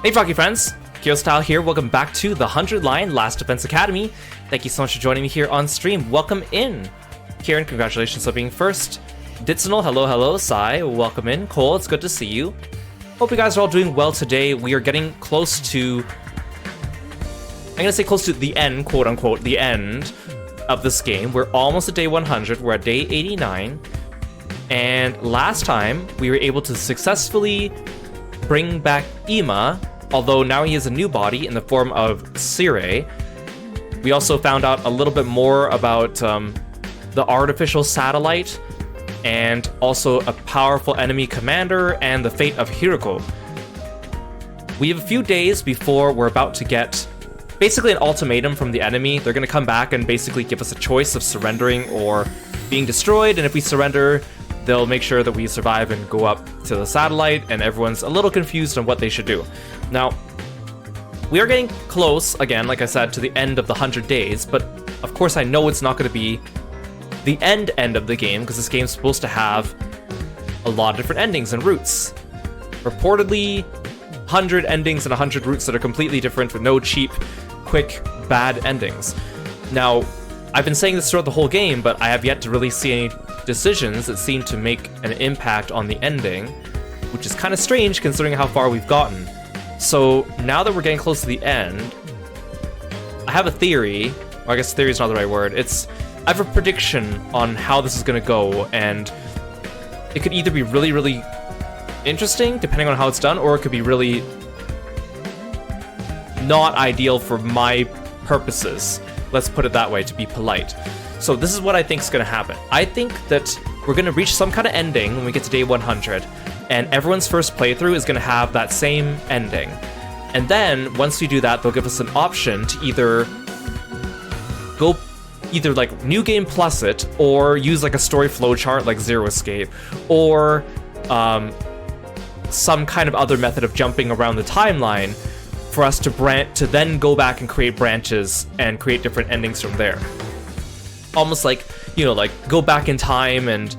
Hey Froggy friends, Kirostyle here, welcome back to the 100 Line Last Defense Academy. Thank you so much for joining me here on stream. Welcome in. Kieran, congratulations on being first. Ditsinal, hello, Sai, welcome in. Cole, it's good to see you. Hope you guys are all doing well today. We are getting close to, I'm gonna say close to the end, quote unquote, the end of this game. We're almost at day 100, we're at day 89. And last time, we were able to successfully bring back Ima, although now he has a new body in the form of Sire. We also found out a little bit more about the artificial satellite, and also a powerful enemy commander, and the fate of Hiroko. We have a few days before we're about to get basically an ultimatum from the enemy. They're going to come back and basically give us a choice of surrendering or being destroyed, and if we surrender, they'll make sure that we survive and go up to the satellite, and everyone's a little confused on what they should do. Now, we are getting close, again, like I said, to the end of the 100 days, but of course I know it's not going to be the end of the game, because this game's supposed to have a lot of different endings and routes. Reportedly, 100 endings and 100 routes that are completely different with no cheap, quick, bad endings. Now, I've been saying this throughout the whole game, but I have yet to really see any decisions that seem to make an impact on the ending, which is kind of strange considering how far we've gotten. So now that we're getting close to the end, I have a theory, or I guess theory is not the right word, I have a prediction on how this is going to go, and it could either be really, really interesting, depending on how it's done, or it could be really not ideal for my purposes. Let's put it that way, to be polite. So this is what I think is going to happen. I think that we're going to reach some kind of ending when we get to day 100, and everyone's first playthrough is going to have that same ending. And then, once we do that, they'll give us an option to either go like New Game Plus it, or use like a story flowchart like Zero Escape, or some kind of other method of jumping around the timeline for us to then go back and create branches and create different endings from there. Almost like, you know, like go back in time, and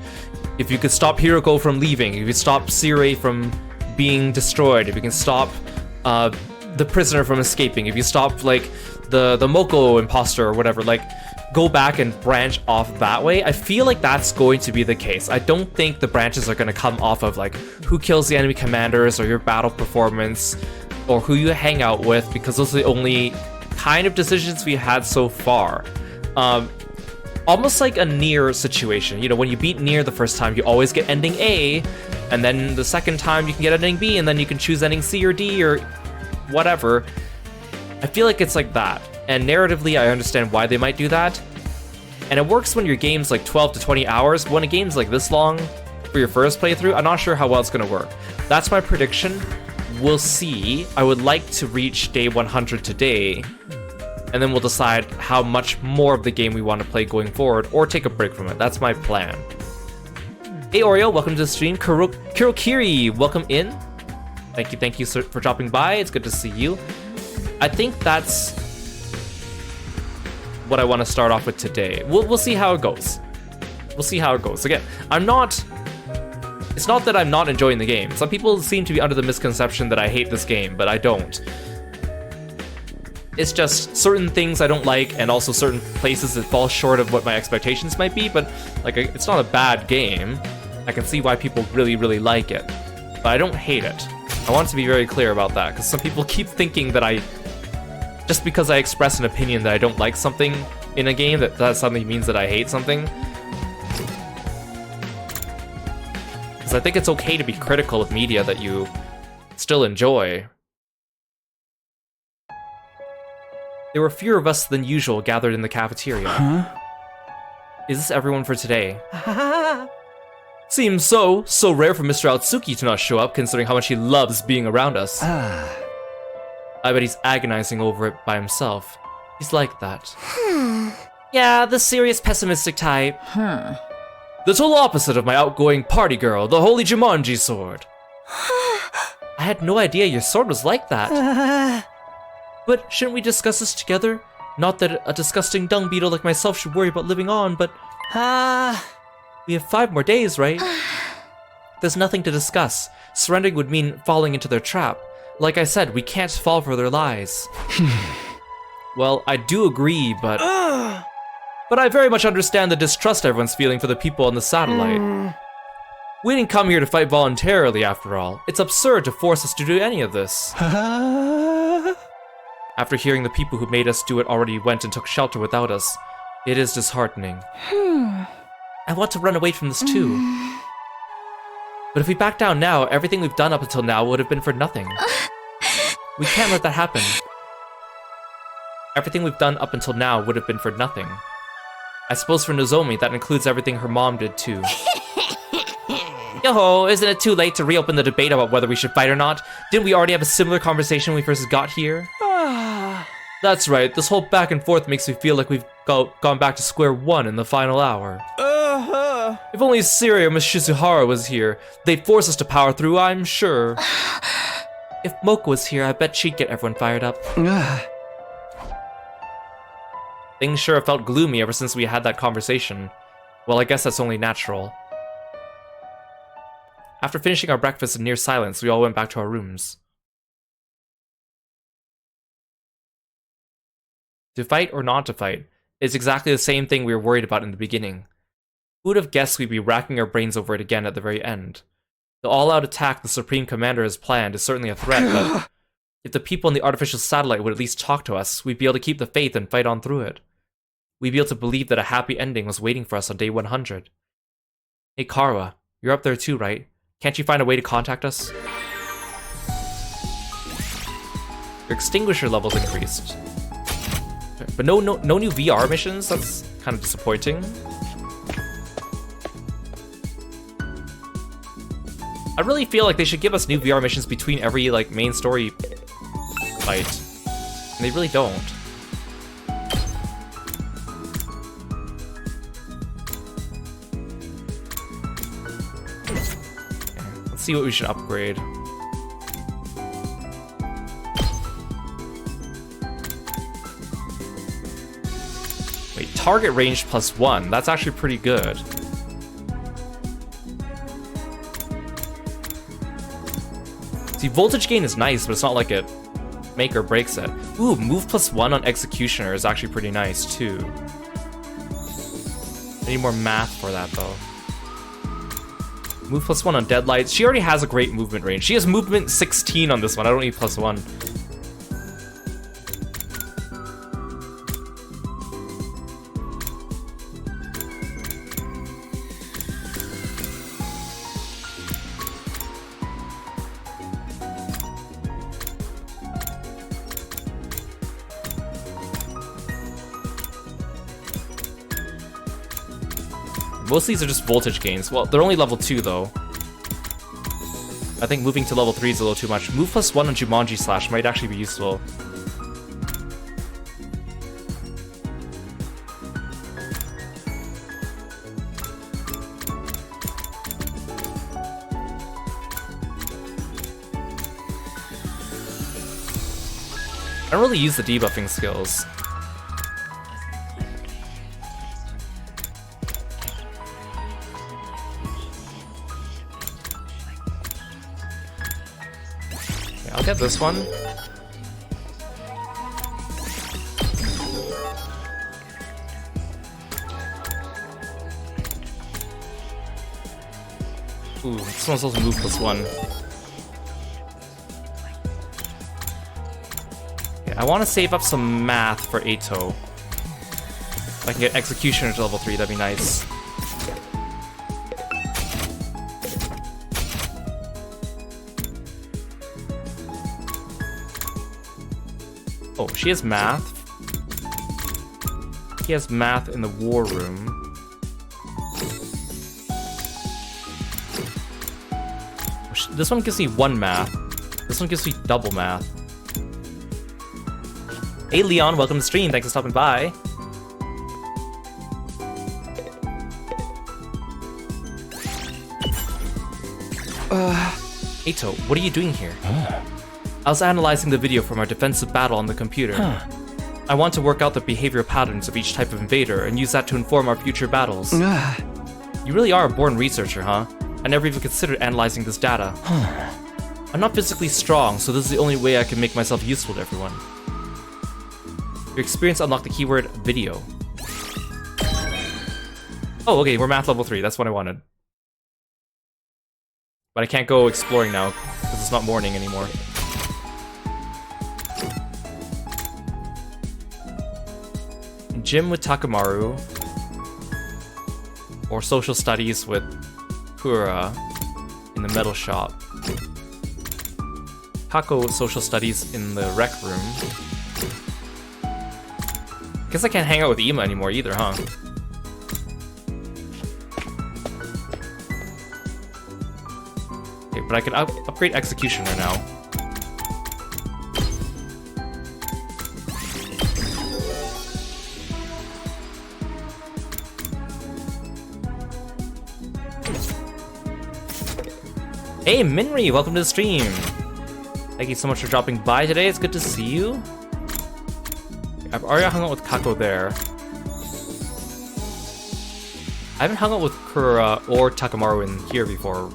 if you could stop Hiroko from leaving, if you could stop Sire from being destroyed, if you can stop the prisoner from escaping, if you stop like the Moko imposter or whatever, like go back and branch off that way. I feel like that's going to be the case. I don't think the branches are going to come off of like who kills the enemy commanders or your battle performance or who you hang out with, because those are the only kind of decisions we had so far. Almost like a Nier situation. You know, when you beat Nier the first time, you always get ending A, and then the second time you can get ending B, and then you can choose ending C or D or whatever. I feel like it's like that. And narratively, I understand why they might do that. And it works when your game's like 12 to 20 hours. When a game's like this long for your first playthrough, I'm not sure how well it's going to work. That's my prediction. We'll see. I would like to reach day 100 today, and then we'll decide how much more of the game we want to play going forward, or take a break from it. That's my plan. Hey Oreo, welcome to the stream. Kirokiri, welcome in. Thank you for dropping by. It's good to see you. I think that's what I want to start off with today. We'll see how it goes. We'll see how it goes. Again, it's not that I'm not enjoying the game. Some people seem to be under the misconception that I hate this game, but I don't. It's just certain things I don't like, and also certain places that fall short of what my expectations might be, but like it's not a bad game. I can see why people really, really like it, but I don't hate it. I want to be very clear about that, because some people keep thinking that just because I express an opinion that I don't like something in a game, that suddenly means that I hate something. Because I think it's okay to be critical of media that you still enjoy. There were fewer of us than usual gathered in the cafeteria. Huh? Is this everyone for today? Seems so. So rare for Mr. Atsuki to not show up, considering how much he loves being around us. I bet he's agonizing over it by himself. He's like that. Yeah, the serious pessimistic type. The total opposite of my outgoing party girl, the holy Jumanji sword. I had no idea your sword was like that. But shouldn't we discuss this together? Not that a disgusting dung beetle like myself should worry about living on, but... We have 5 more days, right? There's nothing to discuss. Surrendering would mean falling into their trap. Like I said, we can't fall for their lies. Well, I do agree, but I very much understand the distrust everyone's feeling for the people on the satellite. We didn't come here to fight voluntarily, after all. It's absurd to force us to do any of this. After hearing the people who made us do it already went and took shelter without us, it is disheartening. I want to run away from this too. But if we back down now, everything we've done up until now would have been for nothing. We can't let that happen. Everything we've done up until now would have been for nothing. I suppose for Nozomi, that includes everything her mom did too. Yo-ho, isn't it too late to reopen the debate about whether we should fight or not? Didn't we already have a similar conversation when we first got here? That's right, this whole back and forth makes me feel like we've gone back to square one in the final hour. If only Siri or Miss Shizuhara was here, they'd force us to power through, I'm sure. If Mocha was here, I bet she'd get everyone fired up. Things sure have felt gloomy ever since we had that conversation. Well, I guess that's only natural. After finishing our breakfast in near silence, we all went back to our rooms. To fight or not to fight is exactly the same thing we were worried about in the beginning. Who would have guessed we'd be racking our brains over it again at the very end? The all-out attack the Supreme Commander has planned is certainly a threat, but if the people on the artificial satellite would at least talk to us, we'd be able to keep the faith and fight on through it. We'd be able to believe that a happy ending was waiting for us on day 100. Hey Kara, you're up there too, right? Can't you find a way to contact us? Your extinguisher level's increased. But no new VR missions? That's kind of disappointing. I really feel like they should give us new VR missions between every, like, main story fight. And they really don't. Let's see what we should upgrade. Wait, target range +1. That's actually pretty good. See, voltage gain is nice, but it's not like it make or breaks it. Ooh, move +1 on Executioner is actually pretty nice, too. I need more math for that, though. Move +1 on Deadlights. She already has a great movement range. She has movement 16 on this one. I don't need +1. Most of these are just voltage gains. Well, they're only level 2, though. I think moving to level 3 is a little too much. Move +1 on Jumanji Slash might actually be useful. I don't really use the debuffing skills. I'll get this one. Ooh, this one's also move +1. Okay, I want to save up some math for Eito. If I can get Executioner to level 3, that'd be nice. Oh, she has math. He has math in the war room. This one gives me 1 math. This one gives me double math. Hey Leon, welcome to the stream. Thanks for stopping by. Eito, what are you doing here? I was analyzing the video from our defensive battle on the computer. I want to work out the behavioral patterns of each type of invader and use that to inform our future battles. You really are a born researcher, huh? I never even considered analyzing this data. I'm not physically strong, so this is the only way I can make myself useful to everyone. Your experience unlocked the keyword video. Oh, okay, we're math level 3. That's what I wanted. But I can't go exploring now, because it's not morning anymore. Gym with Takamaru. Or social studies with Kura in the metal shop. Kako social studies in the rec room. Guess I can't hang out with Ima anymore either, huh? Okay, but I can upgrade Executioner now. Hey Minri, welcome to the stream! Thank you so much for dropping by today, it's good to see you. I've already hung out with Kako there. I haven't hung out with Kura or Takamaru in here before.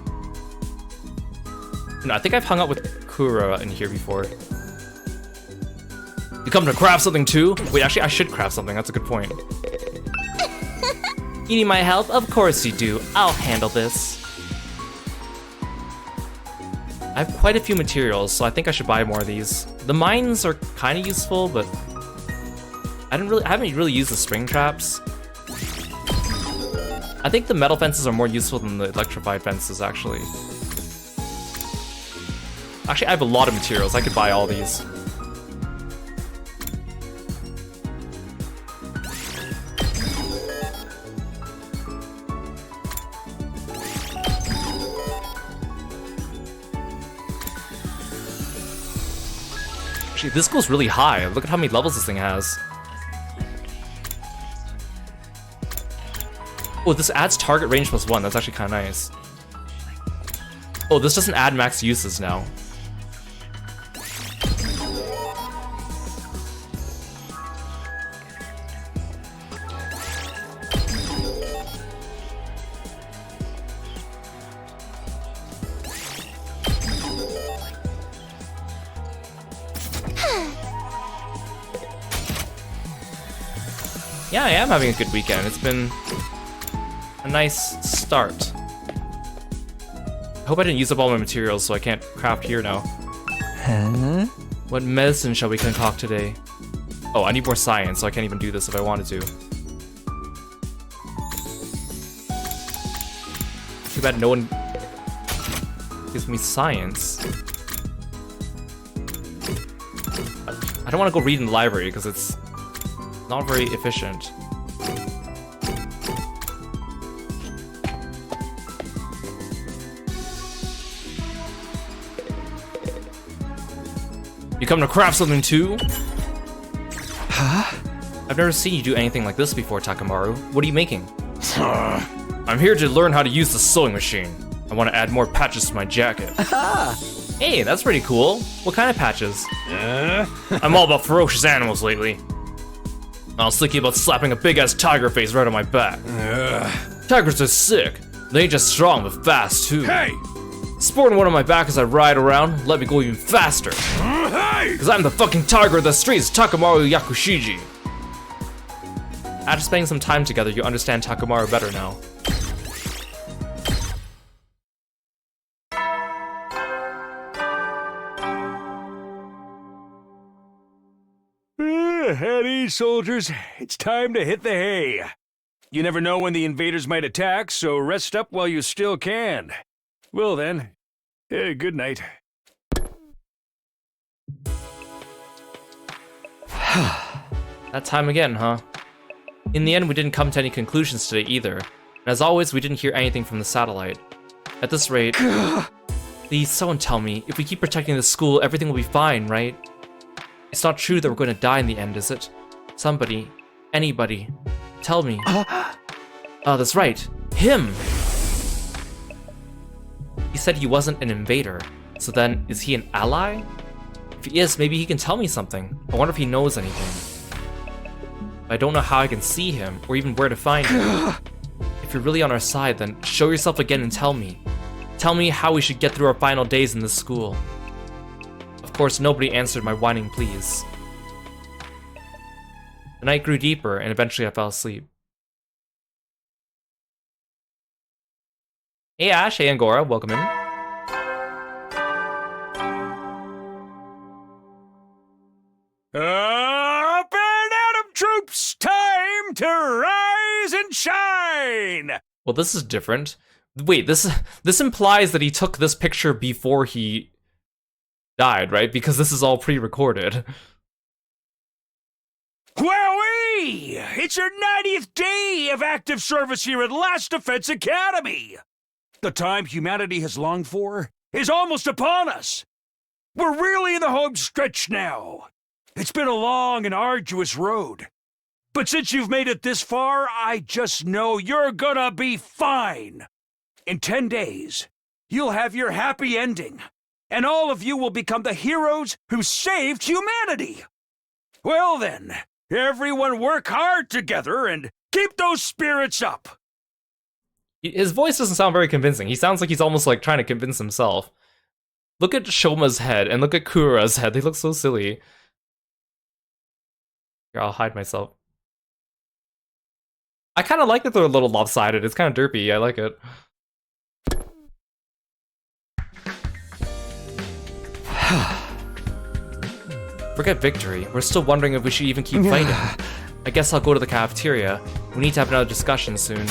No, I think I've hung out with Kura in here before. You come to craft something too? Wait, actually I should craft something, that's a good point. You need my help? Of course you do. I'll handle this. I have quite a few materials, so I think I should buy more of these. The mines are kind of useful, but I haven't really used the spring traps. I think the metal fences are more useful than the electrified fences, actually. Actually, I have a lot of materials. I could buy all these. Actually, this goes really high. Look at how many levels this thing has. Oh, this adds target range +1. That's actually kind of nice. Oh, this doesn't add max uses now. Yeah, I am having a good weekend. It's been a nice start. I hope I didn't use up all my materials so I can't craft here now. Huh? What medicine shall we concoct today? Oh, I need more science, so I can't even do this if I wanted to. Too bad no one gives me science. I don't want to go read in the library because it's not very efficient. You come to craft something too? Huh? I've never seen you do anything like this before, Takamaru. What are you making? I'm here to learn how to use the sewing machine. I want to add more patches to my jacket. Hey, that's pretty cool. What kind of patches? I'm all about ferocious animals lately. I was thinking about slapping a big-ass tiger face right on my back. Tigers are sick. They ain't just strong, but fast too. Hey! Sporting one on my back as I ride around, let me go even faster. Hey! Cause I'm the fucking tiger of the streets, Takamaru Yakushiji. After spending some time together, you understand Takamaru better now. At ease, soldiers. It's time to hit the hay. You never know when the invaders might attack, so rest up while you still can. Well then, good night. That time again, huh? In the end, we didn't come to any conclusions today either. And as always, we didn't hear anything from the satellite. At this rate, please someone tell me, if we keep protecting the school, everything will be fine, right? It's not true that we're going to die in the end, is it? Somebody, anybody, tell me. Oh, that's right, him! He said he wasn't an invader, so then, is he an ally? If he is, maybe he can tell me something. I wonder if he knows anything. I don't know how I can see him, or even where to find him. If you're really on our side, then show yourself again and tell me. Tell me how we should get through our final days in this school. Of course, nobody answered my whining pleas. The night grew deeper, and eventually I fell asleep. Hey Ash, hey Angora, welcome in. Up and Adam troops, time to rise and shine! Well, this is different. Wait, this implies that he took this picture before he died, right? Because this is all pre-recorded. Wowee! It's your 90th day of active service here at Last Defense Academy! The time humanity has longed for is almost upon us. We're really in the home stretch now. It's been a long and arduous road. But since you've made it this far, I just know you're gonna be fine. In 10 days, you'll have your happy ending, and all of you will become the heroes who saved humanity. Well then, everyone work hard together and keep those spirits up. His voice doesn't sound very convincing. He sounds like he's almost like trying to convince himself. Look at Shoma's head and look at Kura's head. They look so silly. Here, I'll hide myself. I kind of like that they're a little lopsided. It's kind of derpy. I like it. Forget victory. We're still wondering if we should even keep fighting. I guess I'll go to the cafeteria. We need to have another discussion soon.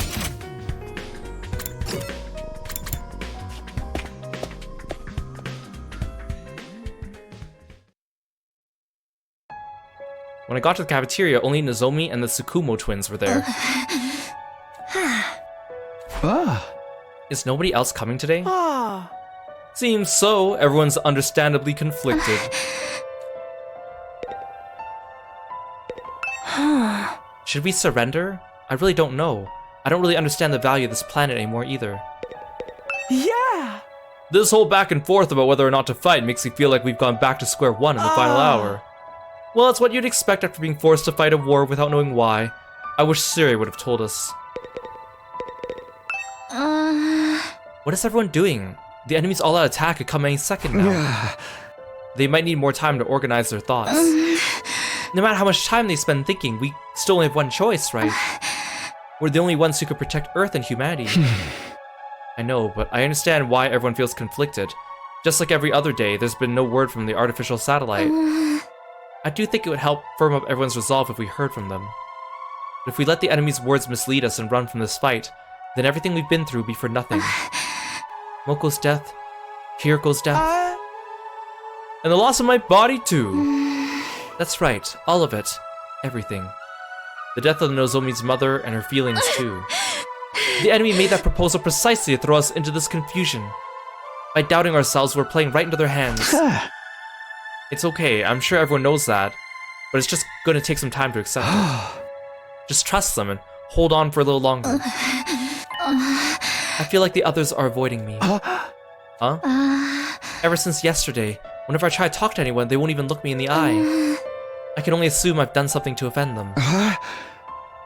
When I got to the cafeteria, only Nozomi and the Tsukumo twins were there. Is nobody else coming today? Seems so. Everyone's understandably conflicted. Should we surrender? I really don't know. I don't really understand the value of this planet anymore either. Yeah! This whole back and forth about whether or not to fight makes me feel like we've gone back to square one in the final hour. Well, it's what you'd expect after being forced to fight a war without knowing why. I wish Siri would have told us. What is everyone doing? The enemy's all-out attack could come any second now. They might need more time to organize their thoughts. No matter how much time they spend thinking, we still only have one choice, right? We're the only ones who could protect Earth and humanity. I know, but I understand why everyone feels conflicted. Just like every other day, there's been no word from the artificial satellite. I do think it would help firm up everyone's resolve if we heard from them. But if we let the enemy's words mislead us and run from this fight, then everything we've been through will be for nothing. Moko's death, Hiriko's death, and the loss of my body too. That's right, all of it. Everything. The death of Nozomi's mother and her feelings too. The enemy made that proposal precisely to throw us into this confusion. By doubting ourselves, we're playing right into their hands. It's okay, I'm sure everyone knows that, but it's just gonna take some time to accept it. Just trust them and hold on for a little longer. I feel like the others are avoiding me. Huh? Ever since yesterday, whenever I try to talk to anyone, they won't even look me in the eye. I can only assume I've done something to offend them.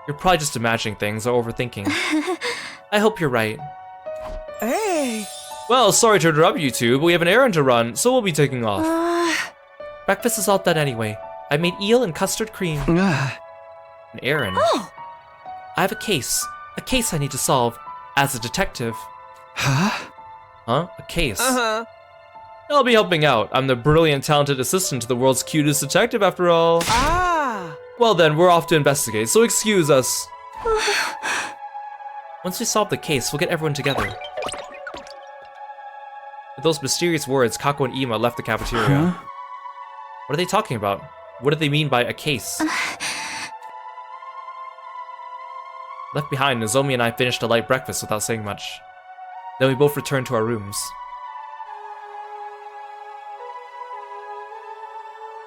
You're probably just imagining things or overthinking. I hope you're right. Hey! Well, sorry to interrupt you two, but we have an errand to run, so we'll be taking off. Breakfast is all done anyway. I made eel and custard cream. An errand? Oh. I have a case I need to solve, as a detective. Huh? A case? I'll be helping out. I'm the brilliant, talented assistant to the world's cutest detective, after all. Well then, we're off to investigate, so excuse us. Once we solve the case, we'll get everyone together. With those mysterious words, Kako and Ima left the cafeteria. What are they talking about? What do they mean by a case? Left behind, Nozomi and I finished a light breakfast without saying much. Then we both returned to our rooms.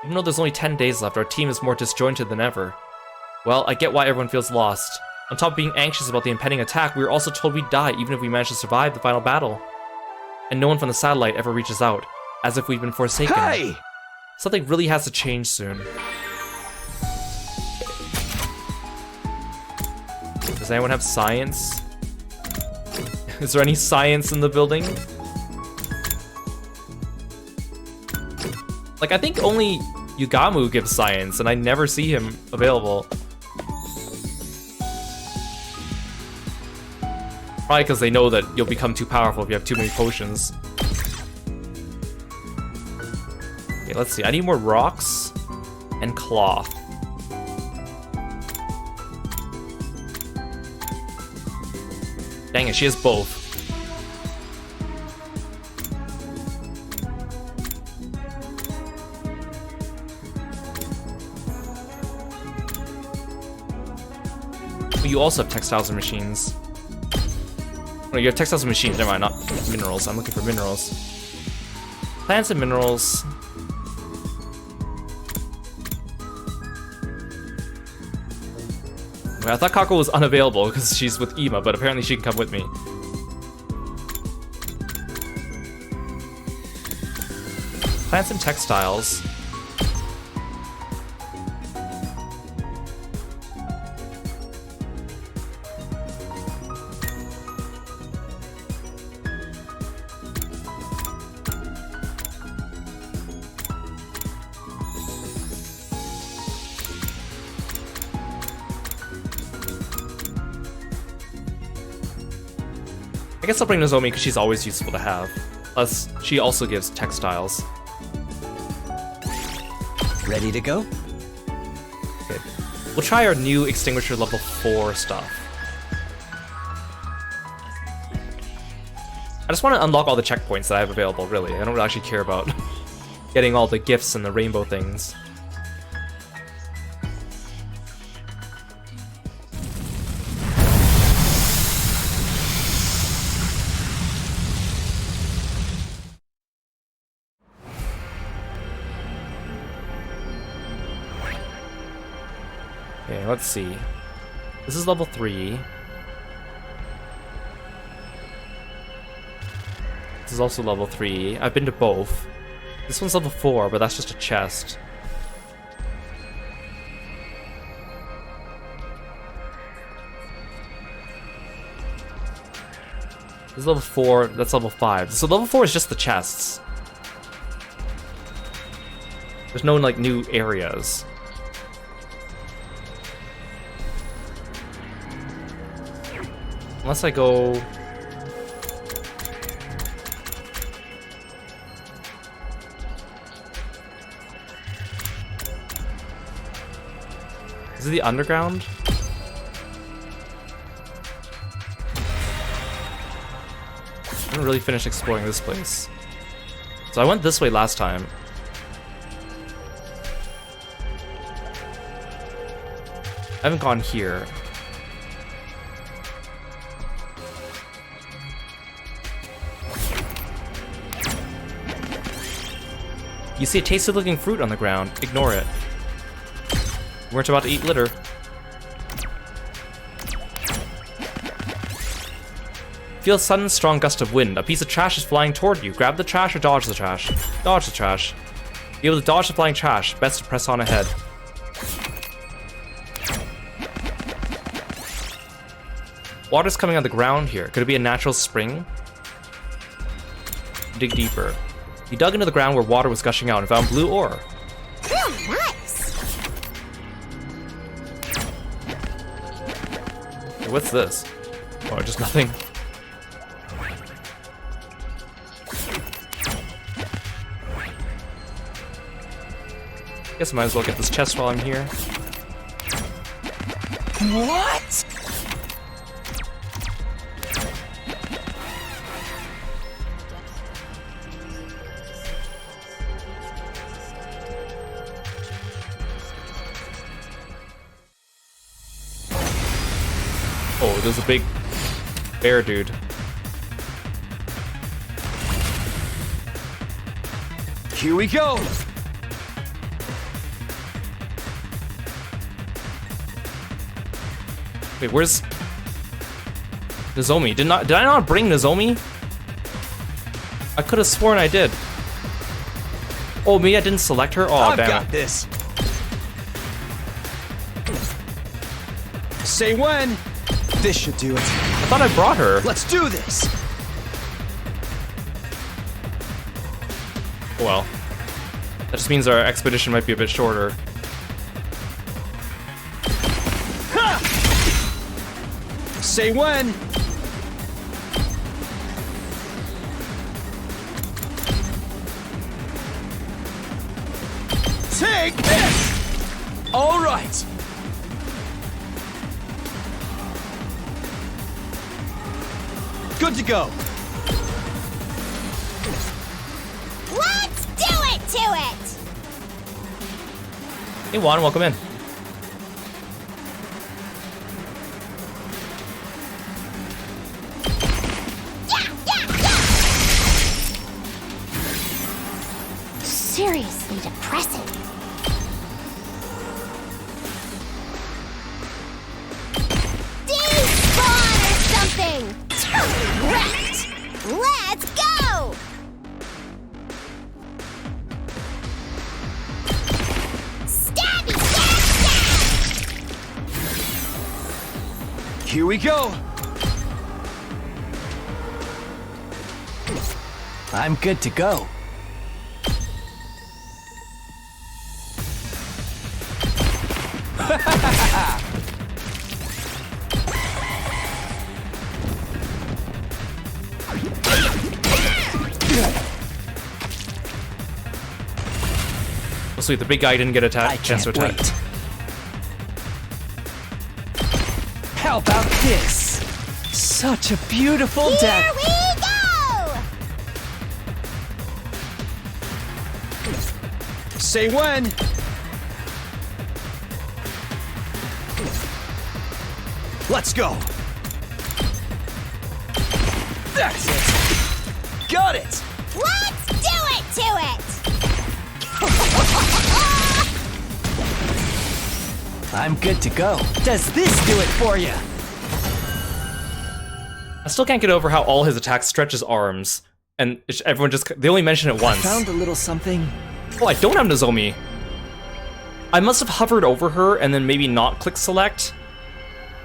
Even though there's only 10 days left, our team is more disjointed than ever. Well, I get why everyone feels lost. On top of being anxious about the impending attack, we were also told we'd die even if we managed to survive the final battle. And no one from the satellite ever reaches out, as if we've been forsaken. Hey! Something really has to change soon. Does anyone have science? Is there any science in the building? Like, I think only Yugamu gives science, and I never see him available. Probably because they know that you'll become too powerful if you have too many potions. Okay, let's see. I need more rocks and cloth. Dang it, she has both. But you also have textiles and machines. No, you have textiles and machines, never mind, not minerals. I'm looking for minerals. Plants and minerals. I thought Kako was unavailable because she's with Ima, but apparently she can come with me. Plants and textiles. I guess I'll bring Nozomi because she's always useful to have. Plus, she also gives textiles. Ready to go? Okay. We'll try our new extinguisher level 4 stuff. I just want to unlock all the checkpoints that I have available, really. I don't actually care about getting all the gifts and the rainbow things. Okay, let's see. This is level 3. This is also level 3. I've been to both. This one's level 4, but that's just a chest. This is level 4, that's level 5. So level 4 is just the chests. There's no, like, new areas. Unless I go... Is it the underground? I haven't really finished exploring this place. So I went this way last time. I haven't gone here. You see a tasty looking fruit on the ground. Ignore it. We weren't about to eat litter. Feel a sudden strong gust of wind. A piece of trash is flying toward you. Grab the trash or dodge the trash. Dodge the trash. Be able to dodge the flying trash. Best to press on ahead. Water's coming out of the ground here. Could it be a natural spring? Dig deeper. You dug into the ground where water was gushing out and found blue ore. Nice. Hey, what's this? Oh, just nothing. Guess I might as well get this chest while I'm here. What? Oh, there's a big bear dude. Here we go! Wait, where's Nozomi? Did I not bring Nozomi? I could have sworn I did. Oh, maybe I didn't select her? Oh, I've damn got it. this! Say when! This should do it. I thought I brought her. Let's do this! Well. That just means our expedition might be a bit shorter. Say when. Take this! All right. Good to go. Let's do it to it! Hey Juan, welcome in. Seriously depressing. Despawn or something! Correct! Let's go! Stabby stab stab! Here we go. I'm good to go. Oh, sweet, the big guy didn't get a I chance to can't attack. wait. How about this? Such a beautiful Here death. we go! Say when. Let's go. That's it. Got it. Let's do it to it! I'm good to go. Does this do it for you? I still can't get over how all his attacks stretch his arms. And everyone just, they only mention it once. Found a little something. Oh, I don't have Nozomi. I must have hovered over her and then maybe not click select.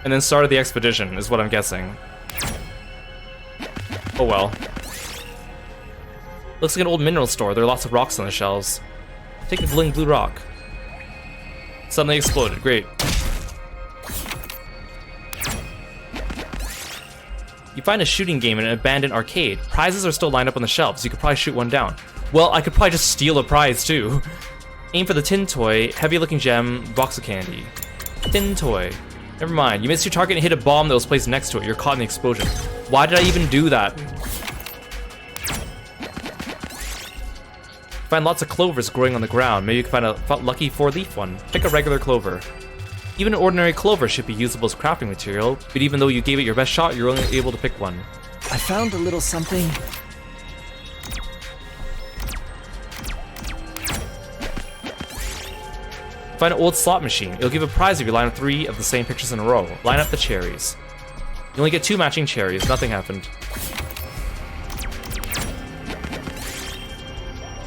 And then started the expedition, is what I'm guessing. Oh well. Looks like an old mineral store. There are lots of rocks on the shelves. Take a glowing blue rock. Suddenly exploded. Great. You find a shooting game in an abandoned arcade. Prizes are still lined up on the shelves. You could probably shoot one down. Well, I could probably just steal a prize too. Aim for the tin toy, heavy-looking gem, box of candy. Tin toy. Never mind. You missed your target and hit a bomb that was placed next to it. You're caught in the explosion. Why did I even do that? Find lots of clovers growing on the ground. Maybe you can find a lucky 4-leaf one. Pick a regular clover. Even an ordinary clover should be usable as crafting material, but even though you gave it your best shot, you're only able to pick one. I found a little something. Find an old slot machine. It'll give a prize if you line up 3 of the same pictures in a row. Line up the cherries. You only get 2 matching cherries. Nothing happened.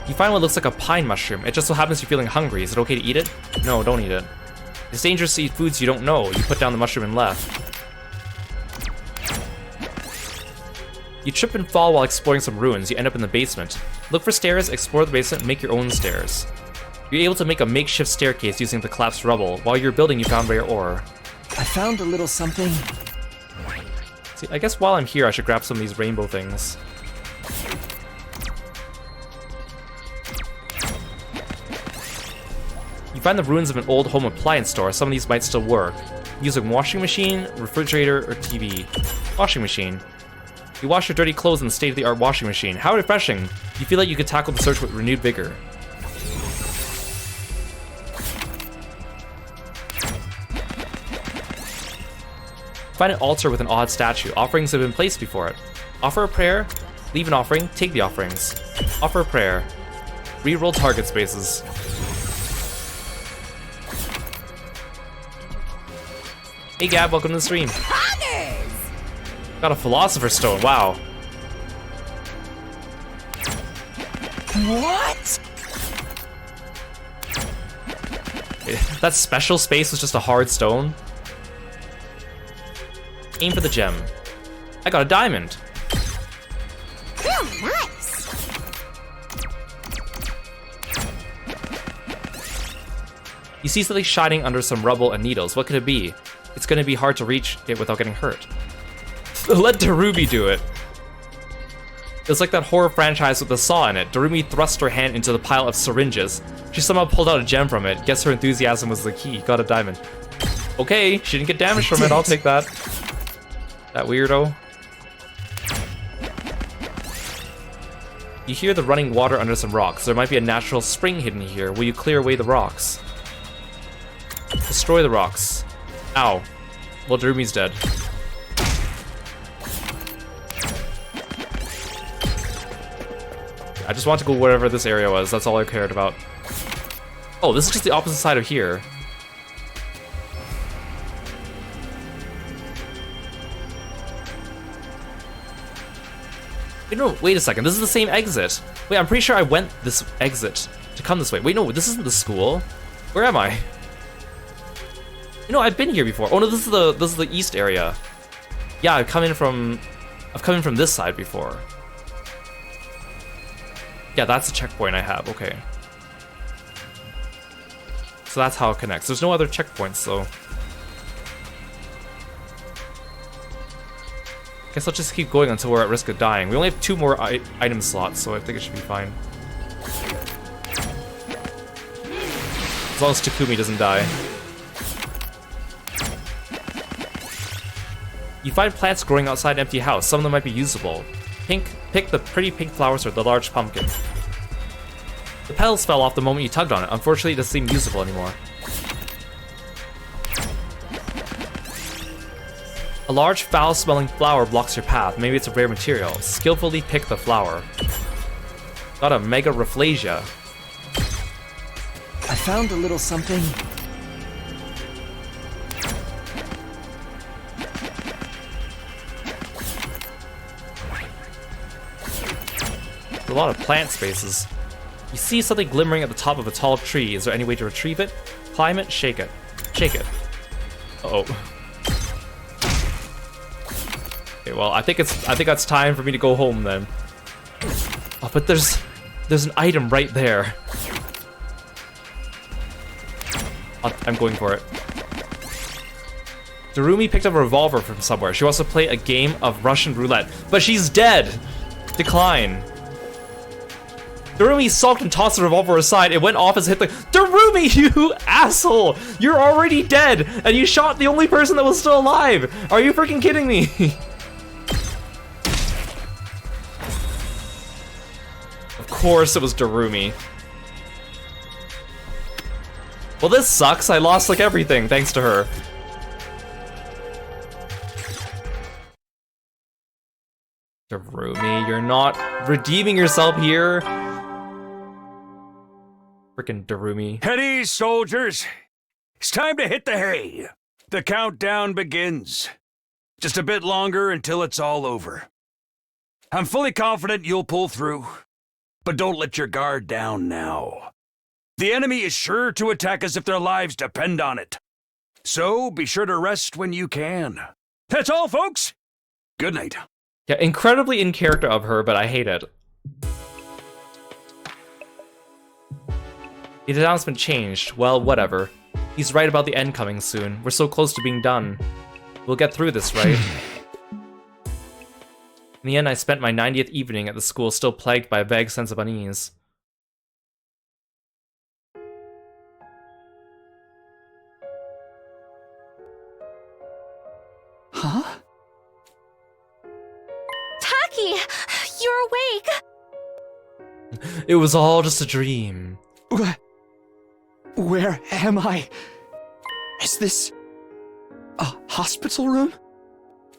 You find what looks like a pine mushroom. It just so happens you're feeling hungry. Is it okay to eat it? No, don't eat it. It's dangerous to eat foods you don't know. You put down the mushroom and left. You trip and fall while exploring some ruins. You end up in the basement. Look for stairs, explore the basement, and make your own stairs. You're able to make a makeshift staircase using the collapsed rubble. While you're building, you found rare ore. I found a little something. See, I guess while I'm here, I should grab some of these rainbow things. You find the ruins of an old home appliance store. Some of these might still work. Use a washing machine, refrigerator, or TV. Washing machine. You wash your dirty clothes in the state-of-the-art washing machine. How refreshing! You feel like you could tackle the search with renewed vigor. Find an altar with an odd statue. Offerings have been placed before it. Offer a prayer, leave an offering, take the offerings. Offer a prayer. Reroll target spaces. Hey Gab, welcome to the stream. Poggers! Got a Philosopher's Stone, wow. What? That special space was just a hard stone? Aim for the gem. I got a diamond. Oh, nice! You see something shining under some rubble and needles. What could it be? It's gonna be hard to reach it without getting hurt. Let Darumi do it. It's like that horror franchise with the saw in it. Darumi thrust her hand into the pile of syringes. She somehow pulled out a gem from it. Guess her enthusiasm was the key. Got a diamond. Okay, she didn't get damaged from it. I'll take that. That weirdo. You hear the running water under some rocks. There might be a natural spring hidden here. Will you clear away the rocks? Destroy the rocks. Ow. Well, Darumi's dead. I just want to go wherever this area was. That's all I cared about. Oh, this is just the opposite side of here. Wait, no, wait a second. This is the same exit. Wait, I'm pretty sure I went this exit to come this way. Wait, no, this isn't the school. Where am I? You know, I've been here before. Oh no, this is the east area. Yeah, I've come in from this side before. Yeah, that's the checkpoint I have. Okay. So that's how it connects. There's no other checkpoints, so. Guess I'll just keep going until we're at risk of dying. We only have 2 more item slots, so I think it should be fine. As long as Takumi doesn't die. You find plants growing outside an empty house. Some of them might be usable. Pick the pretty pink flowers or the large pumpkin. The petals fell off the moment you tugged on it. Unfortunately, it doesn't seem usable anymore. A large, foul-smelling flower blocks your path. Maybe it's a rare material. Skillfully pick the flower. Got a mega rafflesia. I found a little something. A lot of plant spaces. You see something glimmering at the top of a tall tree. Is there any way to retrieve it? Climb it, shake it. Shake it. Uh-oh. Okay, well, I think that's time for me to go home then. Oh, but there's an item right there. I'm going for it. Darumi picked up a revolver from somewhere. She wants to play a game of Russian roulette, but she's dead. Decline. Darumi sulked and tossed the revolver aside. It went off as it hit the— Darumi, you asshole! You're already dead, and you shot the only person that was still alive! Are you freaking kidding me? Of course it was Darumi. Well, this sucks. I lost, like, everything thanks to her. Darumi, you're not redeeming yourself here. Frickin' Darumi. At ease, soldiers. It's time to hit the hay. The countdown begins. Just a bit longer until it's all over. I'm fully confident you'll pull through, but don't let your guard down now. The enemy is sure to attack us if their lives depend on it. So be sure to rest when you can. That's all, folks. Good night. Yeah, incredibly in character of her, but I hate it. The announcement changed. Well, whatever. He's right about the end coming soon. We're so close to being done. We'll get through this, right? In the end, I spent my 90th evening at the school still plagued by a vague sense of unease. Huh? Taki, you're awake. It was all just a dream. Where am I? Is this a hospital room?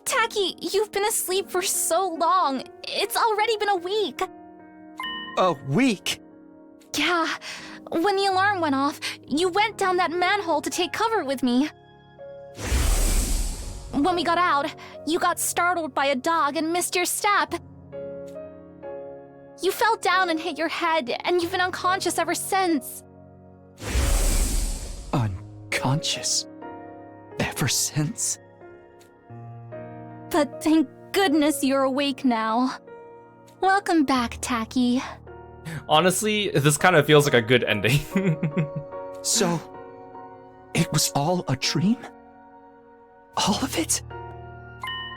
Taki, you've been asleep for so long. It's already been a week. A week? Yeah. When the alarm went off, you went down that manhole to take cover with me. When we got out, you got startled by a dog and missed your step. You fell down and hit your head, and you've been unconscious ever since. Unconscious? Ever since? But thank goodness you're awake now. Welcome back, Taki. Honestly, this kind of feels like a good ending. So, It was all a dream? All of it?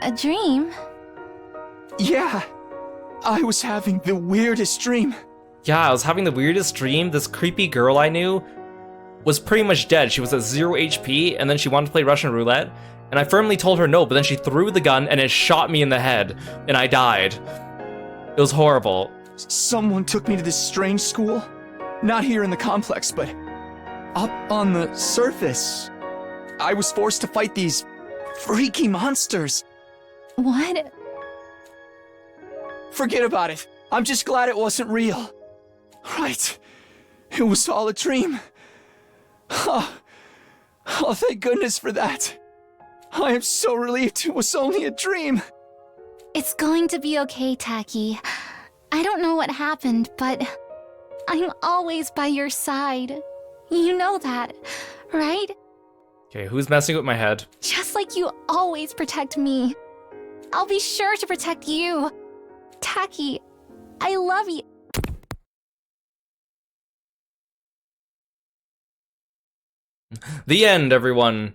A dream? Yeah. I was having the weirdest dream. Yeah, I was having the weirdest dream. This creepy girl I knew was pretty much dead. She was at 0 HP, and then she wanted to play Russian roulette, and I firmly told her no, but then she threw the gun, and it shot me in the head, and I died. It was horrible. Someone took me to this strange school. Not here in the complex, but up on the surface. I was forced to fight these freaky monsters. What? Forget about it. I'm just glad it wasn't real. Right. It was all a dream. Oh, thank goodness for that. I am so relieved it was only a dream. It's going to be okay, Taki. I don't know what happened, but I'm always by your side. You know that, right? Okay, who's messing with my head? Just like you always protect me. I'll be sure to protect you. Taki, I love you. The end, everyone.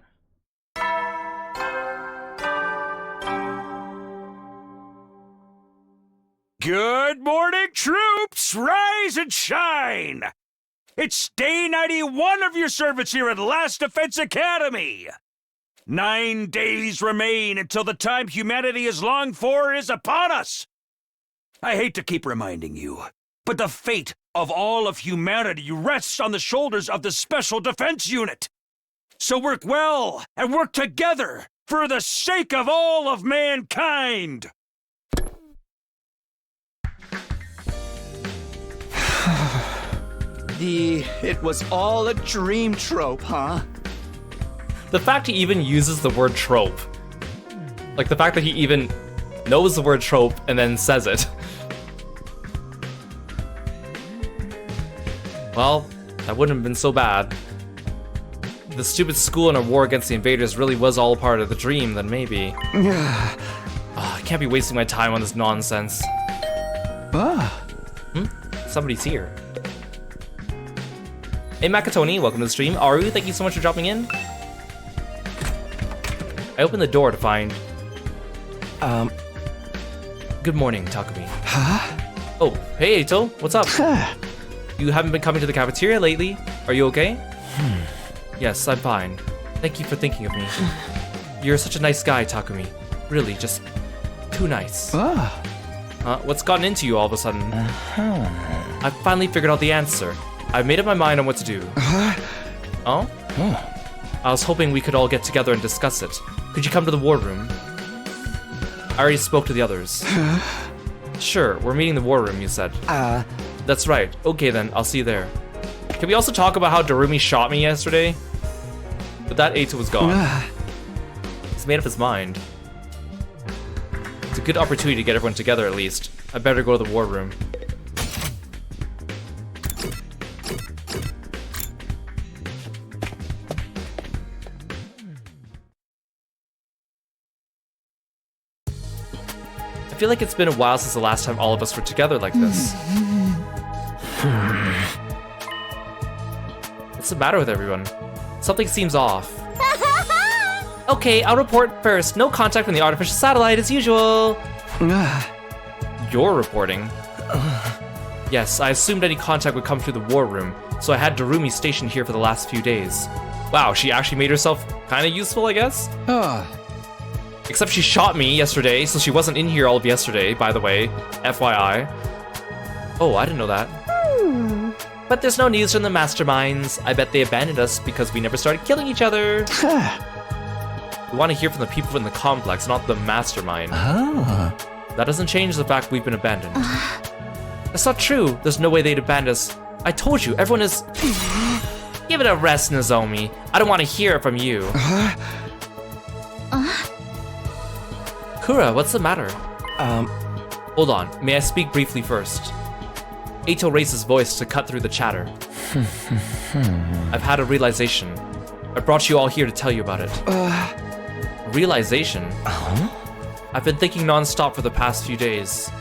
Good morning, troops! Rise and shine! It's day 91 of your service here at Last Defense Academy! 9 days remain until the time humanity has longed for is upon us! I hate to keep reminding you, but the fate of all of humanity rests on the shoulders of the Special Defense Unit! So work well and work together for the sake of all of mankind! It was all a dream trope, huh? The fact he even uses the word trope. Like, the fact that he even knows the word trope and then says it. Well, that wouldn't have been so bad. If the stupid school and a war against the invaders really was all part of the dream, then maybe. I can't be wasting my time on this nonsense. Somebody's here. Hey Makatoni, welcome to the stream. Aru, thank you so much for dropping in. I opened the door to find... Good morning, Takumi. Huh? Oh, hey Eito, what's up? You haven't been coming to the cafeteria lately. Are you okay? Yes, I'm fine. Thank you for thinking of me. You're such a nice guy, Takumi. Really, just too nice. What's gotten into you all of a sudden? I've finally figured out the answer. I've made up my mind on what to do. Oh? I was hoping we could all get together and discuss it. Could you come to the war room? I already spoke to the others. Sure, we're meeting in the war room, you said. That's right. Okay then, I'll see you there. Can we also talk about how Darumi shot me yesterday? But that Eito was gone. He's made up his mind. It's a good opportunity to get everyone together at least. I better go to the war room. I feel like it's been a while since the last time all of us were together like this. What's the matter with everyone? Something seems off. Okay, I'll report first. No contact from the artificial satellite as usual. You're reporting? Yes, I assumed any contact would come through the war room, so I had Darumi stationed here for the last few days. Wow, she actually made herself kind of useful, I guess? Except she shot me yesterday, so she wasn't in here all of yesterday, by the way. FYI. Oh, I didn't know that. But there's no news from the masterminds. I bet they abandoned us because we never started killing each other. We want to hear from the people in the complex, not the mastermind. That doesn't change the fact we've been abandoned. That's not true. There's no way they'd abandon us. I told you, everyone is... Give it a rest, Nozomi. I don't want to hear it from you. Kura, what's the matter? Hold on. May I speak briefly first? Eito raised his voice to cut through the chatter. I've had a realization. I brought you all here to tell you about it. Realization? I've been thinking non-stop for the past few days.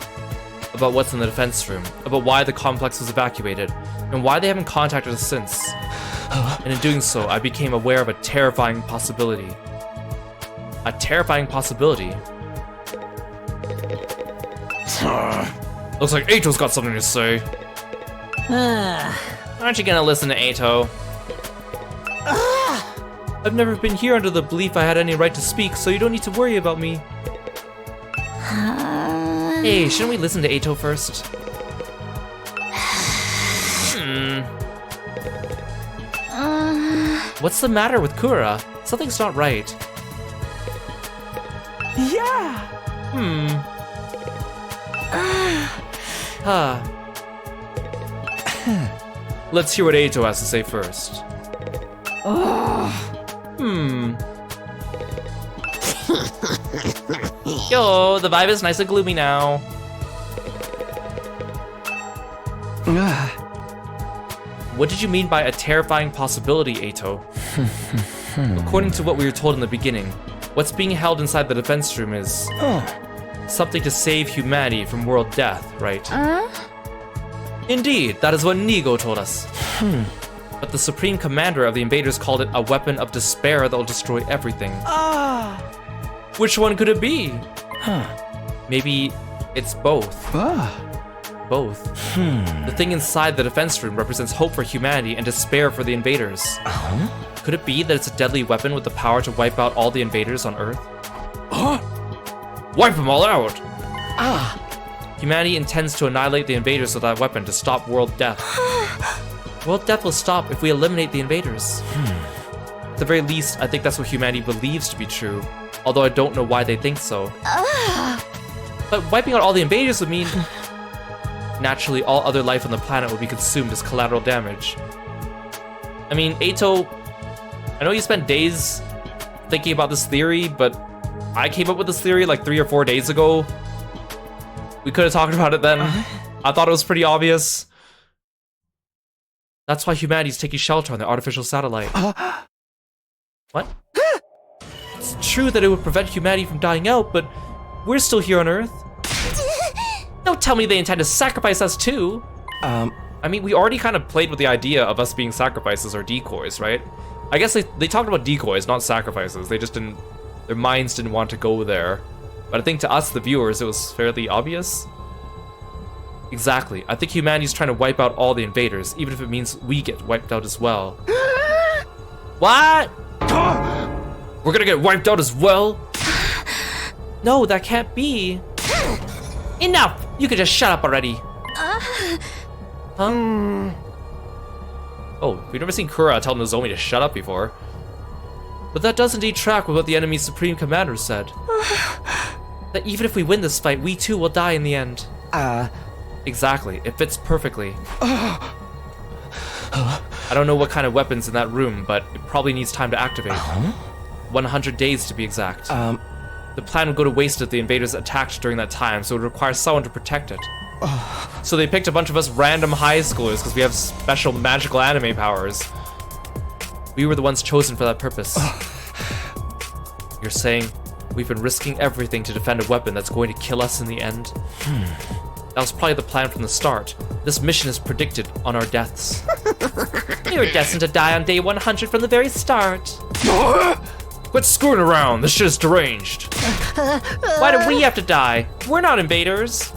About what's in the defense room, about why the complex was evacuated, and why they haven't contacted us since. And in doing so, I became aware of a terrifying possibility. A terrifying possibility? Looks like Ato's got something to say. Aren't you gonna listen to Ato? I've never been here under the belief I had any right to speak, so you don't need to worry about me. Hey, shouldn't we listen to Ato first? What's the matter with Kura? Something's not right. Yeah. Let's hear what Ato has to say first. Yo, the vibe is nice and gloomy now. What did you mean by a terrifying possibility, Ato? According to what we were told in the beginning, what's being held inside the defense room is something to save humanity from world death, right? Indeed, that is what Nigo told us. But the Supreme Commander of the Invaders called it a weapon of despair that will destroy everything. Which one could it be? Maybe it's both. Both. The thing inside the defense room represents hope for humanity and despair for the invaders. Could it be that it's a deadly weapon with the power to wipe out all the invaders on Earth? Wipe them all out! Humanity intends to annihilate the invaders with that weapon to stop world death. World death will stop if we eliminate the invaders. At the very least, I think that's what humanity believes to be true, although I don't know why they think so. But wiping out all the invaders would mean... naturally, all other life on the planet would be consumed as collateral damage. I mean, Ato, I know you spent days thinking about this theory, but I came up with this theory like 3 or 4 days ago. We could have talked about it then. I thought it was pretty obvious. That's why humanity's taking shelter on the artificial satellite. What? It's true that it would prevent humanity from dying out, but we're still here on Earth. Don't tell me they intend to sacrifice us too. I mean, we already kind of played with the idea of us being sacrifices or decoys, right? I guess they talked about decoys, not sacrifices. They just didn't, their minds didn't want to go there. But I think to us, the viewers, it was fairly obvious. Exactly. I think humanity's trying to wipe out all the invaders, even if it means we get wiped out as well. What? We're gonna get wiped out as well? No, that can't be. Enough! You could just shut up already. Huh? Oh, we've never seen Kura tell Nozomi to shut up before. But that does indeed track with what the enemy's Supreme Commander said. That even if we win this fight, we too will die in the end. Exactly, it fits perfectly. I don't know what kind of weapon's in that room, but it probably needs time to activate. 100 days to be exact. The plan would go to waste if the invaders attacked during that time, so it would require someone to protect it. So they picked a bunch of us random high schoolers because we have special magical anime powers. We were the ones chosen for that purpose. You're saying we've been risking everything to defend a weapon that's going to kill us in the end? That was probably the plan from the start. This mission is predicted on our deaths. We were destined to die on day 100 from the very start. Quit screwing around, this shit is deranged. Why do we have to die? We're not invaders.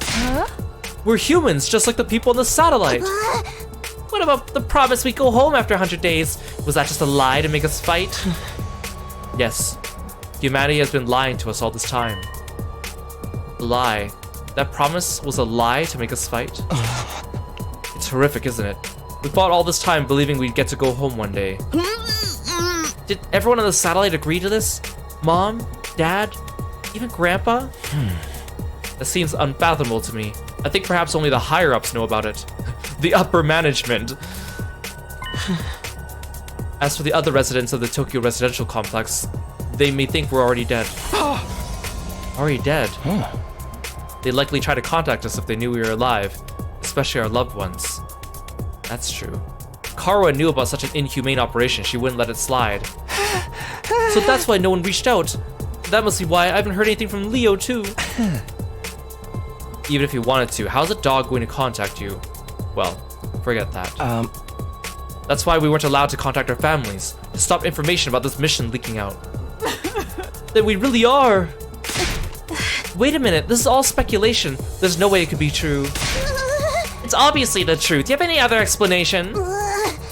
We're humans, just like the people on the satellite. What about the promise we go home after 100 days? Was that just a lie to make us fight? Yes, humanity has been lying to us all this time. A lie. That promise was a lie to make us fight? It's horrific, isn't it? We fought all this time believing we'd get to go home one day. Did everyone on the satellite agree to this? Mom? Dad? Even Grandpa? That seems unfathomable to me. I think perhaps only the higher-ups know about it. The upper management. As for the other residents of the Tokyo residential complex, they may think we're already dead. Already dead? They'd likely try to contact us if they knew we were alive, especially our loved ones. That's true. Karuha knew about such an inhumane operation, she wouldn't let it slide. So that's why no one reached out. That must be why I haven't heard anything from Leo, too. Even if he wanted to, how's a dog going to contact you? Well, forget that. That's why we weren't allowed to contact our families, to stop information about this mission leaking out. Then we really are! Wait a minute, this is all speculation. There's no way it could be true. It's obviously the truth. Do you have any other explanation?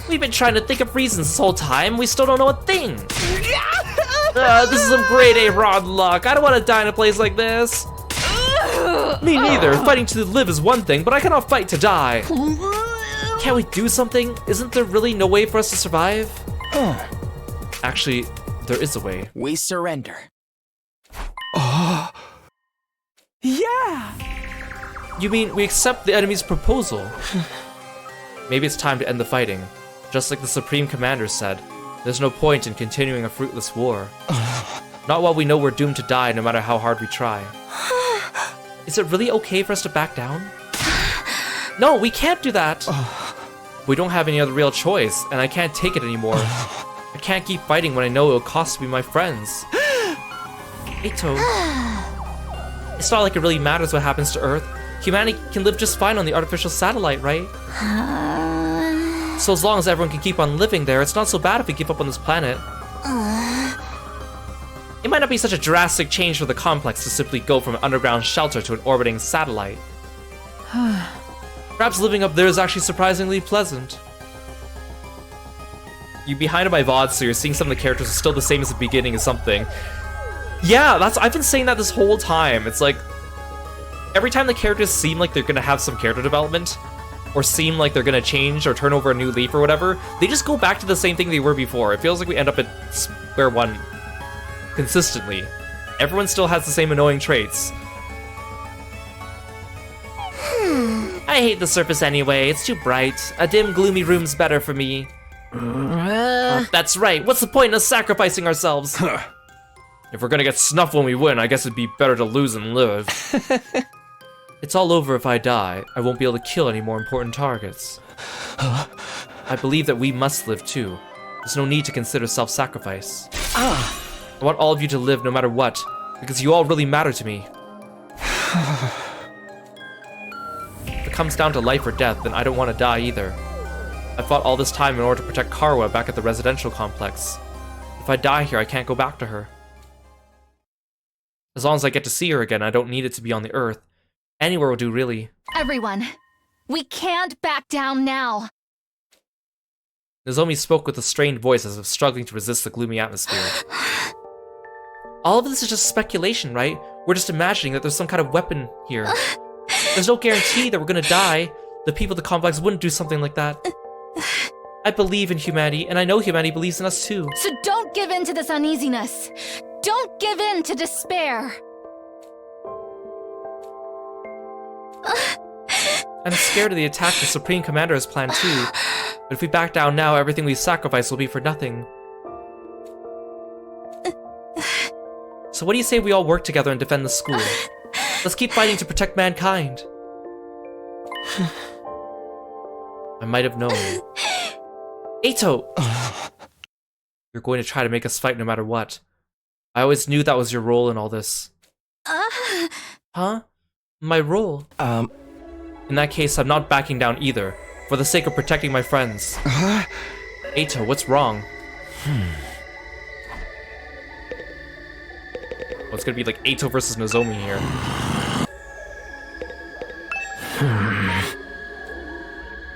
We've been trying to think of reasons this whole time. We still don't know a thing. This is some grade A raw luck. I don't want to die in a place like this. Me neither. Fighting to live is one thing, but I cannot fight to die. Can't we do something? Isn't there really no way for us to survive? Actually, there is a way. We surrender. Yeah! You mean we accept the enemy's proposal? Maybe it's time to end the fighting. Just like the Supreme Commander said, there's no point in continuing a fruitless war. Not while we know we're doomed to die no matter how hard we try. Is it really okay for us to back down? No, we can't do that! We don't have any other real choice, and I can't take it anymore. I can't keep fighting when I know it'll cost me my friends. Eito. It's not like it really matters what happens to Earth. Humanity can live just fine on the artificial satellite, right? So as long as everyone can keep on living there, it's not so bad if we give up on this planet. It might not be such a drastic change for the complex to simply go from an underground shelter to an orbiting satellite. Perhaps living up there is actually surprisingly pleasant. You behind my VOD, so you're seeing some of the characters are still the same as the beginning of something. Yeah, I've been saying that this whole time. It's like, every time the characters seem like they're gonna have some character development, or seem like they're gonna change or turn over a new leaf or whatever, they just go back to the same thing they were before. It feels like we end up at square one consistently. Everyone still has the same annoying traits. I hate the surface anyway, it's too bright. A dim, gloomy room's better for me. That's right, what's the point in us sacrificing ourselves? If we're gonna get snuffed when we win, I guess it'd be better to lose and live. It's all over if I die. I won't be able to kill any more important targets. I believe that we must live too. There's no need to consider self-sacrifice. I want all of you to live no matter what, because you all really matter to me. If it comes down to life or death, then I don't want to die either. I fought all this time in order to protect Karuha back at the residential complex. If I die here, I can't go back to her. As long as I get to see her again, I don't need it to be on the Earth. Anywhere will do, really. Everyone, we can't back down now. Nozomi spoke with a strained voice as if struggling to resist the gloomy atmosphere. All of this is just speculation, right? We're just imagining that there's some kind of weapon here. There's no guarantee that we're gonna die. The people of the complex wouldn't do something like that. I believe in humanity, and I know humanity believes in us too. So don't give in to this uneasiness. Don't give in to despair. I'm scared of the attack the Supreme Commander has planned too. But if we back down now, everything we sacrifice will be for nothing. So what do you say we all work together and defend the school? Let's keep fighting to protect mankind. I might have known. Eito! You're going to try to make us fight no matter what. I always knew that was your role in all this. Huh? My role? In that case, I'm not backing down either, for the sake of protecting my friends. Eito, what's wrong? Well, it's gonna be like Eito versus Nozomi here.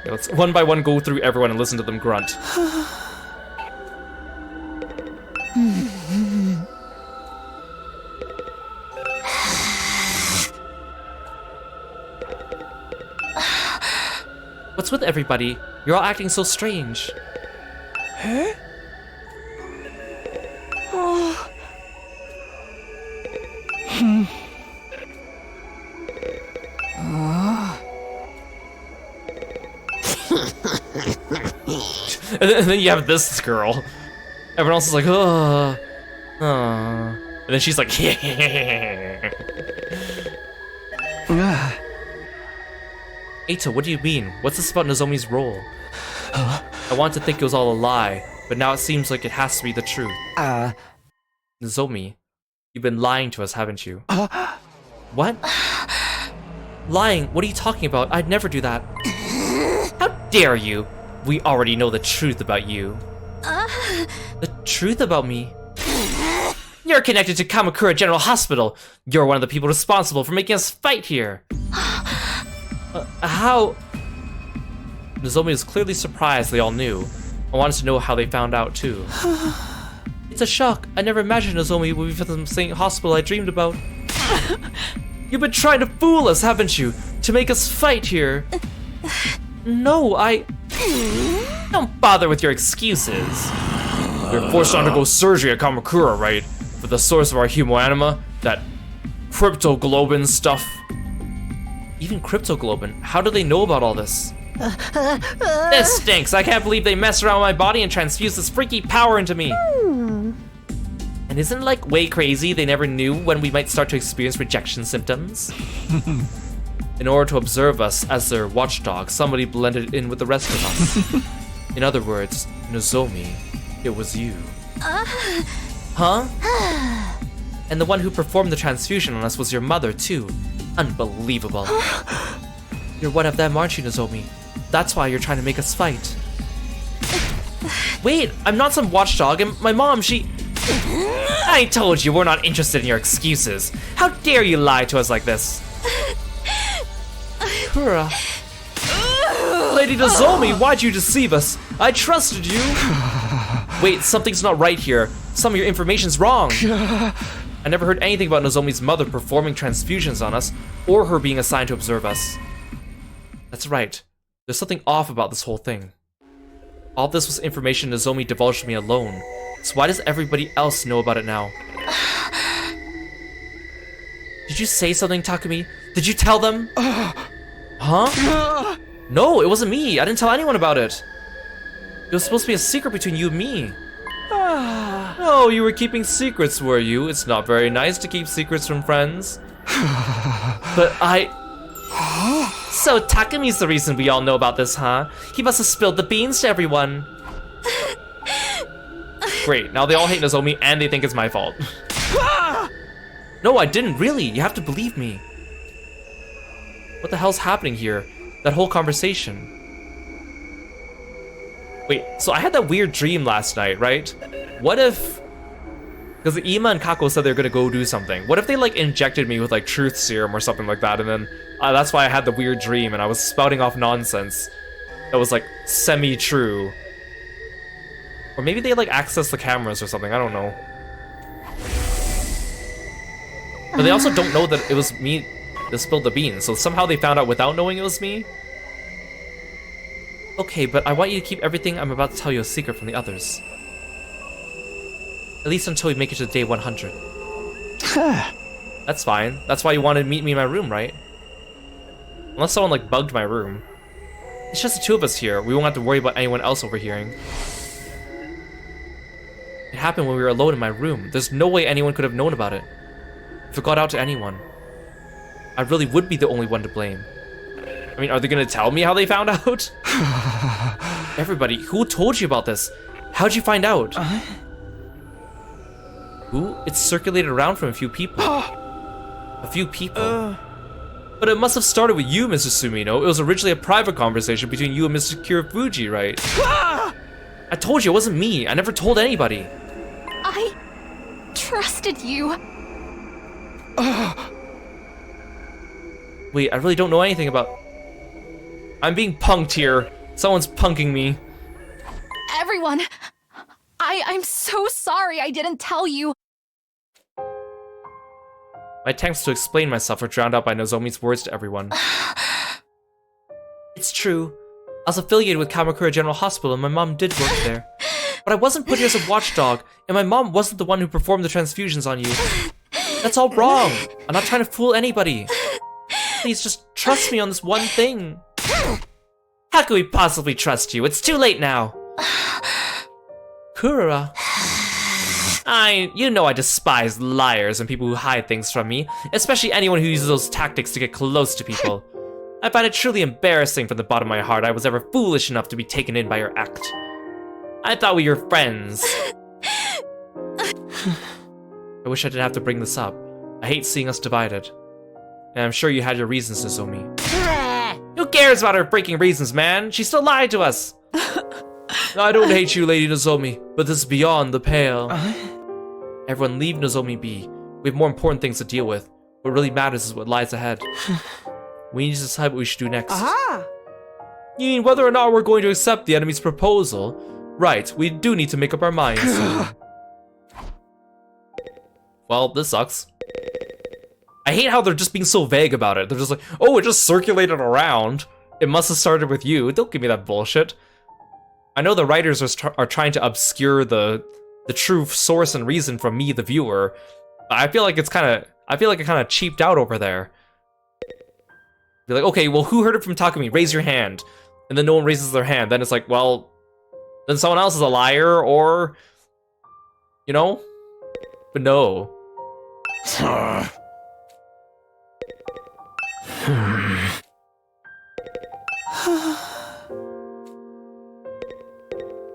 Yeah, let's one by one go through everyone and listen to them grunt. What's with everybody? You're all acting so strange. Huh? And then you have this girl. Everyone else is like, oh. And then she's like, Eito, what do you mean? What's this about Nozomi's role? I want to think it was all a lie, but now it seems like it has to be the truth. Nozomi, you've been lying to us, haven't you? What? Lying? What are you talking about? I'd never do that. How dare you? We already know the truth about you. The truth about me? You're connected to Kamakura General Hospital. You're one of the people responsible for making us fight here. How? Nozomi was clearly surprised they all knew. I wanted to know how they found out too. It's a shock. I never imagined Nozomi would be from the same hospital I dreamed about. You've been trying to fool us, haven't you? To make us fight here. No, Don't bother with your excuses. We were forced to undergo surgery at Kamakura, right? For the source of our hemoanima, that cryptoglobin stuff. Even cryptoglobin? How do they know about all this? This stinks! I can't believe they messed around with my body and transfused this freaky power into me. And isn't it like way crazy they never knew when we might start to experience rejection symptoms? In order to observe us as their watchdog, somebody blended in with the rest of us. In other words, Nozomi, it was you. Huh? And the one who performed the transfusion on us was your mother, too. Unbelievable. You're one of them, aren't you, Nozomi? That's why you're trying to make us fight. Wait, I'm not some watchdog, and my mom, she... I told you we're not interested in your excuses. How dare you lie to us like this? Kura. Lady Nozomi, why'd you deceive us? I trusted you. Wait, something's not right here. Some of your information's wrong. I never heard anything about Nozomi's mother performing transfusions on us, or her being assigned to observe us. That's right. There's something off about this whole thing. All this was information Nozomi divulged to me alone. So why does everybody else know about it now? Did you say something, Takumi? Did you tell them? Huh? No, it wasn't me. I didn't tell anyone about it. It was supposed to be a secret between you and me. Oh, you were keeping secrets, were you? It's not very nice to keep secrets from friends. But So Takumi's the reason we all know about this, huh? He must have spilled the beans to everyone. Great, now they all hate Nozomi and they think it's my fault. No, I didn't, really. You have to believe me. What the hell's happening here? That whole conversation. Wait, so I had that weird dream last night, right? What if... Because Ima and Kako said they were gonna go do something. What if they like injected me with like truth serum or something like that, and then that's why I had the weird dream and I was spouting off nonsense that was like semi-true. Or maybe they like access the cameras or something, I don't know. But they also don't know that it was me that spilled the beans, so somehow they found out without knowing it was me? Okay, but I want you to keep everything I'm about to tell you a secret from the others. At least until we make it to day 100. That's fine. That's why you wanted to meet me in my room, right? Unless someone like bugged my room. It's just the two of us here. We won't have to worry about anyone else overhearing. It happened when we were alone in my room. There's no way anyone could have known about it. If it got out to anyone, I really would be the only one to blame. I mean, are they gonna tell me how they found out? Everybody, who told you about this? How'd you find out? Who? It's circulated around from a few people. A few people? But it must have started with you, Mr. Sumino. It was originally a private conversation between you and Mr. Kirifuji, right? I told you, it wasn't me. I never told anybody. I trusted you. Wait, I really don't know anything about... I'm being punked here. Someone's punking me. Everyone, I'm so sorry I didn't tell you. My attempts to explain myself were drowned out by Nozomi's words to everyone. It's true. I was affiliated with Kamakura General Hospital and my mom did work there. But I wasn't put here as a watchdog, and my mom wasn't the one who performed the transfusions on you. That's all wrong. I'm not trying to fool anybody. Please just trust me on this one thing. How can we possibly trust you? It's too late now. Kura. You know I despise liars and people who hide things from me, especially anyone who uses those tactics to get close to people. I find it truly embarrassing from the bottom of my heart I was ever foolish enough to be taken in by your act. I thought we were friends. I wish I didn't have to bring this up. I hate seeing us divided. And I'm sure you had your reasons, Nozomi. Who cares about her freaking reasons, man? She still lied to us. I don't hate you, Lady Nozomi, but this is beyond the pale. Everyone leave Nozomi be. We have more important things to deal with. What really matters is what lies ahead. We need to decide what we should do next. Aha! You mean whether or not we're going to accept the enemy's proposal? Right, we do need to make up our minds. Well, this sucks. I hate how they're just being so vague about it. They're just like, oh, it just circulated around. It must have started with you. Don't give me that bullshit. I know the writers are trying to obscure the true source and reason from me, the viewer. I feel like it kind of cheaped out over there. Be like, okay, well, who heard it from Takumi? Raise your hand. And then no one raises their hand. Then it's like, well, then someone else is a liar, or, you know? But no.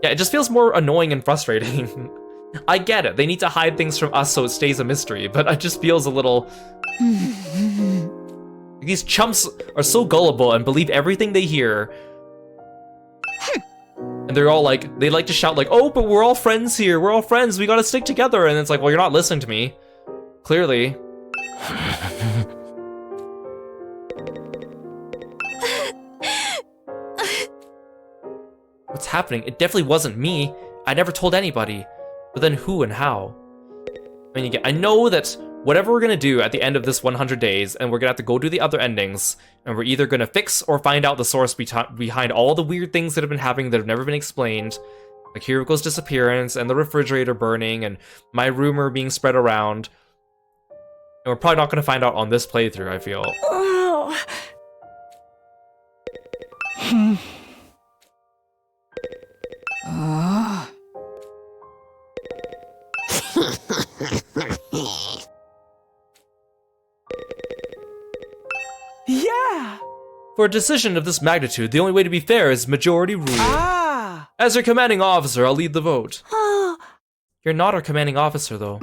Yeah, it just feels more annoying and frustrating. I get it, they need to hide things from us so it stays a mystery, but it just feels a little... These chumps are so gullible and believe everything they hear. And they're all like, they like to shout like, oh, but we're all friends here, we're all friends, we gotta stick together. And it's like, well, you're not listening to me. Clearly. What's happening? It definitely wasn't me. I never told anybody. But then who and how? I mean, again, I know that whatever we're gonna do at the end of this 100 days, and we're gonna have to go do the other endings, and we're either gonna fix or find out the source behind all the weird things that have been happening that have never been explained, like Hiroko's disappearance, and the refrigerator burning, and my rumor being spread around. And we're probably not gonna find out on this playthrough, I feel. Oh. Yeah. For a decision of this magnitude, the only way to be fair is majority rule. Ah. As your commanding officer, I'll lead the vote. Oh. You're not our commanding officer, though.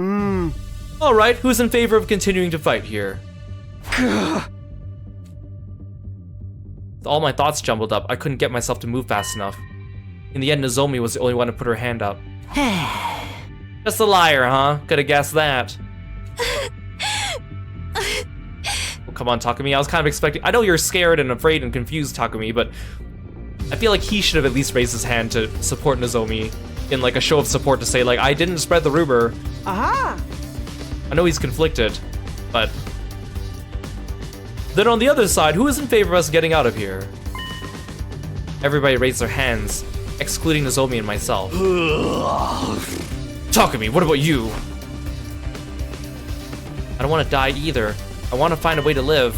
Alright, who's in favor of continuing to fight here? With all my thoughts jumbled up, I couldn't get myself to move fast enough. In the end, Nozomi was the only one to put her hand up. Just a liar, huh? Could've guessed that. Well, come on, Takumi, I was kind of expecting... I know you're scared and afraid and confused, Takumi, but... I feel like he should have at least raised his hand to support Nozomi in like a show of support to say like, I didn't spread the rumor. Aha. I know he's conflicted, but... Then on the other side, who is in favor of us getting out of here? Everybody raised their hands, excluding Nozomi and myself. Takumi, what about you? I don't want to die either. I want to find a way to live.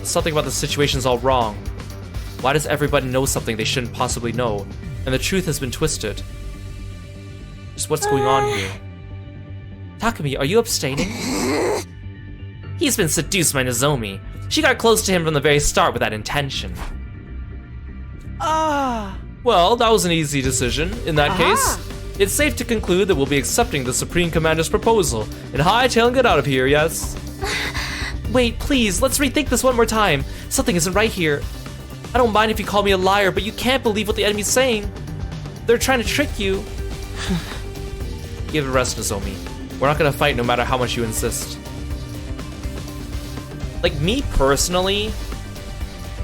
Something about the situation's all wrong. Why does everybody know something they shouldn't possibly know? And the truth has been twisted. Just what's going on here? Takumi, are you abstaining? He's been seduced by Nozomi. She got close to him from the very start with that intention. Ah. Well, that was an easy decision. In that case, it's safe to conclude that we'll be accepting the Supreme Commander's proposal and hightail and get out of here, yes? Wait, please, let's rethink this one more time. Something isn't right here. I don't mind if you call me a liar, but you can't believe what the enemy's saying. They're trying to trick you. Give it a rest, Nozomi. We're not gonna fight no matter how much you insist. Like, me personally,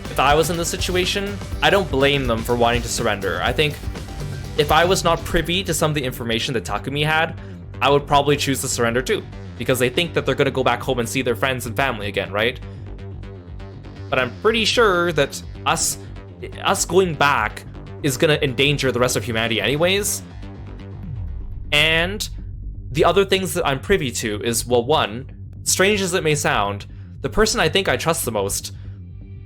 if I was in this situation, I don't blame them for wanting to surrender. I think if I was not privy to some of the information that Takumi had, I would probably choose to surrender too, because they think that they're gonna go back home and see their friends and family again, right? But I'm pretty sure that us going back is gonna endanger the rest of humanity anyways. And the other things that I'm privy to is, well, one, strange as it may sound, the person I think I trust the most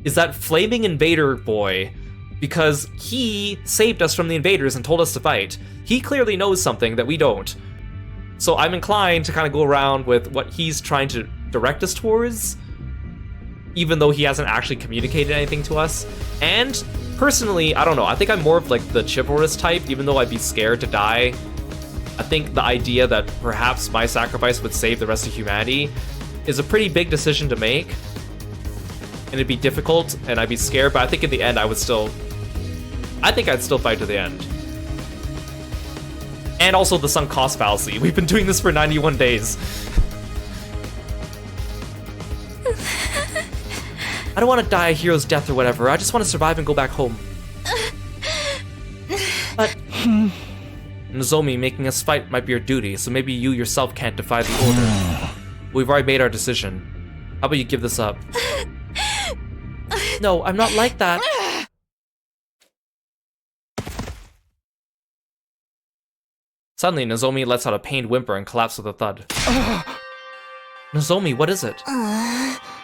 is that flaming invader boy, because he saved us from the invaders and told us to fight. He clearly knows something that we don't. So I'm inclined to kind of go around with what he's trying to direct us towards, even though he hasn't actually communicated anything to us. And personally, I don't know, I think I'm more of like the chivalrous type, even though I'd be scared to die. I think the idea that perhaps my sacrifice would save the rest of humanity is a pretty big decision to make. And it'd be difficult, and I'd be scared, but I think in the end I think I'd still fight to the end. And also the sunk cost fallacy. We've been doing this for 91 days. I don't want to die a hero's death or whatever. I just want to survive and go back home. But Nozomi, making us fight might be your duty, so maybe you yourself can't defy the order. We've already made our decision. How about you give this up? No, I'm not like that. Suddenly, Nozomi lets out a pained whimper and collapses with a thud. Nozomi, what is it?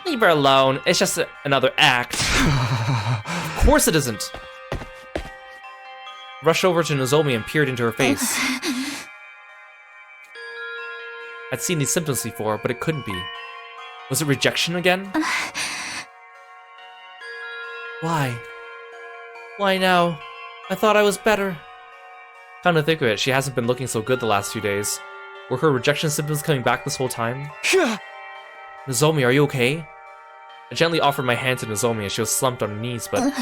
Leave her alone. It's just another act. Of course it isn't. Rushed over to Nozomi and peered into her face. I'd seen these symptoms before, but it couldn't be. Was it rejection again? Why? Why now? I thought I was better. Come to think of it, she hasn't been looking so good the last few days. Were her rejection symptoms coming back this whole time? Nozomi, are you okay? I gently offered my hand to Nozomi as she was slumped on her knees, but...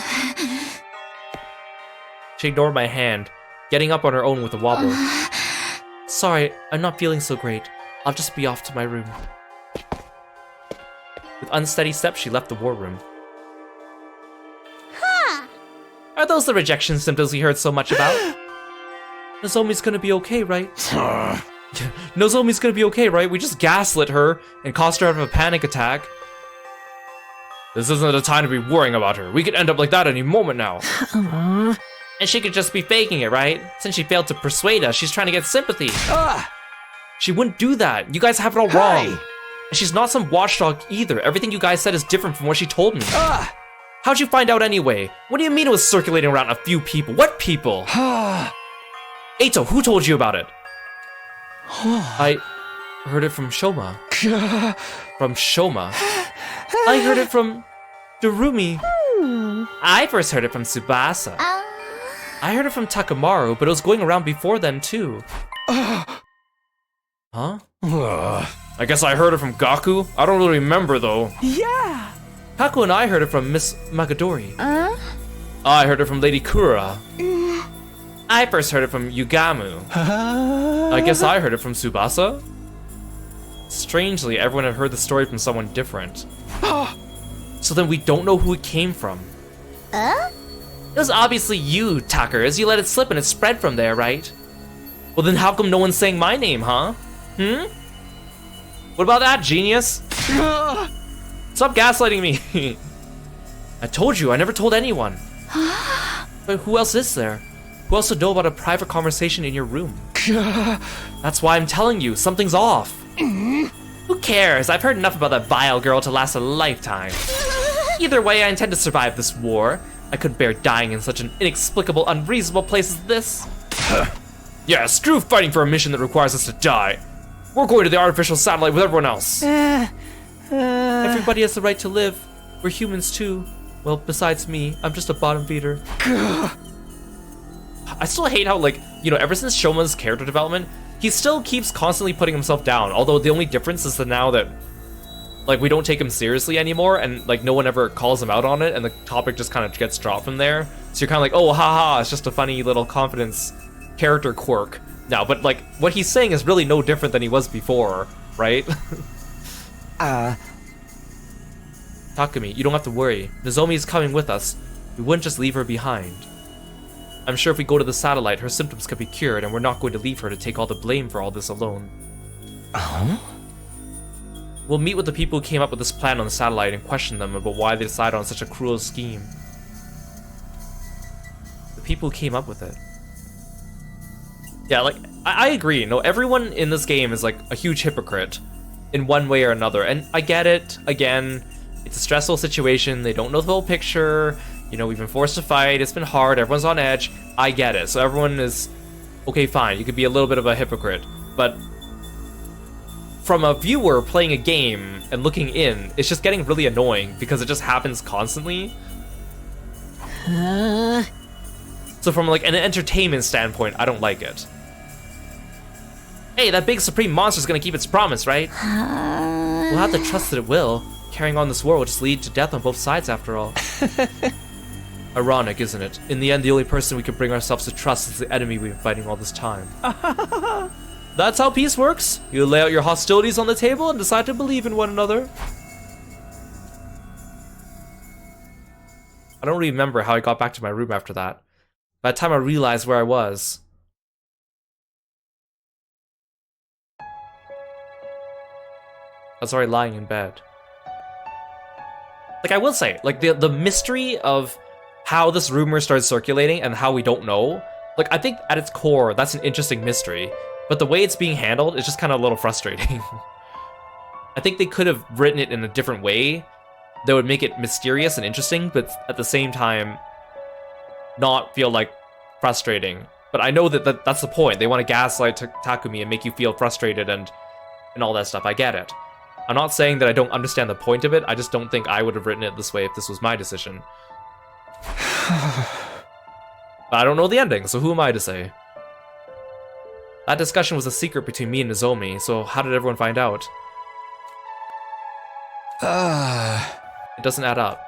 She ignored my hand, getting up on her own with a wobble. Sorry, I'm not feeling so great. I'll just be off to my room. With unsteady steps, she left the war room. Are those the rejection symptoms we heard so much about? Nozomi's gonna be okay, right? Nozomi's gonna be okay, right? We just gaslit her and caused her to have a panic attack. This isn't the time to be worrying about her. We could end up like that any moment now. And she could just be faking it, right? Since she failed to persuade us, she's trying to get sympathy. She wouldn't do that. You guys have it all wrong. And she's not some watchdog either. Everything you guys said is different from what she told me. How'd you find out anyway? What do you mean it was circulating around a few people? What people? Eito, who told you about it? I heard it from Shoma. From Shoma? I heard it from Darumi. I first heard it from Tsubasa. I heard it from Takamaru, but it was going around before then too. Huh? I guess I heard it from Gaku? I don't really remember though. Yeah. Kaku and I heard it from Miss Magadori. I heard it from Lady Kura. I first heard it from Yugamu. I guess I heard it from Tsubasa? Strangely, everyone had heard the story from someone different. So then we don't know who it came from. It was obviously you, Tucker, as you let it slip and it spread from there, right? Well then how come no one's saying my name, huh? What about that, genius? Stop gaslighting me. I told you, I never told anyone. But who else is there? Who else would know about a private conversation in your room? That's why I'm telling you, something's off. Who cares? I've heard enough about that vile girl to last a lifetime. Either way, I intend to survive this war. I couldn't bear dying in such an inexplicable, unreasonable place as this. Yeah, screw fighting for a mission that requires us to die. We're going to the artificial satellite with everyone else. Everybody has the right to live. We're humans too. Well, besides me, I'm just a bottom feeder. I still hate how, like, you know, ever since Shoma's character development, he still keeps constantly putting himself down. Although the only difference is that now that, like, we don't take him seriously anymore, and like no one ever calls him out on it, and the topic just kind of gets dropped from there. So you're kind of like, oh, haha, it's just a funny little confidence character quirk now. But like, what he's saying is really no different than he was before, right? Takumi, you don't have to worry. Nozomi is coming with us. We wouldn't just leave her behind. I'm sure if we go to the satellite, her symptoms can be cured, and we're not going to leave her to take all the blame for all this alone. We'll meet with the people who came up with this plan on the satellite and question them about why they decided on such a cruel scheme. The people who came up with it. Yeah, like, I agree. No, everyone in this game is like a huge hypocrite in one way or another, and I get it. Again, it's a stressful situation. They don't know the whole picture. You know, we've been forced to fight. It's been hard. Everyone's on edge. I get it. So everyone is okay. Fine. You could be a little bit of a hypocrite, but from a viewer playing a game and looking in, it's just getting really annoying because it just happens constantly. So from like an entertainment standpoint, I don't like it. Hey, that big supreme monster's gonna keep its promise, right? We'll have to trust that it will. Carrying on this war will just lead to death on both sides after all. Ironic, isn't it? In the end, the only person we can bring ourselves to trust is the enemy we've been fighting all this time. That's how peace works. You lay out your hostilities on the table and decide to believe in one another. I don't really remember how I got back to my room after that. By the time I realized where I was. I was already lying in bed. Like, I will say, like, the mystery of how this rumor started circulating and how we don't know, like, I think at its core, that's an interesting mystery. But the way it's being handled is just kind of a little frustrating. I think they could have written it in a different way that would make it mysterious and interesting, but at the same time, not feel like frustrating. But I know that that's the point. They want to gaslight Takumi and make you feel frustrated and all that stuff. I get it. I'm not saying that I don't understand the point of it. I just don't think I would have written it this way if this was my decision. But I don't know the ending, so who am I to say? That discussion was a secret between me and Nozomi, so how did everyone find out? It doesn't add up.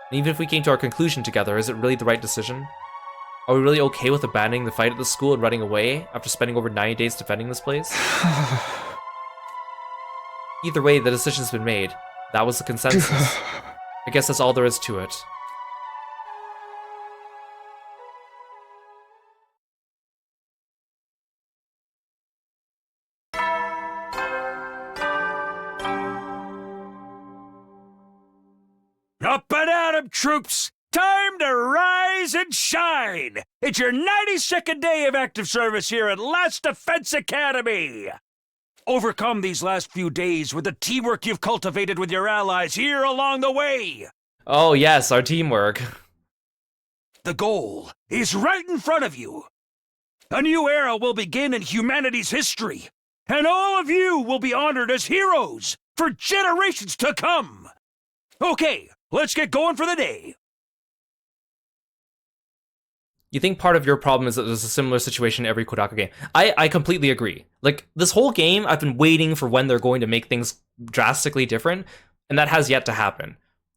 And even if we came to our conclusion together, is it really the right decision? Are we really okay with abandoning the fight at the school and running away after spending over 90 days defending this place? Either way, the decision's been made. That was the consensus. I guess that's all there is to it. Up and at 'em, troops! Time to rise and shine! It's your 92nd day of active service here at Last Defense Academy! Overcome these last few days with the teamwork you've cultivated with your allies here along the way! Oh yes, our teamwork. The goal is right in front of you. A new era will begin in humanity's history, and all of you will be honored as heroes for generations to come! Okay, let's get going for the day. You think part of your problem is that there's a similar situation in every Kodaka game. I completely agree. Like, this whole game, I've been waiting for when they're going to make things drastically different, and that has yet to happen.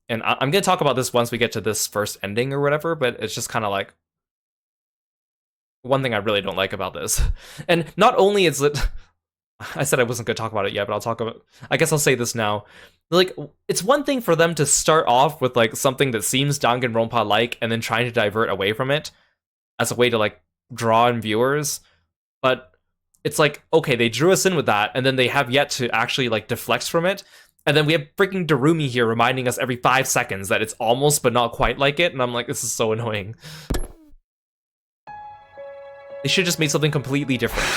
And I'm going to talk about this once we get to this first ending or whatever, but it's just kind of like one thing I really don't like about this. And not only is it... I said I wasn't going to talk about it yet, but I'll talk about... I guess I'll say this now. Like, it's one thing for them to start off with, like, something that seems Danganronpa-like and then trying to divert away from it as a way to, like, draw in viewers. But it's like, okay, they drew us in with that, and then they have yet to actually, like, deflect from it. And then we have freaking Darumi here reminding us every 5 seconds that it's almost but not quite like it, and I'm like, this is so annoying. They should have just made something completely different.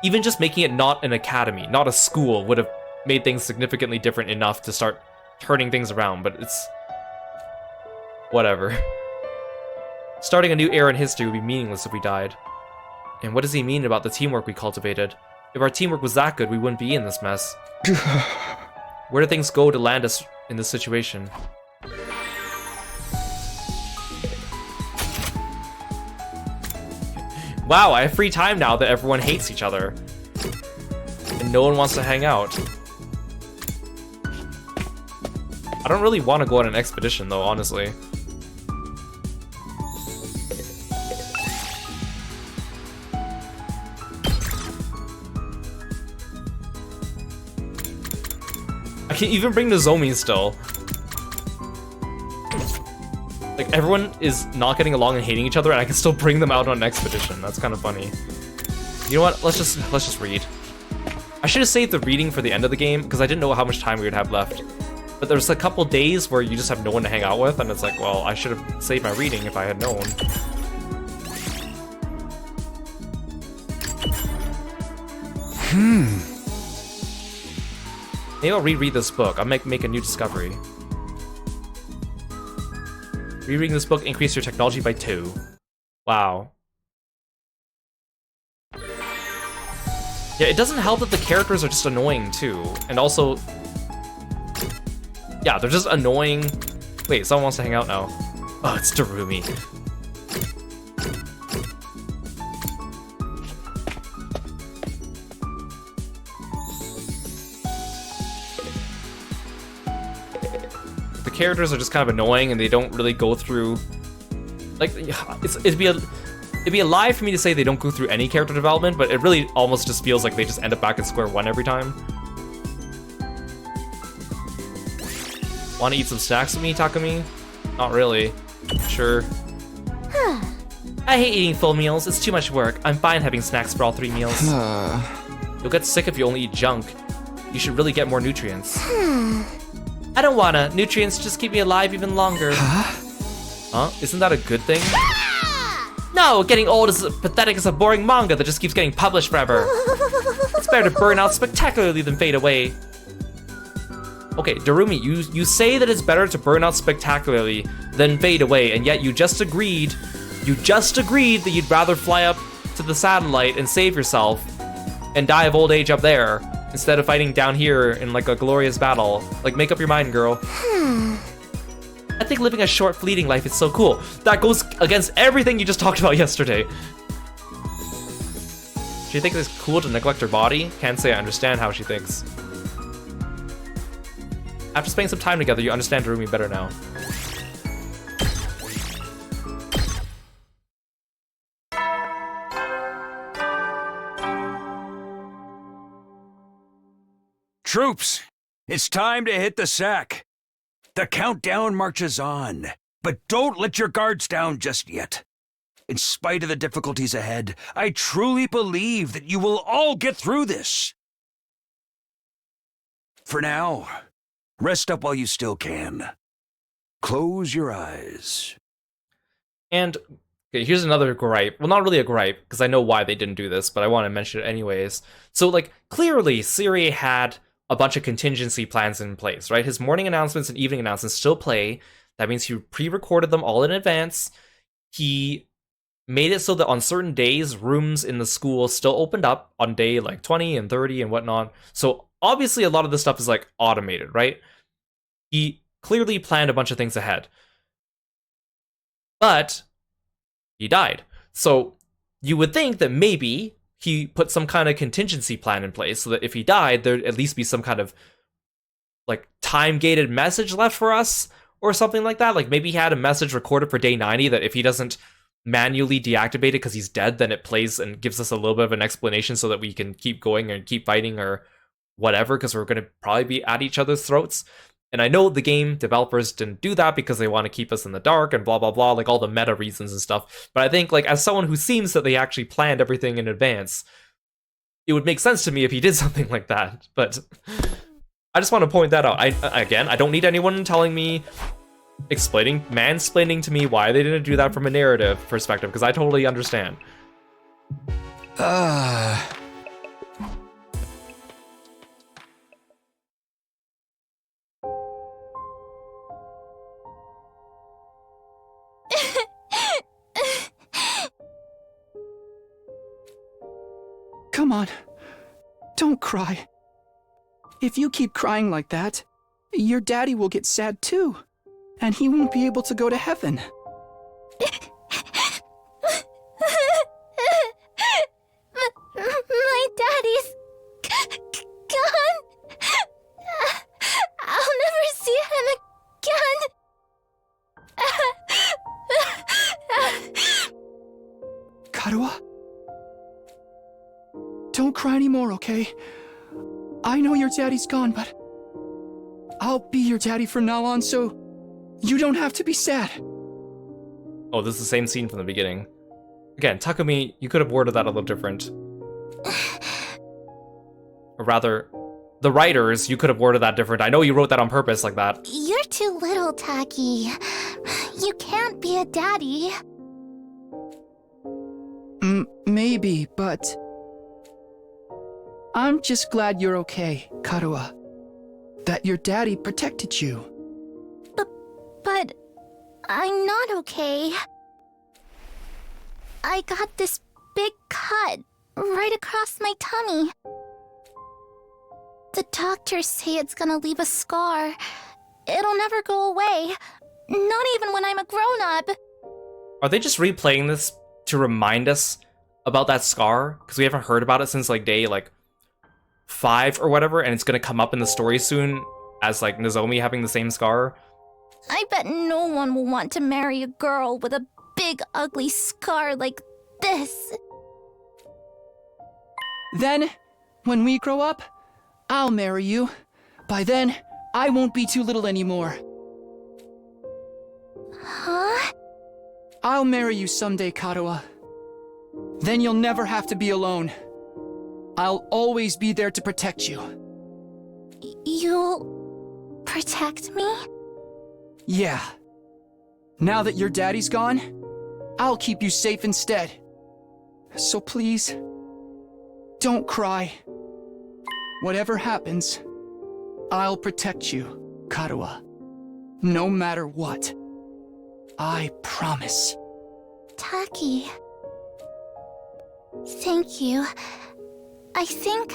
Even just making it not an academy, not a school, would have made things significantly different enough to start turning things around, but it's... whatever. Starting a new era in history would be meaningless if we died. And what does he mean about the teamwork we cultivated? If our teamwork was that good, we wouldn't be in this mess. Where do things go to land us in this situation? Wow, I have free time now that everyone hates each other. And no one wants to hang out. I don't really want to go on an expedition though, honestly. I can even bring Nozomi still. Like, everyone is not getting along and hating each other, and I can still bring them out on an expedition. That's kind of funny. You know what? Let's just read. I should have saved the reading for the end of the game, because I didn't know how much time we would have left. But there's a couple days where you just have no one to hang out with, and it's like, well, I should have saved my reading if I had known. Maybe I'll reread this book. I'll make a new discovery. Rereading this book increased your technology by 2. Wow. Yeah, it doesn't help that the characters are just annoying too. And also... yeah, they're just annoying. Wait, someone wants to hang out now. Oh, it's Darumi. The characters are just kind of annoying and they don't really go through, like, it'd be a lie for me to say they don't go through any character development, but it really almost just feels like they just end up back at square one every time. Want to eat some snacks with me, Takumi? Not really. Sure. I hate eating full meals. It's too much work. I'm fine having snacks for all 3 meals. You'll get sick if you only eat junk. You should really get more nutrients. I don't wanna. Nutrients just keep me alive even longer. Huh? Isn't that a good thing? No, getting old is pathetic as a boring manga that just keeps getting published forever. It's better to burn out spectacularly than fade away. Okay, Darumi, you say that it's better to burn out spectacularly than fade away, and yet you just agreed that you'd rather fly up to the satellite and save yourself and die of old age up there instead of fighting down here in like a glorious battle. Like, make up your mind, girl. I think living a short, fleeting life is so cool. That goes against everything you just talked about yesterday. She thinks it's cool to neglect her body? Can't say I understand how she thinks. After spending some time together, you understand Darumi better now. Troops, it's time to hit the sack. The countdown marches on, but don't let your guards down just yet. In spite of the difficulties ahead, I truly believe that you will all get through this. For now, rest up while you still can. Close your eyes. And okay, here's another gripe. Well, not really a gripe, because I know why they didn't do this, but I want to mention it anyways. So, like, clearly, Serie had a bunch of contingency plans in place, right? His morning announcements and evening announcements still play. That means he pre-recorded them all in advance. He made it so that on certain days, rooms in the school still opened up on day like 20 and 30 and whatnot. So obviously a lot of this stuff is like automated, right? He clearly planned a bunch of things ahead. But he died. So you would think that maybe he put some kind of contingency plan in place so that if he died, there'd at least be some kind of like time-gated message left for us or something like that. Like maybe he had a message recorded for day 90 that if he doesn't manually deactivate it because he's dead, then it plays and gives us a little bit of an explanation so that we can keep going and keep fighting or whatever, because we're going to probably be at each other's throats. And I know the game developers didn't do that because they want to keep us in the dark and blah, blah, blah, like all the meta reasons and stuff. But I think, like, as someone who seems that they actually planned everything in advance, it would make sense to me if he did something like that. But I just want to point that out. I don't need anyone telling me, mansplaining to me why they didn't do that from a narrative perspective, because I totally understand. Come on. Don't cry. If you keep crying like that, your daddy will get sad too. And he won't be able to go to heaven. My daddy's gone. I'll never see him again. Karuha? Don't cry anymore, okay? I know your daddy's gone, but I'll be your daddy from now on, so you don't have to be sad. Oh, this is the same scene from the beginning. Again, Takumi, you could have worded that a little different. Or rather, the writers, you could have worded that different. I know you wrote that on purpose like that. You're too little, Taki. You can't be a daddy. Maybe, but I'm just glad you're okay, Karuha. That your daddy protected you. But I'm not okay. I got this big cut right across my tummy. The doctors say it's gonna leave a scar. It'll never go away. Not even when I'm a grown-up. Are they just replaying this to remind us about that scar? Because we haven't heard about it since like day 5 or whatever, and it's gonna come up in the story soon as like Nozomi having the same scar. I bet no one will want to marry a girl with a big ugly scar like this. Then, when we grow up, I'll marry you. By then, I won't be too little anymore. Huh? I'll marry you someday, Kadoa. Then you'll never have to be alone. I'll always be there to protect you. You'll protect me? Yeah. Now that your daddy's gone, I'll keep you safe instead. So please, don't cry. Whatever happens, I'll protect you, Kadoa. No matter what. I promise. Taki. Thank you. I think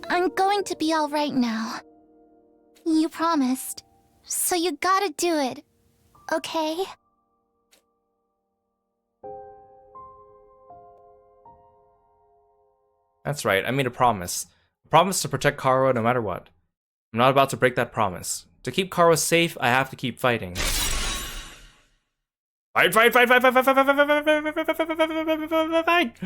I'm going to be all right now. You promised, so you gotta do it, okay? That's right, I made a promise. A promise to protect Karo no matter what. I'm not about to break that promise. To keep Karo safe, I have to keep fighting. Fight, fight, fight, fight, fight, fight, fight, fight, fight, fight, fight.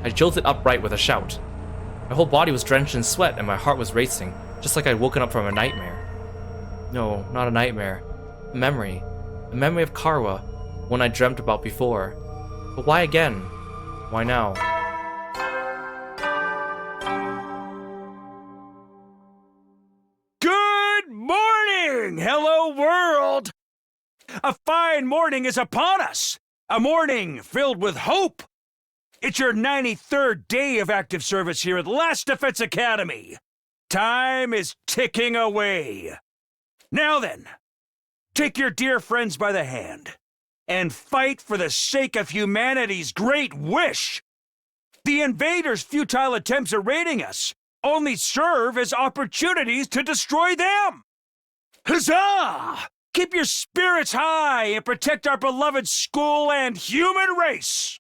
I jolted upright with a shout. My whole body was drenched in sweat and my heart was racing, just like I'd woken up from a nightmare. No, not a nightmare. A memory. A memory of Karwa, one I dreamt about before. But why again? Why now? Good morning! Hello, world! A fine morning is upon us! A morning filled with hope! It's your 93rd day of active service here at Last Defense Academy! Time is ticking away! Now then, take your dear friends by the hand and fight for the sake of humanity's great wish! The invaders' futile attempts at raiding us only serve as opportunities to destroy them! Huzzah! Keep your spirits high and protect our beloved school and human race!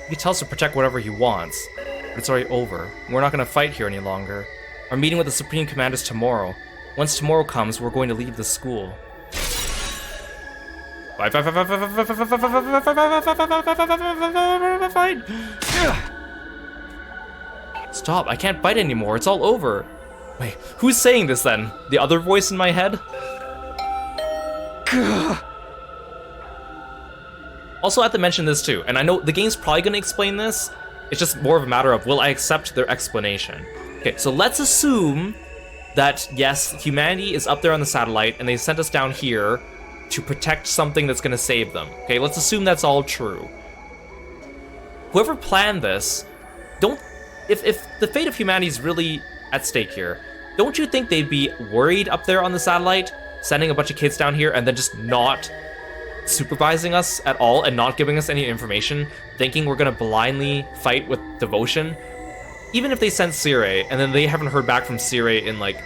He tells us to protect whatever he wants, but it's already over. We're not going to fight here any longer. Our meeting with the Supreme Command is tomorrow. Once tomorrow comes, we're going to leave the school. Fight, fight, fight, fight, fight, fight, fight, fight, fight, fight. Stop, I can't fight anymore, it's all over. Wait, who's saying this then? The other voice in my head? Also, I have to mention this too, and I know the game's probably gonna explain this, it's just more of a matter of will I accept their explanation. Okay, so let's assume that, yes, humanity is up there on the satellite, and they sent us down here to protect something that's gonna save them. Okay, let's assume that's all true. Whoever planned this, if the fate of humanity is really at stake here, don't you think they'd be worried up there on the satellite, sending a bunch of kids down here and then just not supervising us at all and not giving us any information, thinking we're gonna blindly fight with devotion? Even if they sent Sirei and then they haven't heard back from Sirei in like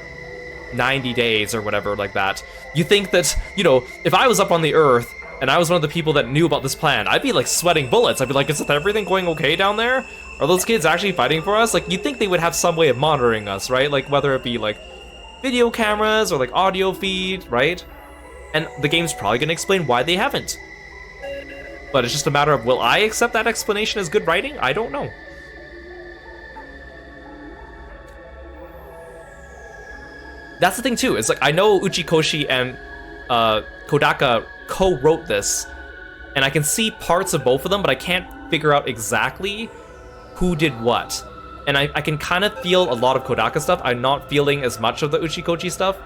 90 days or whatever like that, you think that, you know, if I was up on the Earth and I was one of the people that knew about this plan, I'd be like sweating bullets. I'd be like, is everything going okay down there? Are those kids actually fighting for us? Like, you'd think they would have some way of monitoring us, right? Like, whether it be like video cameras or like audio feed, right? And the game's probably gonna explain why they haven't. But it's just a matter of, will I accept that explanation as good writing? I don't know. That's the thing too, is like, I know Uchikoshi and Kodaka co-wrote this, and I can see parts of both of them, but I can't figure out exactly who did what. And I can kind of feel a lot of Kodaka stuff. I'm not feeling as much of the Uchikoshi stuff.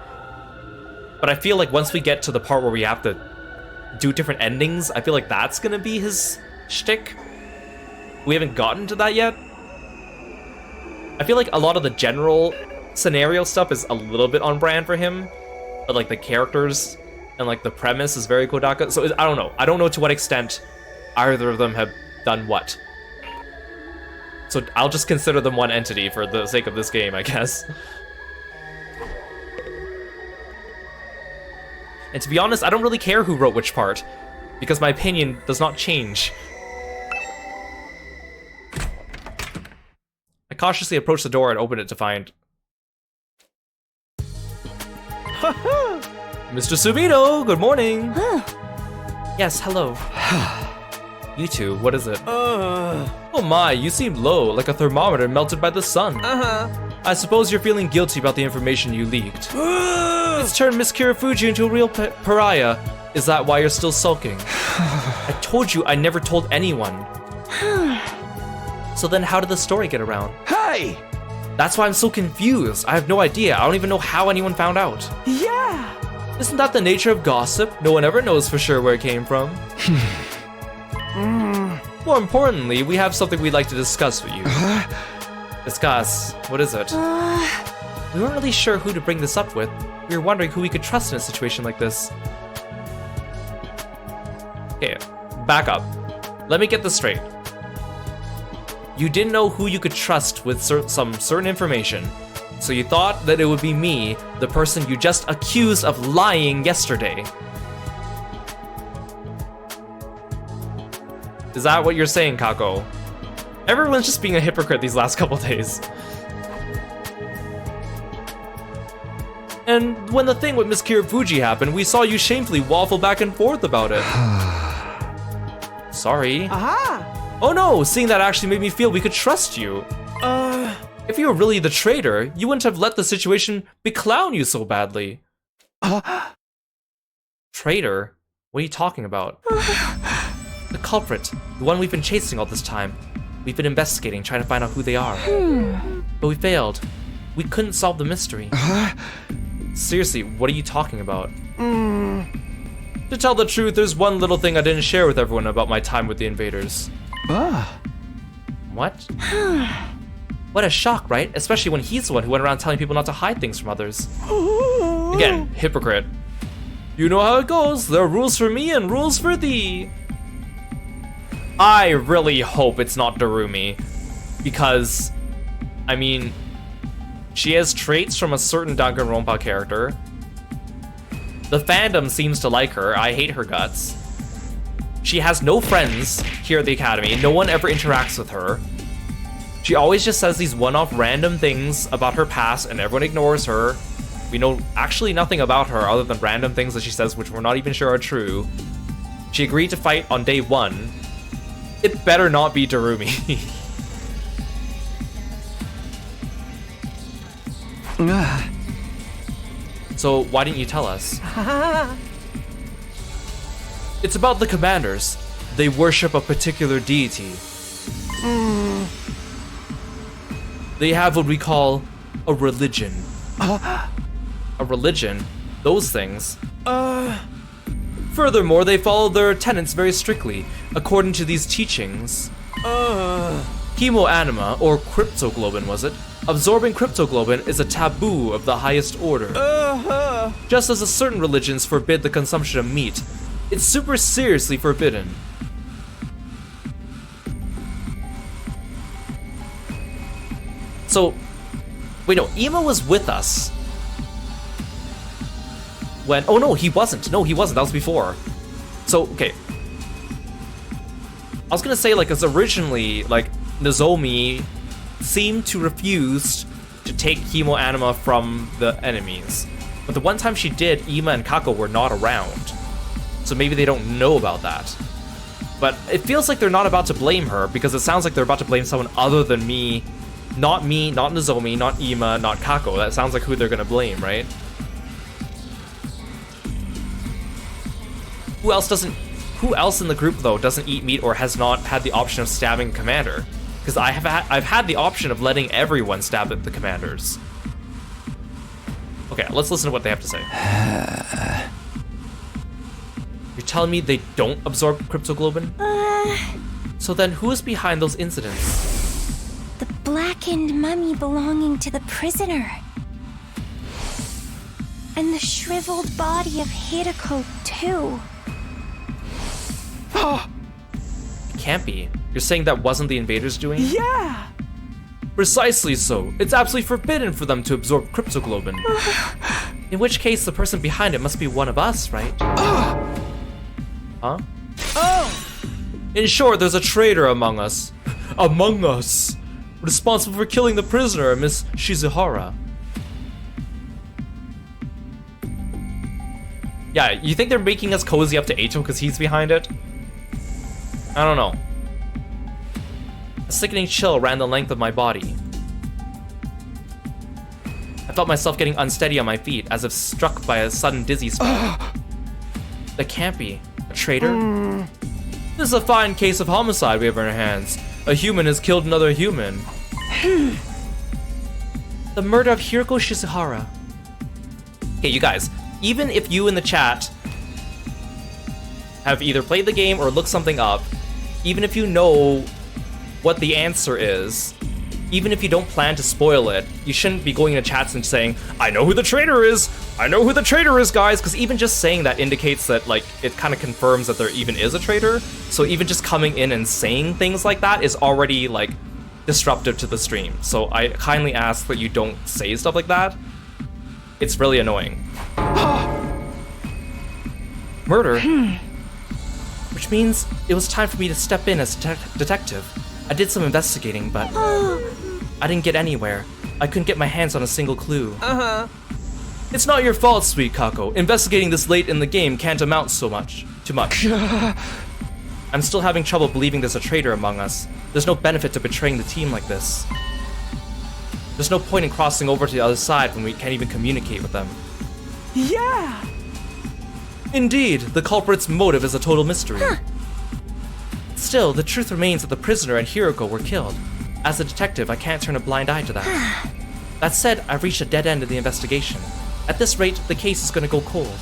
But I feel like once we get to the part where we have to do different endings, I feel like that's gonna be his shtick. We haven't gotten to that yet. I feel like a lot of the general scenario stuff is a little bit on brand for him, but like the characters and like the premise is very Kodaka. So I don't know. I don't know to what extent either of them have done what. So I'll just consider them one entity for the sake of this game, I guess. And to be honest, I don't really care who wrote which part, because my opinion does not change. I cautiously approached the door and opened it to find... Mr. Subito, good morning! Yes, hello. You two, what is it? Oh my, you seem low, like a thermometer melted by the sun. I suppose you're feeling guilty about the information you leaked. It's turned Miss Kirifuji into a real pariah. Is that why you're still sulking? I told you I never told anyone. So then how did the story get around? Hey! That's why I'm so confused. I have no idea. I don't even know how anyone found out. Yeah! Isn't that the nature of gossip? No one ever knows for sure where it came from. More importantly, we have something we'd like to discuss with you. Discuss? What is it? We weren't really sure who to bring this up with. We were wondering who we could trust in a situation like this. Okay, back up. Let me get this straight. You didn't know who you could trust with some certain information, so you thought that it would be me, the person you just accused of lying yesterday. Is that what you're saying, Kako? Everyone's just being a hypocrite these last couple days. And when the thing with Miss Kirifuji happened, we saw you shamefully waffle back and forth about it. Sorry. Aha! Oh no, seeing that actually made me feel we could trust you. If you were really the traitor, you wouldn't have let the situation beclown you so badly. Traitor? What are you talking about? The culprit, the one we've been chasing all this time. We've been investigating, trying to find out who they are. But we failed. We couldn't solve the mystery. Seriously, what are you talking about? To tell the truth, there's one little thing I didn't share with everyone about my time with the invaders. What? What a shock, right? Especially when he's the one who went around telling people not to hide things from others. Again, hypocrite. You know how it goes. There are rules for me and rules for thee. I really hope it's not Darumi. Because, I mean, she has traits from a certain Danganronpa character. The fandom seems to like her. I hate her guts. She has no friends here at the academy. No one ever interacts with her. She always just says these one-off random things about her past and everyone ignores her. We know actually nothing about her other than random things that she says which we're not even sure are true. She agreed to fight on day 1. It better not be Darumi. So why didn't you tell us? It's about the commanders. They worship a particular deity. They have what we call a religion. A religion? Those things. Furthermore, they follow their tenets very strictly, according to these teachings. Chemoanima, or cryptoglobin was it? Absorbing cryptoglobin is a taboo of the highest order. Just as certain religions forbid the consumption of meat, it's super seriously forbidden. So, wait, no, Ima was with us when, oh no, he wasn't. No, he wasn't, that was before. So, okay. I was gonna say, like, as originally, like, Nozomi seemed to refuse to take Chemoanima from the enemies. But the one time she did, Ima and Kako were not around. So maybe they don't know about that. But it feels like they're not about to blame her, because it sounds like they're about to blame someone other than me. Not me, not Nozomi, not Ima, not Kako. That sounds like who they're gonna blame, right? Who else in the group, though, doesn't eat meat or has not had the option of stabbing Commander? Because I've had the option of letting everyone stab at the commanders. Okay, let's listen to what they have to say. You're telling me they don't absorb cryptoglobin? So then who is behind those incidents? The blackened mummy belonging to the prisoner. And the shriveled body of Hideko, too. It can't be. You're saying that wasn't the invaders doing? Yeah! Precisely so. It's absolutely forbidden for them to absorb cryptoglobin. In which case, the person behind it must be one of us, right? Huh? Oh! In short, there's a traitor among us. Among us! Responsible for killing the prisoner, Miss Shizuhara. Yeah, you think they're making us cozy up to Eito because he's behind it? I don't know. A sickening chill ran the length of my body. I felt myself getting unsteady on my feet, as if struck by a sudden dizzy spell. That can't be. A traitor? This is a fine case of homicide we have in our hands. A human has killed another human. The murder of Hiroko Shizuhara. Okay, you guys, even if you in the chat have either played the game or looked something up, even if you know what the answer is, even if you don't plan to spoil it, you shouldn't be going into chats and saying, I know who the traitor is! I know who the traitor is, guys! Because even just saying that indicates that, like, it kind of confirms that there even is a traitor. So even just coming in and saying things like that is already, like, disruptive to the stream. So I kindly ask that you don't say stuff like that. It's really annoying. Murder? Which means it was time for me to step in as a detective. I did some investigating, but I didn't get anywhere. I couldn't get my hands on a single clue. It's not your fault, sweet Kako. Investigating this late in the game can't amount too much. I'm still having trouble believing there's a traitor among us. There's no benefit to betraying the team like this. There's no point in crossing over to the other side when we can't even communicate with them. Yeah! Indeed, the culprit's motive is a total mystery. Still, the truth remains that the prisoner and Hiroko were killed. As a detective, I can't turn a blind eye to that. That said, I've reached a dead end in the investigation. At this rate, the case is gonna go cold.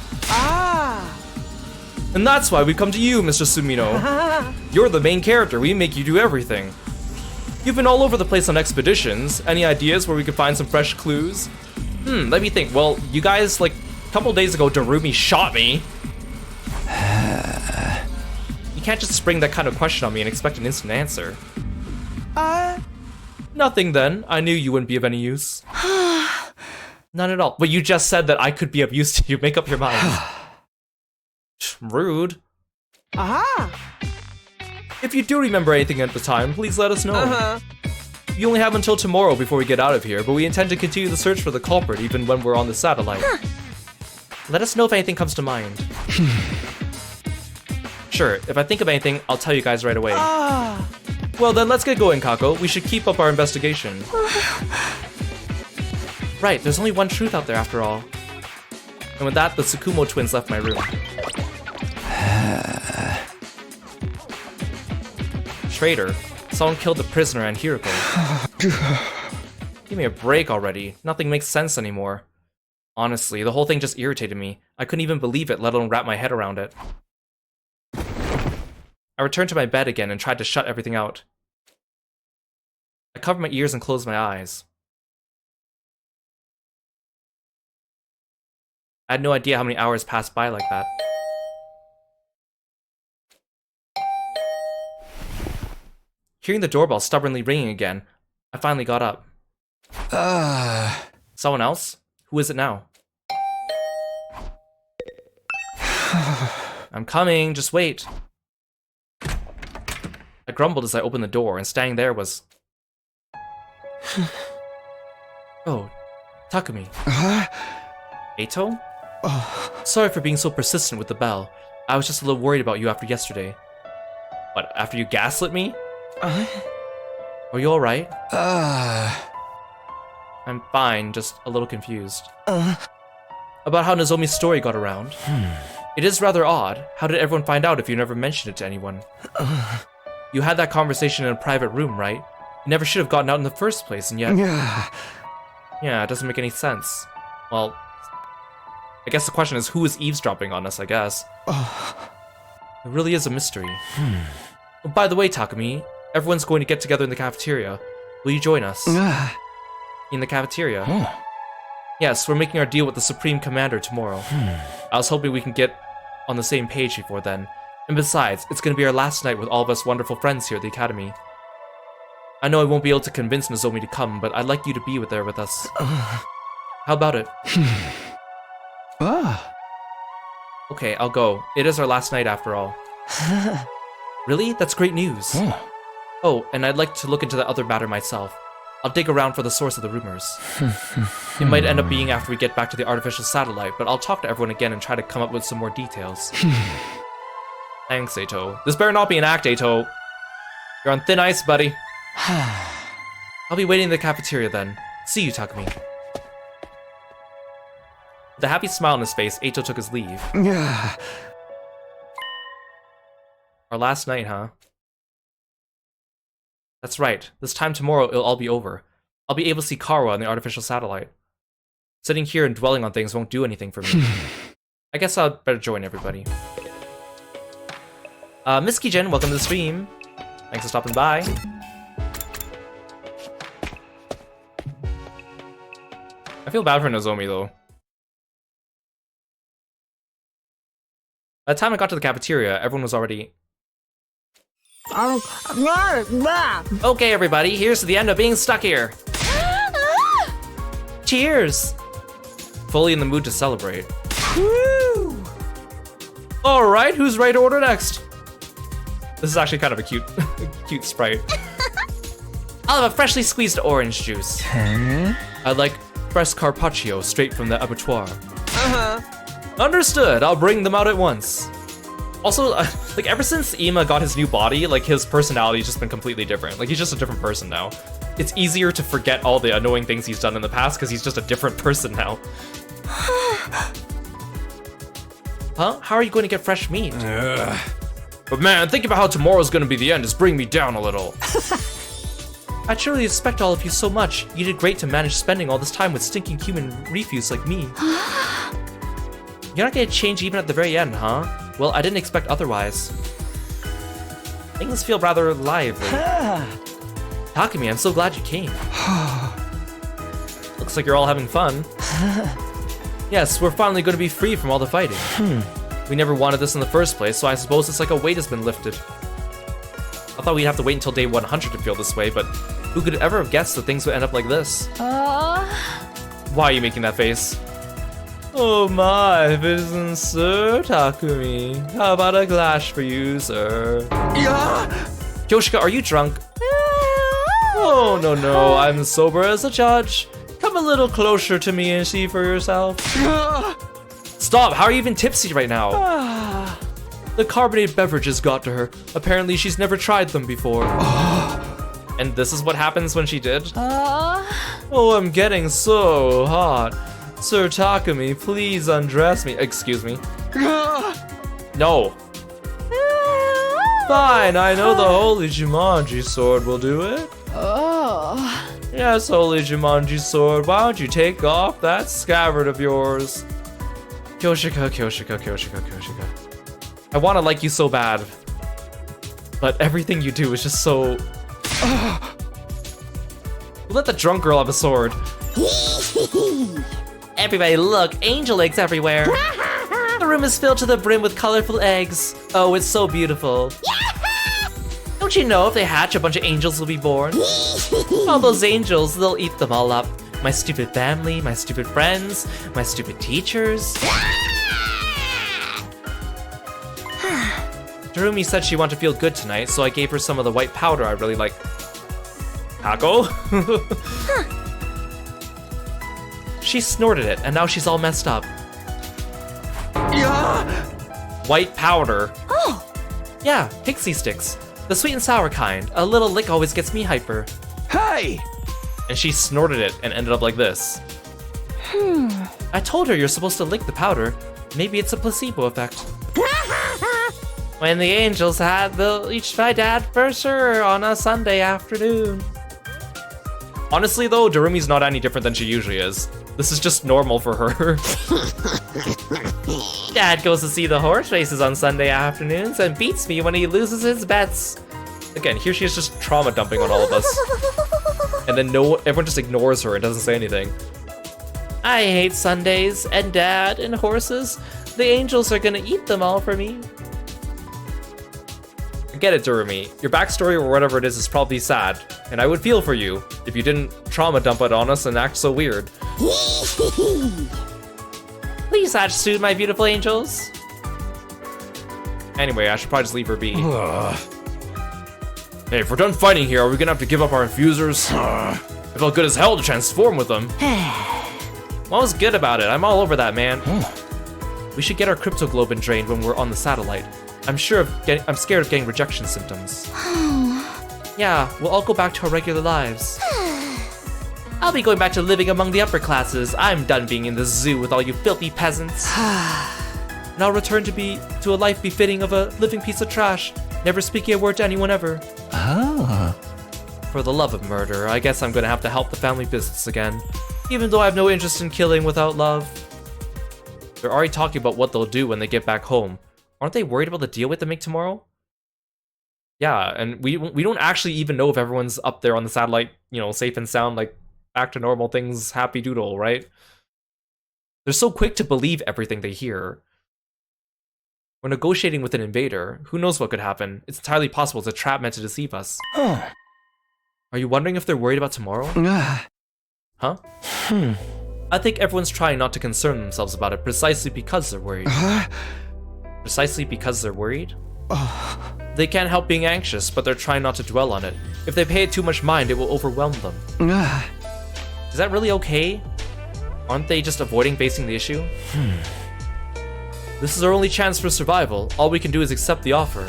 And that's why we come to you, Mr. Sumino. You're the main character, we make you do everything. You've been all over the place on expeditions. Any ideas where we could find some fresh clues? Let me think. Well, you guys, like, a couple days ago, Darumi shot me. You can't just spring that kind of question on me and expect an instant answer. Nothing then. I knew you wouldn't be of any use. None at all. But you just said that I could be of use to you. Make up your mind. Rude. If you do remember anything at the time, please let us know. You only have until tomorrow before we get out of here, but we intend to continue the search for the culprit even when we're on the satellite. Let us know if anything comes to mind. Sure, if I think of anything, I'll tell you guys right away. Well then, let's get going, Kako. We should keep up our investigation. Right, there's only one truth out there after all. And with that, the Tsukumo twins left my room. Traitor. Someone killed the prisoner and Hiroko. Give me a break already. Nothing makes sense anymore. Honestly, the whole thing just irritated me. I couldn't even believe it, let alone wrap my head around it. I returned to my bed again and tried to shut everything out. I covered my ears and closed my eyes. I had no idea how many hours passed by like that. Hearing the doorbell stubbornly ringing again, I finally got up. Someone else? Who is it now? I'm coming, just wait. I grumbled as I opened the door, and standing there was... Oh, Takumi. Eito? Sorry for being so persistent with the bell. I was just a little worried about you after yesterday. What, after you gaslit me? Are you alright? I'm fine, just a little confused. About how Nozomi's story got around. It is rather odd. How did everyone find out if you never mentioned it to anyone? You had that conversation in a private room, right? You never should have gotten out in the first place, and yet... Yeah, it doesn't make any sense. Well, I guess the question is, who is eavesdropping on us, I guess. It really is a mystery. Oh, by the way, Takumi, everyone's going to get together in the cafeteria. Will you join us? In the cafeteria? Yes, we're making our deal with the Supreme Commander tomorrow. I was hoping we can get on the same page before then. And besides, it's going to be our last night with all of us wonderful friends here at the Academy. I know I won't be able to convince Nozomi to come, but I'd like you to be there with us. How about it? Okay, I'll go. It is our last night after all. Really? That's great news. Oh, and I'd like to look into that other matter myself. I'll dig around for the source of the rumors. It might end up being after we get back to the artificial satellite, but I'll talk to everyone again and try to come up with some more details. Thanks, Eito. This better not be an act, Eito. You're on thin ice, buddy. I'll be waiting in the cafeteria then. See you, Takumi. With a happy smile on his face, Eito took his leave. Our last night, huh? That's right. This time tomorrow, it'll all be over. I'll be able to see Karo on the artificial satellite. Sitting here and dwelling on things won't do anything for me. I guess I'll better join everybody. Miss Kijin, welcome to the stream. Thanks for stopping by. I feel bad for Nozomi, though. By the time I got to the cafeteria, everyone was already... Okay, everybody, here's to the end of being stuck here. Cheers! Fully in the mood to celebrate. Woo! Alright, who's ready to order next? This is actually kind of a cute, cute sprite. I'll have a freshly squeezed orange juice. I'd like fresh carpaccio straight from the abattoir. Understood, I'll bring them out at once. Also, like, ever since Ima got his new body, like, his personality's just been completely different. Like, he's just a different person now. It's easier to forget all the annoying things he's done in the past because he's just a different person now. Huh? How are you going to get fresh meat? But man, thinking about how tomorrow's gonna be the end is bringing me down a little. I truly respect all of you so much. You did great to manage spending all this time with stinking human refuse like me. You're not gonna change even at the very end, huh? Well, I didn't expect otherwise. Things feel rather lively. Takumi, I'm so glad you came. Looks like you're all having fun. Yes, we're finally gonna be free from all the fighting. We never wanted this in the first place, so I suppose it's like a weight has been lifted. I thought we'd have to wait until day 100 to feel this way, but who could ever have guessed that things would end up like this? Why are you making that face? Oh my, if it isn't Sir Takumi. How about a glass for you, sir? Yoshika, are you drunk? Oh, no, I'm sober as a judge. Come a little closer to me and see for yourself. Stop, how are you even tipsy right now? The carbonated beverages got to her. Apparently she's never tried them before. And this is what happens when she did? Oh, I'm getting so hot. Sir Takumi, please undress me. Excuse me. No. Fine, I know the Holy Jumanji sword will do it. Yes, Holy Jumanji sword, why don't you take off that scabbard of yours? Kyoshika. I want to like you so bad, but everything you do is just so... Let the drunk girl have a sword. Everybody look, angel eggs everywhere. The room is filled to the brim with colorful eggs. Oh, it's so beautiful. Don't you know if they hatch, a bunch of angels will be born? All those angels, they'll eat them all up. My stupid family, my stupid friends, my stupid teachers. Darumi said she wanted to feel good tonight, so I gave her some of the white powder I really like. Taco? She snorted it, and now she's all messed up. White powder. Oh! Yeah, pixie sticks. The sweet and sour kind. A little lick always gets me hyper. Hey! And she snorted it and ended up like this. I told her you're supposed to lick the powder. Maybe it's a placebo effect. When the angels had, they'll each my dad for sure on a Sunday afternoon. Honestly though, Darumi's not any different than she usually is. This is just normal for her. Dad goes to see the horse races on Sunday afternoons and beats me when he loses his bets. Again, here she is just trauma dumping on all of us. And then everyone just ignores her and doesn't say anything. I hate Sundays and Dad and horses. The angels are gonna eat them all for me. I get it, Darumi. Your backstory or whatever it is probably sad, and I would feel for you if you didn't trauma dump it on us and act so weird. Please hatch soon, my beautiful angels. Anyway, I should probably just leave her be. Hey, if we're done fighting here, are we gonna have to give up our infusers? It felt good as hell to transform with them. What was good about it? I'm all over that, man. We should get our cryptoglobin drained when we're on the satellite. I'm scared of getting rejection symptoms. Yeah, we'll all go back to our regular lives. I'll be going back to living among the upper classes. I'm done being in the zoo with all you filthy peasants. And I'll return to a life befitting of a living piece of trash, never speaking a word to anyone ever. For the love of murder, I guess I'm gonna have to help the family business again, even though I have no interest in killing without love. They're already talking about what they'll do when they get back home. Aren't they worried about the deal we have to make tomorrow? Yeah, and we don't actually even know if everyone's up there on the satellite, safe and sound, like, back to normal things, happy doodle, right? They're so quick to believe everything they hear. We're negotiating with an invader. Who knows what could happen? It's entirely possible it's a trap meant to deceive us. Are you wondering if they're worried about tomorrow? Huh? I think everyone's trying not to concern themselves about it precisely because they're worried. Precisely because they're worried? They can't help being anxious, but they're trying not to dwell on it. If they pay it too much mind, it will overwhelm them. Is that really okay? Aren't they just avoiding facing the issue? This is our only chance for survival. All we can do is accept the offer.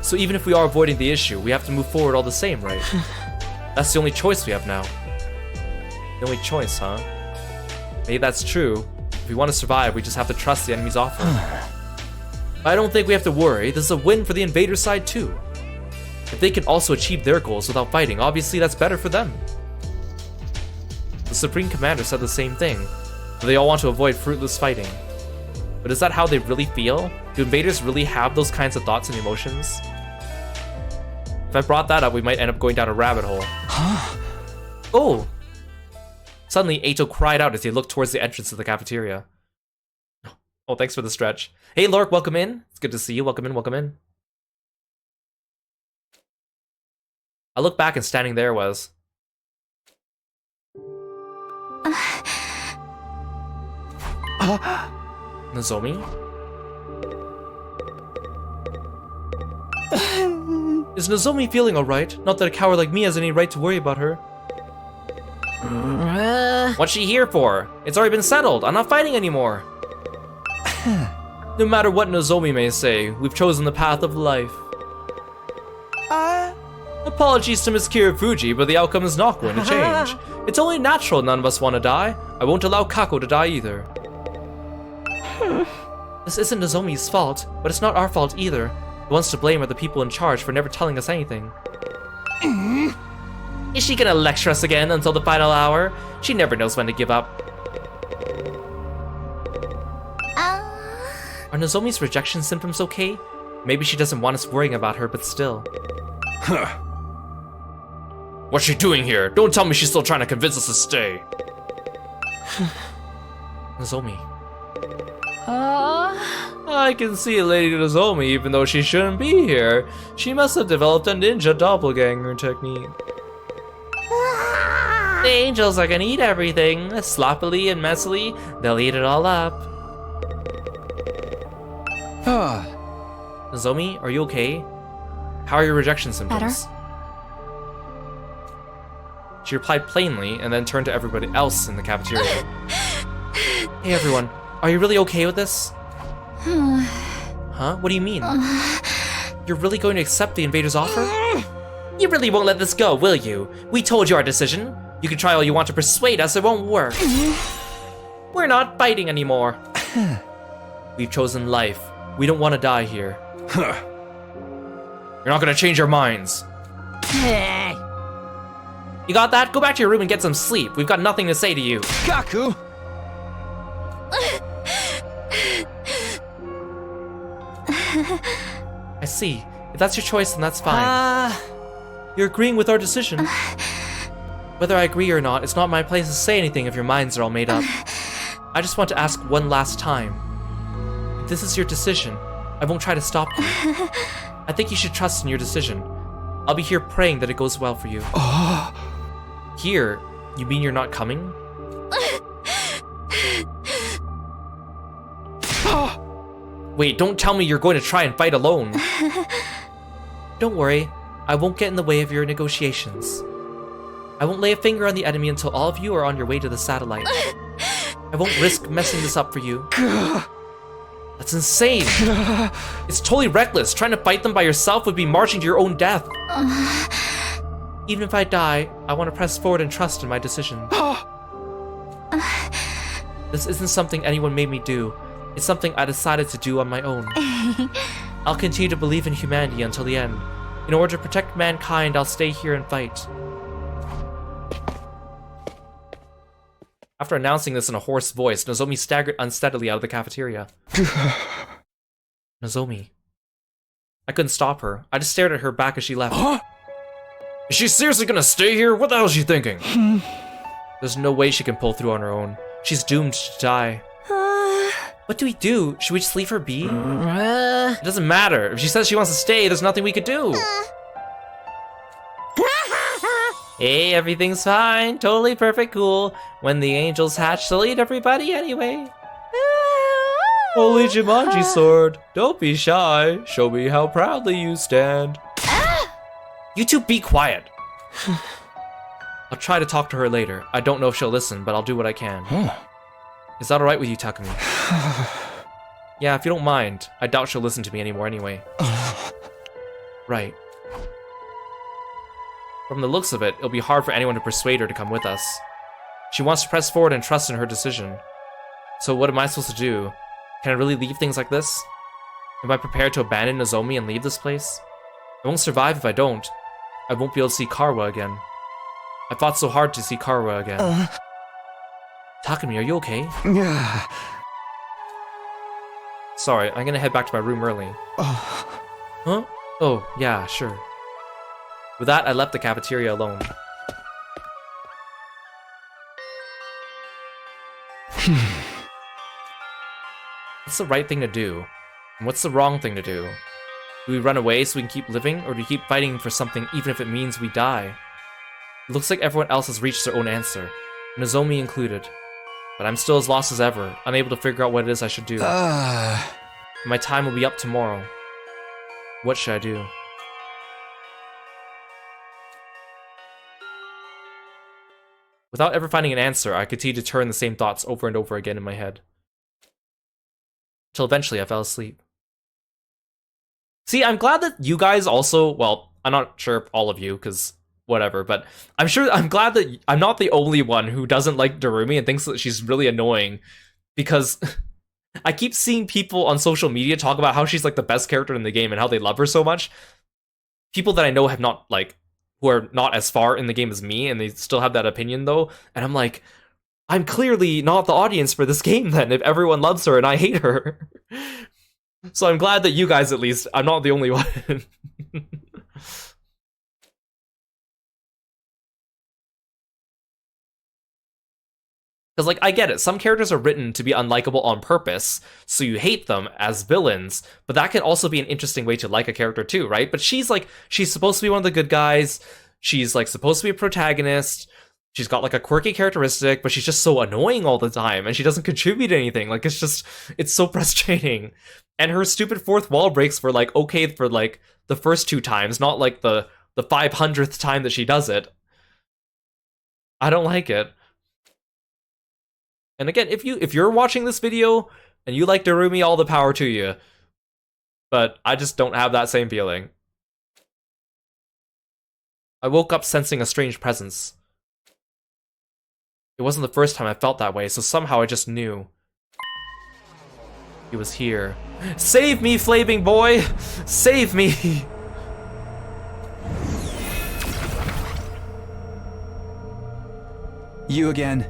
So even if we are avoiding the issue, we have to move forward all the same, right? That's the only choice we have now. The only choice, huh? Maybe that's true. If we want to survive, we just have to trust the enemy's offer. I don't think we have to worry. This is a win for the invader side too. If they can also achieve their goals without fighting, obviously that's better for them. The Supreme Commander said the same thing. They all want to avoid fruitless fighting. But is that how they really feel? Do invaders really have those kinds of thoughts and emotions? If I brought that up, we might end up going down a rabbit hole. Oh! Suddenly, Eito cried out as he looked towards the entrance of the cafeteria. Oh, thanks for the stretch. Hey, Lork, welcome in. It's good to see you. Welcome in, welcome in. I looked back and standing there was... Nozomi? Is Nozomi feeling alright? Not that a coward like me has any right to worry about her. What's she here for? It's already been settled. I'm not fighting anymore. No matter what Nozomi may say, we've chosen the path of life. Apologies to Miss Kirifuji, but the outcome is not going to change. It's only natural none of us want to die. I won't allow Kako to die either. This isn't Nozomi's fault, but it's not our fault either. The ones to blame are the people in charge for never telling us anything. Is she gonna lecture us again until the final hour? She never knows when to give up. Are Nozomi's rejection symptoms okay? Maybe she doesn't want us worrying about her, but still. What's she doing here? Don't tell me she's still trying to convince us to stay. Nozomi. I can see Lady Nozomi even though she shouldn't be here. She must have developed a ninja doppelganger technique. The angels are gonna eat everything. Sloppily and messily, they'll eat it all up. Nozomi, are you okay? How are your rejection symptoms? Better. She replied plainly and then turned to everybody else in the cafeteria. Hey everyone, are you really okay with this? Huh? What do you mean? You're really going to accept the invader's offer? You really won't let this go, will you? We told you our decision. You can try all you want to persuade us, it won't work. We're not fighting anymore. We've chosen life. We don't want to die here. You're not gonna change our minds. You got that? Go back to your room and get some sleep. We've got nothing to say to you. Kaku! I see. If that's your choice, then that's fine. You're agreeing with our decision. Whether I agree or not, it's not my place to say anything if your minds are all made up. I just want to ask one last time. If this is your decision, I won't try to stop you. I think you should trust in your decision. I'll be here praying that it goes well for you. Here? You mean you're not coming? Wait, don't tell me you're going to try and fight alone. Don't worry, I won't get in the way of your negotiations. I won't lay a finger on the enemy until all of you are on your way to the satellite. I won't risk messing this up for you. That's insane. It's totally reckless. Trying to fight them by yourself would be marching to your own death. Even if I die, I want to press forward and trust in my decision. This isn't something anyone made me do. It's something I decided to do on my own. I'll continue to believe in humanity until the end. In order to protect mankind, I'll stay here and fight. After announcing this in a hoarse voice, Nozomi staggered unsteadily out of the cafeteria. Nozomi. I couldn't stop her. I just stared at her back as she left. Huh? Is she seriously gonna stay here? What the hell is she thinking? There's no way she can pull through on her own. She's doomed to die. What do we do? Should we just leave her be? It doesn't matter. If she says she wants to stay, there's nothing we could do. Hey, everything's fine. Totally perfect, cool. When the angels hatch, they'll eat everybody anyway. Holy Jumanji sword. Don't be shy. Show me how proudly you stand. You two be quiet. I'll try to talk to her later. I don't know if she'll listen, but I'll do what I can. Is that alright with you, Takumi? Yeah, if you don't mind. I doubt she'll listen to me anymore anyway. Right. From the looks of it, it'll be hard for anyone to persuade her to come with us. She wants to press forward and trust in her decision. So what am I supposed to do? Can I really leave things like this? Am I prepared to abandon Nozomi and leave this place? I won't survive if I don't. I won't be able to see Karuha again. I fought so hard to see Karuha again. Takumi, are you okay? Yeah. Sorry, I'm gonna head back to my room early. Huh? Oh, yeah, sure. With that, I left the cafeteria alone. What's the right thing to do? And what's the wrong thing to do? Do we run away so we can keep living, or do we keep fighting for something even if it means we die? It looks like everyone else has reached their own answer, Nozomi included. But I'm still as lost as ever, unable to figure out what it is I should do. My time will be up tomorrow. What should I do? Without ever finding an answer, I continued to turn the same thoughts over and over again in my head. Till eventually I fell asleep. See, I'm glad that you guys also, well, I'm not sure if all of you, because whatever, but I'm glad that I'm not the only one who doesn't like Darumi and thinks that she's really annoying, because I keep seeing people on social media talk about how she's like the best character in the game and how they love her so much. People that I know have not, like, who are not as far in the game as me, and they still have that opinion though, and I'm like, I'm clearly not the audience for this game then, if everyone loves her and I hate her. So I'm glad that you guys, at least, I'm not the only one. Because, like, I get it. Some characters are written to be unlikable on purpose, so you hate them as villains, but that can also be an interesting way to like a character too, right? But she's, like, she's supposed to be one of the good guys. She's, like, supposed to be a protagonist. She's got, like, a quirky characteristic, but she's just so annoying all the time, and she doesn't contribute anything. Like, it's just, it's so frustrating. And her stupid fourth wall breaks were, like, okay for, like, the first 2 times, not, like, the 500th time that she does it. I don't like it. And again, if you're watching this video and you like Darumi, all the power to you. But I just don't have that same feeling. I woke up sensing a strange presence. It wasn't the first time I felt that way, so somehow I just knew. He was here. Save me, flaming boy! Save me! You again.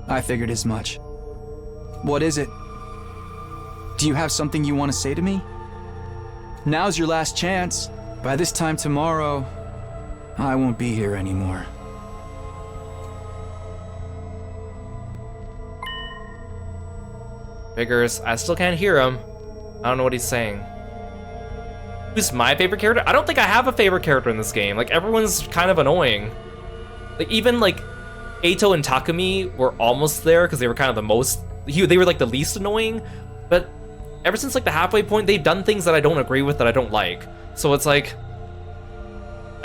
I figured as much. What is it? Do you have something you want to say to me? Now's your last chance. By this time tomorrow, I won't be here anymore. Figures. I still can't hear him. I don't know what he's saying. Who's my favorite character? I don't think I have a favorite character in this game. Like, everyone's kind of annoying. Like, even, like, Eito and Takumi were almost there because they were kind of the most... They were, like, the least annoying. But ever since like the halfway point, they've done things that I don't agree with, that I don't like. So it's like,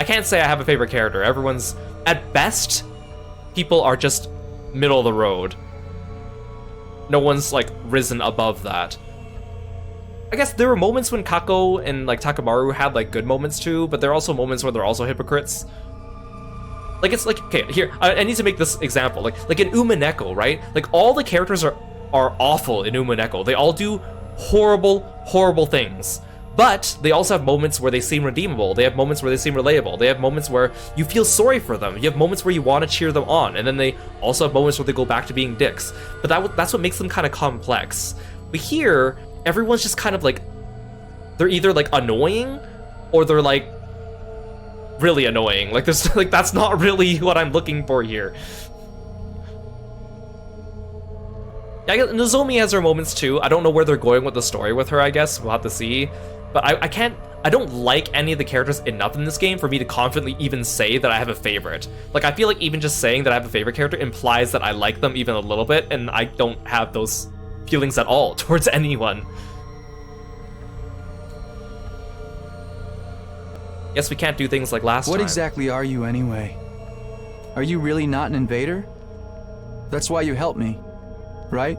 I can't say I have a favorite character. Everyone's, at best, people are just middle of the road. No one's like risen above that. I guess there were moments when Kako and like Takamaru had like good moments too, but there are also moments where they're also hypocrites. Like, it's like, okay, here, I need to make this example. Like in Umineko, right? Like, all the characters are awful in Umineko. They all do horrible, horrible things. But they also have moments where they seem redeemable. They have moments where they seem relatable. They have moments where you feel sorry for them. You have moments where you want to cheer them on. And then they also have moments where they go back to being dicks. But that's what makes them kind of complex. But here, everyone's just kind of like, they're either like annoying or they're like really annoying. Like, there's like, that's not really what I'm looking for here. I guess Nozomi has her moments too. I don't know where they're going with the story with her, I guess. We'll have to see. But I don't like any of the characters enough in this game for me to confidently even say that I have a favorite. Like, I feel like even just saying that I have a favorite character implies that I like them even a little bit, and I don't have those feelings at all towards anyone. Guess we can't do things like last time. What exactly are you anyway? Are you really not an invader? That's why you helped me, right?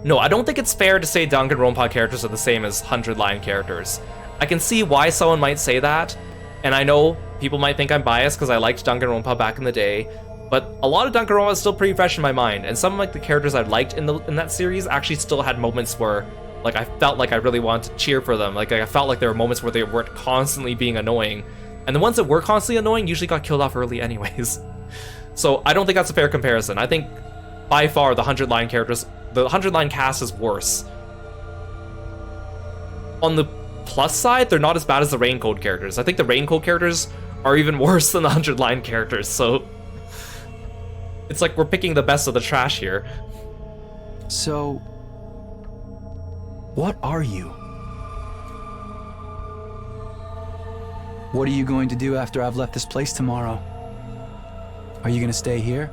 No, I don't think it's fair to say Danganronpa characters are the same as 100-line characters. I can see why someone might say that, and I know people might think I'm biased because I liked Danganronpa back in the day, but a lot of Danganronpa is still pretty fresh in my mind, and some of like the characters I liked in that series actually still had moments where like I felt like I really wanted to cheer for them. Like I felt like there were moments where they weren't constantly being annoying, and the ones that were constantly annoying usually got killed off early anyways. So I don't think that's a fair comparison. I think by far the 100-line characters, the 100-line cast is worse. On the plus side, they're not as bad as the Raincoat characters. I think the Raincoat characters are even worse than the 100-line characters, so it's like we're picking the best of the trash here. So, what are you? What are you going to do after I've left this place tomorrow? Are you gonna stay here?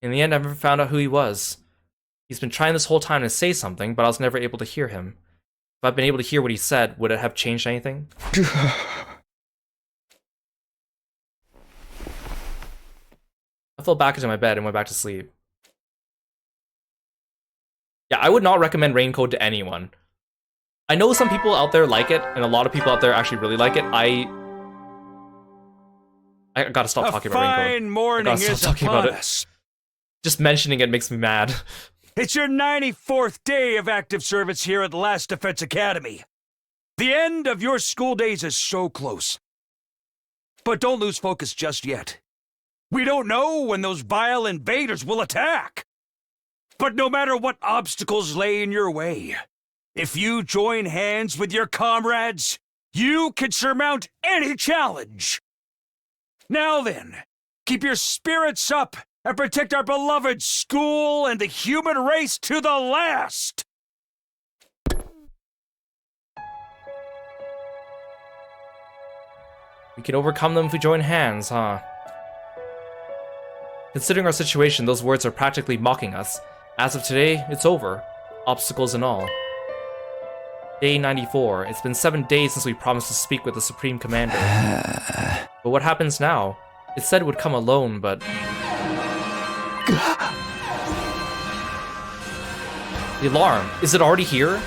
In the end, I never found out who he was. He's been trying this whole time to say something, but I was never able to hear him. If I'd been able to hear what he said, would it have changed anything? I fell back into my bed and went back to sleep. Yeah, I would not recommend Raincoat to anyone. I know some people out there like it, and a lot of people out there actually really like it. I gotta stop talking about Raincoat. A fine morning is upon us. Just mentioning it makes me mad. It's your 94th day of active service here at Last Defense Academy. The end of your school days is so close. But don't lose focus just yet. We don't know when those vile invaders will attack. But no matter what obstacles lay in your way, if you join hands with your comrades, you can surmount any challenge. Now then, keep your spirits up and protect our beloved school and the human race to the last! We can overcome them if we join hands, huh? Considering our situation, those words are practically mocking us. As of today, it's over. Obstacles and all. Day 94. It's been 7 days since we promised to speak with the Supreme Commander. But what happens now? It said it would come alone, but... The alarm. Is it already here?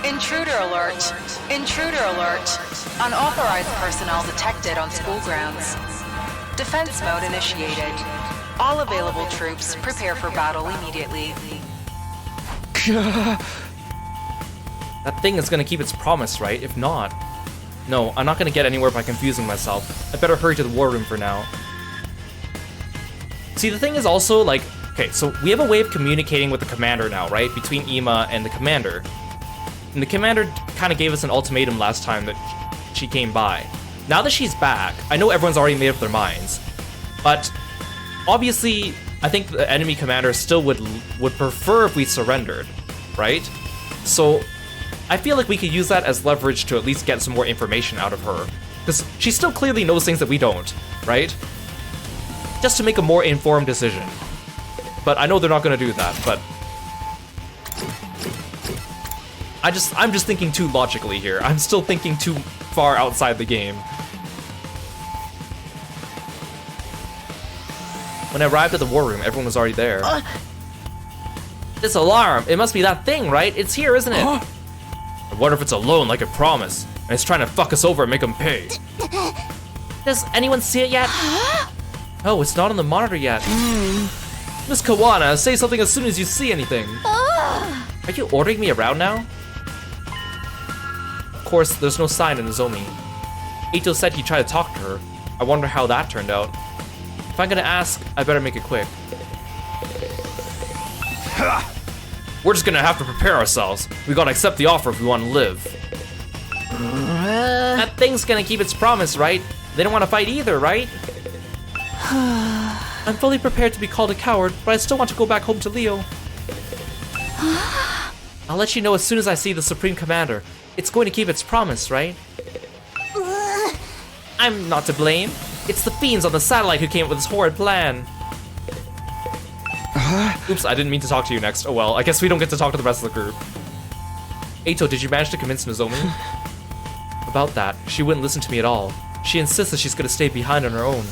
Intruder alert. Intruder alert. Unauthorized personnel detected on school grounds. Defense mode initiated. All available troops prepare for battle immediately. That thing is gonna keep its promise, right? If not... No, I'm not gonna get anywhere by confusing myself. I better hurry to the war room for now. See, the thing is also, like... Okay, so we have a way of communicating with the commander now, right? Between Ima and the commander. And the commander kind of gave us an ultimatum last time that she came by. Now that she's back, I know everyone's already made up their minds. But... obviously, I think the enemy commander still would prefer if we surrendered, right? So, I feel like we could use that as leverage to at least get some more information out of her. Because she still clearly knows things that we don't, right? Just to make a more informed decision. But I know they're not gonna do that, but... I'm just thinking too logically here. I'm still thinking too far outside the game. When I arrived at the war room, everyone was already there. This alarm, it must be that thing, right? It's here, isn't it? I wonder if it's alone like it promised, and it's trying to fuck us over and make them pay. Does anyone see it yet? Oh, it's not on the monitor yet. Miss Kawana, say something as soon as you see anything. Are you ordering me around now? Of course, there's no sign in Nozomi. Ito said he'd try to talk to her. I wonder how that turned out. If I'm gonna ask, I better make it quick. We're just gonna have to prepare ourselves. We gotta accept the offer if we want to live. That thing's gonna keep its promise, right? They don't want to fight either, right? I'm fully prepared to be called a coward, but I still want to go back home to Leo. I'll let you know as soon as I see the Supreme Commander. It's going to keep its promise, right? I'm not to blame. It's the fiends on the satellite who came up with this horrid plan. Oops, I didn't mean to talk to you next. Oh well, I guess we don't get to talk to the rest of the group. Eito, did you manage to convince Nozomi? About that, she wouldn't listen to me at all. She insists that she's gonna stay behind on her own.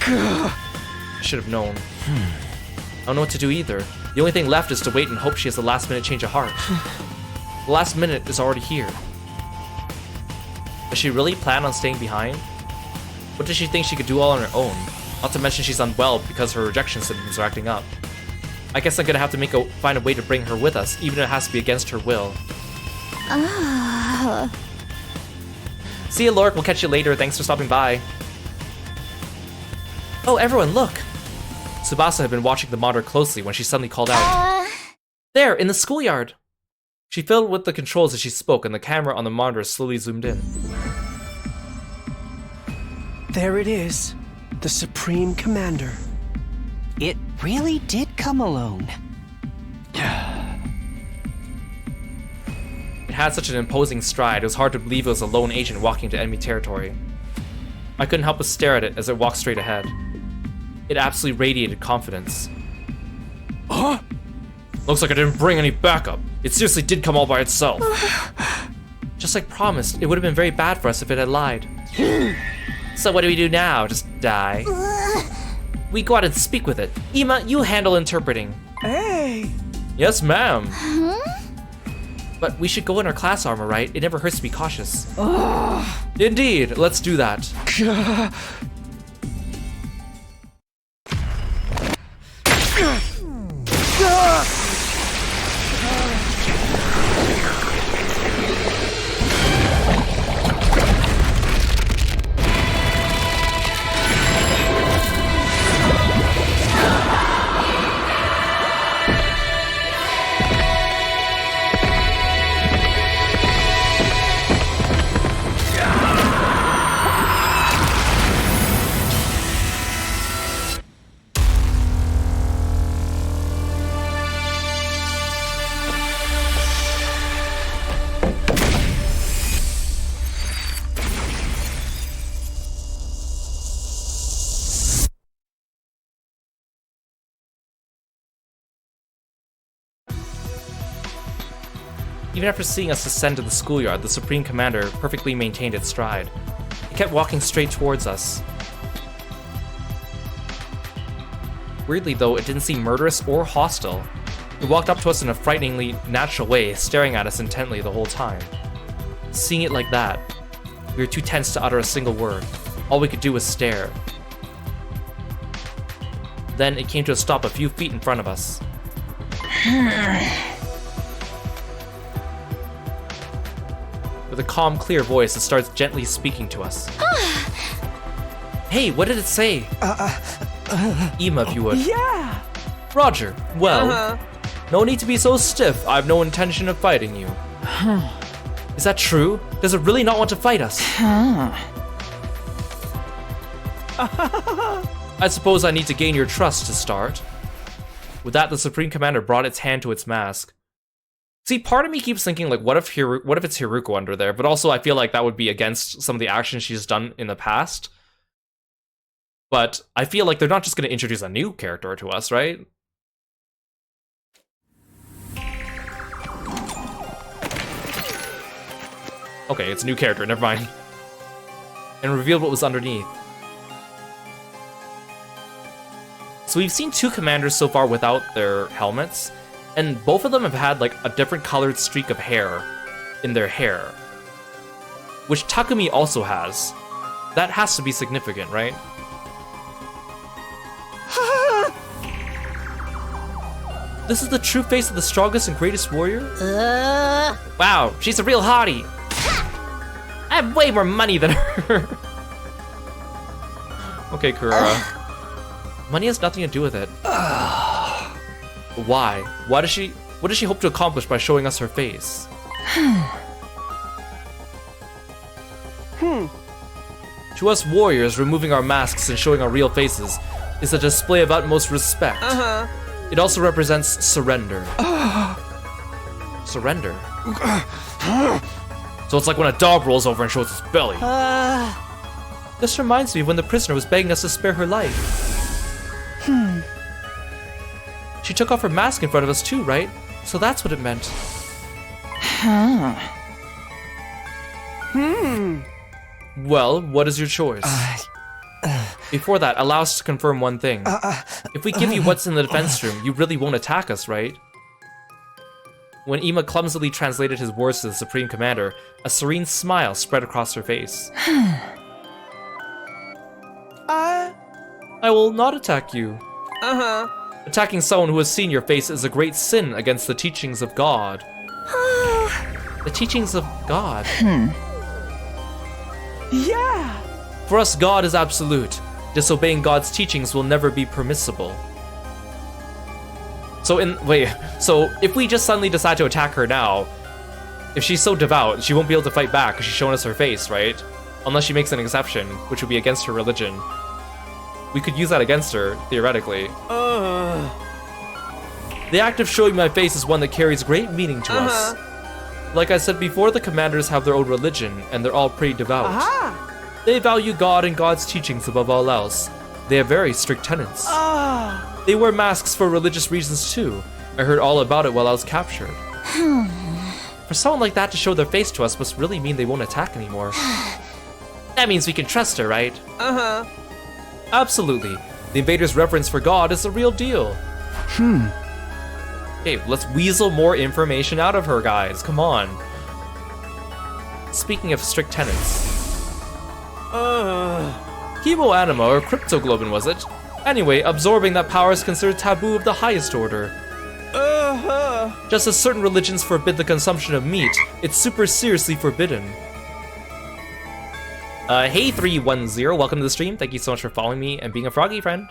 I should have known. I don't know what to do either. The only thing left is to wait and hope she has a last-minute change of heart. The last minute is already here. Does she really plan on staying behind? What does she think she could do all on her own? Not to mention she's unwell because her rejection symptoms are acting up. I guess I'm gonna have to find a way to bring her with us, even if it has to be against her will. See you, Lork. We'll catch you later. Thanks for stopping by. Oh, everyone, look! Tsubasa had been watching the monitor closely when she suddenly called out. There, in the schoolyard! She fiddled with the controls as she spoke, and the camera on the monitor slowly zoomed in. There it is. The Supreme Commander. It really did come alone. It had such an imposing stride, it was hard to believe it was a lone agent walking into enemy territory. I couldn't help but stare at it as it walked straight ahead. It absolutely radiated confidence. Huh? Looks like I didn't bring any backup. It seriously did come all by itself. Just like promised, it would have been very bad for us if it had lied. So what do we do now? Just die? We go out and speak with it. Ima, you handle interpreting. Hey! Yes, ma'am. But we should go in our class armor, right? It never hurts to be cautious. Indeed, let's do that. Even after seeing us descend to the schoolyard, the Supreme Commander perfectly maintained its stride. It kept walking straight towards us. Weirdly though, it didn't seem murderous or hostile. It walked up to us in a frighteningly natural way, staring at us intently the whole time. Seeing it like that, we were too tense to utter a single word. All we could do was stare. Then it came to a stop a few feet in front of us. With a calm, clear voice, it starts gently speaking to us. Hey, what did it say? Ima, if you would. Yeah! Roger. Well, no need to be so stiff. I have no intention of fighting you. Is that true? Does it really not want to fight us? I suppose I need to gain your trust to start. With that, the Supreme Commander brought its hand to its mask. See, part of me keeps thinking, like, what if it's Hiruko under there? But also, I feel like that would be against some of the actions she's done in the past. But I feel like they're not just going to introduce a new character to us, right? Okay, it's a new character, never mind. And revealed what was underneath. So we've seen 2 commanders so far without their helmets, and both of them have had like a different colored streak of hair in their hair. Which Takumi also has. That has to be significant, right? This is the true face of the strongest and greatest warrior? Wow, she's a real hottie! I have way more money than her! Okay, Kurara. Money has nothing to do with it. Why? What does she hope to accomplish by showing us her face? To us warriors, removing our masks and showing our real faces is a display of utmost respect. It also represents surrender. Surrender? So it's like when a dog rolls over and shows its belly. This reminds me of when the prisoner was begging us to spare her life. She took off her mask in front of us too, right? So that's what it meant. Well, what is your choice? Before that, allow us to confirm one thing. If we give you what's in the defense room, you really won't attack us, right? When Ima clumsily translated his words to the Supreme Commander, a serene smile spread across her face. I will not attack you. Attacking someone who has seen your face is a great sin against the teachings of God. The teachings of God? Yeah! For us, God is absolute. Disobeying God's teachings will never be permissible. So if we just suddenly decide to attack her now, if she's so devout, she won't be able to fight back because she's showing us her face, right? Unless she makes an exception, which would be against her religion. We could use that against her, theoretically. The act of showing my face is one that carries great meaning to us. Like I said before, the commanders have their own religion, and they're all pretty devout. They value God and God's teachings above all else. They have very strict tenets. They wear masks for religious reasons too. I heard all about it while I was captured. For someone like that to show their face to us must really mean they won't attack anymore. That means we can trust her, right? Absolutely. The invader's reverence for God is the real deal. Okay, let's weasel more information out of her, guys. Come on. Speaking of strict tenets. Chemo anima, or cryptoglobin, was it? Anyway, absorbing that power is considered taboo of the highest order. Just as certain religions forbid the consumption of meat, it's super seriously forbidden. Hey 310, welcome to the stream. Thank you so much for following me and being a froggy friend.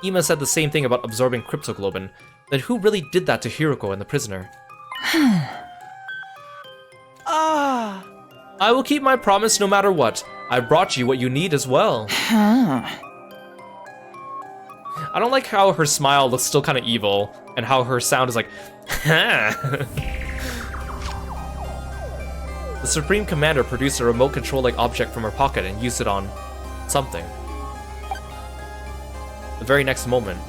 Ima said the same thing about absorbing cryptoglobin. Then who really did that to Hiruko and the prisoner? I will keep my promise no matter what. I brought you what you need as well. I don't like how her smile looks still kind of evil, and how her sound is like, The Supreme Commander produced a remote control-like object from her pocket and used it on something. The very next moment.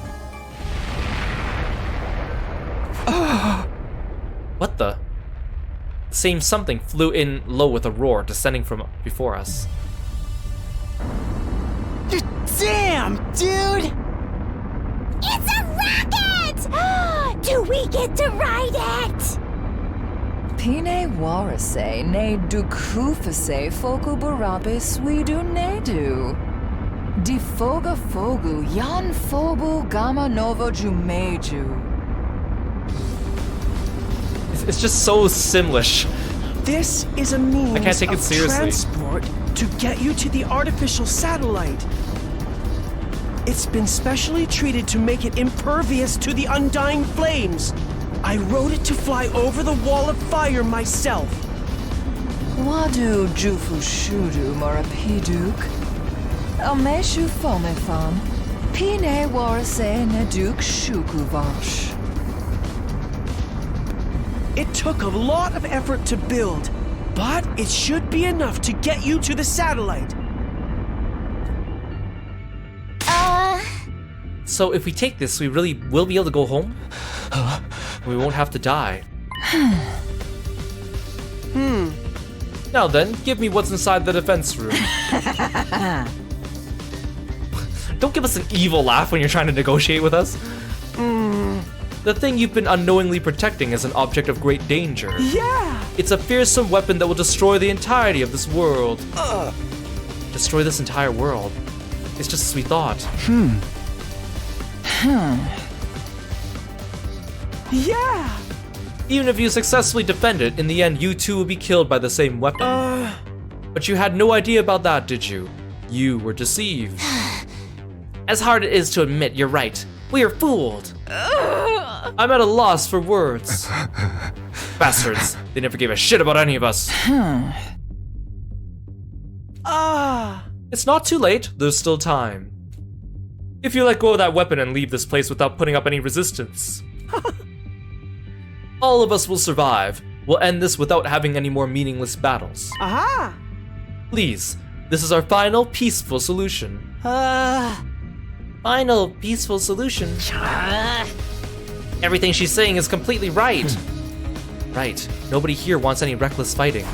What the? The same something flew in low with a roar, descending from before us. Damn, dude! It's a rocket! Do we get to ride it? Pine warase ne dukufase foku barabe swidu nedu. Di foga fogu yan fobu gamma nova jumeju. It's just so Simlish. This is a means I can't take it of seriously. transport to get you to the artificial satellite. It's been specially treated to make it impervious to the undying flames. I wrote it to fly over the wall of fire myself. Wadu jufu shudu morapiduk. Ameshu fomefam. Pine warase ne duk shukuvash. It took a lot of effort to build, but it should be enough to get you to the satellite. So if we take this, we really will be able to go home? We won't have to die. Now then, give me what's inside the defense room. Don't give us an evil laugh when you're trying to negotiate with us. The thing you've been unknowingly protecting is an object of great danger. Yeah! It's a fearsome weapon that will destroy the entirety of this world. Destroy this entire world. It's just as we thought. Yeah! Even if you successfully defend it, in the end you too will be killed by the same weapon. But you had no idea about that, did you? You were deceived. As hard it is to admit, you're right. We are fooled. I'm at a loss for words. Bastards. They never gave a shit about any of us. It's not too late. There's still time. If you let go of that weapon and leave this place without putting up any resistance, all of us will survive. We'll end this without having any more meaningless battles. Aha! Please, this is our final peaceful solution. Final peaceful solution? Everything she's saying is completely right. Right, nobody here wants any reckless fighting.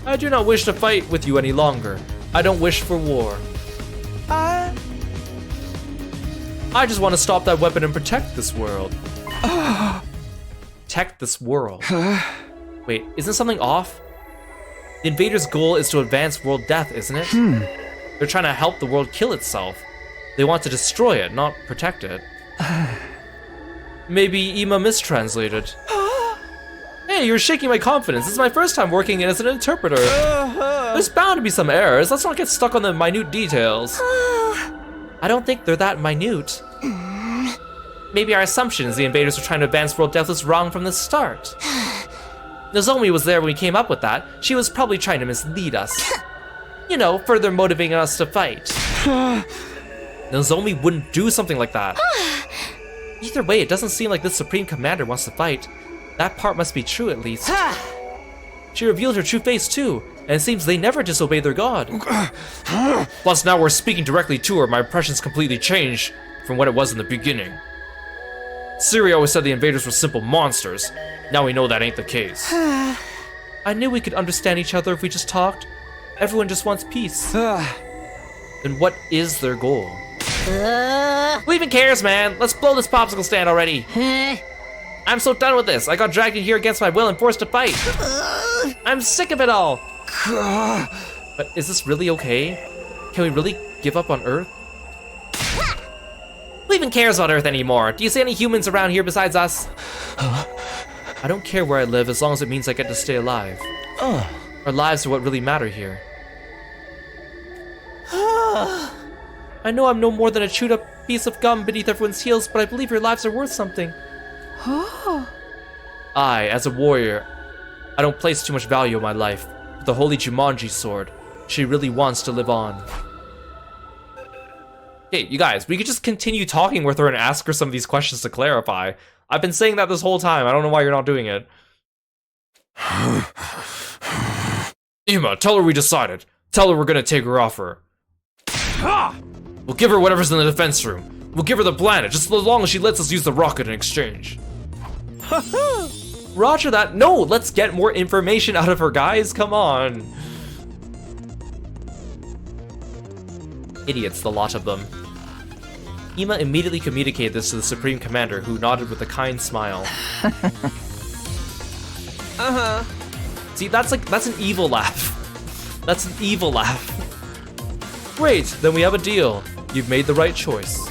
I do not wish to fight with you any longer. I don't wish for war. I just want to stop that weapon and protect this world. Protect this world. Wait, isn't something off? The invaders' goal is to advance world death, isn't it? They're trying to help the world kill itself. They want to destroy it, not protect it. Maybe Ima mistranslated. Hey, you're shaking my confidence. This is my first time working as an interpreter. There's bound to be some errors. Let's not get stuck on the minute details. I don't think they're that minute. Maybe our assumptions the invaders were trying to advance world death was wrong from the start. Nozomi was there when we came up with that. She was probably trying to mislead us. You know, further motivating us to fight. Nozomi wouldn't do something like that. Either way, it doesn't seem like this Supreme Commander wants to fight. That part must be true, at least. She revealed her true face, too, and it seems they never disobey their god. Plus, now we're speaking directly to her, my impressions completely changed from what it was in the beginning. Siri always said the invaders were simple monsters. Now we know that ain't the case. I knew we could understand each other if we just talked. Everyone just wants peace. Then what is their goal? Who even cares, man? Let's blow this popsicle stand already. I'm so done with this. I got dragged in here against my will and forced to fight. I'm sick of it all. But is this really okay? Can we really give up on Earth? Who even cares about Earth anymore? Do you see any humans around here besides us? I don't care where I live as long as it means I get to stay alive. Our lives are what really matter here. I know I'm no more than a chewed up piece of gum beneath everyone's heels, but I believe your lives are worth something. I, as a warrior, I don't place too much value on my life. With the holy Jumanji sword, she really wants to live on. Hey, you guys, we could just continue talking with her and ask her some of these questions to clarify. I've been saying that this whole time. I don't know why you're not doing it. Ima, tell her we decided. Tell her we're gonna take her offer. We'll give her whatever's in the defense room. We'll give her the planet, just as long as she lets us use the rocket in exchange. Roger that. No, let's get more information out of her, guys. Come on. Idiots, the lot of them. Ima immediately communicated this to the Supreme Commander, who nodded with a kind smile. See, that's an evil laugh. That's an evil laugh. Great, then we have a deal. You've made the right choice.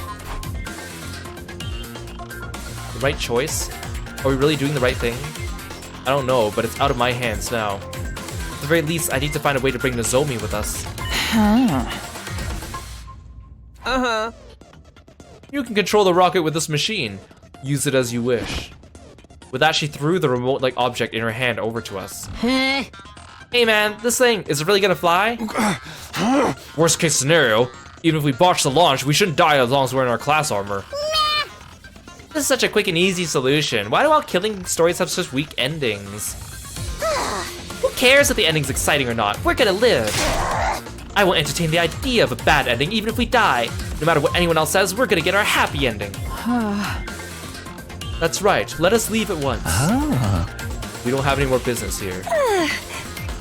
The right choice? Are we really doing the right thing? I don't know, but it's out of my hands now. At the very least, I need to find a way to bring Nozomi with us. You can control the rocket with this machine. Use it as you wish. With that, she threw the remote-like object in her hand over to us. Hey man, this thing, is it really gonna fly? Worst case scenario, Even if we botch the launch, we shouldn't die as long as we're in our class armor. This is such a quick and easy solution. Why do all killing stories have such weak endings? Who cares if the ending's exciting or not? We're gonna live. I won't entertain the idea of a bad ending even if we die. No matter what anyone else says, we're gonna get our happy ending. That's right, let us leave at once. We don't have any more business here.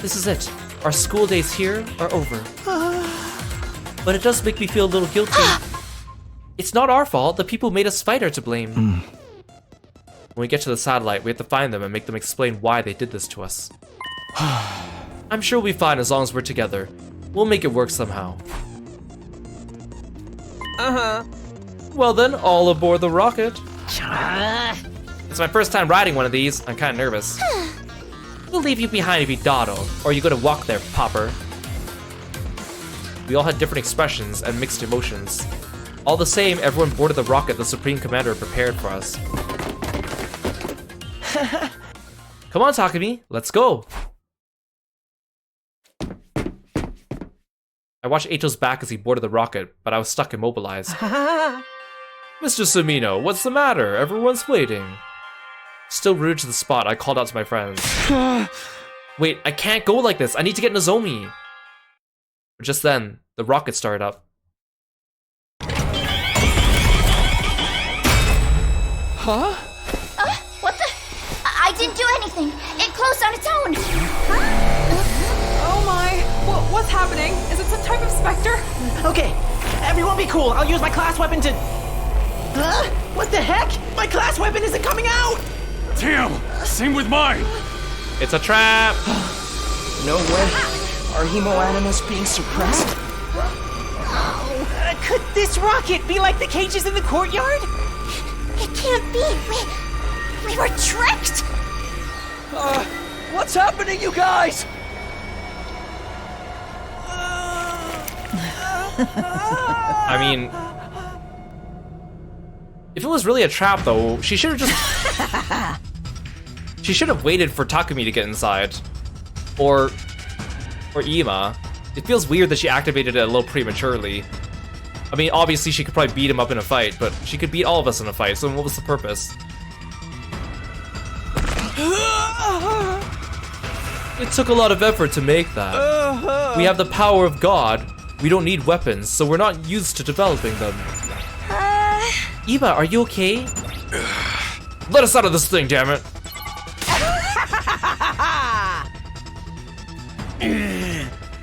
This is it. Our school days here are over. But it does make me feel a little guilty. It's not our fault. The people who made us fight are to blame. When we get to the satellite, we have to find them and make them explain why they did this to us. I'm sure we'll be fine as long as we're together. We'll make it work somehow. Well then, all aboard the rocket. It's my first time riding one of these. I'm kind of nervous. We'll leave you behind if you dawdle, or you go to walk there, Popper. We all had different expressions and mixed emotions. All the same, everyone boarded the rocket the Supreme Commander prepared for us. Come on, Takumi, let's go. I watched Eito's back as he boarded the rocket, but I was stuck immobilized. Mr. Sumino, what's the matter? Everyone's waiting. Still rooted to the spot, I called out to my friends. Wait, I can't go like this. I need to get Nozomi. But just then, the rocket started up. Huh? What the? I didn't do anything. It closed on its own. Oh my! What's happening? Is it some type of specter? Okay, everyone be cool. I'll use my class weapon to... What the heck? My class weapon isn't coming out! Damn! Same with mine! It's a trap! No way. Are hemo-animals being suppressed? Could this rocket be like the cages in the courtyard? It can't be. We were tricked. What's happening, you guys? I mean... If it was really a trap, though, she should have just... She should have waited for Takumi to get inside. Or Ima. It feels weird that she activated it a little prematurely. I mean, obviously she could probably beat him up in a fight, but she could beat all of us in a fight, so what was the purpose? It took a lot of effort to make that. We have the power of God. We don't need weapons, so we're not used to developing them. Ima, are you okay? Let us out of this thing, damn it!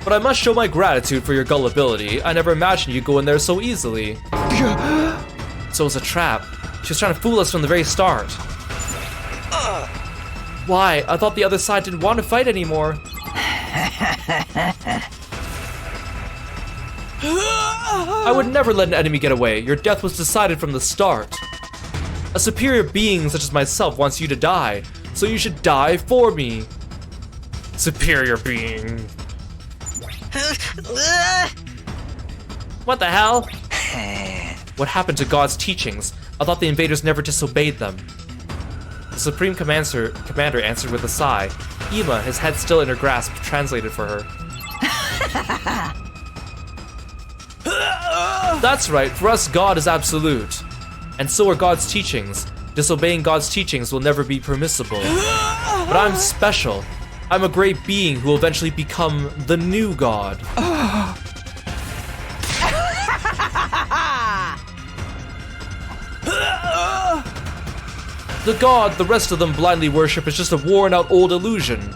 But I must show my gratitude for your gullibility. I never imagined you'd go in there so easily. So it was a trap. She was trying to fool us from the very start. Why? I thought the other side didn't want to fight anymore. I would never let an enemy get away. Your death was decided from the start. A superior being such as myself wants you to die, so you should die for me. Superior being. What the hell? What happened to God's teachings? I thought the invaders never disobeyed them. The Supreme Commander answered with a sigh. Ima, his head still in her grasp, translated for her. That's right, for us God is absolute. And so are God's teachings. Disobeying God's teachings will never be permissible. But I'm special. I'm a great being who will eventually become the new God. The God the rest of them blindly worship is just a worn-out old illusion.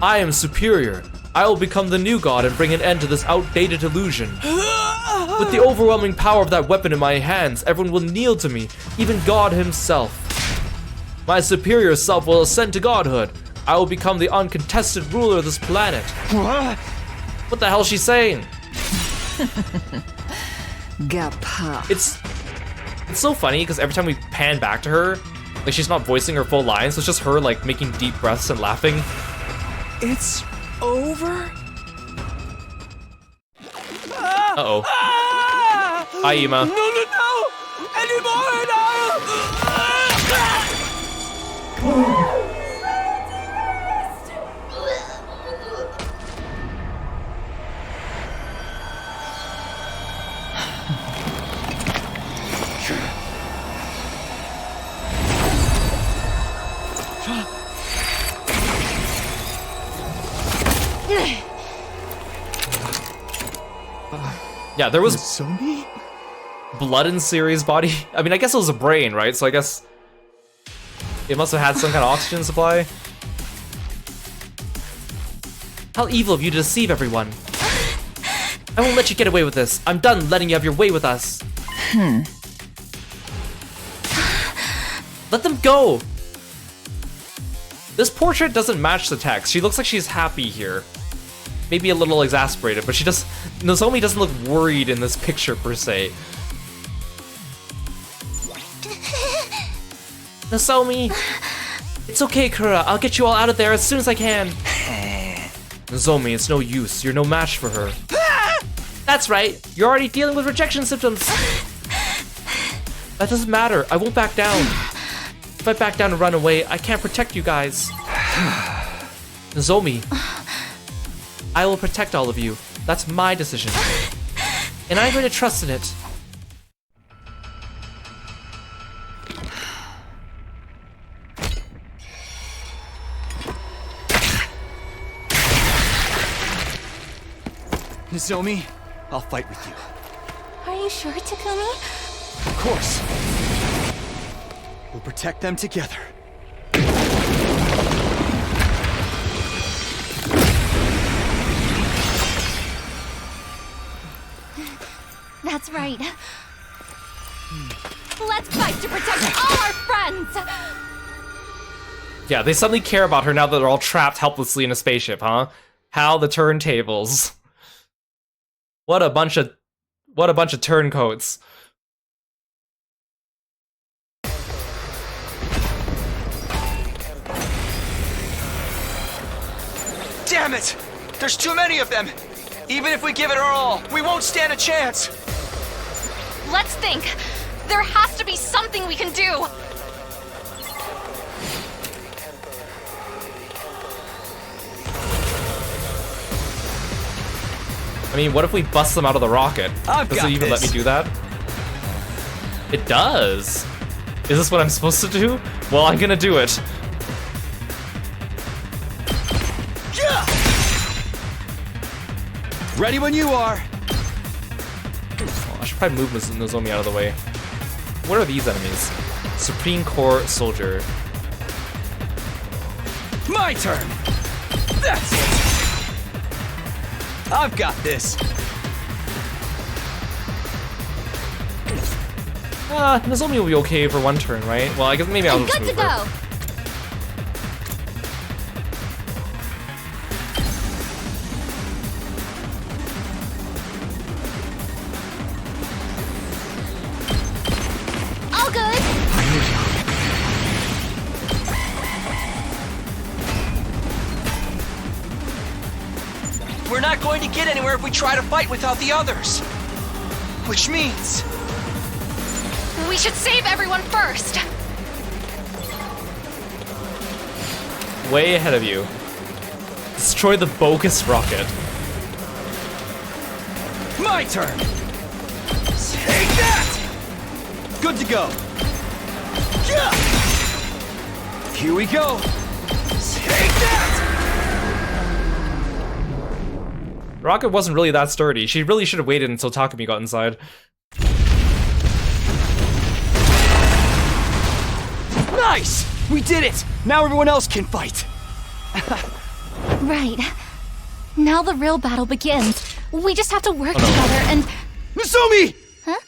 I am superior. I will become the new God and bring an end to this outdated illusion. With the overwhelming power of that weapon in my hands, everyone will kneel to me, even God himself. My superior self will ascend to godhood. I will become the uncontested ruler of this planet. What the hell is she saying? It's so funny because every time we pan back to her, like she's not voicing her full lines, so it's just her like making deep breaths and laughing. It's over? Uh-oh. Hi, Ima. No! Anymore and Yeah, there was Nozomi? blood in Siri's body. I mean, I guess it was a brain, right? So I guess it must have had some kind of oxygen supply. How evil of you to deceive everyone. I won't let you get away with this. I'm done letting you have your way with us. Let them go. This portrait doesn't match the text. She looks like she's happy here. Maybe a little exasperated, but Nozomi doesn't look worried in this picture per se. Nozomi! It's okay, Kura. I'll get you all out of there as soon as I can. Nozomi, it's no use. You're no match for her. That's right. You're already dealing with rejection symptoms. That doesn't matter. I won't back down. If I back down and run away, I can't protect you guys. Nozomi, I will protect all of you. That's my decision. And I'm going to trust in it. Nozomi, I'll fight with you. Are you sure, Takumi? Of course. We'll protect them together. That's right. Let's fight to protect all our friends! Yeah, they suddenly care about her now that they're all trapped helplessly in a spaceship, huh? How the turntables. What a bunch of turncoats. Damn it! There's too many of them! Even if we give it our all, we won't stand a chance! Let's think! There has to be something we can do! I mean, what if we bust them out of the rocket? Does it even let me do that? It does! Is this what I'm supposed to do? Well, I'm gonna do it. Yeah! Ready when you are! Oh, I should probably move Nozomi out of the way. What are these enemies? Supreme Core Soldier. My turn! That's it! I've got this! Nozomi will be okay for one turn, right? Well, I guess maybe I'll just move her. Go! All good! We're not going to get anywhere if we try to fight without the others! Which means... We should save everyone first! Way ahead of you. Destroy the bogus rocket. My turn! Take that! Good to go! Yeah! Here we go! Take that! Rocket wasn't really that sturdy. She really should have waited until Takumi got inside. Nice! We did it! Now everyone else can fight! Right. Now the real battle begins. We just have to work together and... Nozomi! Huh?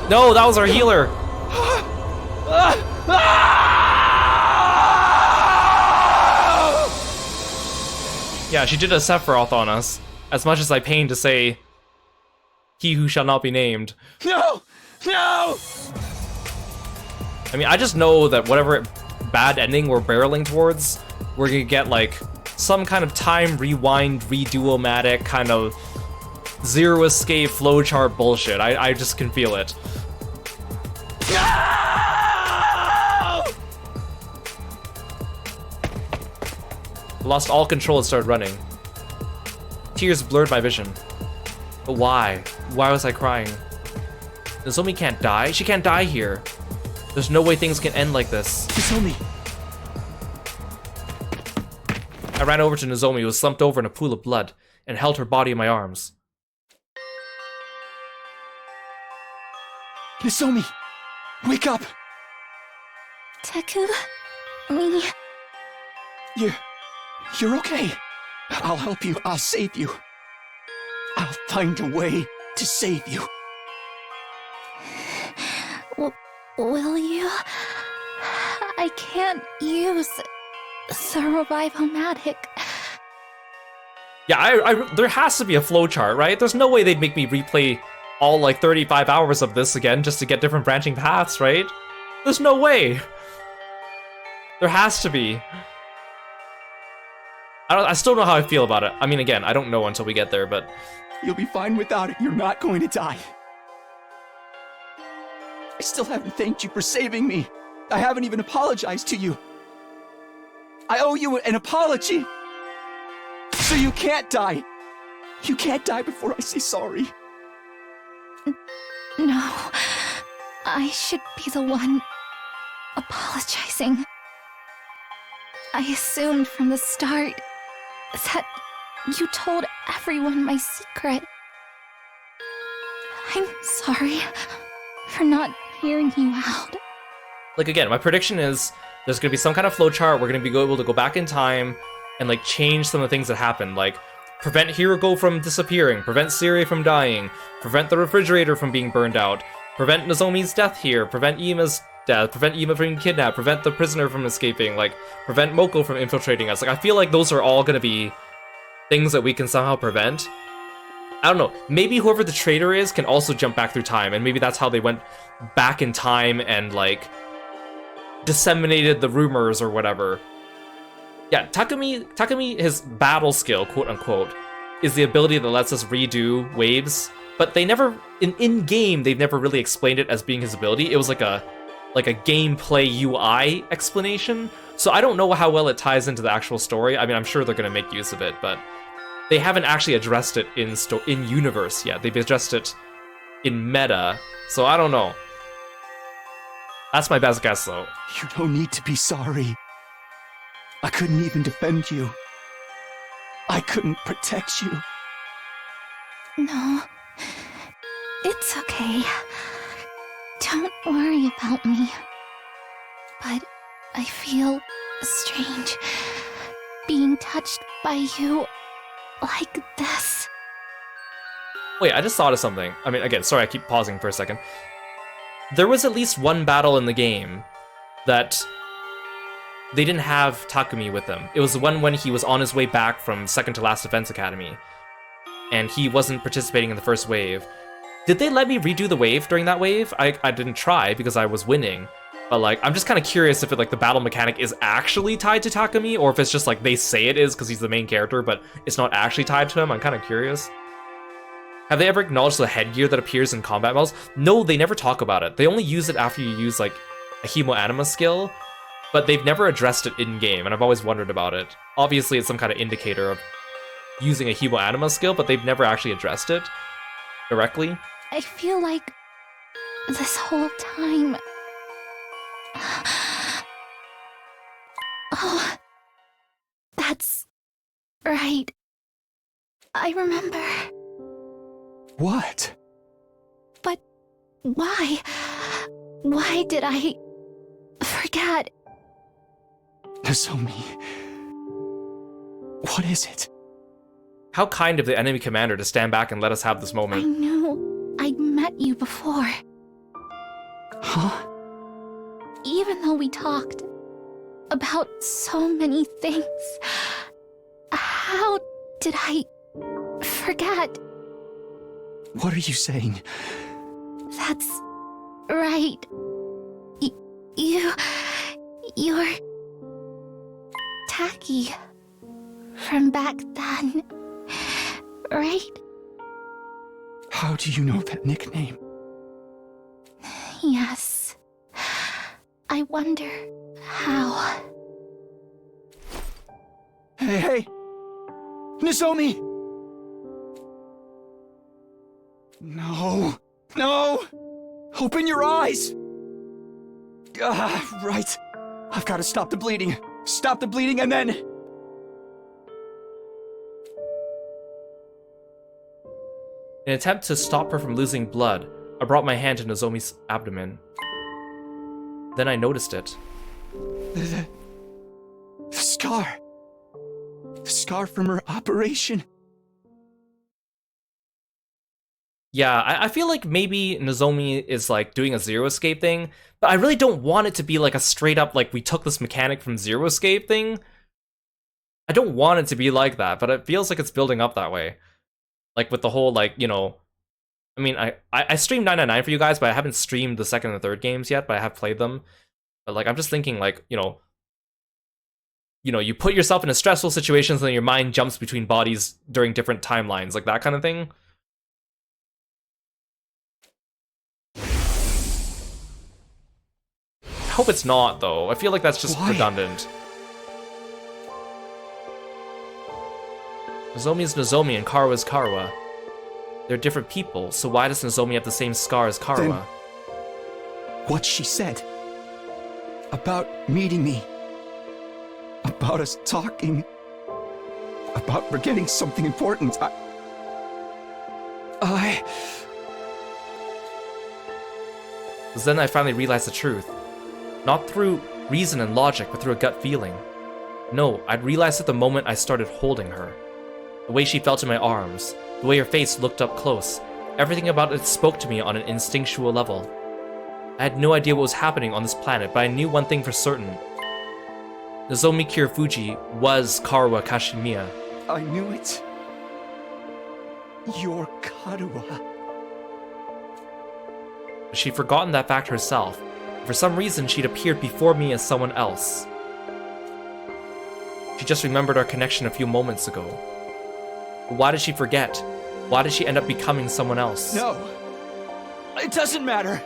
No, that was our healer. Yeah, she did a Sephiroth on us. As much as I pain to say, he who shall not be named. No! No! I mean, I just know that whatever bad ending we're barreling towards, we're gonna get like some kind of time rewind, redo-o-matic kind of zero escape flowchart bullshit. I just can feel it. No! lost all control and started running. Tears blurred my vision. But why? Why was I crying? Nozomi can't die? She can't die here. There's no way things can end like this. Nozomi! I ran over to Nozomi, who was slumped over in a pool of blood, and held her body in my arms. Nozomi! Wake up! Taku, me... You're okay. I'll help you. I'll save you. I'll find a way to save you. Will you? I can't use the revive-o-matic. Yeah, there has to be a flowchart, right? There's no way they'd make me replay all, like, 35 hours of this again just to get different branching paths, right? There's no way. There has to be. I still don't know how I feel about it. I mean, again, I don't know until we get there, but... You'll be fine without it. You're not going to die. I still haven't thanked you for saving me. I haven't even apologized to you. I owe you an apology. So you can't die. You can't die before I say sorry. No. I should be the one apologizing. I assumed from the start that you told everyone my secret. I'm sorry for not hearing you out. Like, again, my prediction is there's gonna be some kind of flowchart. We're gonna be able to go back in time and, like, change some of the things that happened. Like, prevent Hiroko from disappearing, prevent Siri from dying, prevent the refrigerator from being burned out, prevent Nozomi's death here, prevent Ima's death, prevent Ima from being kidnapped, prevent the prisoner from escaping, like, prevent Moko from infiltrating us. Like, I feel like those are all gonna be things that we can somehow prevent. I don't know, maybe whoever the traitor is can also jump back through time, and maybe that's how they went back in time and, like, disseminated the rumors or whatever. Yeah, Takumi, his battle skill, quote-unquote, is the ability that lets us redo waves, but they never, in-game, they've never really explained it as being his ability. It was like a gameplay UI explanation, so I don't know how well it ties into the actual story. I mean, I'm sure they're gonna make use of it, but they haven't actually addressed it in universe yet. They've addressed it in meta, so I don't know. That's my best guess, though. You don't need to be sorry. I couldn't even defend you. I couldn't protect you. No. It's okay. Don't worry about me. But I feel strange being touched by you like this. Wait, I just thought of something. I mean, again, sorry I keep pausing for a second. There was at least one battle in the game that they didn't have Takumi with them. It was the one when he was on his way back from second to last Defense Academy, and he wasn't participating in the first wave. Did they let me redo the wave during that wave? I didn't try because I was winning, but, like, I'm just kind of curious if it, like, the battle mechanic is actually tied to Takumi, or if it's just like they say it is because he's the main character, but it's not actually tied to him. I'm kind of curious. Have they ever acknowledged the headgear that appears in combat models? No, they never talk about it. They only use it after you use, like, a Hemoanima skill, but they've never addressed it in-game, and I've always wondered about it. Obviously, it's some kind of indicator of using a Hemoanima skill, but they've never actually addressed it directly. I feel like this whole time... Oh, that's right. I remember. What? But why? Why did I forget? Nozomi. What is it? How kind of the enemy commander to stand back and let us have this I moment. knew I'd met you before. Huh? Even though we talked about so many things, how did I forget? What are you saying? That's right. You're Taki from back then, right? How do you know that nickname? Yes. I wonder how. Hey! Nozomi! No! No! Open your eyes! Right. I've got to stop the bleeding. Stop the bleeding and then... In an attempt to stop her from losing blood, I brought my hand to Nozomi's abdomen. Then I noticed it. The scar. The scar from her operation. Yeah, I feel like maybe Nozomi is like doing a Zero Escape thing, but I really don't want it to be like a straight up like we took this mechanic from Zero Escape thing. I don't want it to be like that, but it feels like it's building up that way. Like with the whole like, you know, I mean, I streamed 999 for you guys, but I haven't streamed the second and third games yet, but I have played them. But like I'm just thinking like, you know, you put yourself in a stressful situation and then your mind jumps between bodies during different timelines, like that kind of thing. I hope it's not, though. I feel like that's just redundant. Nozomi is Nozomi and Karawa is Karawa. They're different people, so why does Nozomi have the same scar as Karawa? Then what she said about meeting me, about us talking, about forgetting something important, Because then I finally realized the truth. Not through reason and logic, but through a gut feeling. No, I'd realized it the moment I started holding her. The way she felt in my arms, the way her face looked up close, everything about it spoke to me on an instinctual level. I had no idea what was happening on this planet, but I knew one thing for certain. Nozomi Kirifuji was Karawa Kashimiya. I knew it. You're Karawa. But she'd forgotten that fact herself. For some reason, she'd appeared before me as someone else. She just remembered our connection a few moments ago. But why did she forget? Why did she end up becoming someone else? No. It doesn't matter.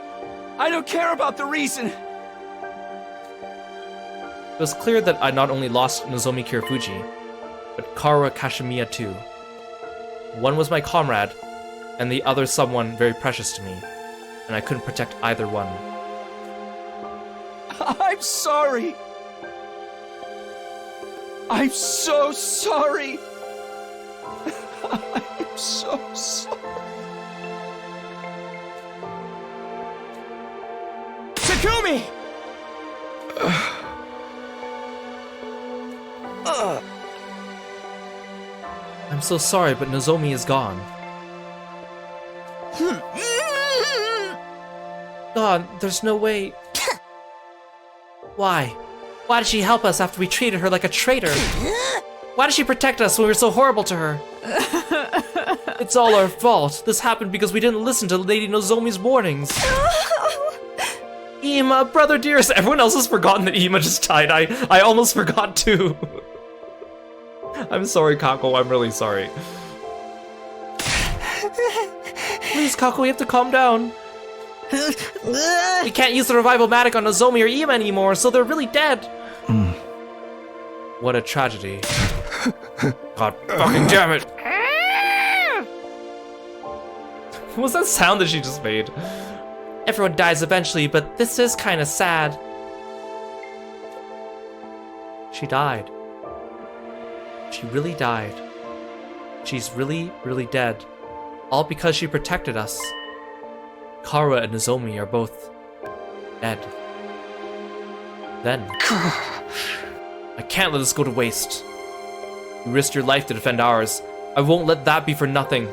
I don't care about the reason. It was clear that I not only lost Nozomi Kirifuji, but Karawa Kashimiya too. One was my comrade, and the other someone very precious to me, and I couldn't protect either one. I'm sorry. I'm so sorry. I'm so sorry. Takumi! I'm so sorry, but Nozomi is gone. God, there's no way. Why? Why did she help us after we treated her like a traitor? Why did she protect us when we were so horrible to her? It's all our fault. This happened because we didn't listen to Lady Nozomi's warnings. Ima, brother dearest. Everyone else has forgotten that Ima just died. I almost forgot too. I'm sorry, Kako. I'm really sorry. Please, Kako, we have to calm down. We can't use the revival-matic on Nozomi or Ima anymore, so they're really dead. What a tragedy. God fucking damn it. What was that sound that she just made? Everyone dies eventually, but this is kind of sad. She died. She really died. She's really, really dead. All because she protected us. Kara and Nozomi are both dead. Then, I can't let this go to waste. You risked your life to defend ours. I won't let that be for nothing.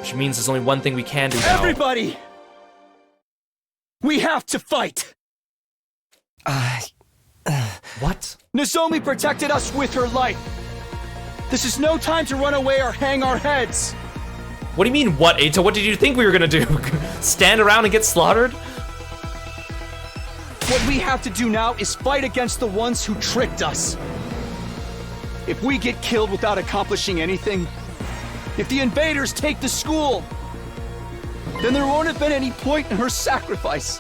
Which means there's only one thing we can do now. Everybody! We have to fight! What? Nozomi protected us with her life. This is no time to run away or hang our heads. What do you mean, what, Eita? What did you think we were gonna do? Stand around and get slaughtered? What we have to do now is fight against the ones who tricked us. If we get killed without accomplishing anything, if the invaders take the school, then there won't have been any point in her sacrifice.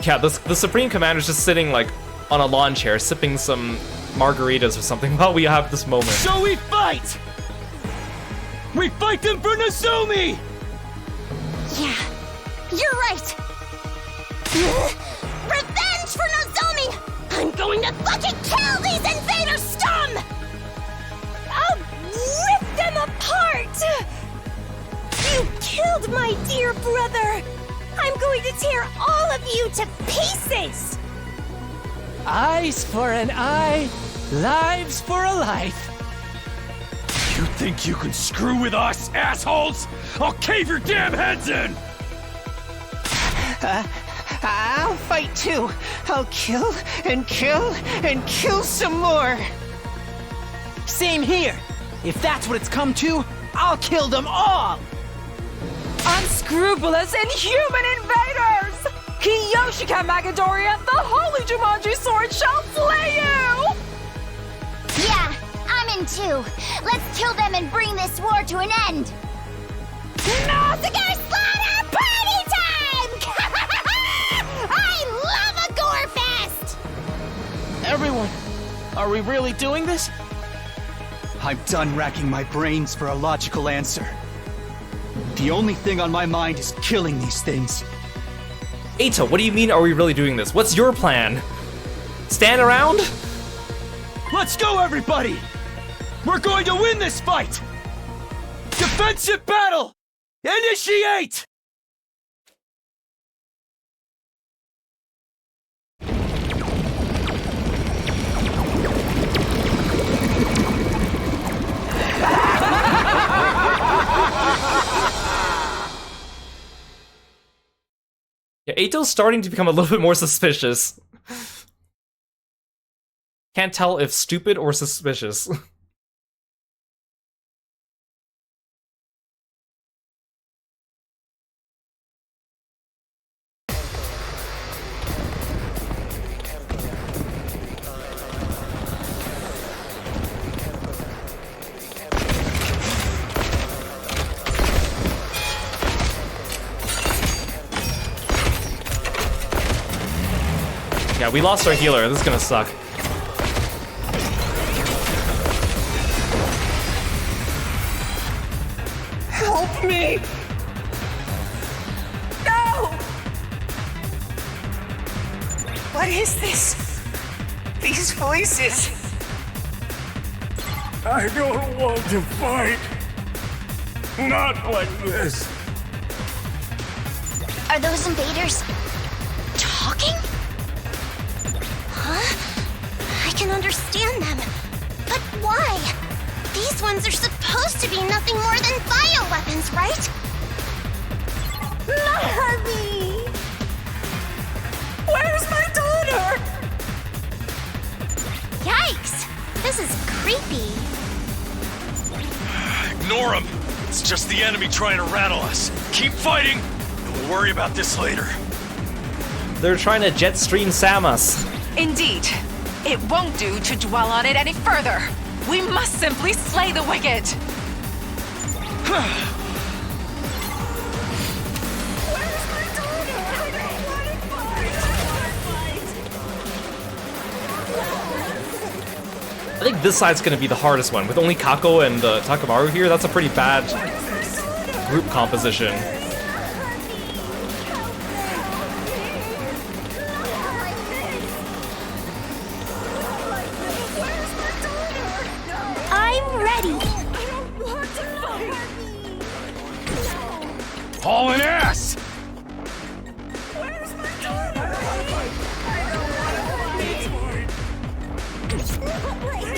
Yeah, the Supreme Commander's just sitting, like, on a lawn chair, sipping some margaritas or something while we have this moment. So we fight! We fight them for Nozomi! Yeah, you're right. Revenge for Nozomi! I'm going to fucking kill these invader scum! I'll rip them apart! You killed my dear brother! I'm going to tear all of you to pieces! Eyes for an eye, lives for a life. You think you can screw with us, assholes? I'll cave your damn heads in! I'll fight too. I'll kill and kill and kill some more. Same here. If that's what it's come to, I'll kill them all! Unscrupulous, inhuman invaders! Kiyoshika Magadori and the Holy Jumanji Sword shall slay you! Yeah, I'm in too. Let's kill them and bring this war to an end. Nausicaa slaughter party time! I love a gore fest! Everyone, are we really doing this? I'm done racking my brains for a logical answer. The only thing on my mind is killing these things. Eita, what do you mean are we really doing this? What's your plan? Stand around? Let's go, everybody! We're going to win this fight! Defensive battle! Initiate! Yeah, Eito's starting to become a little bit more suspicious. Can't tell if stupid or suspicious. Yeah, we lost our healer. This is gonna suck. Help me! No! What is this? These voices. I don't want to fight. Not like this. Are those invaders talking? Huh? I can understand them. But why? These ones are supposed to be nothing more than bioweapons, right? Larvae! Where's my daughter? Yikes! This is creepy. Ignore him. It's just the enemy trying to rattle us. Keep fighting, and we'll worry about this later. They're trying to jet stream Samus. Indeed. It won't do to dwell on it any further. We must simply slay the wicked. I think this side's gonna be the hardest one. With only Kako and Takamaru here, that's a pretty bad group composition. I'm ready. Hauling ass!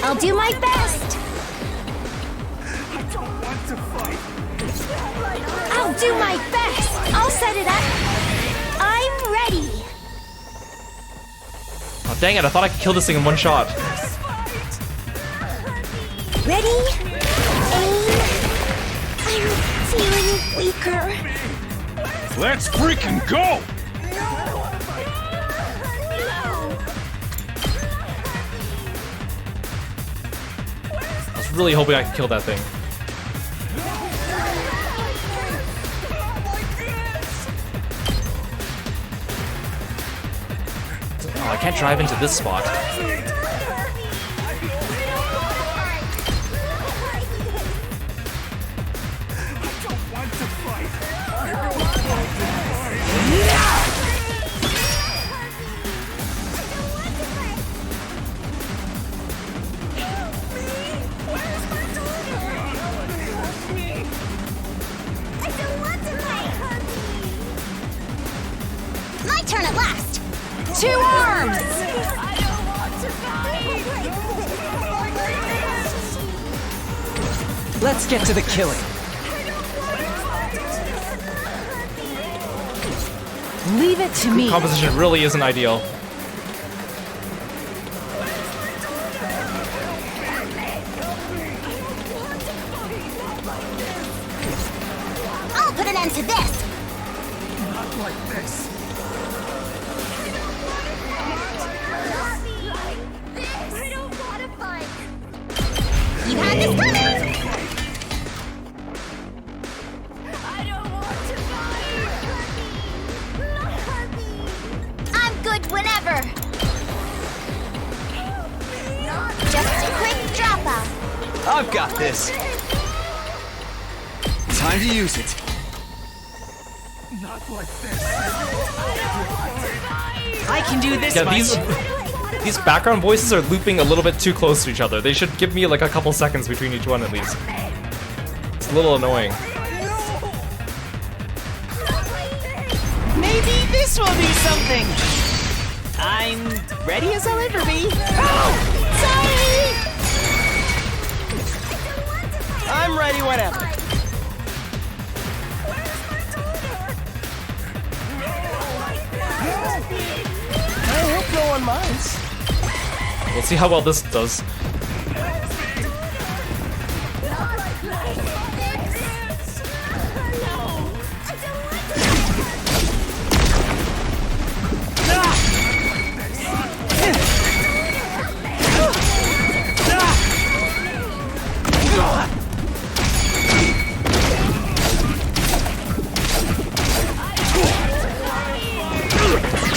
I'll do my best. I'll do my best. I'll set it up. I'm ready. Oh, dang it, I thought I could kill this thing in one shot. Ready? Aim. I'm feeling weaker. Let's freaking go! I was really hoping I could kill that thing. Oh, I can't drive into this spot. My turn at last! 2 arms! Let's get to the killing. Leave it to me. Composition really isn't ideal. I'll put an end to this! Not like this. I don't want to fight! You had this coming! I don't want to fight! I'm good whenever! Just a quick drop out. I've got this. Time to use it. Not like this. I can do this Yeah, much. these background voices are looping a little bit too close to each other. They should give me like a couple seconds between each one at least. It's a little annoying. Maybe this will be something. I'm ready as I'll ever be. Oh! Sorry! I'm ready whenever. I hope no one minds. We'll see how well this does.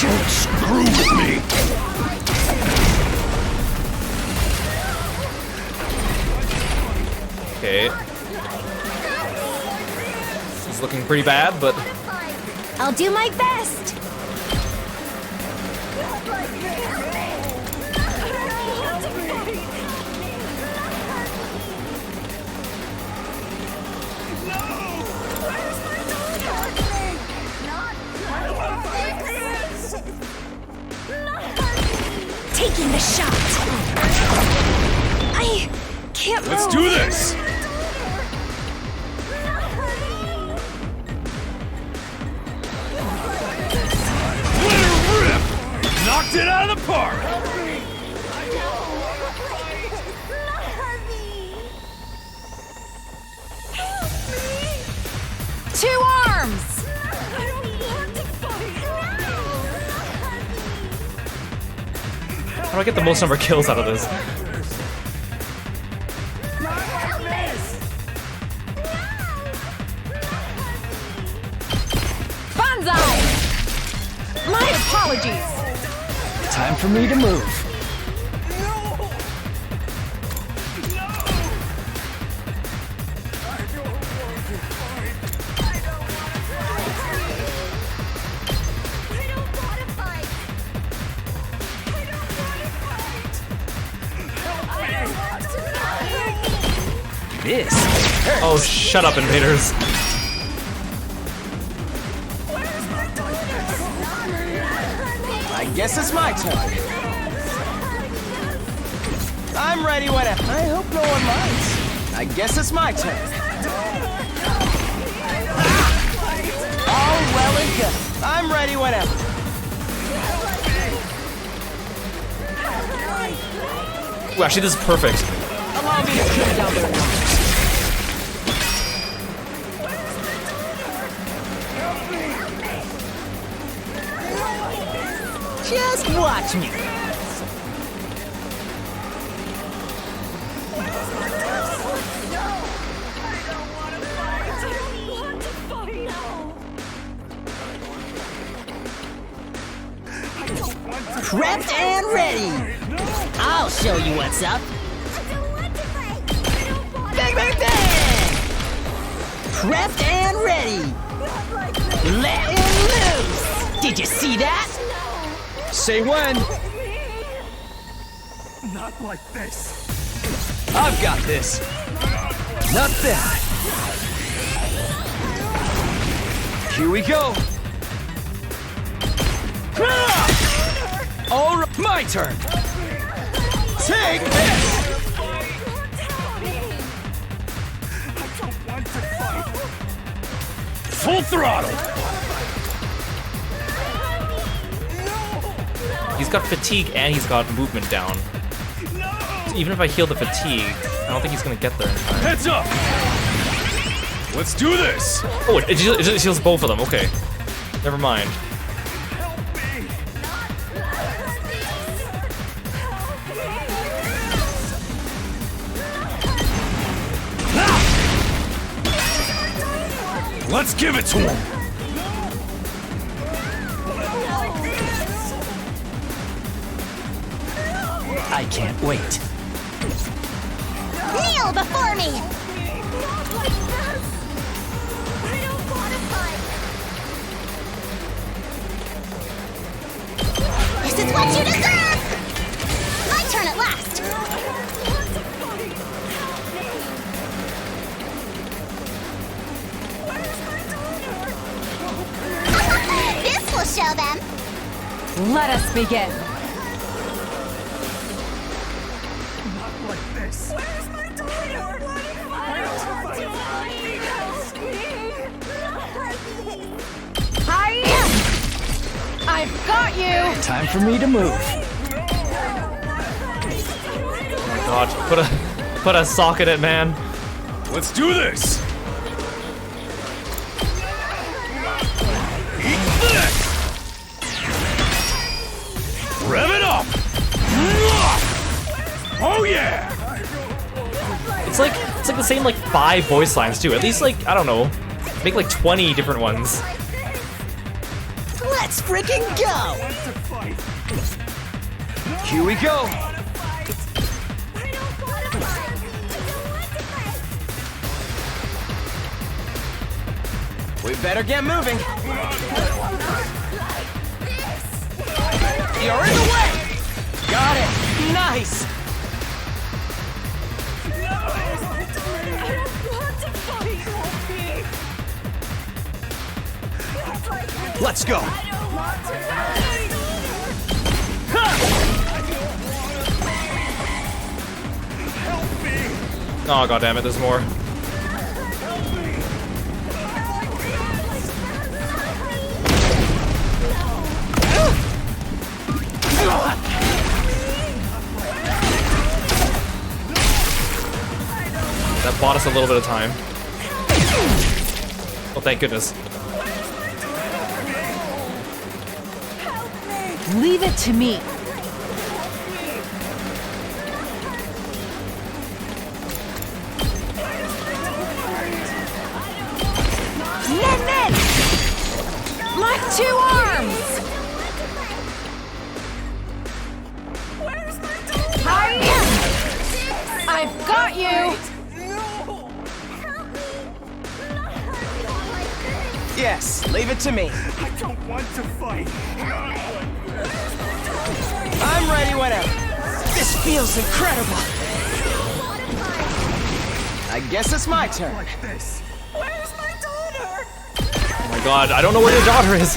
Don't screw with me. Okay. This is looking pretty bad, but I'll do my best! Taking the shot! I can't move! Let's do this! Knocked it out of the park! 2 arms! how do I get the most number of kills out of this? Banzai! My apologies! Time for me to move. This hurts. Oh, shut up, invaders. I guess it's my turn. I'm ready whenever. I hope no one minds. I guess it's my turn. All well and good. I'm ready whenever. Ooh, actually, this is perfect. Allow me to cool down their numbers. Just watch me. Prepped and ready. I'll show you what's up. Bang, bang, bang! Prepped and ready. Let him loose. Did you see that? Say when. Not like this. I've got this. Not bad. Here we go. All right, my turn. Take this. Full throttle. He's got fatigue and he's got movement down. So even if I heal the fatigue, I don't think he's gonna get there in time. Heads up. Let's do this. Oh, it just heals both of them. Okay, never mind. Let's give it to him. I can't wait. Kneel before me! This is what you deserve! My turn at last! This will show them! Let us begin. I've got you! Time for me to move. Oh my god, put a sock in it, man. Let's do this. Eat this. Rev it up. Oh yeah. It's like the same like 5 voice lines too. At least like, I don't know, make like 20 different ones. Let's freaking go! Here we go. We better get moving. You're in the way! Got it! Nice! Let's go! Oh god damn it, there's more. That bought us a little bit of time. Oh, thank goodness. Leave it to me. Nen! My 2 arms! I've got you! Yes, leave it to me. I don't want to fight. I'm ready whenever. This feels incredible. I guess it's my turn. Where's my daughter? Oh my god, I don't know where your daughter is.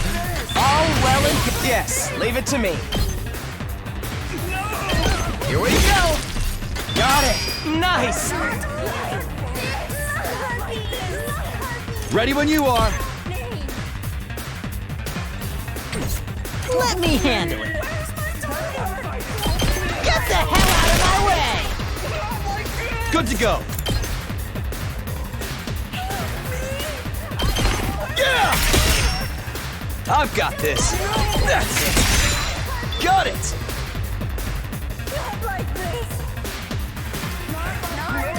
All well and good. Yes, leave it to me. Here we go. Got it. Nice. Ready when you are. Let me handle it. Get the hell out of my way! Good to go. Yeah! I've got this. That's it. Got it.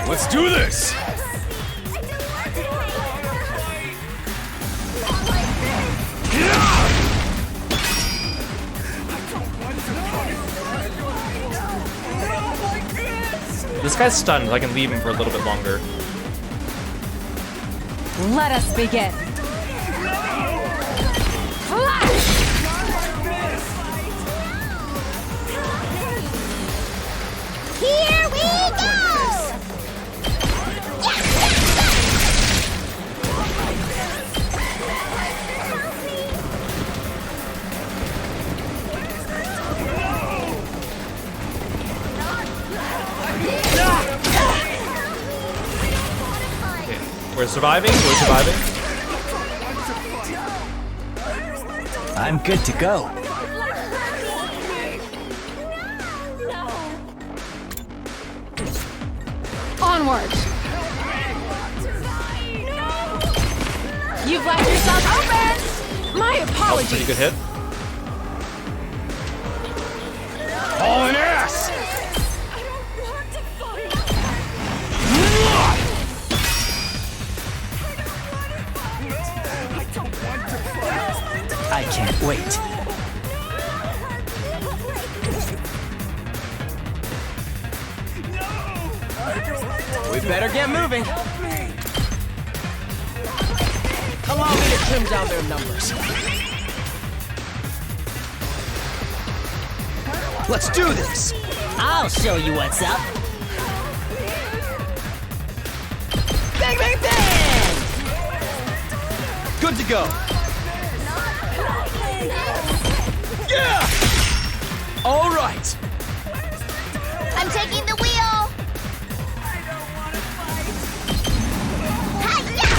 Let's do this. This guy's stunned, so I can leave him for a little bit longer. Let us begin. Here we go! We're surviving. We're surviving. I'm good to go. Onward. You've left yourself open. My Pretty apologies. good hit. Hauling ass! I can't wait. We better get moving. Allow me to trim down their numbers. Let's do this. I'll show you what's up. Bang, bang, bang! Good to go. Yeah! All right. I'm taking the wheel! Hi-ya!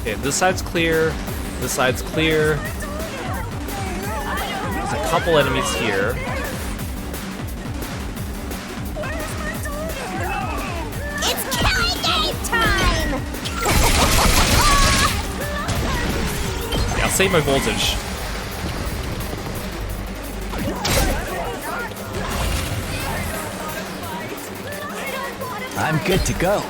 Okay, this side's clear. This side's clear. There's a couple enemies here. It's killing game time! Yeah, I'll save my voltage. I'm good to go.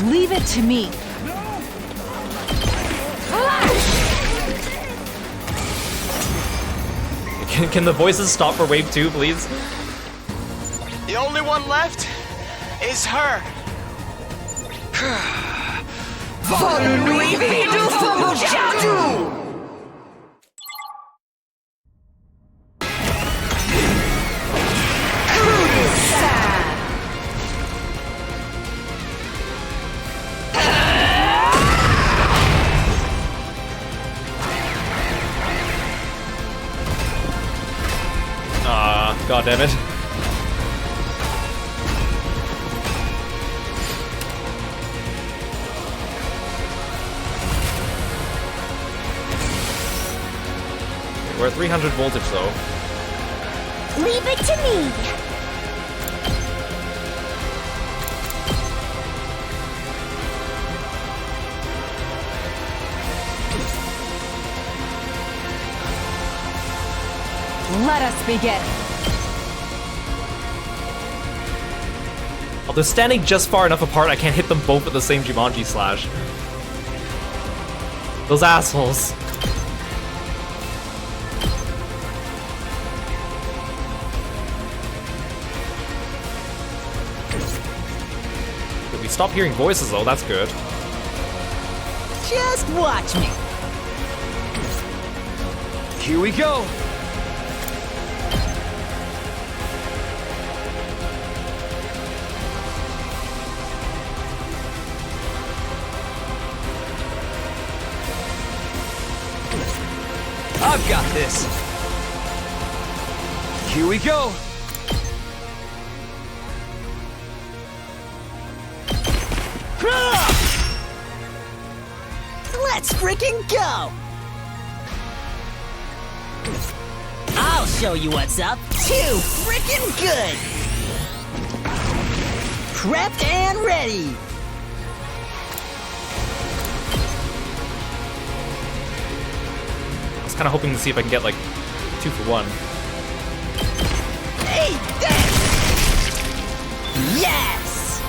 Leave it to me. Can the voices stop for wave 2, please? The only one left is her. God damn it. We're at 300 voltage though. Leave it to me! Let us begin. Oh, they're standing just far enough apart I can't hit them both with the same Jumanji slash. Those assholes. Did we stop hearing voices though? That's good. Just watch me. Here we go. I've got this. Here we go. Let's freaking go! I'll show you what's up. Too freaking good! Prepped and ready! I was kind of hoping to see if I can get like 2 for 1. Hey, this! Yes!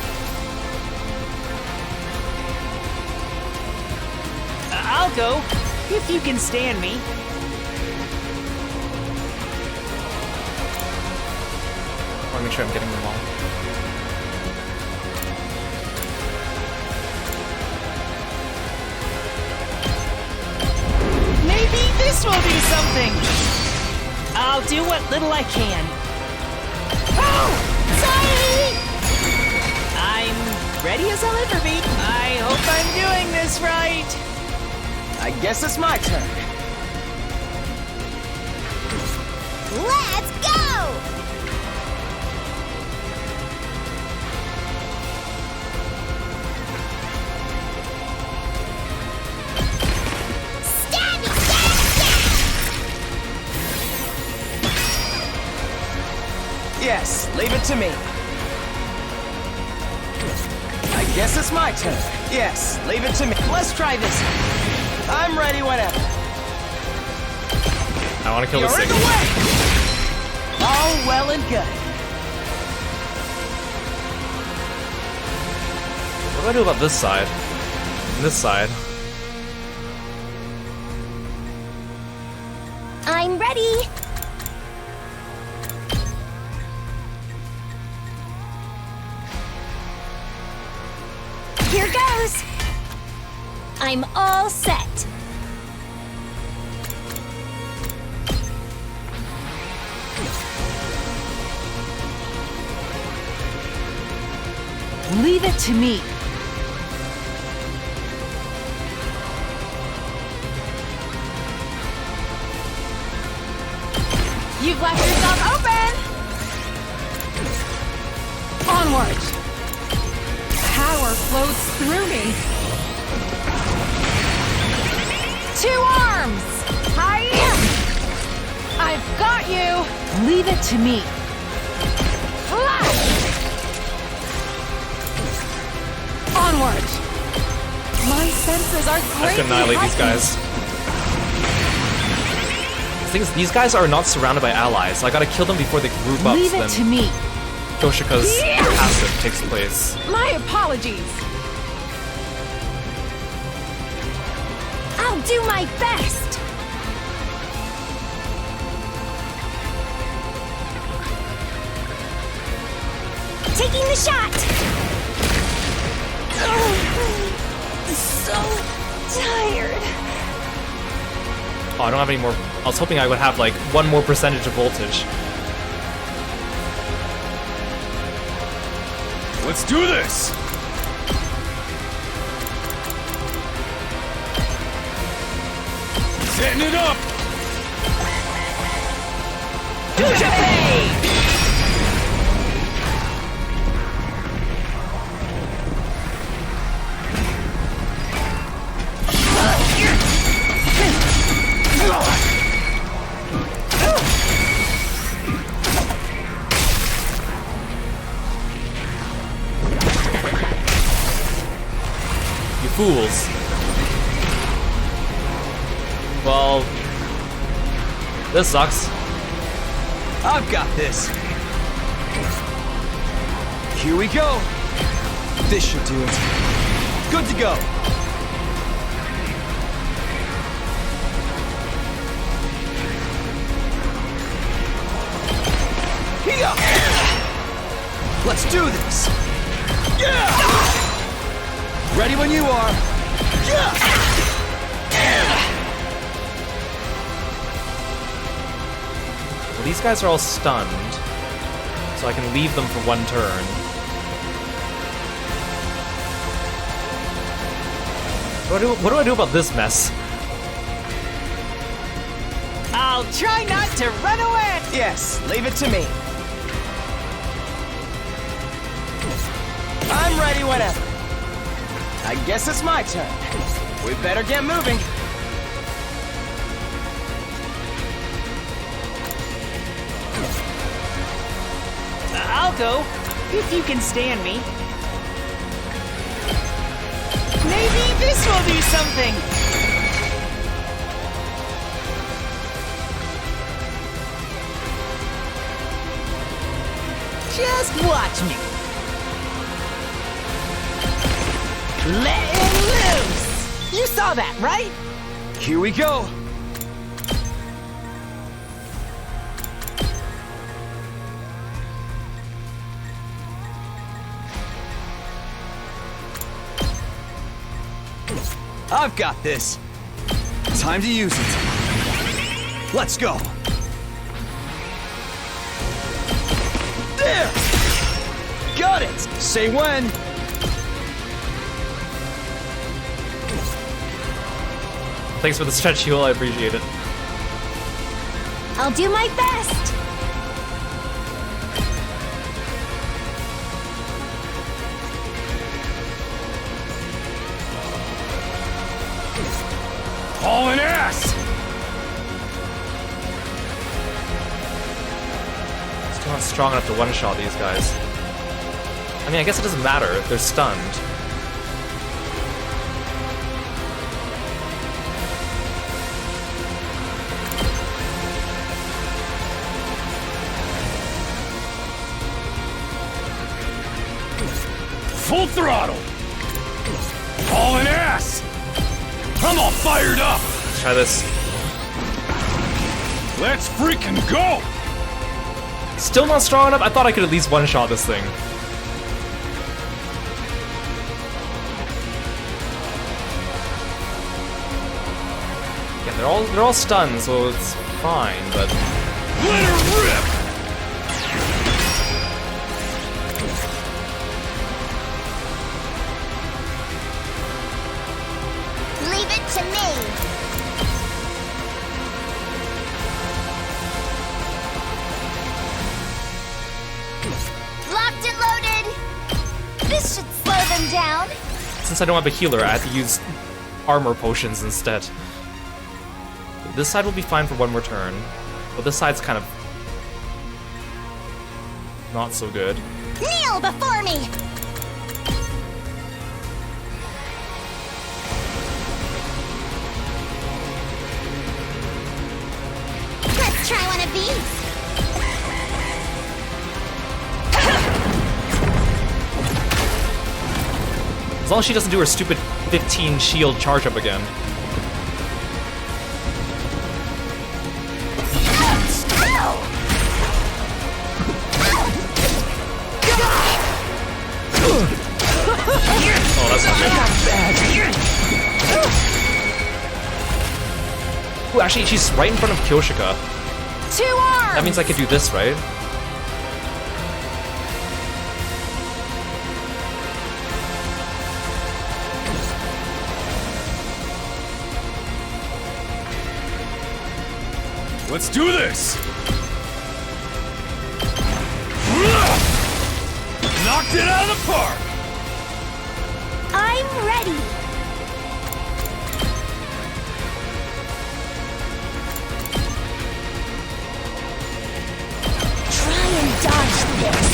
I'll go, if you can stand me. I want to make sure I'm getting them all. will do something. I'll do what little I can. Oh! Sorry! I'm ready as I'll ever be. I hope I'm doing this right. I guess it's my turn. Let's go! Stabby, stab, stab! Yes, leave it to me. I guess it's my turn. Yes, leave it to me. Let's try this. I'm ready whenever. I want to kill You're this in thing. the way! All well and good. What do I do about this side? And this side. I'm ready! Here goes! I'm all set. Leave it to me. You've left yourself open! Onward. Power flows through me. 2 arms! Hiya! I've got you! Leave it to me. Flash! Onward. My senses are I have greatly to annihilate these heightened. guys. The thing is, these guys are not surrounded by allies. So I gotta kill them before they group up. Leave So it to then me. Yoshika's passive takes place. My apologies. I'll do my best! Taking the shot! Oh, so tired. Oh, I don't have any more. I was hoping I would have like 1 more percentage of voltage. Let's do this! Setting it up! You fools. Well, this sucks. I've got this. Here we go. This should do it. Good to go. Here. Let's do this. Yeah. Ready when you are. Yeah. Well, these guys are all stunned, so I can leave them for 1 turn. What do I do about this mess? I'll try not to run away. Yes, leave it to me. I'm ready whenever. I guess it's my turn. We better get moving. I'll go, if you can stand me. Maybe this will do something. Just watch me. Letting loose. You saw that, right? Here we go. I've got this. Time to use it. Let's go. There! Got it! Say when. Thanks for the stretch heal, I appreciate it. I'll do my best. Hauling ass! Still not strong enough to one-shot these guys. I mean, I guess it doesn't matter. They're stunned. Full throttle! Hauling ass! I'm all fired up! Let's try this. Let's freaking go! Still not strong enough? I thought I could at least one-shot this thing. Yeah, they're all stunned, so it's fine, but... Let her rip! Leave it to me. Locked and loaded. This should slow them down. Since I don't have a healer, I have to use armor potions instead. This side will be fine for one more turn. But this side's kind of... not so good. Kneel before me. Let's try one of these. As long as she doesn't do her stupid 15 shield charge up again. Oh, that's not good. Ooh, actually, she's right in front of Kyoshika. 2 arms. That means I could do this, right? Let's do this! Knocked it out of the park! I'm ready. Try and dodge this.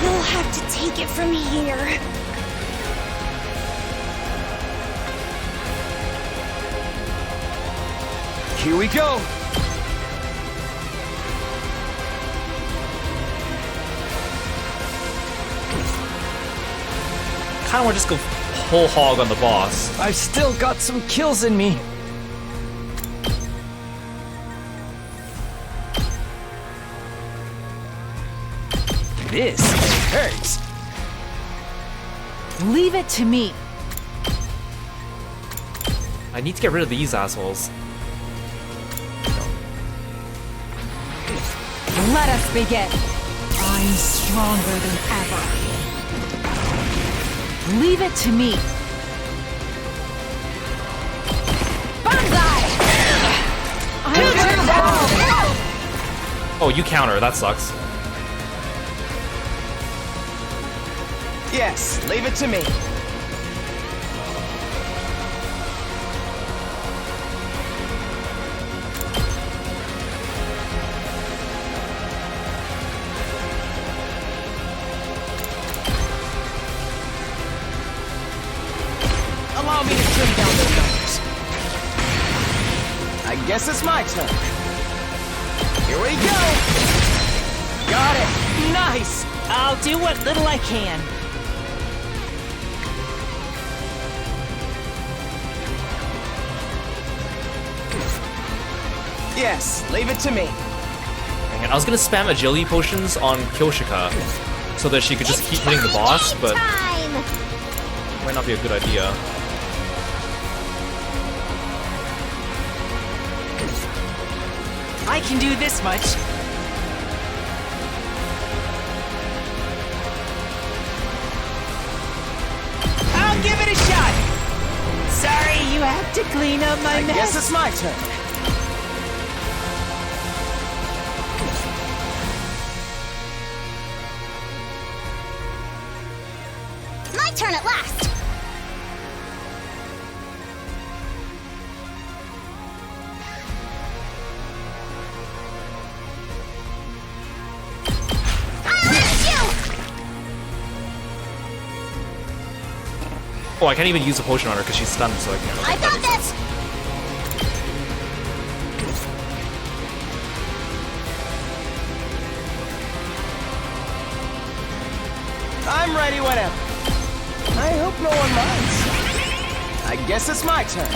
You'll have to take it from here. Here we go. Kinda wanna just go whole hog on the boss. I've still got some kills in me. This hurts. Leave it to me. I need to get rid of these assholes. Let us begin. I'm stronger than ever. Leave it to me. Banzai! Oh, you counter. That sucks. Yes, leave it to me. Allow me to trim down those numbers. I guess it's my turn. Here we go! Got it! Nice! I'll do what little I can. Yes, leave it to me. Dang it, I was gonna spam agility potions on Kyoshika so that she could just keep hitting the boss, but Time! might not be a good idea. I can do this much. I'll give it a shot. Sorry, you have to clean up my mess. Guess it's my turn. My turn at last! I'll hit you! Oh, I can't even use a potion on her because she's stunned, so I can't. I got this! I'm ready whenever. I hope no one minds. I guess it's my turn.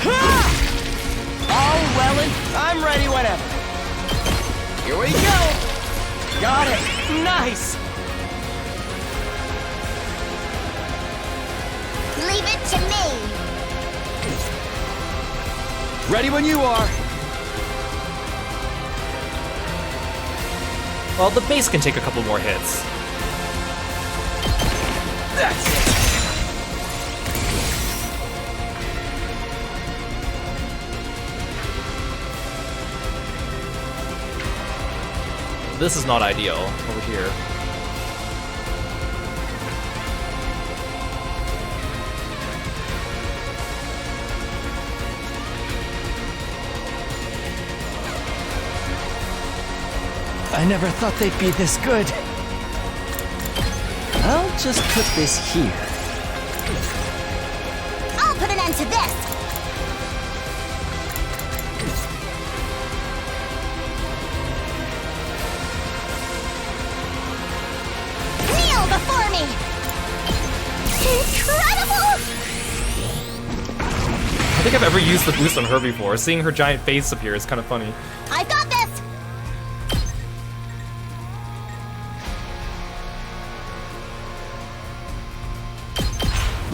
Ha! All well and I'm ready whenever. Here we go. Got it. Nice. Leave it to me! Ready when you are. Well, the base can take a couple more hits. That's it. This is not ideal over here. I never thought they'd be this good. I'll just put this here. I'll put an end to this! Kneel before me! Incredible! I think I've ever used the boost on her before. Seeing her giant face appear is kind of funny. I got this!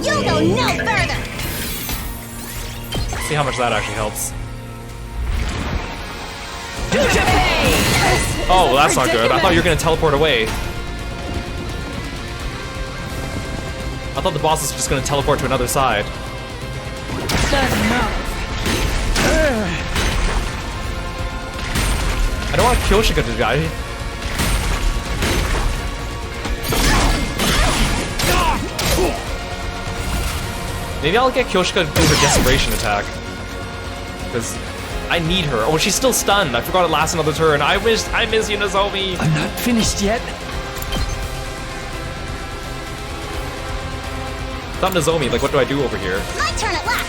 You'll go no further! See how much that actually helps. Oh, well, that's not good. I thought you were gonna teleport away. I thought the boss was just gonna teleport to another side. I don't want Kyoshika to die. Maybe I'll get Kyoshika to do her desperation attack. Because I need her. Oh, she's still stunned. I forgot it lasts another turn. I miss you, Nozomi. I'm not finished yet. Not Nozomi, like what do I do over here? My turn at last!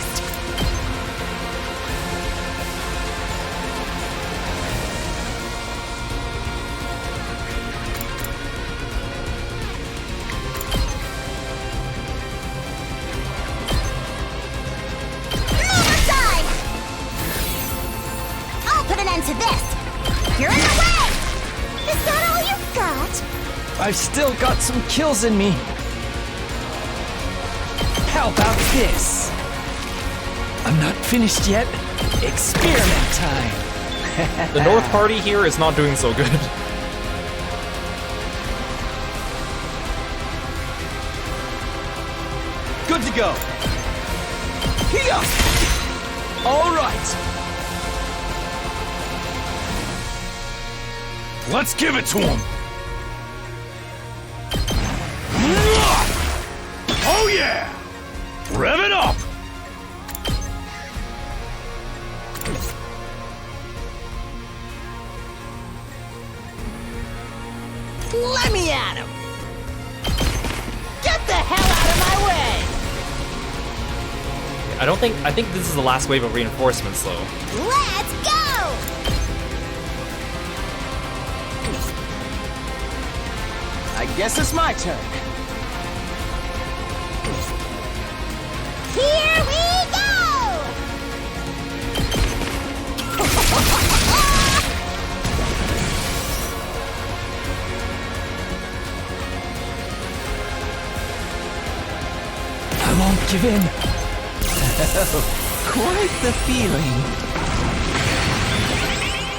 To this! You're in the way! Is that all you've got? I've still got some kills in me. How about this? I'm not finished yet. Experiment time. The North Party here is not doing so good. Good to go. Here! All right. Let's give it to him! Oh yeah! Rev it up! Let me at him! Get the hell out of my way! I think this is the last wave of reinforcements though. Let's go! I guess it's my turn. Here we go! I won't give in. Quite the feeling.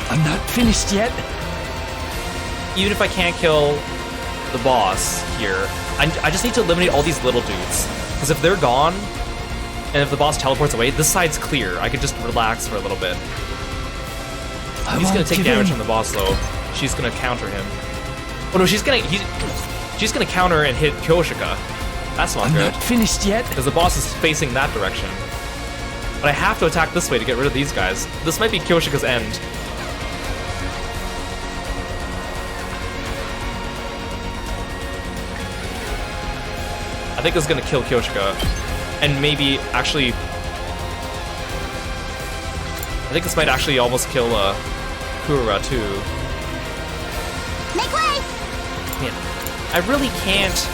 I'm not finished yet. Even if I can't kill the boss here, I just need to eliminate all these little dudes. Because if they're gone, and if the boss teleports away, this side's clear. I can just relax for a little bit. He's gonna take damage from the boss though. She's gonna counter him. Oh no, she's gonna counter and hit Kyoshika. That's not good. I'm not finished yet. Because the boss is facing that direction. But I have to attack this way to get rid of these guys. This might be Kyoshika's end. I think this is gonna kill Kyoshika. And maybe actually... I think this might actually almost kill Kurura too. Make way! Man, I really can't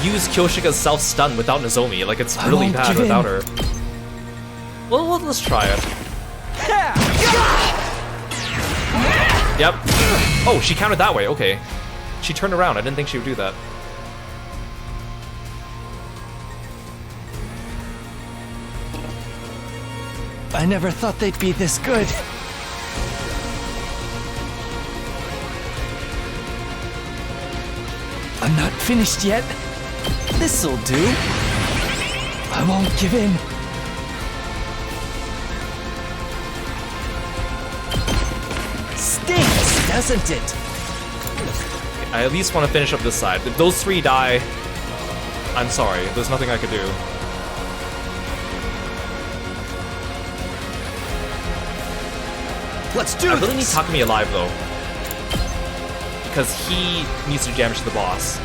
use Kyoshika's self-stun without Nozomi. Like, it's really bad without her. Well, let's try it. Yep. Oh, she countered that way. Okay. She turned around. I didn't think she would do that. I never thought they'd be this good. I'm not finished yet. This'll do. I won't give in. Stinks, doesn't it? I at least want to finish up this side. If those three die, I'm sorry. There's nothing I could do. Let's do I really this. need Takumi alive though, because he needs to do damage to the boss.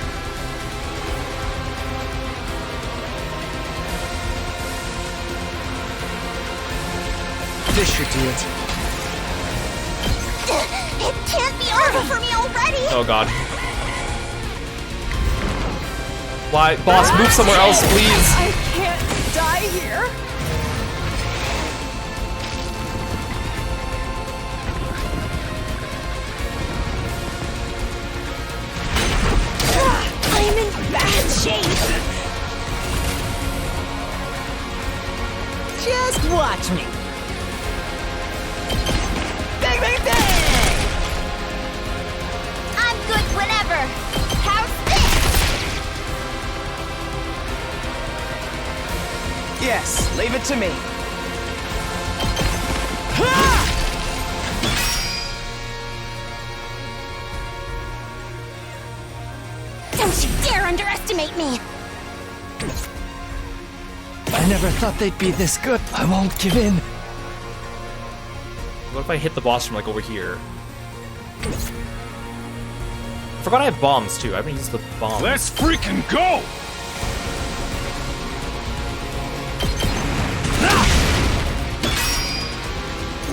This should do it. It can't be over for me already! Oh god. Why? Boss, move somewhere else, please! I can't die here. I'm in bad shape! Just watch me. Bang, bang, bang! I'm good whenever! How's this? Yes, leave it to me. Don't you dare underestimate me! I never thought they'd be this good. I won't give in. What if I hit the boss from like over here? I forgot I have bombs too. I haven't used the bomb. Let's freaking go!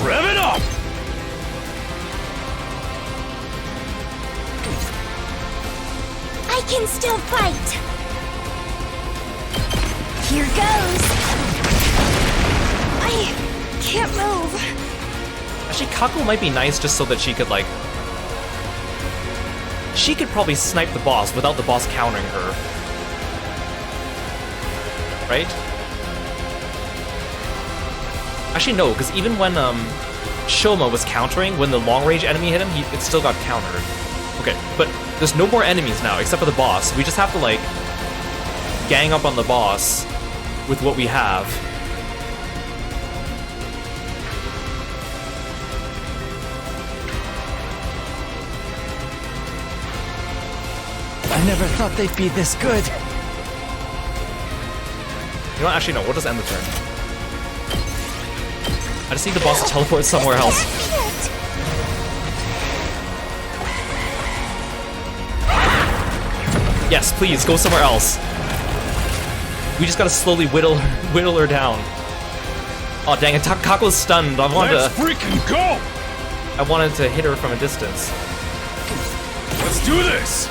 Rev it up! I can still fight! Here goes! I can't move. Actually, Kako might be nice just so that she could like... She could probably snipe the boss without the boss countering her. Right? Actually, no, because even when Shoma was countering, when the long-range enemy hit him, it still got countered. Okay, but there's no more enemies now, except for the boss. We just have to, like, gang up on the boss with what we have. I never thought they'd be this good. You know what? Actually, no, we'll just end the turn. I just need the boss to teleport somewhere else. Yes, please, go somewhere else. We just gotta slowly whittle her down. Oh dang it, Kako's stunned. Let's freaking go! I wanted to hit her from a distance. Let's do this!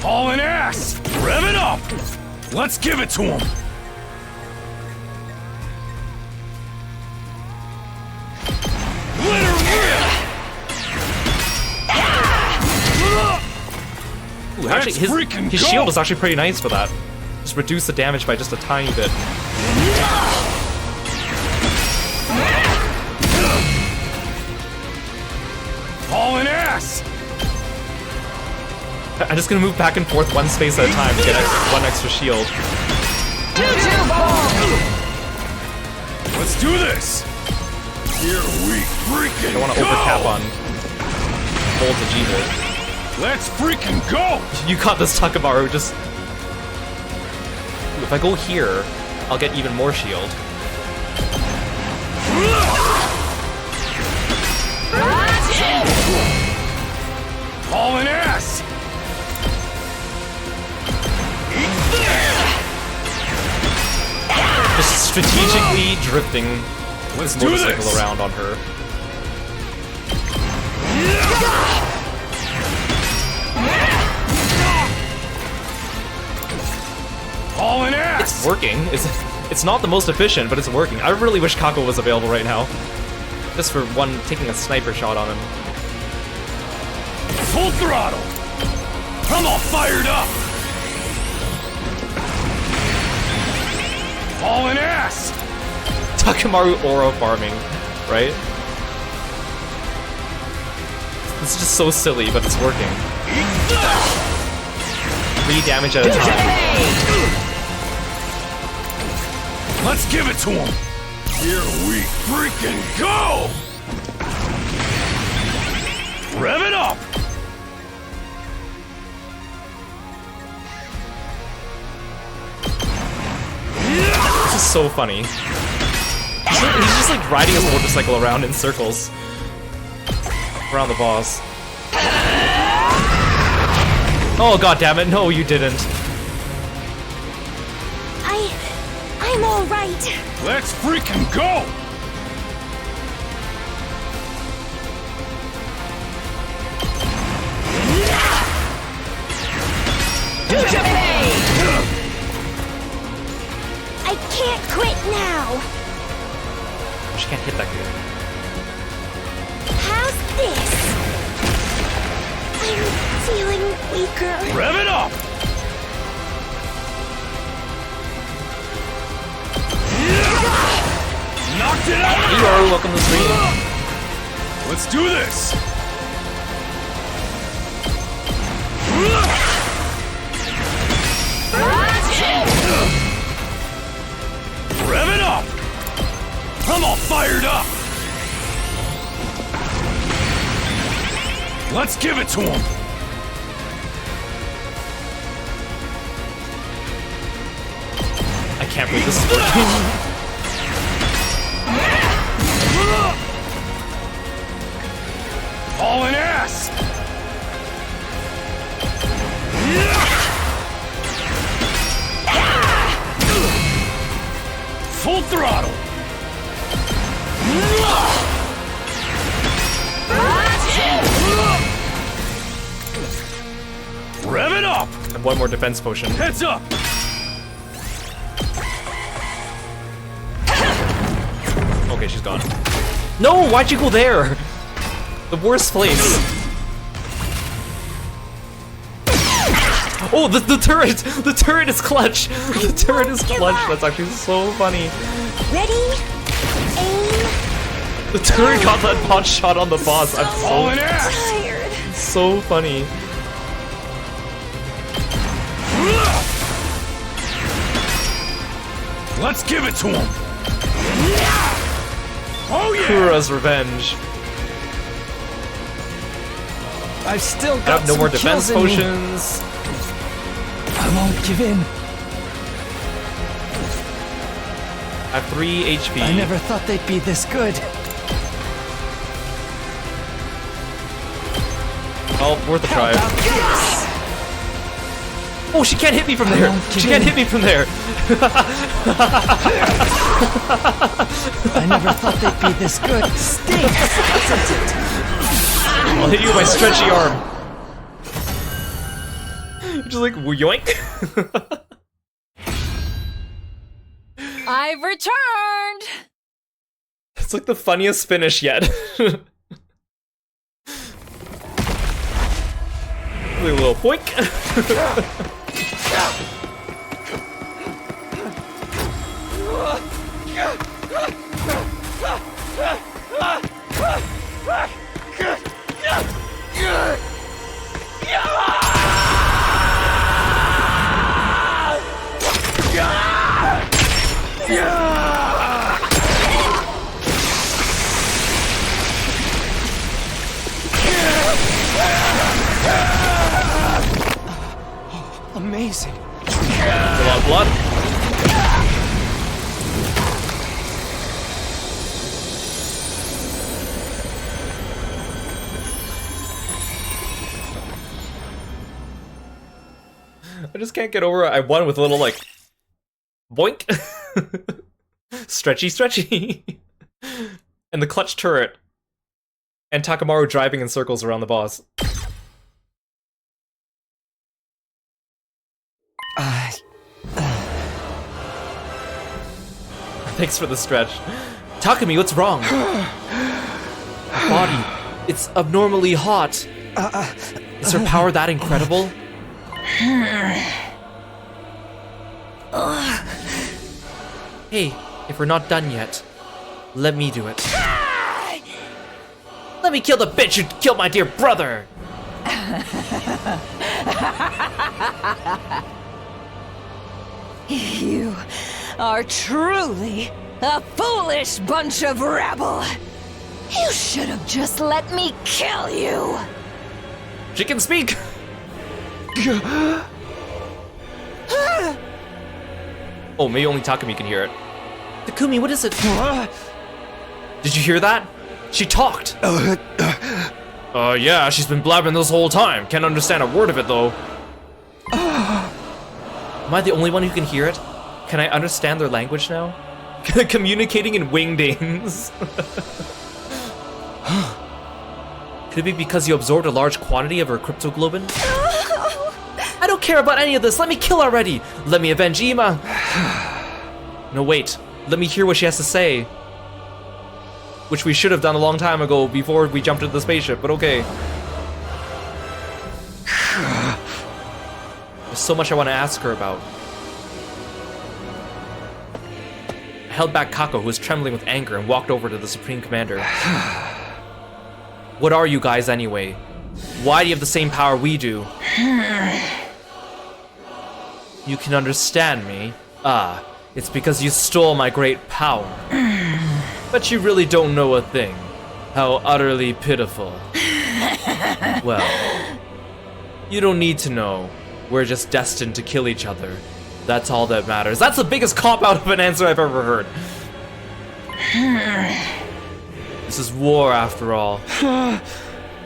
Hauling ass! Rev it up! Let's give it to him! Let her rip! Ooh, Ooh, actually, his shield is actually pretty nice for that. Just reduce the damage by just a tiny bit. Hauling ass! I'm just gonna move back and forth one space at a time to get one extra shield. Let's do this! Here we freaking I don't want to overcap on hold to G-hit. Let's freaking go! You got this, Takamaru. Just... Ooh, if I go here, I'll get even more shield. Hauling ass! Just strategically drifting Let's this do motorcycle this! around on her. Hauling ass! It's working. It's not the most efficient, but it's working. I really wish Kako was available right now. Just for one, taking a sniper shot on him. Full throttle! I'm all fired up! Hauling ass! Takamaru Oro farming, right? It's just so silly, but it's working. 3 damage at a time. Let's give it to him! Here we freaking go! Rev it up! This is so funny. He's just like riding his motorcycle around in circles. Around the boss. Oh god damn it, no you didn't. I'm all right. Let's freaking go! I can't quit now. She can't hit that good. How's this? I'm feeling weaker. Rev it up! Knocked it out! Kiro, welcome to the stream. Let's do this! Rev it up! I'm all fired up! Let's give it to him! I can't believe this is working. Hauling ass! Full throttle! Rev it up! I have one more defense potion. Heads up! Okay, she's gone. No, why'd you go there? The worst place. Oh, the turret! The turret is clutch! The turret is clutch. That's actually so funny. Ready? Aim. The turret got that pot shot on the boss. I'm so Tired. so funny. Let's give it to him! Oh yeah! Kura's revenge. I've still I got have no some more defense kills in me. potions. I won't give in. I have 3 HP. I never thought they'd be this good. Oh, worth a try. How about this? Oh, she can't hit me from there. She can't hit me from there. I never thought they'd be this good. Stinks, doesn't it? I'll hit you with my stretchy arm. Just like yoink. I've returned! It's like the funniest finish yet. a little boink. Amazing. A lot of blood. I just can't get over it. I won with a little, like, boink. Stretchy, stretchy. And the clutch turret. And Takamaru driving in circles around the boss. Thanks for the stretch. Takumi, what's wrong? Her body, it's abnormally hot. Is her power that incredible? Hey, if we're not done yet, let me do it. Let me kill the bitch who killed my dear brother! You are truly a foolish bunch of rabble. You should have just let me kill you. She can speak! Oh, maybe only Takumi can hear it. Takumi, what is it? Did you hear that? She talked! Yeah, she's been blabbing this whole time. Can't understand a word of it, though. Am I the only one who can hear it? Can I understand their language now? Communicating in wingdings. Could it be because you absorbed a large quantity of her cryptoglobin? I don't care about any of this. Let me kill already. Let me avenge Ima. No, wait. Let me hear what she has to say. Which we should have done a long time ago before we jumped into the spaceship, but okay. There's so much I want to ask her about. I held back Kako, who was trembling with anger, and walked over to the Supreme Commander. What are you guys anyway? Why do you have the same power we do? You can understand me? Ah, it's because you stole my great power. But you really don't know a thing. How utterly pitiful. Well, you don't need to know. We're just destined to kill each other. That's all that matters. That's the biggest cop-out of an answer I've ever heard. This is war, after all.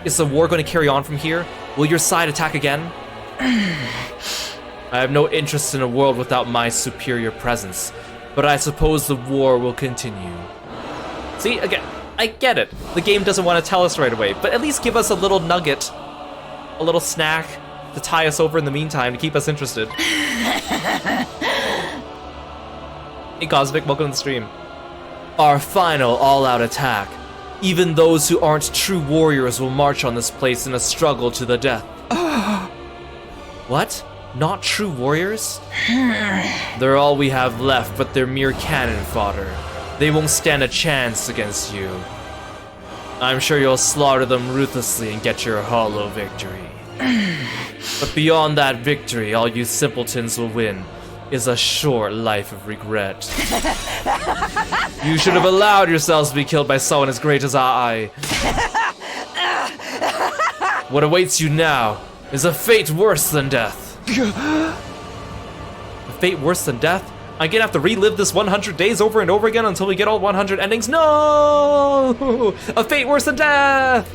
Is the war going to carry on from here? Will your side attack again? I have no interest in a world without my superior presence, but I suppose the war will continue. See, again, I get it. The game doesn't want to tell us right away, but at least give us a little nugget, a little snack to tie us over in the meantime to keep us interested. Hey Cosmic, welcome to the stream. Our final all-out attack. Even those who aren't true warriors will march on this place in a struggle to the death. What? Not true warriors? They're all we have left, but they're mere cannon fodder. They won't stand a chance against you. I'm sure you'll slaughter them ruthlessly and get your hollow victory. But beyond that victory, all you simpletons will win is a short life of regret. You should have allowed yourselves to be killed by someone as great as I. What awaits you now is a fate worse than death. A fate worse than death? I'm gonna have to relive this 100 days over and over again until we get all 100 endings? No! A fate worse than death!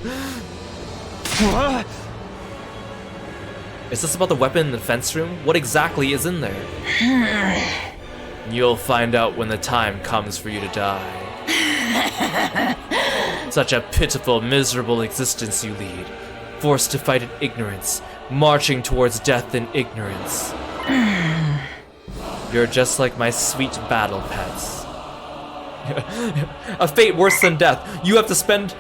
Is this about the weapon in the defense room? What exactly is in there? You'll find out when the time comes for you to die. Such a pitiful, miserable existence you lead. Forced to fight in ignorance, marching towards death in ignorance. You're just like my sweet battle pets. A fate worse than death. You have to spend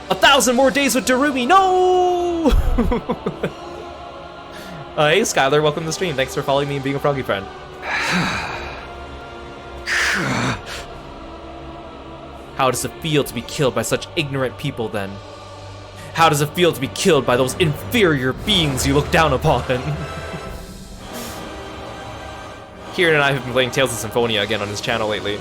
1,000 more days with Darumi. No! Hey, Skylar, welcome to the stream. Thanks for following me and being a froggy friend. How does it feel to be killed by such ignorant people, then? How does it feel to be killed by those inferior beings you look down upon? Kieran and I have been playing Tales of Symphonia again on his channel lately.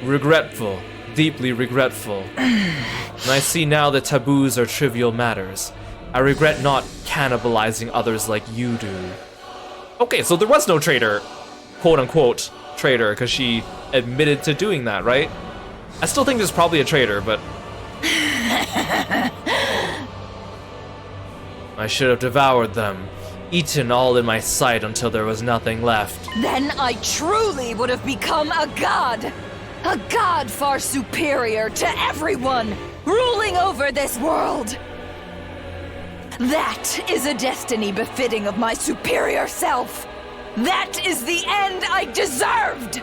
Regretful. Deeply regretful. And I see now that taboos are trivial matters. I regret not cannibalizing others like you do. Okay, so there was no traitor, quote-unquote traitor, because she admitted to doing that, right? I still think there's probably a traitor, but... I should have devoured them, eaten all in my sight until there was nothing left. Then I truly would have become a god! A god far superior to everyone, ruling over this world! That is a destiny befitting of my superior self! That is the end I deserved!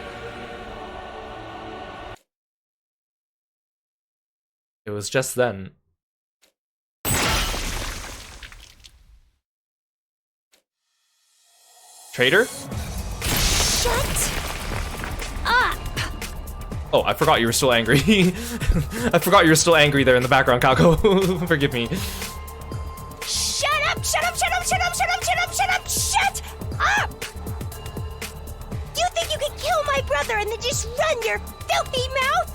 It was just then. Traitor? Shut up! Oh, I forgot you were still angry. I forgot you were still angry there in the background, Kako. Forgive me. Shut up! Shut up! Shut up! Shut up! Shut up! Shut up! Shut up! Shut up! You think you can kill my brother and then just run your filthy mouth?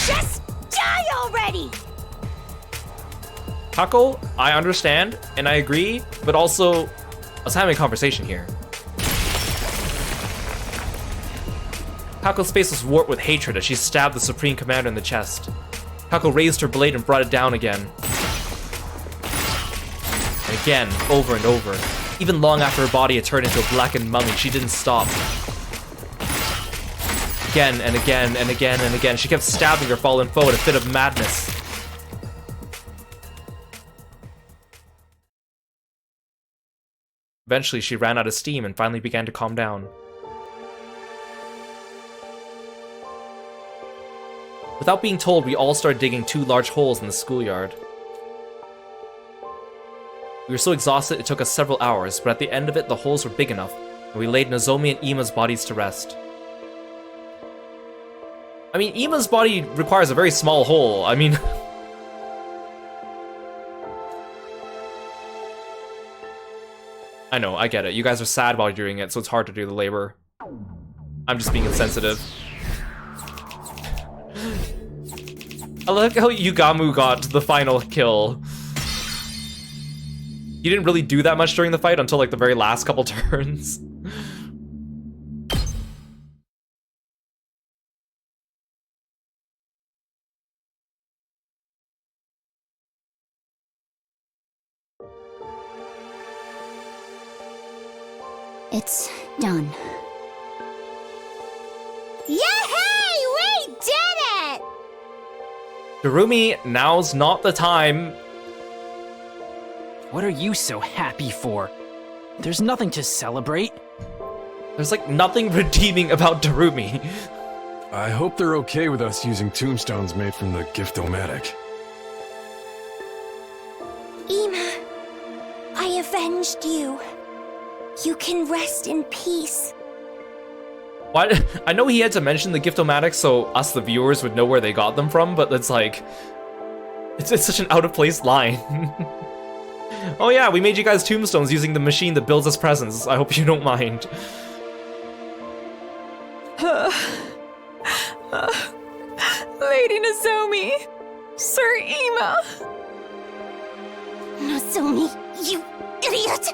Just die already! Kako, I understand, and I agree, but also, let's have a conversation here. Kako's face was warped with hatred as she stabbed the Supreme Commander in the chest. Kako raised her blade and brought it down again. And again, over and over. Even long after her body had turned into a blackened mummy, she didn't stop. Again and again and again and again, she kept stabbing her fallen foe in a fit of madness. Eventually, she ran out of steam and finally began to calm down. Without being told, we all started digging 2 large holes in the schoolyard. We were so exhausted it took us several hours, but at the end of it, the holes were big enough, and we laid Nozomi and Ima's bodies to rest. I mean, Ima's body requires a very small hole. I mean... I know, I get it. You guys are sad while you're doing it, so it's hard to do the labor. I'm just being insensitive. I like how Yugamu got the final kill. He didn't really do that much during the fight until like the very last couple turns. It's done. Yay! We did it! Darumi, now's not the time. What are you so happy for? There's nothing to celebrate. There's like nothing redeeming about Darumi. I hope they're okay with us using tombstones made from the Gift-O-Matic. Ima, I avenged you. You can rest in peace. What? I know he had to mention the Gift-O-Matic so us, the viewers, would know where they got them from, but it's like... It's such an out-of-place line. Oh yeah, we made you guys tombstones using the machine that builds us presents. I hope you don't mind. Lady Nozomi! Sir Ima! Nozomi, you idiot!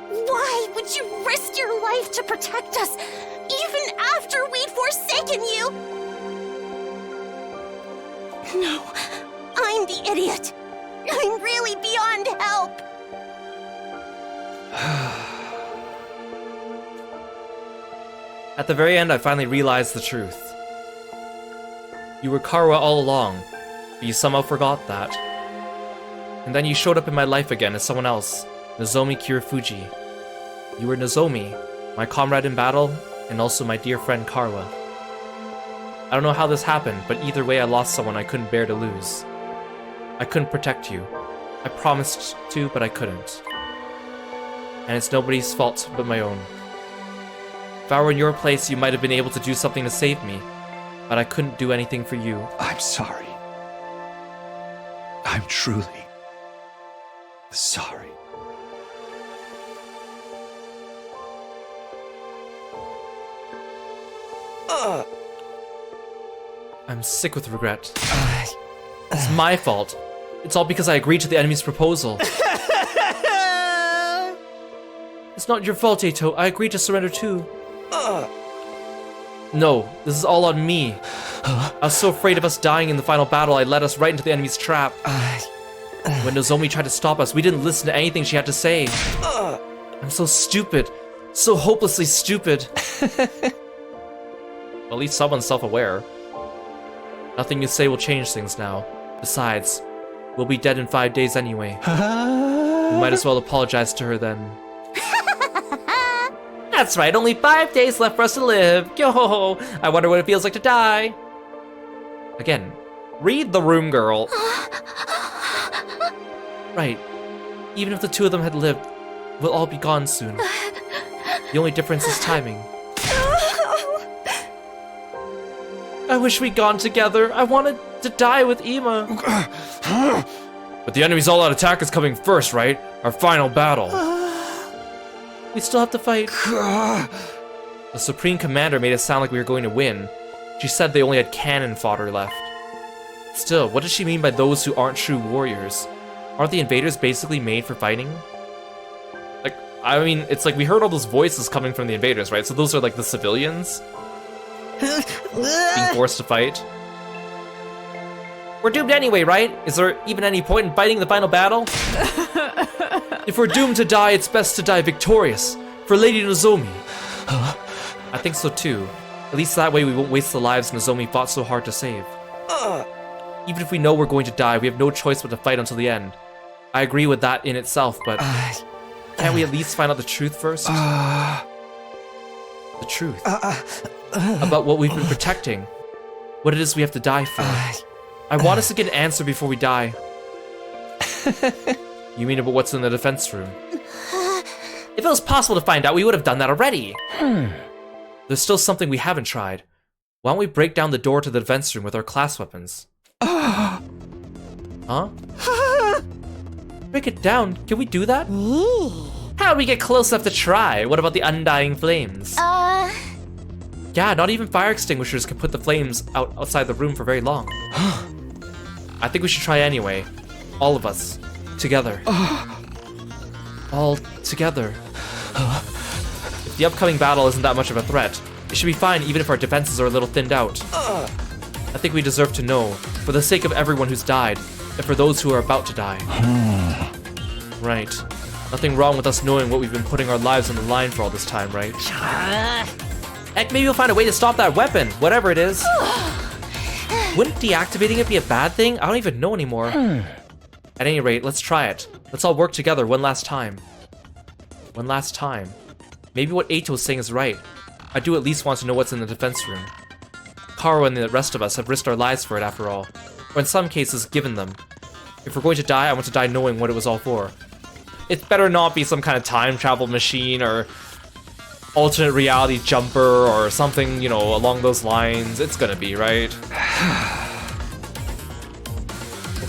Why would you risk your life to protect us, even after we'd forsaken you? No, I'm the idiot. I'm really beyond help. At the very end, I finally realized the truth. You were Karwa all along, but you somehow forgot that. And then you showed up in my life again as someone else, Nozomi Kirifuji. You were Nozomi, my comrade in battle, and also my dear friend Karwa. I don't know how this happened, but either way I lost someone I couldn't bear to lose. I couldn't protect you. I promised to, but I couldn't. And it's nobody's fault but my own. If I were in your place, you might have been able to do something to save me, but I couldn't do anything for you. I'm sorry. I'm truly sorry. I'm sick with regret. It's my fault. It's all because I agreed to the enemy's proposal. It's not your fault, Eito. I agreed to surrender too. No, this is all on me. I was so afraid of us dying in the final battle, I led us right into the enemy's trap. When Nozomi tried to stop us, we didn't listen to anything she had to say. I'm so stupid. So hopelessly stupid. At least someone's self-aware. Nothing you say will change things now. Besides, we'll be dead in 5 days anyway. We might as well apologize to her then. That's right, only 5 days left for us to live. Yo, I wonder what it feels like to die. Again, read the room, girl. Right. Even if the two of them had lived, we'll all be gone soon. The only difference is timing. I wish we'd gone together. I wanted to die with Ima. But the enemy's all-out attack is coming first, right? Our final battle. We still have to fight. The Supreme Commander made it sound like we were going to win. She said they only had cannon fodder left. Still, what does she mean by those who aren't true warriors? Aren't the invaders basically made for fighting? Like, I mean, it's like we heard all those voices coming from the invaders, right? So those are like the civilians being forced to fight. We're doomed anyway, right? Is there even any point in fighting the final battle? If we're doomed to die, it's best to die victorious. For Lady Nozomi. I think so too. At least that way we won't waste the lives Nozomi fought so hard to save. Even if we know we're going to die, we have no choice but to fight until the end. I agree with that in itself, but can't we at least find out the truth first? The truth. About what we've been protecting. What it is we have to die for. I want us to get an answer before we die. You mean about what's in the defense room? If it was possible to find out, we would have done that already. There's still something we haven't tried. Why don't we break down the door to the defense room with our class weapons? Huh? Break it down? Can we do that? How do we get close enough to try? What about the undying flames? Yeah, not even fire extinguishers can put the flames outside the room for very long. I think we should try anyway. All of us. Together. All together. If the upcoming battle isn't that much of a threat, it should be fine even if our defenses are a little thinned out. I think we deserve to know, for the sake of everyone who's died, and for those who are about to die. Right. Nothing wrong with us knowing what we've been putting our lives on the line for all this time, right? Heck, maybe we'll find a way to stop that weapon, whatever it is. Wouldn't deactivating it be a bad thing? I don't even know anymore. At any rate, let's try it. Let's all work together one last time. One last time. Maybe what Eito's saying is right. I do at least want to know what's in the defense room. Karo and the rest of us have risked our lives for it after all. Or in some cases, given them. If we're going to die, I want to die knowing what it was all for. It better not be some kind of time travel machine or alternate reality jumper or something, you know, along those lines. It's gonna be, right?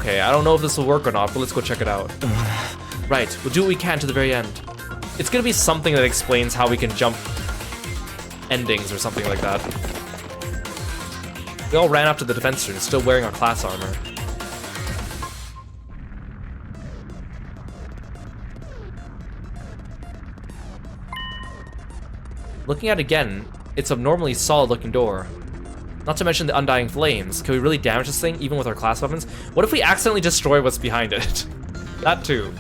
Okay, I don't know if this will work or not, but let's go check it out. Right, we'll do what we can to the very end. It's gonna be something that explains how we can jump endings or something like that. We all ran up to the defense room, still wearing our class armor. Looking at it again, it's a normally solid looking door. Not to mention the undying flames. Can we really damage this thing, even with our class weapons? What if we accidentally destroy what's behind it? That too.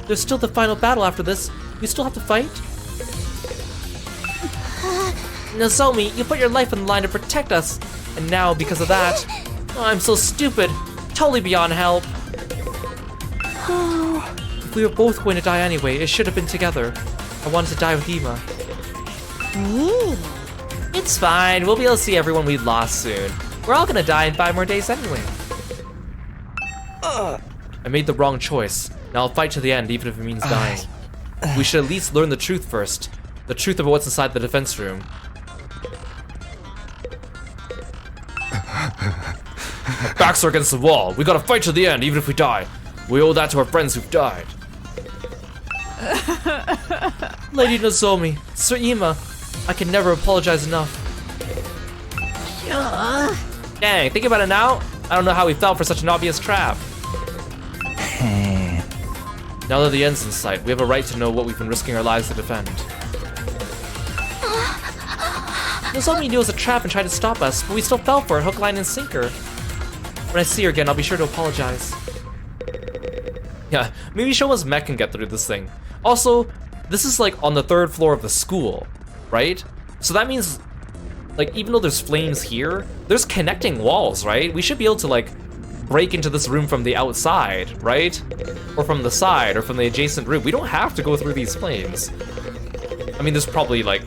There's still the final battle after this. We still have to fight? Nozomi, you put your life on the line to protect us. And now, because of that, I'm so stupid. Totally beyond help. If we were both going to die anyway, it should have been together. I wanted to die with Ima. It's fine. We'll be able to see everyone we lost soon. We're all gonna die in 5 more days anyway. I made the wrong choice. Now I'll fight to the end, even if it means dying. We should at least learn the truth first. The truth about what's inside the defense room. Our backs are against the wall. We gotta fight to the end, even if we die. We owe that to our friends who've died. Lady Nozomi, Sir Ima, I can never apologize enough. Dang, think about it now. I don't know how we fell for such an obvious trap. Now that the end's in sight, we have a right to know what we've been risking our lives to defend. Nozomi knew it was a trap and tried to stop us, but we still fell for it, hook, line, and sinker. When I see her again, I'll be sure to apologize. Yeah, maybe Shoma's mech can get through this thing. Also, this is like on the 3rd floor of the school, right? So that means, like, even though there's flames here, there's connecting walls, right? We should be able to, like, break into this room from the outside, right? Or from the side, or from the adjacent room. We don't have to go through these flames. I mean, there's probably, like,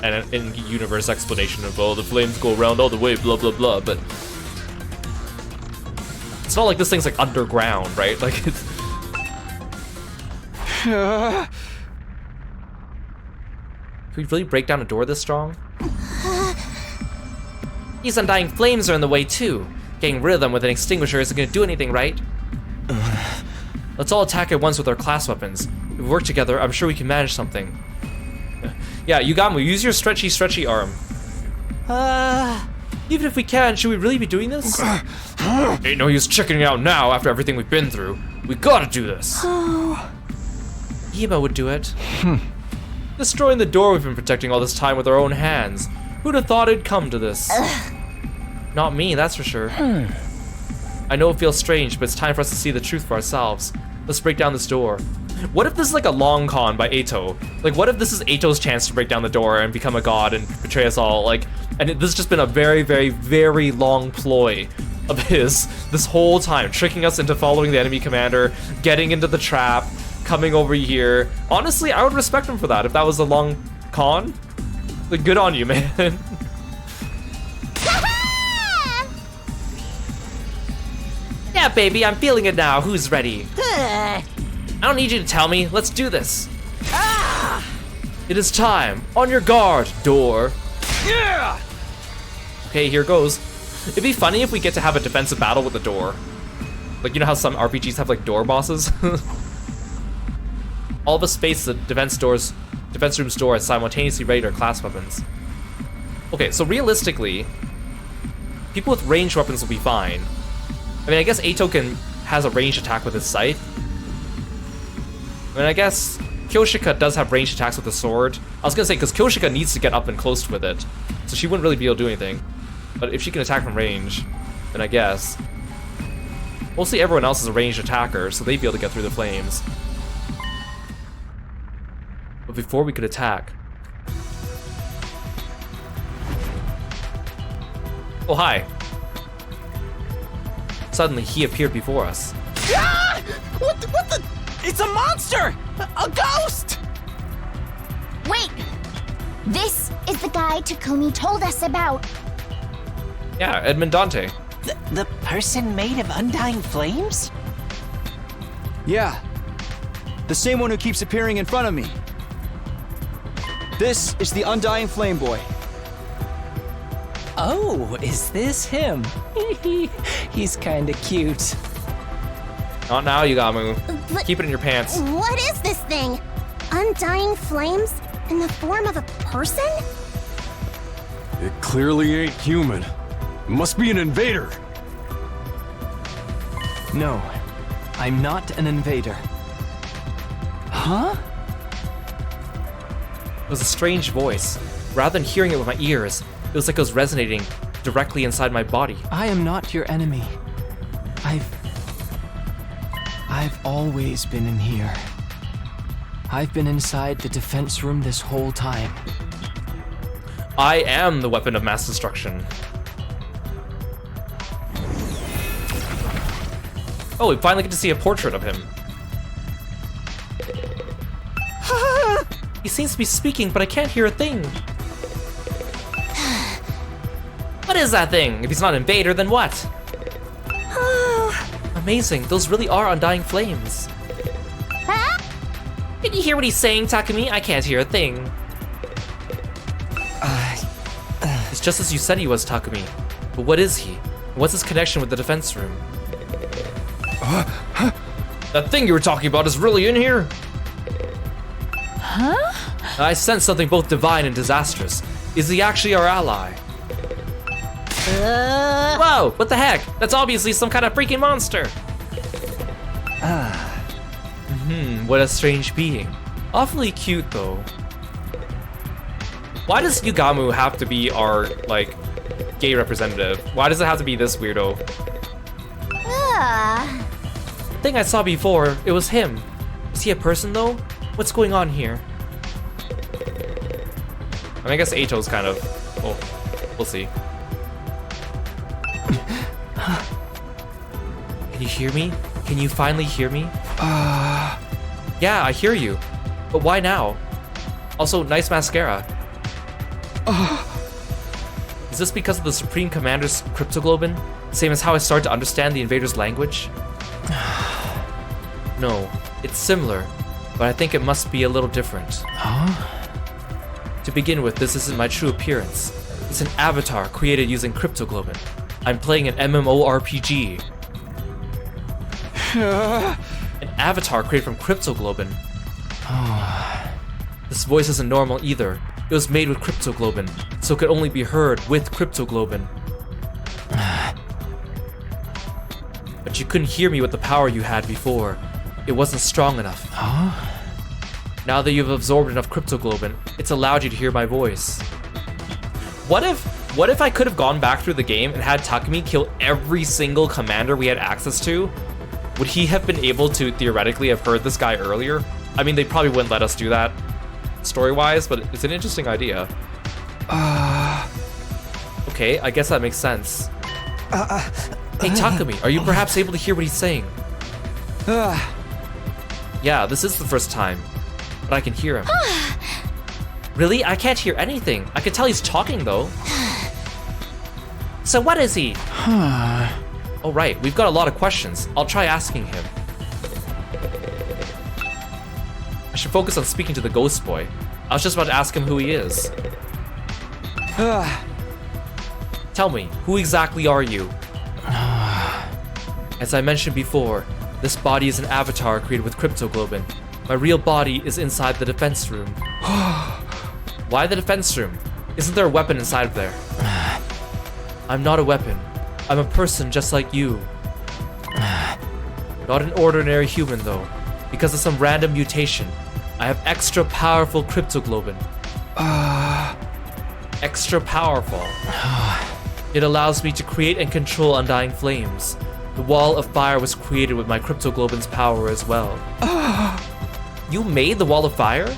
an in-universe explanation of, oh, the flames go around all the way, blah, blah, blah, but... It's not like this thing's, like, underground, right? Like, it's... Can we really break down a door this strong? These undying flames are in the way, too. Getting rid of them with an extinguisher isn't gonna do anything, right? Let's all attack at once with our class weapons. If we work together, I'm sure we can manage something. Yeah, Yugamu, use your stretchy arm. Even if we can, should we really be doing this? Ain't no use checking out now after everything we've been through. We gotta do this. Ima would do it. Destroying the door we've been protecting all this time with our own hands. Who'd have thought it'd come to this? Not me, that's for sure. I know it feels strange, but it's time for us to see the truth for ourselves. Let's break down this door. What if this is like a long con by Eito? Like, what if this is Eito's chance to break down the door and become a god and betray us all? Like, and this has just been a very, very, very long ploy of his this whole time, tricking us into following the enemy commander, getting into the trap, coming over here. Honestly, I would respect him for that if that was a long con. Like, good on you, man. Yeah, baby, I'm feeling it now. Who's ready? I don't need you to tell me. Let's do this. It is time. On your guard, door. Yeah! Okay, here goes. It'd be funny if we get to have a defensive battle with the door. Like, you know how some RPGs have, like, door bosses? All of us face the defense room's door and simultaneously raid our class weapons. Okay, so realistically, people with ranged weapons will be fine. I mean, I guess Eito has a ranged attack with his scythe. I mean, I guess Kyoshika does have ranged attacks with the sword. I was gonna say, because Kyoshika needs to get up and close with it, so she wouldn't really be able to do anything. But if she can attack from range, then I guess. Mostly everyone else is a ranged attacker, so they'd be able to get through the flames. But before we could attack... Oh, hi. Suddenly, he appeared before us. Ah! What the? It's a monster! A ghost! Wait! This is the guy Takumi told us about. Yeah, Edmond Dante. The person made of undying flames? Yeah. The same one who keeps appearing in front of me. This is the Undying Flame Boy. Oh, is this him? He's kinda cute. Not now, Yugamu. But Keep it in your pants. what is this thing? Undying flames in the form of a person? It clearly ain't human. It must be an invader. No, I'm not an invader. Huh? It was a strange voice. Rather than hearing it with my ears, it was like it was resonating directly inside my body. I am not your enemy. I've always been in here. I've been inside the defense room this whole time. I am the weapon of mass destruction. Oh, we finally get to see a portrait of him. He seems to be speaking, but I can't hear a thing. What is that thing? If he's not an invader, then what? Amazing, those really are undying flames. Huh? Can you hear what he's saying, Takumi? I can't hear a thing. It's just as you said he was, Takumi. But what is he? What's his connection with the defense room? That thing you were talking about is really in here? Huh? I sense something both divine and disastrous. Is he actually our ally? Whoa, what the heck? That's obviously some kind of freaking monster. What a strange being. Awfully cute though. Why does Yugamu have to be our, like, gay representative? Why does it have to be this weirdo? The thing I saw before, it was him. Is he a person though? What's going on here? I guess Eito's kind of, well, we'll see. Can you hear me? Can you finally hear me? Yeah, I hear you. But why now? Also, nice mascara. Is this because of the Supreme Commander's cryptoglobin? Same as how I started to understand the invader's language? No, it's similar, but I think it must be a little different. To begin with, this isn't my true appearance. It's an avatar created using cryptoglobin. I'm playing an MMORPG. An avatar created from cryptoglobin. This voice isn't normal either. It was made with cryptoglobin, so it could only be heard with cryptoglobin. But you couldn't hear me with the power you had before. It wasn't strong enough. Now that you've absorbed enough cryptoglobin, it's allowed you to hear my voice. What if I could have gone back through the game and had Takumi kill every single commander we had access to? Would he have been able to theoretically have heard this guy earlier? I mean, they probably wouldn't let us do that story-wise, but it's an interesting idea. Okay, I guess that makes sense. Hey Takumi, are you perhaps able to hear what he's saying? Yeah, this is the first time, but I can hear him. Really? I can't hear anything. I can tell he's talking though. So what is he? Oh right, we've got a lot of questions. I'll try asking him. I should focus on speaking to the ghost boy. I was just about to ask him who he is. Tell me, who exactly are you? As I mentioned before, this body is an avatar created with cryptoglobin. My real body is inside the defense room. Why the defense room? Isn't there a weapon inside of there? I'm not a weapon. I'm a person just like you. Not an ordinary human though. Because of some random mutation, I have extra powerful cryptoglobin. Extra powerful. It allows me to create and control undying flames. The wall of fire was created with my cryptoglobin's power as well. You made the wall of fire?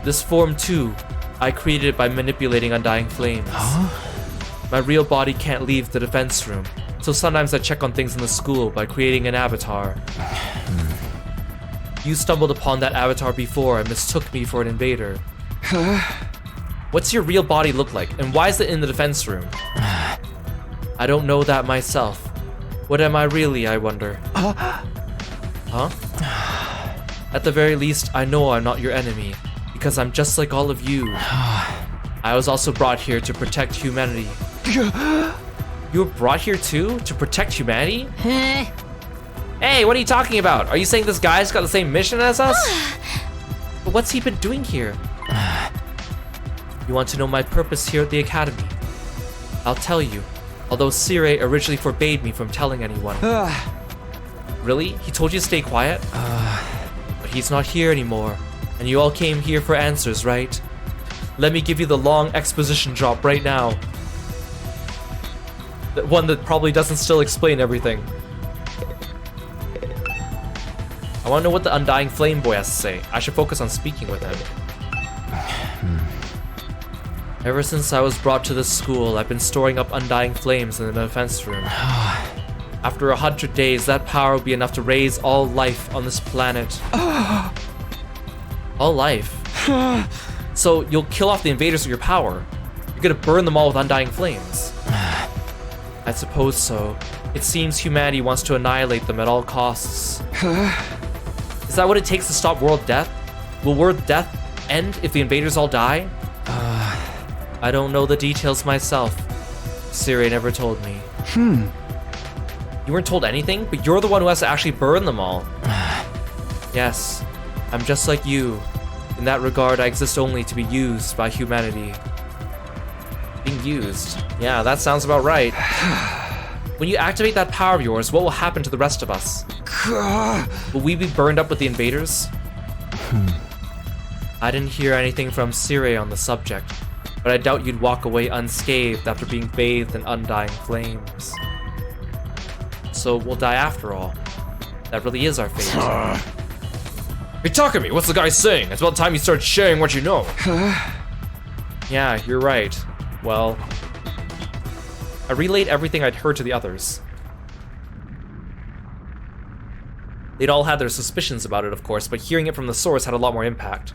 This form too, I created it by manipulating undying flames. My real body can't leave the defense room, so sometimes I check on things in the school by creating an avatar. You stumbled upon that avatar before and mistook me for an invader. What's your real body look like, and why is it in the defense room? I don't know that myself. What am I really, I wonder? Huh? At the very least, I know I'm not your enemy, because I'm just like all of you. I was also brought here to protect humanity. You were brought here too? To protect humanity? Hey, what are you talking about? Are you saying this guy's got the same mission as us? But what's he been doing here? You want to know my purpose here at the Academy? I'll tell you, although Sire originally forbade me from telling anyone. Really? He told you to stay quiet? But he's not here anymore, and you all came here for answers, right? Let me give you the long exposition drop right now. The one that probably doesn't still explain everything. I want to know what the Undying Flame Boy has to say. I should focus on speaking with him. Ever since I was brought to this school, I've been storing up undying flames in the defense room. After 100 days, that power will be enough to raise all life on this planet. All life? So you'll kill off the invaders with your power. You're gonna burn them all with undying flames. I suppose so. It seems humanity wants to annihilate them at all costs. Is that what it takes to stop world death? Will world death end if the invaders all die? I don't know the details myself. Siri never told me. You weren't told anything, but you're the one who has to actually burn them all. Yes, I'm just like you. In that regard, I exist only to be used by humanity. Being used? Yeah, that sounds about right. When you activate that power of yours, what will happen to the rest of us? Will we be burned up with the invaders? I didn't hear anything from Siri on the subject, but I doubt you'd walk away unscathed after being bathed in undying flames. So we'll die after all. That really is our fate. Hey Takumi, what's the guy saying? It's about time you start sharing what you know. Yeah, you're right. Well, I relayed everything I'd heard to the others. They'd all had their suspicions about it, of course, but hearing it from the source had a lot more impact.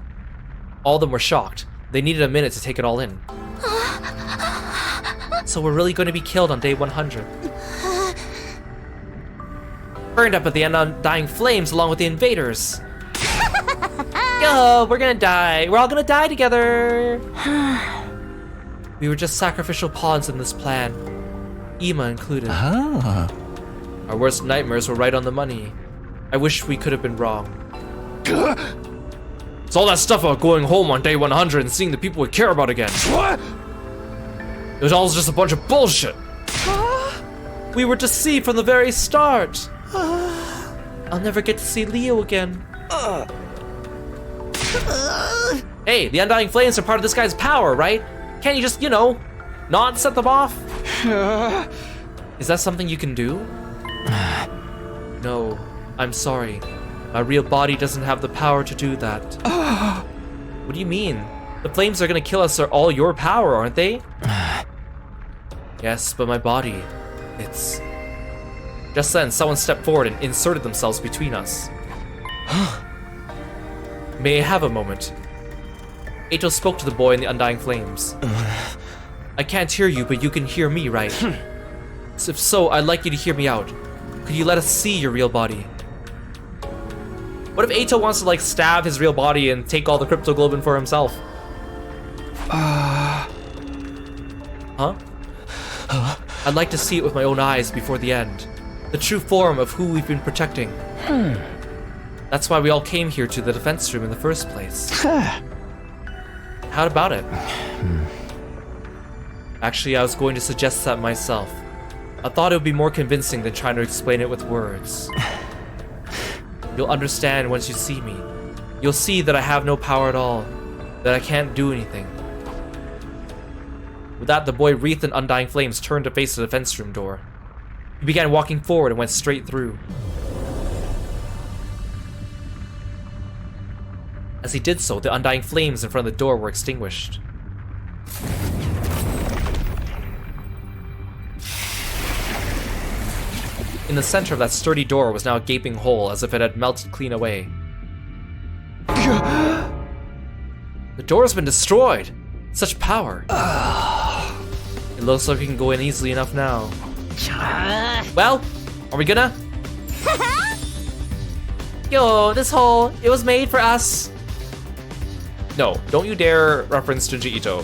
All of them were shocked. They needed a minute to take it all in. So we're really going to be killed on day 100. Burned up at the undying flames along with the invaders. Yo, we're gonna die. We're all gonna die together. We were just sacrificial pawns in this plan. Ima included. Our worst nightmares were right on the money. I wish we could have been wrong. It's all that stuff about going home on day 100 and seeing the people we care about again. What? It was all just a bunch of bullshit. We were deceived from the very start. I'll never get to see Leo again. Hey, the undying flames are part of this guy's power, right? Can't you just, not set them off? Is that something you can do? No, I'm sorry. My real body doesn't have the power to do that. What do you mean? The flames are gonna kill us are all your power, aren't they? Yes, but my body, it's... Just then, someone stepped forward and inserted themselves between us. May I have a moment? Ato spoke to the boy in the undying flames. I can't hear you, but you can hear me, right? If so, I'd like you to hear me out. Could you let us see your real body? What if Ato wants to, stab his real body and take all the cryptoglobin for himself? Huh? I'd like to see it with my own eyes before the end. The true form of who we've been protecting. That's why we all came here to the defense room in the first place. How about it? Actually, I was going to suggest that myself. I thought it would be more convincing than trying to explain it with words. You'll understand once you see me. You'll see that I have no power at all, that I can't do anything. With that, the boy wreathed in undying flames turned to face the defense room door. He began walking forward and went straight through. As he did so, the undying flames in front of the door were extinguished. In the center of that sturdy door was now a gaping hole, as if it had melted clean away. The door has been destroyed! Such power! It looks like we can go in easily enough now. Well, are we gonna? Yo, this hole, it was made for us. No, don't you dare reference Junji Ito.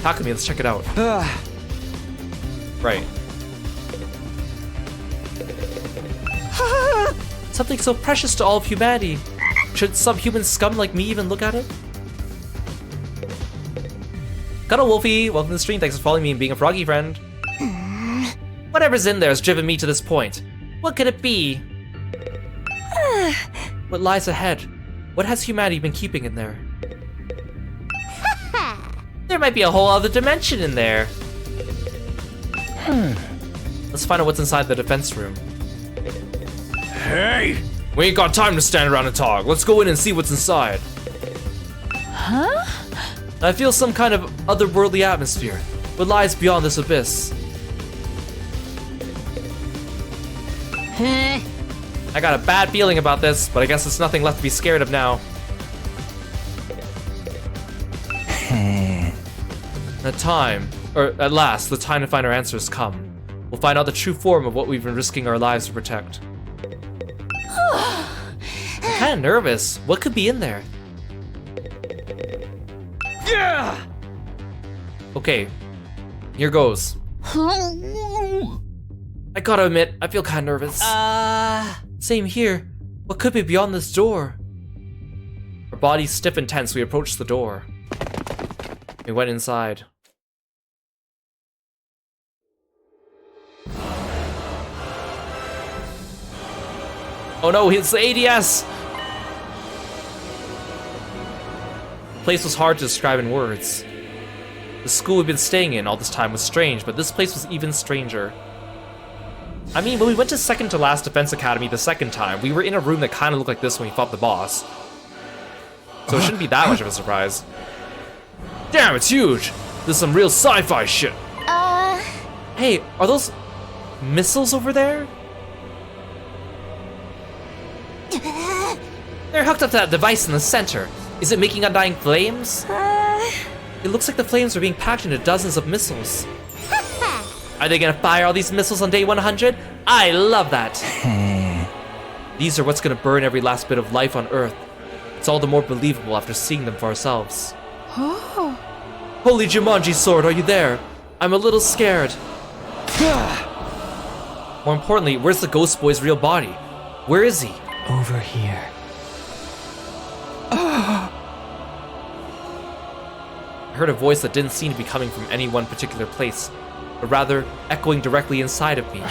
Takumi, let's check it out. Right. Something so precious to all of humanity. Should subhuman scum like me even look at it? Cuddle Wolfie, welcome to the stream. Thanks for following me and being a froggy friend. Whatever's in there has driven me to this point. What could it be? What lies ahead? What has humanity been keeping in there? There might be a whole other dimension in there. Let's find out what's inside the defense room. Hey! We ain't got time to stand around and talk. Let's go in and see what's inside. Huh? I feel some kind of otherworldly atmosphere. What lies beyond this abyss? I got a bad feeling about this, but I guess there's nothing left to be scared of now. In a time Or at last, the time to find our answers come. We'll find out the true form of what we've been risking our lives to protect. I'm kinda nervous. What could be in there? Yeah! Okay, here goes. I gotta admit, I feel kinda nervous. Same here. What could be beyond this door? Our bodies stiff and tense, we approached the door. We went inside. Oh no, it's the ADS! The place was hard to describe in words. The school we've been staying in all this time was strange, but this place was even stranger. I mean, when we went to second to last Defense Academy the second time, we were in a room that kind of looked like this when we fought the boss. So it shouldn't be that much of a surprise. Damn, it's huge! This is some real sci-fi shit! Hey, are those missiles over there? They're hooked up to that device in the center. Is it making undying flames? It looks like the flames are being packed into dozens of missiles. Are they gonna fire all these missiles on day 100? I love that! These are what's gonna burn every last bit of life on Earth. It's all the more believable after seeing them for ourselves. Holy Jumanji sword, are you there? I'm a little scared. More importantly, where's the ghost boy's real body? Where is he? Over here. I heard a voice that didn't seem to be coming from any one particular place, but rather echoing directly inside of me.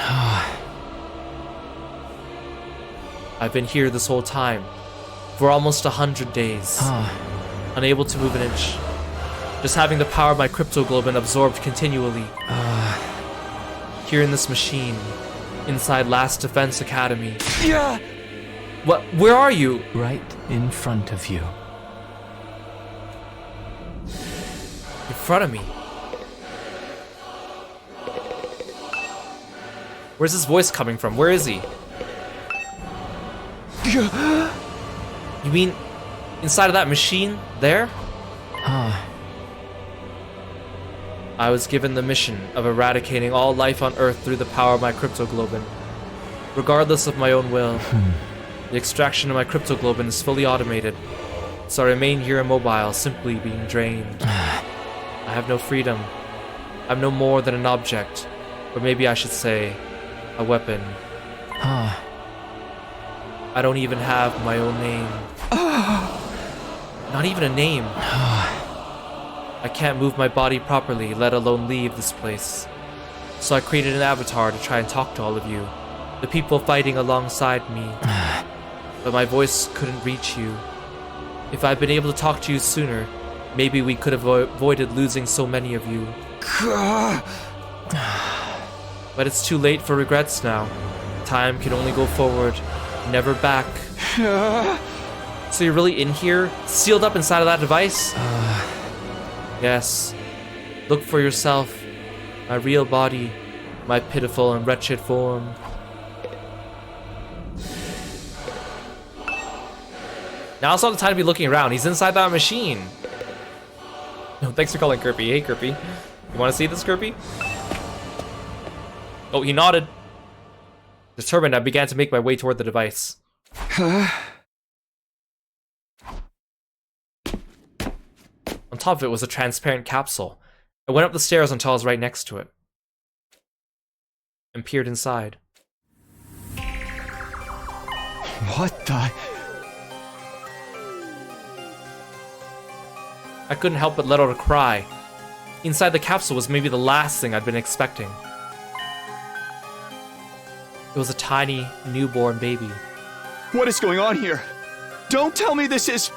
I've been here this whole time, for almost 100 days, unable to move an inch, just having the power of my cryptoglobin absorbed continually. Here in this machine, inside Last Defense Academy. Yeah! What? Where are you? Right in front of you. In front of me. Where's his voice coming from? Where is he? You mean inside of that machine there? I was given the mission of eradicating all life on Earth through the power of my cryptoglobin. Regardless of my own will, the extraction of my cryptoglobin is fully automated, so I remain here immobile, simply being drained. I have no freedom. I'm no more than an object, or maybe I should say, a weapon. I don't even have my own name. Not even a name. I can't move my body properly, let alone leave this place. So I created an avatar to try and talk to all of you, the people fighting alongside me. But my voice couldn't reach you. If I'd been able to talk to you sooner, maybe we could have avoided losing so many of you. But it's too late for regrets now. Time can only go forward, never back. So you're really in here, sealed up inside of that device? Yes. Look for yourself. My real body, my pitiful and wretched form. Now's not the time to be looking around. He's inside that machine. No, thanks for calling Kirby. Hey, Kirby. You want to see this, Kirby? Oh, he nodded. Determined, I began to make my way toward the device. On top of it was a transparent capsule. I went up the stairs until I was right next to it. And peered inside. What the? I couldn't help but let out a cry. Inside the capsule was maybe the last thing I'd been expecting. It was a tiny, newborn baby. What is going on here? Don't tell me this is...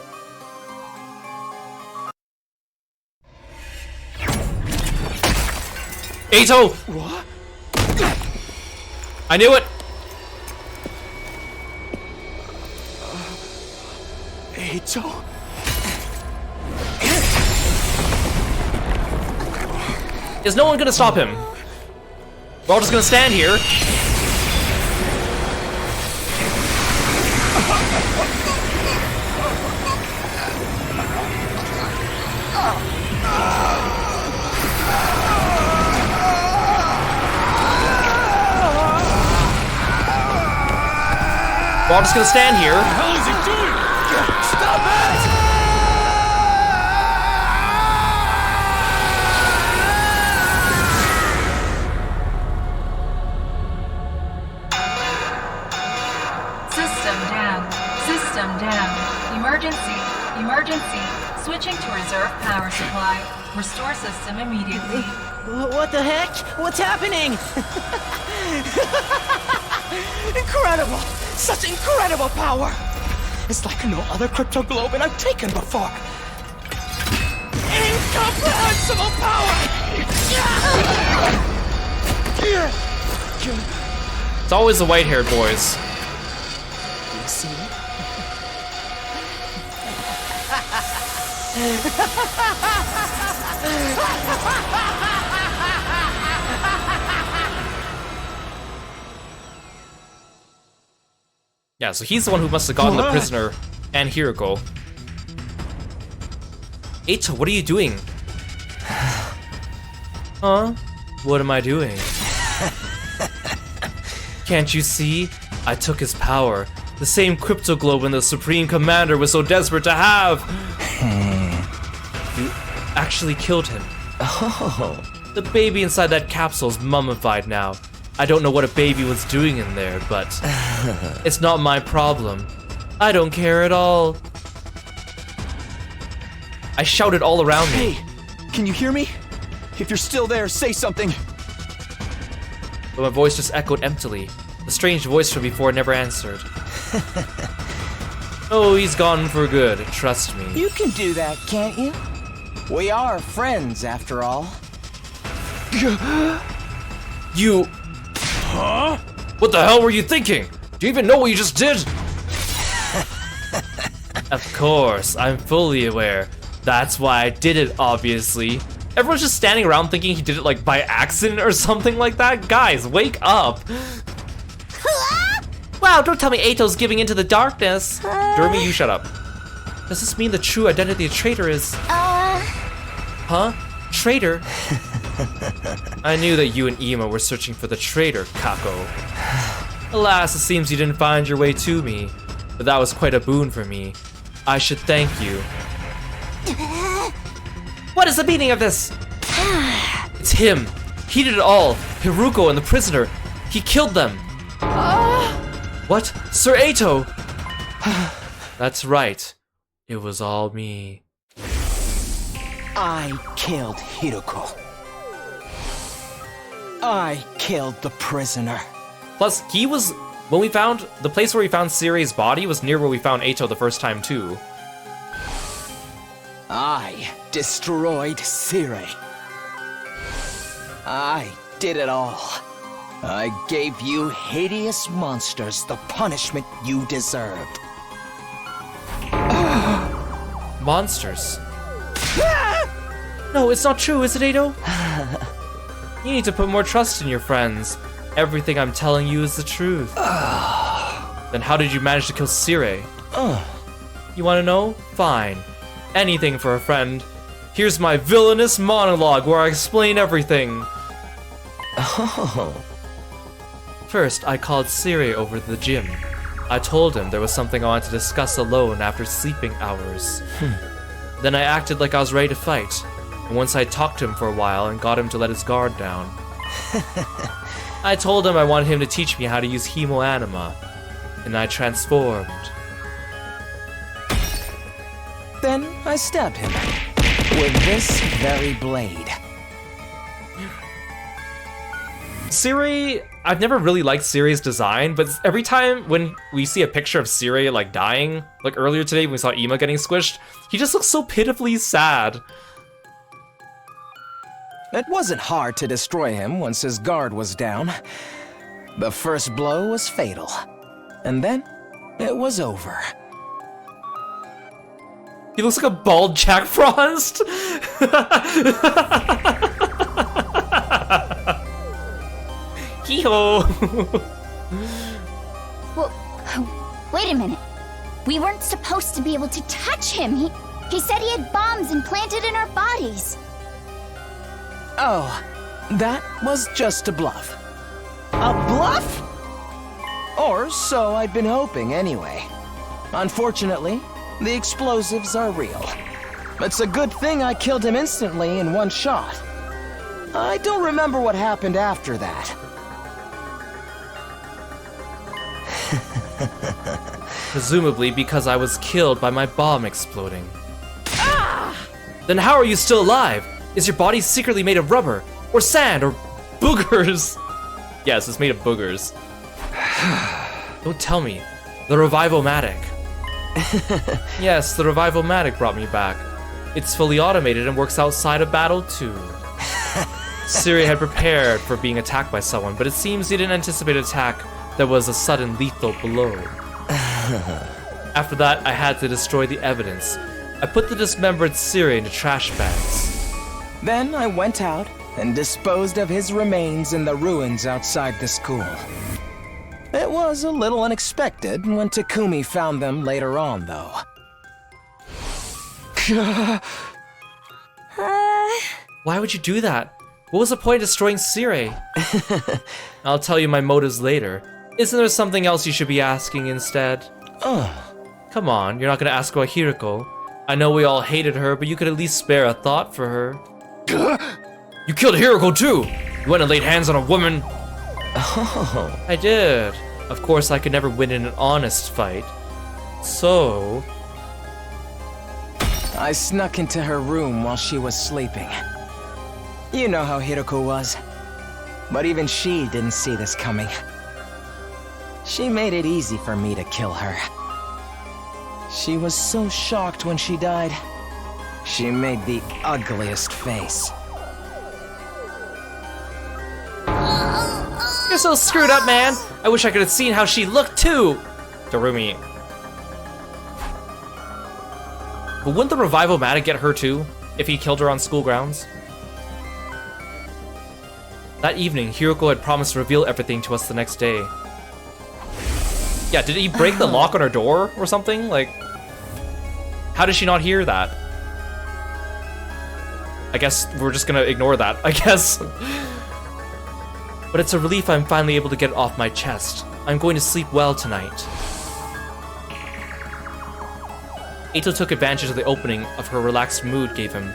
Ato! What? I knew it! Ato? Is no one gonna stop him? We're all just gonna stand here. We're all just gonna stand here. What the hell is he doing? Stop it! System down. System down. Emergency. Emergency. Switching to reserve power supply. Restore system immediately. What the heck? What's happening? Incredible! Such incredible power! It's like no other crypto globe I've taken before. Incomprehensible power! It's always the white-haired boys. You see? Yeah, so he's the one who must have gotten the prisoner and Hiroko. Eito, what are you doing? Huh? What am I doing? Can't you see? I took his power. The same crypto globe the Supreme Commander was so desperate to have! You actually killed him. Oh. The baby inside that capsule is mummified now. I don't know what a baby was doing in there, but it's not my problem. I don't care at all. I shouted all around me. Hey, can you hear me? If you're still there, say something. But my voice just echoed emptily. The strange voice from before never answered. Oh, he's gone for good, trust me. You can do that, can't you? We are friends, after all. You... Huh? What the hell were you thinking? Do you even know what you just did? Of course, I'm fully aware. That's why I did it, obviously. Everyone's just standing around thinking he did it like by accident or something like that. Guys, wake up. Wow, don't tell me Eito's giving into the darkness. Dermy, you shut up. Does this mean the true identity of traitor is... Huh? Traitor? I knew that you and Ima were searching for the traitor, Kako. Alas, it seems you didn't find your way to me. But that was quite a boon for me. I should thank you. What is the meaning of this? It's him. He did it all. Hiruko and the prisoner. He killed them. What? Sir Eito! That's right. It was all me. I killed Hiroko. I killed the prisoner. Plus, he was... When we found... The place where we found Sirei's body was near where we found Eito the first time, too. I destroyed Sirei. I did it all. I gave you hideous monsters the punishment you deserved. Monsters. No, it's not true, is it, Eito? You need to put more trust in your friends. Everything I'm telling you is the truth. Then how did you manage to kill Sirei? You want to know? Fine. Anything for a friend. Here's my villainous monologue where I explain everything. First, I called Sirei over to the gym. I told him there was something I wanted to discuss alone after sleeping hours. Then I acted like I was ready to fight. And once I talked to him for a while and got him to let his guard down. I told him I wanted him to teach me how to use Hemoanima. And I transformed. Then I stabbed him with this very blade. Sirei, I've never really liked Sirei's design, but every time when we see a picture of Sirei like dying, like earlier today when we saw Ima getting squished, he just looks so pitifully sad. It wasn't hard to destroy him once his guard was down. The first blow was fatal, and then it was over. He looks like a bald Jack Frost. Hee-ho. Well, wait a minute. We weren't supposed to be able to touch him. He said he had bombs implanted in our bodies. Oh, that was just a bluff. A bluff? Or so I'd been hoping anyway. Unfortunately, the explosives are real. It's a good thing I killed him instantly in one shot. I don't remember what happened after that. Presumably because I was killed by my bomb exploding. Then how are you still alive? Is your body secretly made of rubber, or sand, or boogers? Yes, it's made of boogers. Don't tell me. The Revival-matic. Yes, the Revival-matic brought me back. It's fully automated and works outside of battle too. Siri had prepared for being attacked by someone, but it seems he didn't anticipate an attack that was a sudden lethal blow. After that, I had to destroy the evidence. I put the dismembered Siri into trash bags. Then I went out and disposed of his remains in the ruins outside the school. It was a little unexpected when Takumi found them later on, though. Why would you do that? What was the point of destroying Siri? I'll tell you my motives later. Isn't there something else you should be asking instead? Come on, you're not gonna ask about Hiroko. I know we all hated her, but you could at least spare a thought for her. You killed Hiroko too! You went and laid hands on a woman! Oh. I did. Of course, I could never win in an honest fight. So... I snuck into her room while she was sleeping. You know how Hiroko was. But even she didn't see this coming. She made it easy for me to kill her. She was so shocked when she died. She made the ugliest face. You're so screwed up, man! I wish I could have seen how she looked too! Darumi. But wouldn't the Revival-matic get her too, if he killed her on school grounds? That evening, Hiroko had promised to reveal everything to us the next day. Yeah, did he break the lock on her door or something? Like, how did she not hear that? I guess we're just gonna ignore that, I guess. But it's a relief I'm finally able to get it off my chest. I'm going to sleep well tonight. Eito took advantage of the opening of her relaxed mood gave him.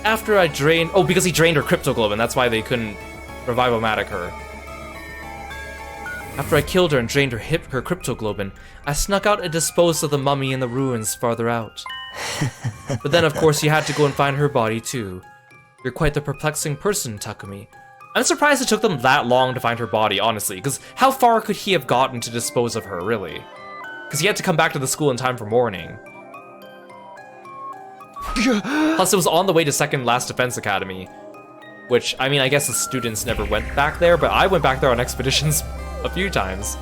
After I drained... Oh, because he drained her cryptoglobin, that's why they couldn't Revival-matic her. After I killed her and drained her cryptoglobin, I snuck out and disposed of the mummy in the ruins farther out. But then, of course, you had to go and find her body, too. You're quite the perplexing person, Takumi. I'm surprised it took them that long to find her body, honestly, because how far could he have gotten to dispose of her, really? Because he had to come back to the school in time for morning. Plus, it was on the way to Second Last Defense Academy. Which, I mean, I guess the students never went back there, but I went back there on expeditions a few times.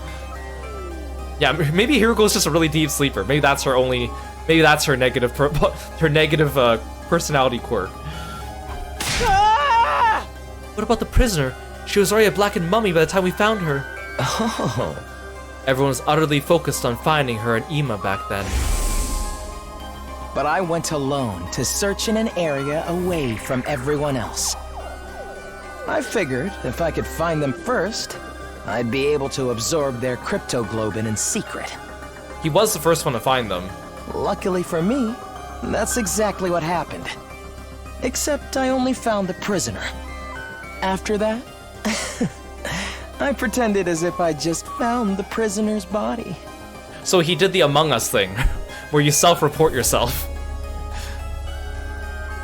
Yeah, maybe Hiroko's just a really deep sleeper. Maybe that's her only... Maybe that's her negative personality quirk. What about the prisoner? She was already a blackened mummy by the time we found her. Oh. Everyone was utterly focused on finding her and Ima back then. But I went alone to search in an area away from everyone else. I figured if I could find them first, I'd be able to absorb their cryptoglobin in secret. He was the first one to find them. Luckily for me, that's exactly what happened. Except I only found the prisoner. After that, I pretended as if I just found the prisoner's body. So he did the Among Us thing, where you self-report yourself.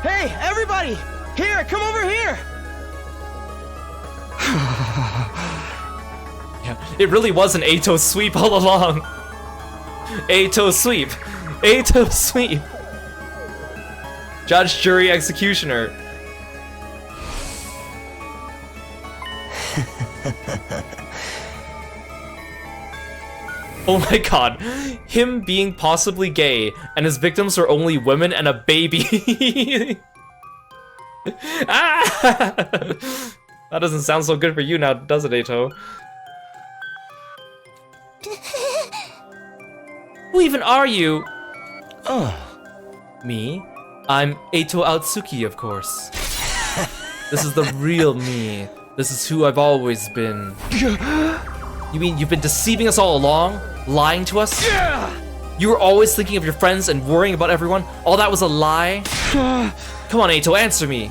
Hey, everybody! Here, come over here! Yeah, it really was an Eito sweep all along. Eito sweep. Eito sweep. Judge, jury, executioner. Oh my god. Him being possibly gay, and his victims are only women and a baby. Ah! That doesn't sound so good for you now, does it, Eito? Who even are you? Me? I'm Eito Aotsuki, of course. This is the real me. This is who I've always been. You mean you've been deceiving us all along? Lying to us? You were always thinking of your friends and worrying about everyone? All that was a lie? Come on, Eito, answer me.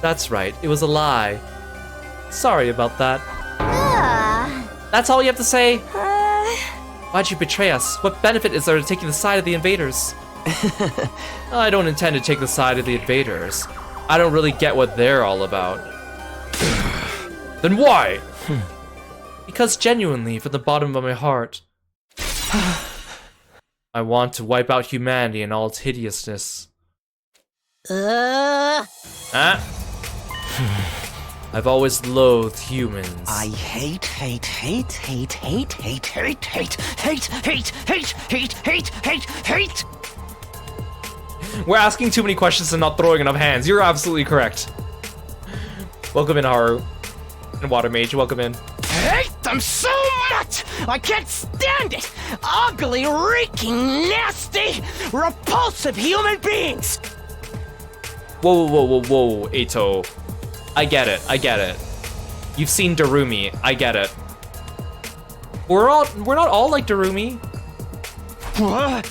That's right, it was a lie. Sorry about that. That's all you have to say? Why'd you betray us? What benefit is there to taking the side of the invaders? I don't intend to take the side of the invaders. I don't really get what they're all about. Then why? Because genuinely, from the bottom of my heart, I want to wipe out humanity in all its hideousness. I've always loathed humans. I hate. We're asking too many questions and not throwing enough hands. You're absolutely correct. Welcome in, Haru. And Water Mage, welcome in. Hate them so much! I can't stand it! Ugly, reeking, nasty, repulsive human beings! Whoa, Eito. I get it. You've seen Darumi, I get it. We're not all like Darumi. What?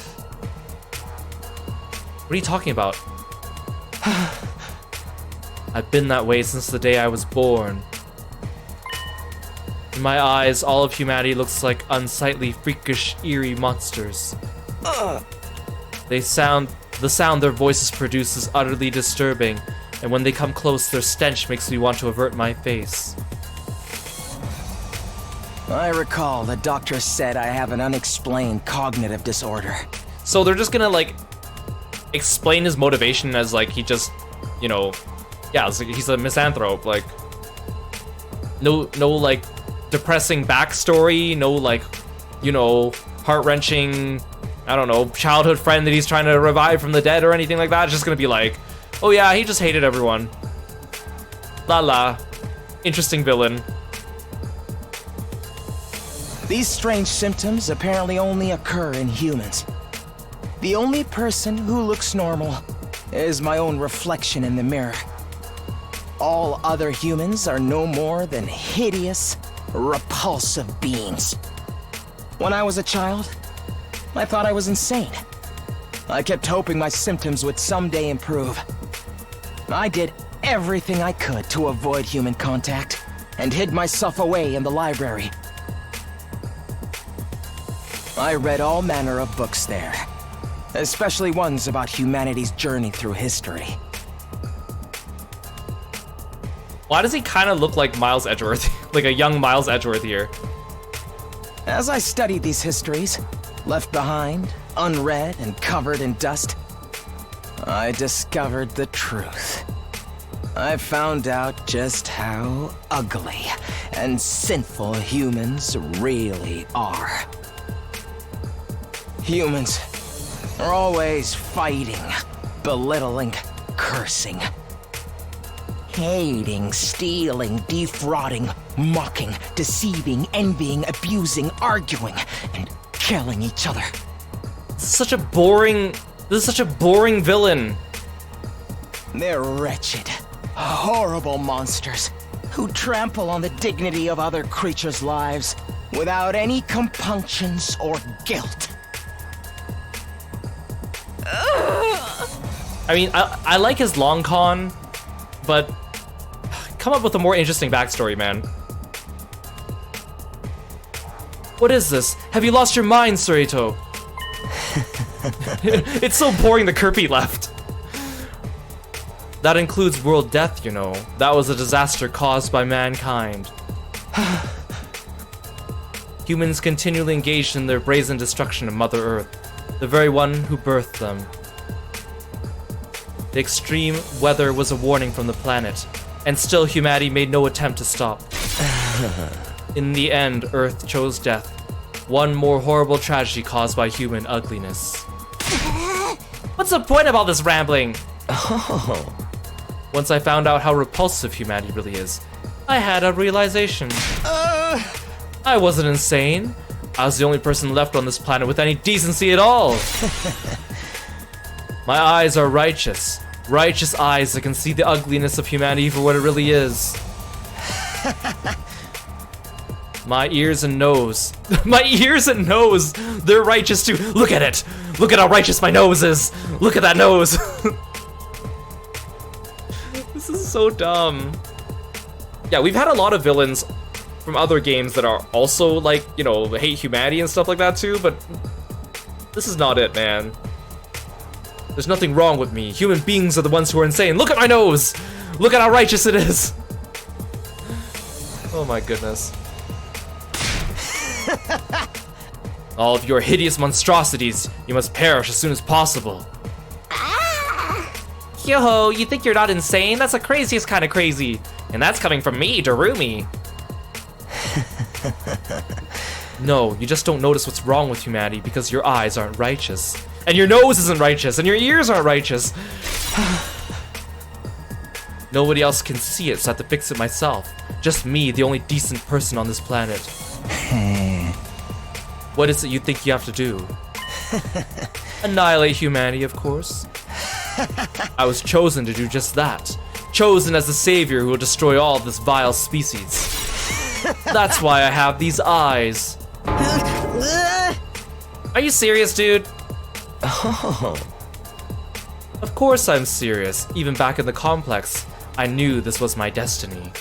What are you talking about? I've been that way since the day I was born. In my eyes, all of humanity looks like unsightly, freakish, eerie monsters. The sound their voices produce is utterly disturbing, and when they come close, their stench makes me want to avert my face. I recall the doctor said I have an unexplained cognitive disorder. So they're just gonna, like, explain his motivation as, like, he just, you know, yeah, it's like he's a misanthrope, like, no, like, depressing backstory, no, like, you know, heart-wrenching, I don't know, childhood friend that he's trying to revive from the dead or anything like that. It's just gonna be like, oh yeah, he just hated everyone. La. Interesting villain. These strange symptoms apparently only occur in humans. The only person who looks normal is my own reflection in the mirror. All other humans are no more than hideous, repulsive beings. When I was a child, I thought I was insane. I kept hoping my symptoms would someday improve. I did everything I could to avoid human contact and hid myself away in the library. I read all manner of books there, especially ones about humanity's journey through history. Why does he kind of look like Miles Edgeworth? Like a young Miles Edgeworth here. As I studied these histories, left behind, unread, and covered in dust, I discovered the truth. I found out just how ugly and sinful humans really are. Humans are always fighting, belittling, cursing. Hating, stealing, defrauding, mocking, deceiving, envying, abusing, arguing, and killing each other. This is such a boring villain. They're wretched, horrible monsters who trample on the dignity of other creatures' lives without any compunctions or guilt. I mean, I like his long con, but come up with a more interesting backstory, man. What is this? Have you lost your mind, Surito? It's so boring the Kirby left. That includes world death, you know. That was a disaster caused by mankind. Humans continually engaged in their brazen destruction of Mother Earth, the very one who birthed them. The extreme weather was a warning from the planet, and still humanity made no attempt to stop. In the end, Earth chose death. One more horrible tragedy caused by human ugliness. What's the point of all this rambling? Oh. Once I found out how repulsive humanity really is, I had a realization. I wasn't insane. I was the only person left on this planet with any decency at all. My eyes are righteous. Righteous eyes that can see the ugliness of humanity for what it really is. My ears and nose. My ears and nose! They're righteous too. Look at it! Look at how righteous my nose is! Look at that nose! This is so dumb. Yeah, we've had a lot of villains from other games that are also, like, you know, hate humanity and stuff like that too, but this is not it, man. There's nothing wrong with me. Human beings are the ones who are insane. Look at my nose! Look at how righteous it is! Oh my goodness. All of your hideous monstrosities, you must perish as soon as possible. Yo-ho, you think you're not insane? That's the craziest kind of crazy. And that's coming from me, Darumi. No, you just don't notice what's wrong with humanity because your eyes aren't righteous. And your nose isn't righteous, and your ears aren't righteous. Nobody else can see it, so I have to fix it myself. Just me, the only decent person on this planet. What is it you think you have to do? Annihilate humanity, of course. I was chosen to do just that. Chosen as the savior who will destroy all this vile species. That's why I have these eyes. Are you serious, dude? Oh. Of course I'm serious. Even back in the complex, I knew this was my destiny.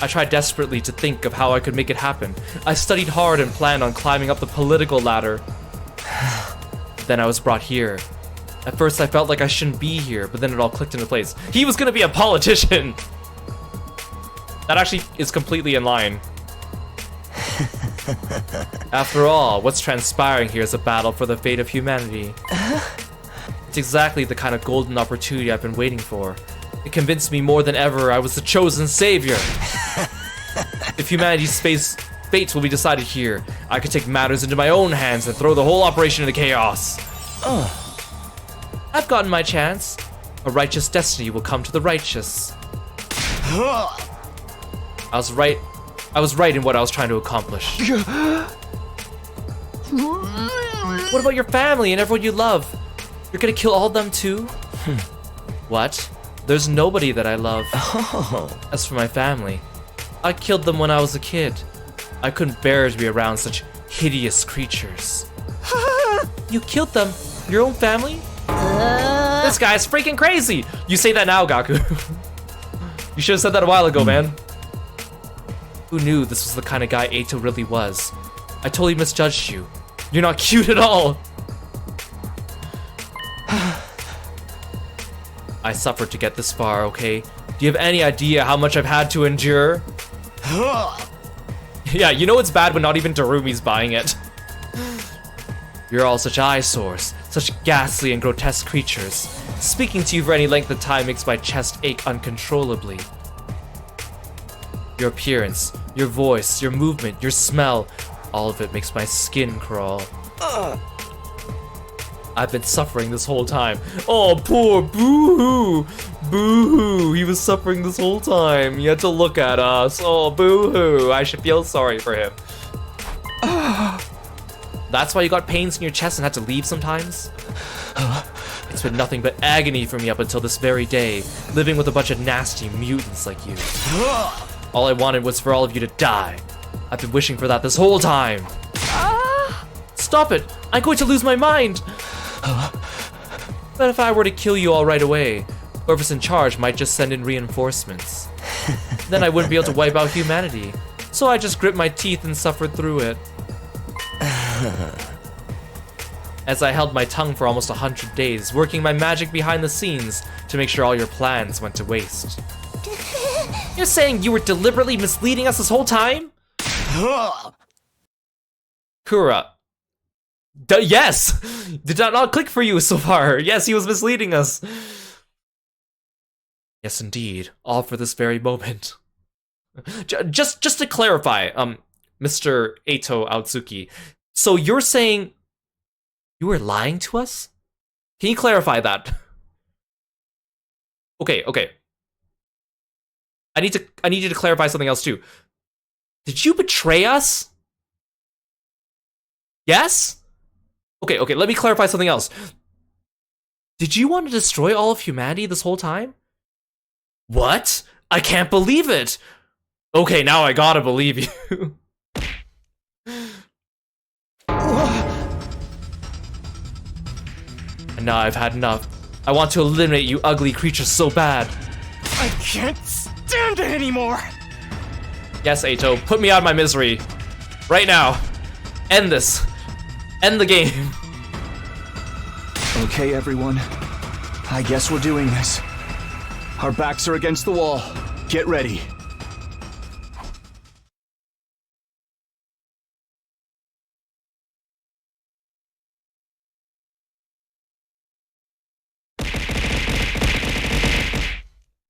I tried desperately to think of how I could make it happen. I studied hard and planned on climbing up the political ladder. Then I was brought here. At first I felt like I shouldn't be here, but then it all clicked into place. He was gonna be a politician! That actually is completely in line. After all, what's transpiring here is a battle for the fate of humanity. It's exactly the kind of golden opportunity I've been waiting for. It convinced me more than ever I was the chosen savior. If humanity's fate will be decided here, I could take matters into my own hands and throw the whole operation into chaos. I've gotten my chance. A righteous destiny will come to the righteous. I was right in what I was trying to accomplish. What about your family and everyone you love? You're gonna kill all of them too? What? There's nobody that I love. As for my family, I killed them when I was a kid. I couldn't bear to be around such hideous creatures. You killed them? Your own family? This guy's freaking crazy! You say that now, Gaku. You should have said that a while ago, man. Who knew this was the kind of guy Eito really was? I totally misjudged you. You're not cute at all. I suffered to get this far, okay? Do you have any idea how much I've had to endure? Yeah, you know it's bad when not even Darumi's buying it. You're all such eyesores, such ghastly and grotesque creatures. Speaking to you for any length of time makes my chest ache uncontrollably. Your appearance, your voice, your movement, your smell, all of it makes my skin crawl. I've been suffering this whole time. Oh, poor Boo-hoo! Boo-hoo! He was suffering this whole time. He had to look at us. Oh, Boo-hoo! I should feel sorry for him. That's why you got pains in your chest and had to leave sometimes? It's been nothing but agony for me up until this very day, living with a bunch of nasty mutants like you. All I wanted was for all of you to die. I've been wishing for that this whole time. Stop it! I'm going to lose my mind! But if I were to kill you all right away, whoever's in charge might just send in reinforcements. Then I wouldn't be able to wipe out humanity. So I just gripped my teeth and suffered through it. As I held my tongue for almost 100 days, working my magic behind the scenes to make sure all your plans went to waste. You're saying you were deliberately misleading us this whole time? Kura. Yes! Did that not click for you so far? Yes, he was misleading us. Yes, indeed. All for this very moment. Just to clarify, Mr. Eito Aotsuki. So you're saying you were lying to us? Can you clarify that? Okay. I need you to clarify something else too. Did you betray us? Yes? Okay, let me clarify something else. Did you want to destroy all of humanity this whole time? What? I can't believe it! Okay, now I gotta believe you. And now I've had enough. I want to eliminate you ugly creatures so bad. I can't stand it anymore! Yes, Ato, put me out of my misery. Right now. End this. End the game. Okay, everyone. I guess we're doing this. Our backs are against the wall. Get ready.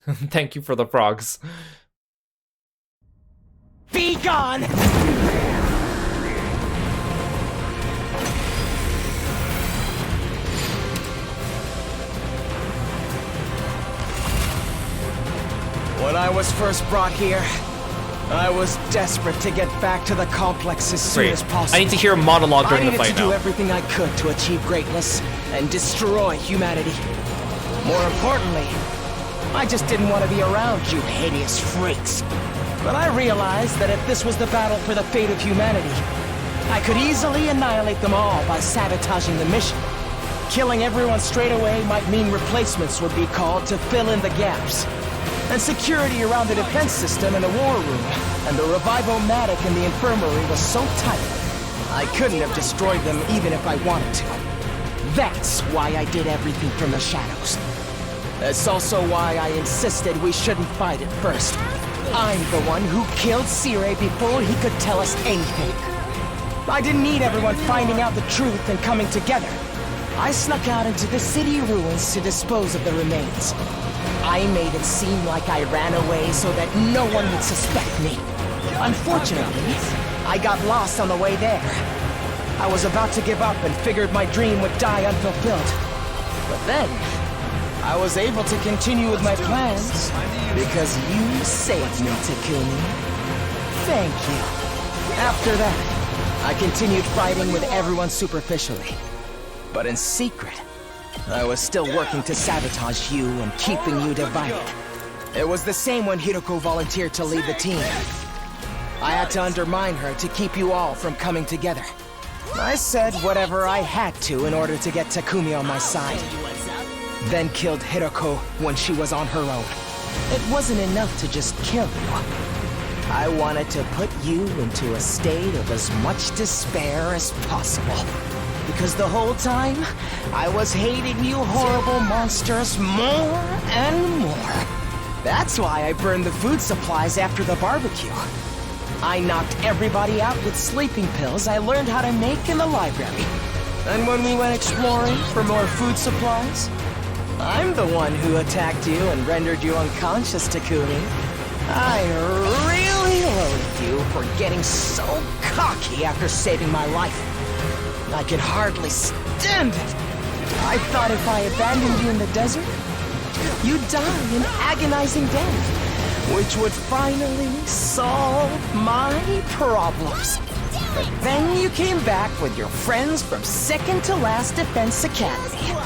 Thank you for the frogs. Be gone! When I was first brought here, I was desperate to get back to the complex as soon as possible. I need to hear a monologue during the fight now. I needed to do everything I could to achieve greatness and destroy humanity. More importantly, I just didn't want to be around you hideous freaks. But I realized that if this was the battle for the fate of humanity, I could easily annihilate them all by sabotaging the mission. Killing everyone straight away might mean replacements would be called to fill in the gaps. And security around the defense system in the war room and the revivomatic in the infirmary was so tight, I couldn't have destroyed them even if I wanted to. That's why I did everything from the shadows. That's also why I insisted we shouldn't fight at first. I'm the one who killed Sire before he could tell us anything. I didn't need everyone finding out the truth and coming together. I snuck out into the city ruins to dispose of the remains. I made it seem like I ran away so that no one would suspect me. Unfortunately, I got lost on the way there. I was about to give up and figured my dream would die unfulfilled. But then, I was able to continue with my plans because you saved me, Takumi. Thank you. After that, I continued fighting with everyone superficially. But in secret, I was still working to sabotage you and keeping you divided. It was the same when Hiroko volunteered to lead the team. I had to undermine her to keep you all from coming together. I said whatever I had to in order to get Takumi on my side. Then killed Hiroko when she was on her own. It wasn't enough to just kill you. I wanted to put you into a state of as much despair as possible. Because the whole time, I was hating you horrible monsters more and more. That's why I burned the food supplies after the barbecue. I knocked everybody out with sleeping pills I learned how to make in the library. And when we went exploring for more food supplies, I'm the one who attacked you and rendered you unconscious, Takumi. I really loathe you for getting so cocky after saving my life. I can hardly stand it. I thought if I abandoned you in the desert, you'd die an agonizing death, which would finally solve my problems. But then you came back with your friends from second to last Defense Academy.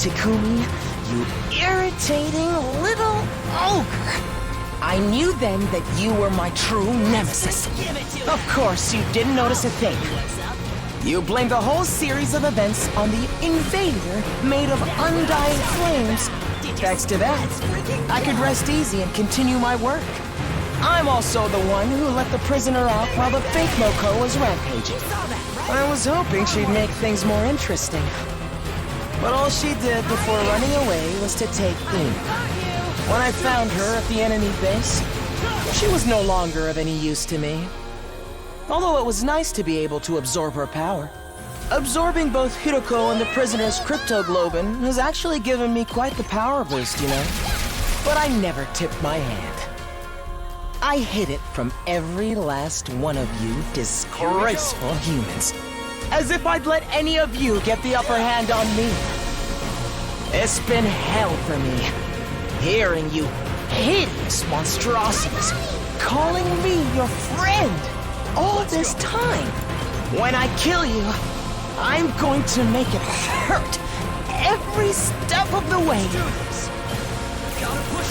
Takumi, you irritating little ogre. I knew then that you were my true nemesis. Of course, you didn't notice a thing. You blamed the whole series of events on the invader made of undying flames. Thanks to that, I could rest easy and continue my work. I'm also the one who let the prisoner out while the fake Moko was rampaging. I was hoping she'd make things more interesting. But all she did before running away was to take aim. When I found her at the enemy base, she was no longer of any use to me. Although it was nice to be able to absorb her power. Absorbing both Hiroko and the prisoner's cryptoglobin has actually given me quite the power boost, you know. But I never tipped my hand. I hid it from every last one of you disgraceful humans. As if I'd let any of you get the upper hand on me. It's been hell for me, hearing you hideous monstrosities calling me your friend all this time. When I kill you, I'm going to make it hurt every step of the way.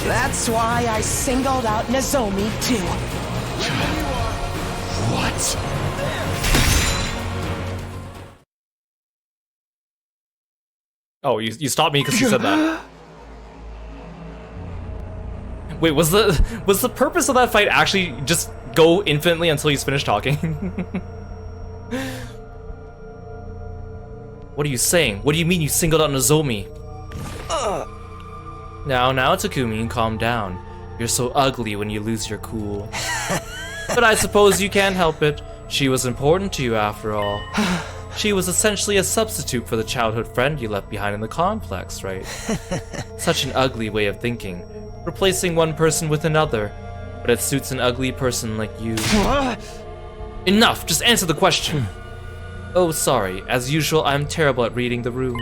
That's why I singled out Nozomi, too. What? Oh, you stopped me because you said that. Wait, was the purpose of that fight actually just go infinitely until he's finished talking? What are you saying? What do you mean you singled out Nozomi? Now, Takumi, calm down. You're so ugly when you lose your cool. But I suppose you can't help it. She was important to you after all. She was essentially a substitute for the childhood friend you left behind in the complex, right? Such an ugly way of thinking. Replacing one person with another. But it suits an ugly person like you. Enough! Just answer the question! Oh, sorry. As usual, I'm terrible at reading the room.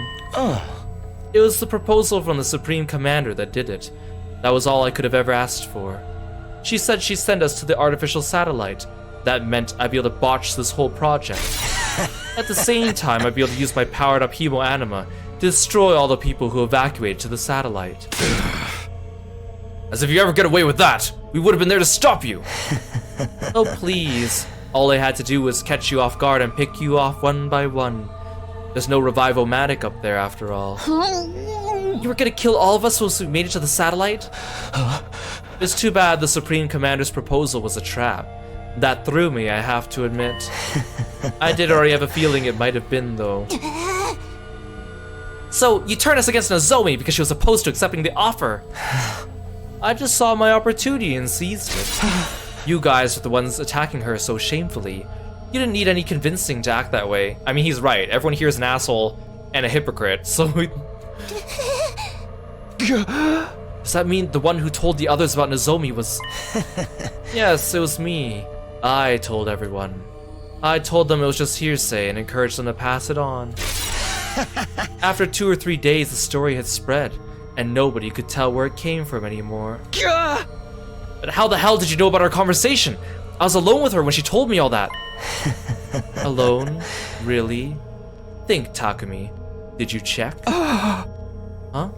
It was the proposal from the Supreme Commander that did it. That was all I could have ever asked for. She said she'd send us to the artificial satellite. That meant I'd be able to botch this whole project. At the same time, I'd be able to use my powered-up hemo-anima to destroy all the people who evacuated to the satellite. As if you ever get away with that! We would have been there to stop you! Oh, please. All I had to do was catch you off guard and pick you off one by one. There's no Revive-O-Matic up there, after all. You were gonna kill all of us once we made it to the satellite? It's too bad the Supreme Commander's proposal was a trap. That threw me, I have to admit. I did already have a feeling it might have been, though. So, you turned us against Nozomi because she was opposed to accepting the offer. I just saw my opportunity and seized it. You guys are the ones attacking her so shamefully. You didn't need any convincing to act that way. I mean, he's right. Everyone here is an asshole and a hypocrite, so... Does that mean the one who told the others about Nozomi was... Yes, it was me. I told everyone. I told them it was just hearsay and encouraged them to pass it on. After 2 or 3 days, the story had spread, and nobody could tell where it came from anymore. But how the hell did you know about our conversation? I was alone with her when she told me all that. Alone? Really? Think, Takumi. Did you check? Huh?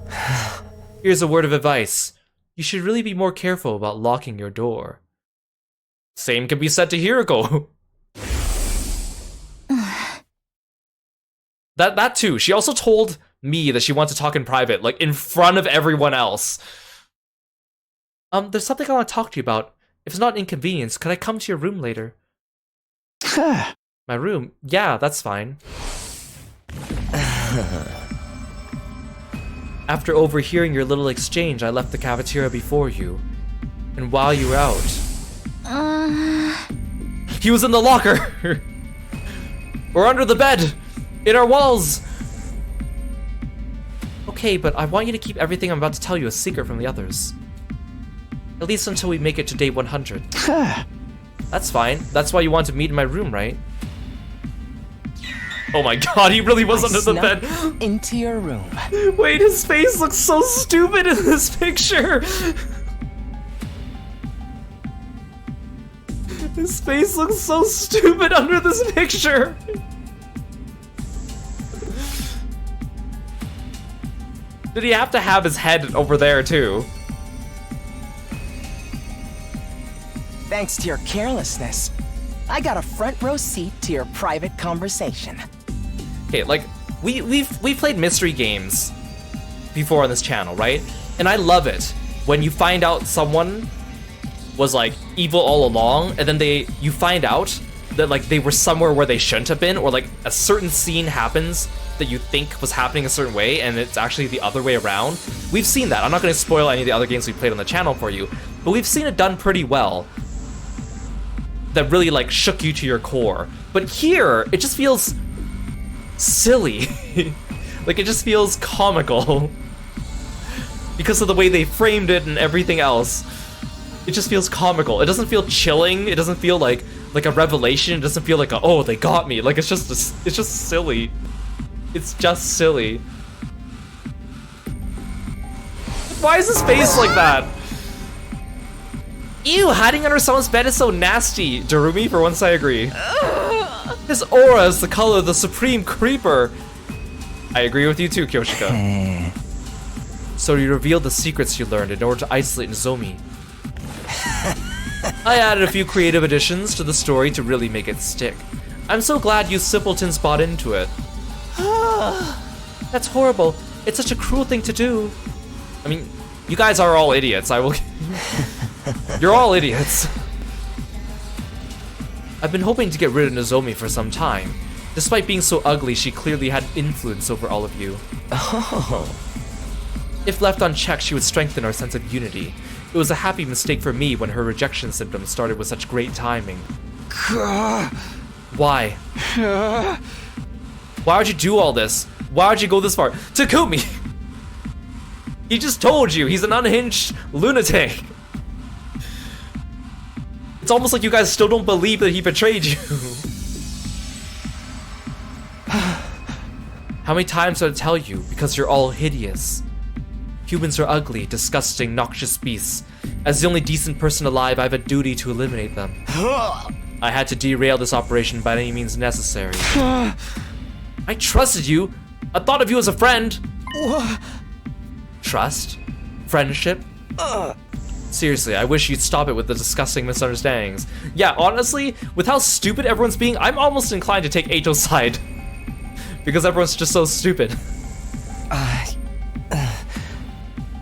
Here's a word of advice. You should really be more careful about locking your door. Same can be said to Hiroko. That too. She also told me that she wants to talk in private, like in front of everyone else. There's something I want to talk to you about. If it's not an inconvenience, could I come to your room later? My room? Yeah, that's fine. After overhearing your little exchange, I left the cafeteria before you. And while you were out... He was in the locker! Or under the bed! In our walls! Okay, but I want you to keep everything I'm about to tell you a secret from the others. At least until we make it to day 100. That's fine. That's why you want to meet in my room, right? Oh my god, he really was under the bed. Into your room. Wait, his face looks so stupid in this picture. His face looks so stupid under this picture. Did he have to have his head over there too? Thanks to your carelessness, I got a front row seat to your private conversation. Okay, like, we've played mystery games before on this channel, right? And I love it when you find out someone was like evil all along, and then you find out that like they were somewhere where they shouldn't have been, or like a certain scene happens that you think was happening a certain way, and it's actually the other way around. We've seen that. I'm not going to spoil any of the other games we played on the channel for you, but we've seen it done pretty well. That really like shook you to your core. But here, it just feels silly. Like it just feels comical. Because of the way they framed it and everything else. It just feels comical. It doesn't feel chilling. It doesn't feel like a revelation. It doesn't feel like a, oh, they got me. Like it's just silly. It's just silly. Why is his face like that? Ew, hiding under someone's bed is so nasty. Darumi, for once I agree. His aura is the color of the Supreme Creeper. I agree with you too, Kyoshika. so you revealed the secrets you learned in order to isolate Nozomi. I added a few creative additions to the story to really make it stick. I'm so glad you simpletons bought into it. That's horrible. It's such a cruel thing to do. I mean, you guys are all idiots. I will. You're all idiots. I've been hoping to get rid of Nozomi for some time. Despite being so ugly, she clearly had influence over all of you. Oh. If left unchecked, she would strengthen our sense of unity. It was a happy mistake for me when her rejection symptoms started with such great timing. Why? Why would you do all this? Why would you go this far? Takumi! He just told you, he's an unhinged lunatic. It's almost like you guys still don't believe that he betrayed you. How many times did I tell you? Because you're all hideous. Humans are ugly, disgusting, noxious beasts. As the only decent person alive, I have a duty to eliminate them. I had to derail this operation by any means necessary. I trusted you. I thought of you as a friend. Trust? Friendship? Seriously, I wish you'd stop it with the disgusting misunderstandings. Yeah, honestly, with how stupid everyone's being, I'm almost inclined to take Eito's side. Because everyone's just so stupid.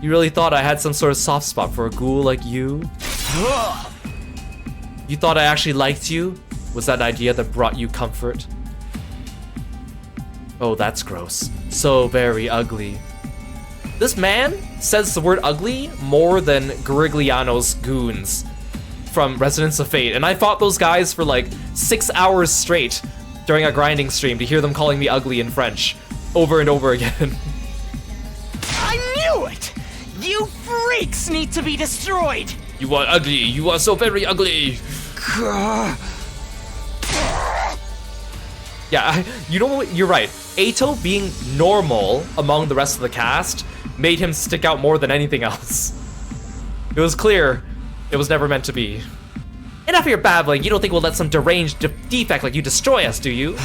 You really thought I had some sort of soft spot for a ghoul like you? You thought I actually liked you? Was that idea that brought you comfort? Oh, that's gross. So very ugly. This man says the word ugly more than Garigliano's goons from Residence of Fate, and I fought those guys for like 6 hours straight during a grinding stream to hear them calling me ugly in French over and over again. I knew it! You freaks need to be destroyed! You are ugly, you are so very ugly! Yeah, you know what, you're right. Eito being normal among the rest of the cast made him stick out more than anything else. It was clear it was never meant to be. Enough of your babbling, you don't think we'll let some deranged defect like you destroy us, do you?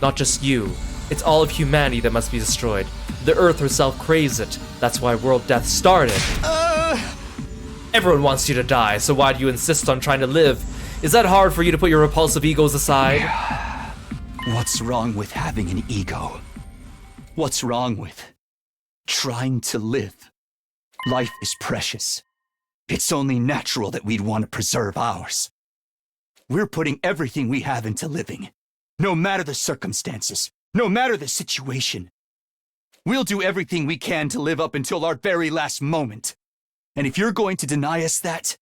Not just you. It's all of humanity that must be destroyed. The Earth herself craves it. That's why world death started. Everyone wants you to die, so why do you insist on trying to live? Is that hard for you to put your repulsive egos aside? What's wrong with having an ego? What's wrong with trying to live? Life is precious. It's only natural that we'd want to preserve ours. We're putting everything we have into living, no matter the circumstances, no matter the situation. We'll do everything we can to live up until our very last moment. And if you're going to deny us that...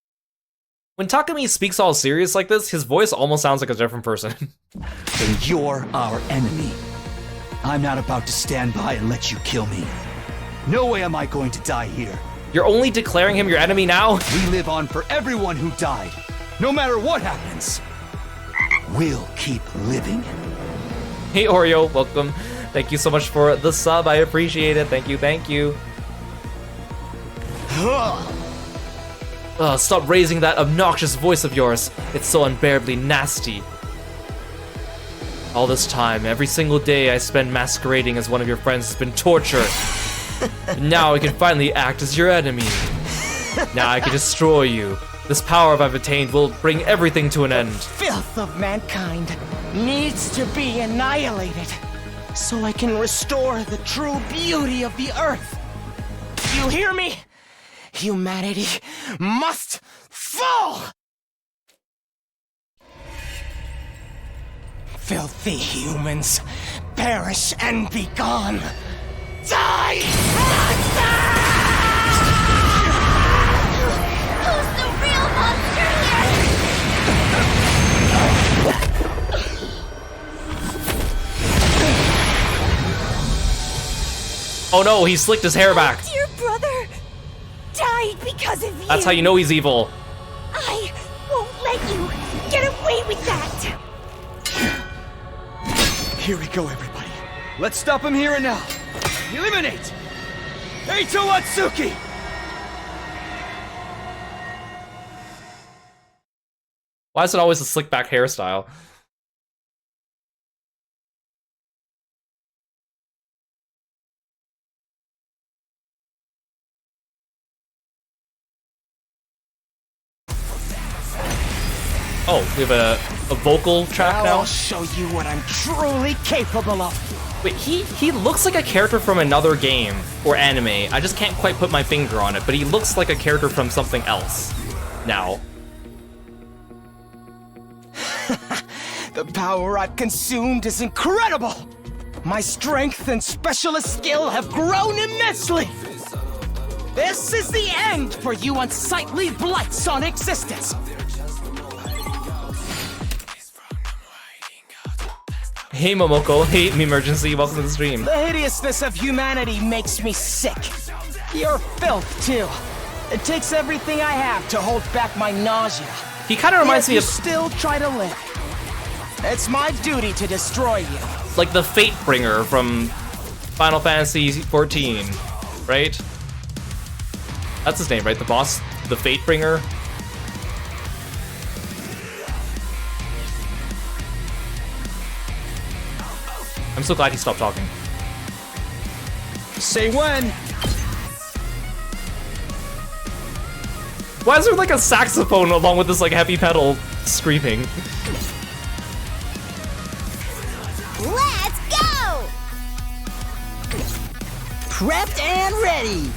When Takumi speaks all serious like this, his voice almost sounds like a different person. Then you're our enemy. I'm not about to stand by and let you kill me. No way am I going to die here. You're only declaring him your enemy now? We live on for everyone who died. No matter what happens, we'll keep living. Hey Oreo, welcome. Thank you so much for the sub, I appreciate it. Thank you, thank you. Stop raising that obnoxious voice of yours. It's so unbearably nasty. All this time, every single day I spend masquerading as one of your friends has been torture. Now I can finally act as your enemy. Now I can destroy you. This power I've attained will bring everything to an end. Filth of mankind needs to be annihilated so I can restore the true beauty of the earth. You hear me? Humanity must fall! Filthy humans, perish and be gone! Die! Who's the real monster here? Oh no, he slicked his hair back. Dear brother died because of you. That's how you know he's evil. I won't let you get away with that. Here we go, everybody. Let's stop him here and now. Eliminate! Eito Atsuki! Why is it always a slick back hairstyle? Oh, we have a vocal track now? I'll show you what I'm truly capable of. Wait, he looks like a character from another game or anime. I just can't quite put my finger on it, but he looks like a character from something else now. The power I've consumed is incredible! My strength and specialist skill have grown immensely! This is the end for you unsightly blights on existence! Hey Momoko, hey Emergency, welcome to the stream. The hideousness of humanity makes me sick. You're filth, too. It takes everything I have to hold back my nausea. He kind of reminds me of... still try to live. It's my duty to destroy you. like the Fate Bringer from Final Fantasy XIV, right? That's his name, right? The boss, the Fate Bringer. I'm so glad he stopped talking. Say when. Why is there like a saxophone along with this like heavy pedal screaming? Let's go! Prepped and ready.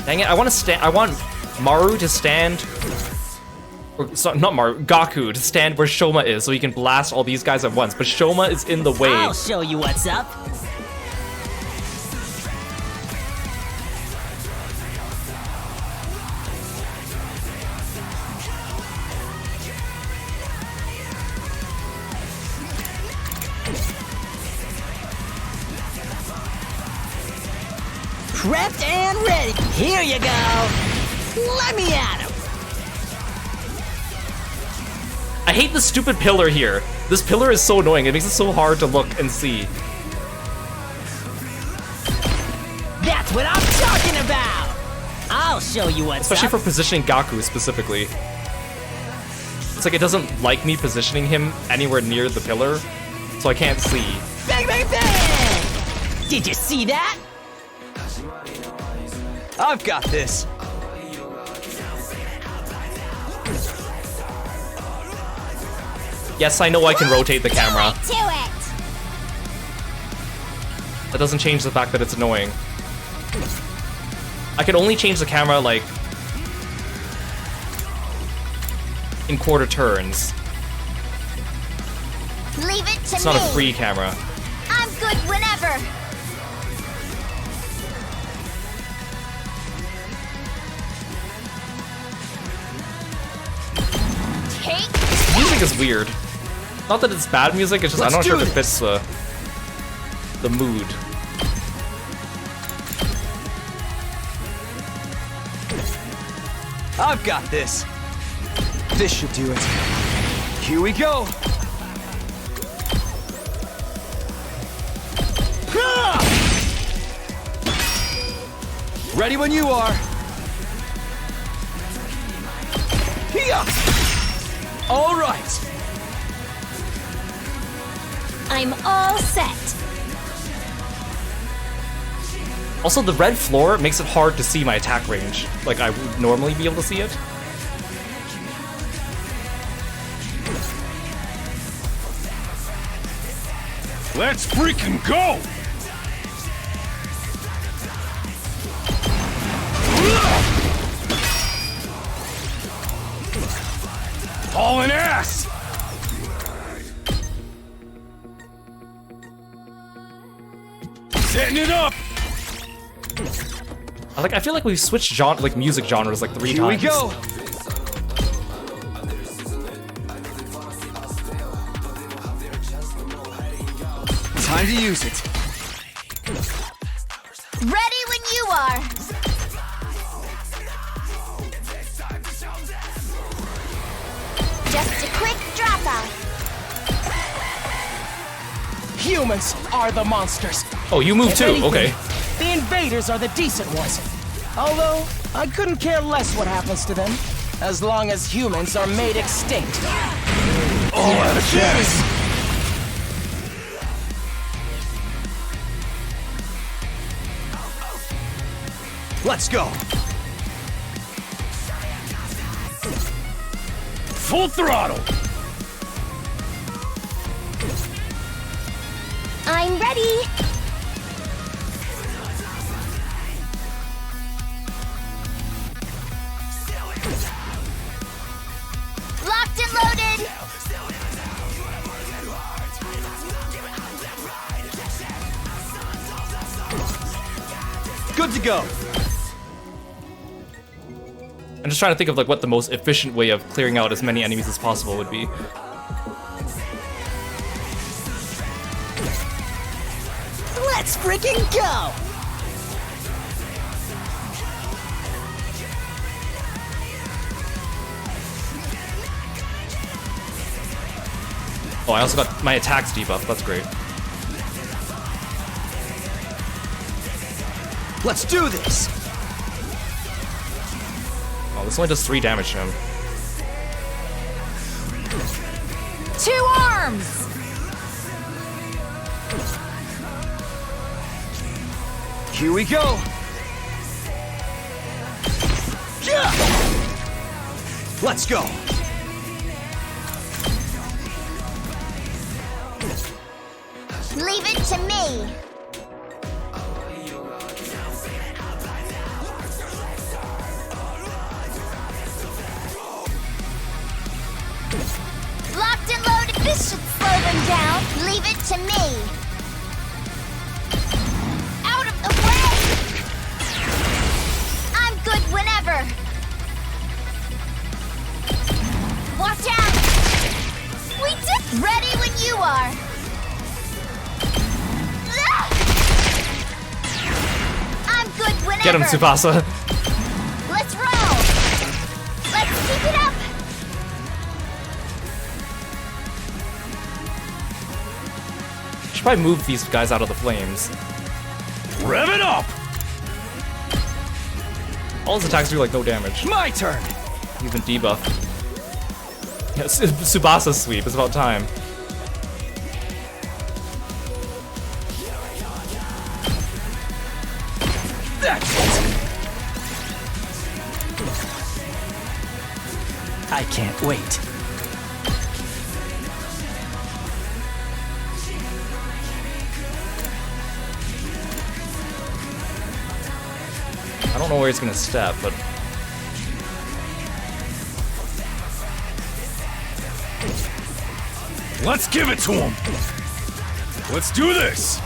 Dang it! I want Maru to stand. Or, sorry, not Maru, Gaku to stand where Shoma is so he can blast all these guys at once, but Shoma is in the way. I'll show you what's up. Prepped and ready. Here you go. Let me at him. I hate the stupid pillar here. This pillar is so annoying. It makes it so hard to look and see. That's what I'm talking about. I'll show you what's Especially up. for positioning Gaku specifically. It's like it doesn't like me positioning him anywhere near the pillar, so I can't see. Bang, bang, bang! Did you see that? I've got this. Yes, I know I can rotate the camera. To it. That doesn't change the fact that it's annoying. I can only change the camera, like, in quarter turns. Leave it to It's me. not a free camera. I'm good whenever. Take Music is weird. Not that it's bad music, it's just I'm not sure if it fits the mood. I've got this. This should do it. Here we go. Ready when you are. Here. All right. I'm all set. Also, the red floor makes it hard to see my attack range. Like I would normally be able to see it. Let's freaking go! Hauling ass! Setting it up! I feel like we've switched music genres like 3 Here times. we go. Time to use it. Ready when you are. Just a quick drop out. Humans are the monsters. Oh, you move If too. anything, Okay. The invaders are the decent ones. Although, I couldn't care less what happens to them, as long as humans are made extinct. Oh, yes! Let's go! Full throttle! I'm ready! Locked and loaded! Good to go! I'm just trying to think of like what the most efficient way of clearing out as many enemies as possible would be. Let's freaking go! Oh, I also got my attacks debuffed. That's great. Let's do this! Oh, this only does 3 damage to him. 2 arms! Here we go! Let's go! Leave it to me! Locked and loaded! This should slow them down! Leave it to me! Out of the way! I'm good whenever! Watch out! We did ready when you are! I'm good whenever! Get him, Tsubasa! Let's roll! Let's keep it up! Should probably move these guys out of the flames. Rev it up! All his attacks do like no damage. My turn! He's been debuffed. Yes, Tsubasa's sweep. It's about time. That's it! I can't wait. I don't know where he's gonna step, but Let's give it to him! Let's do this!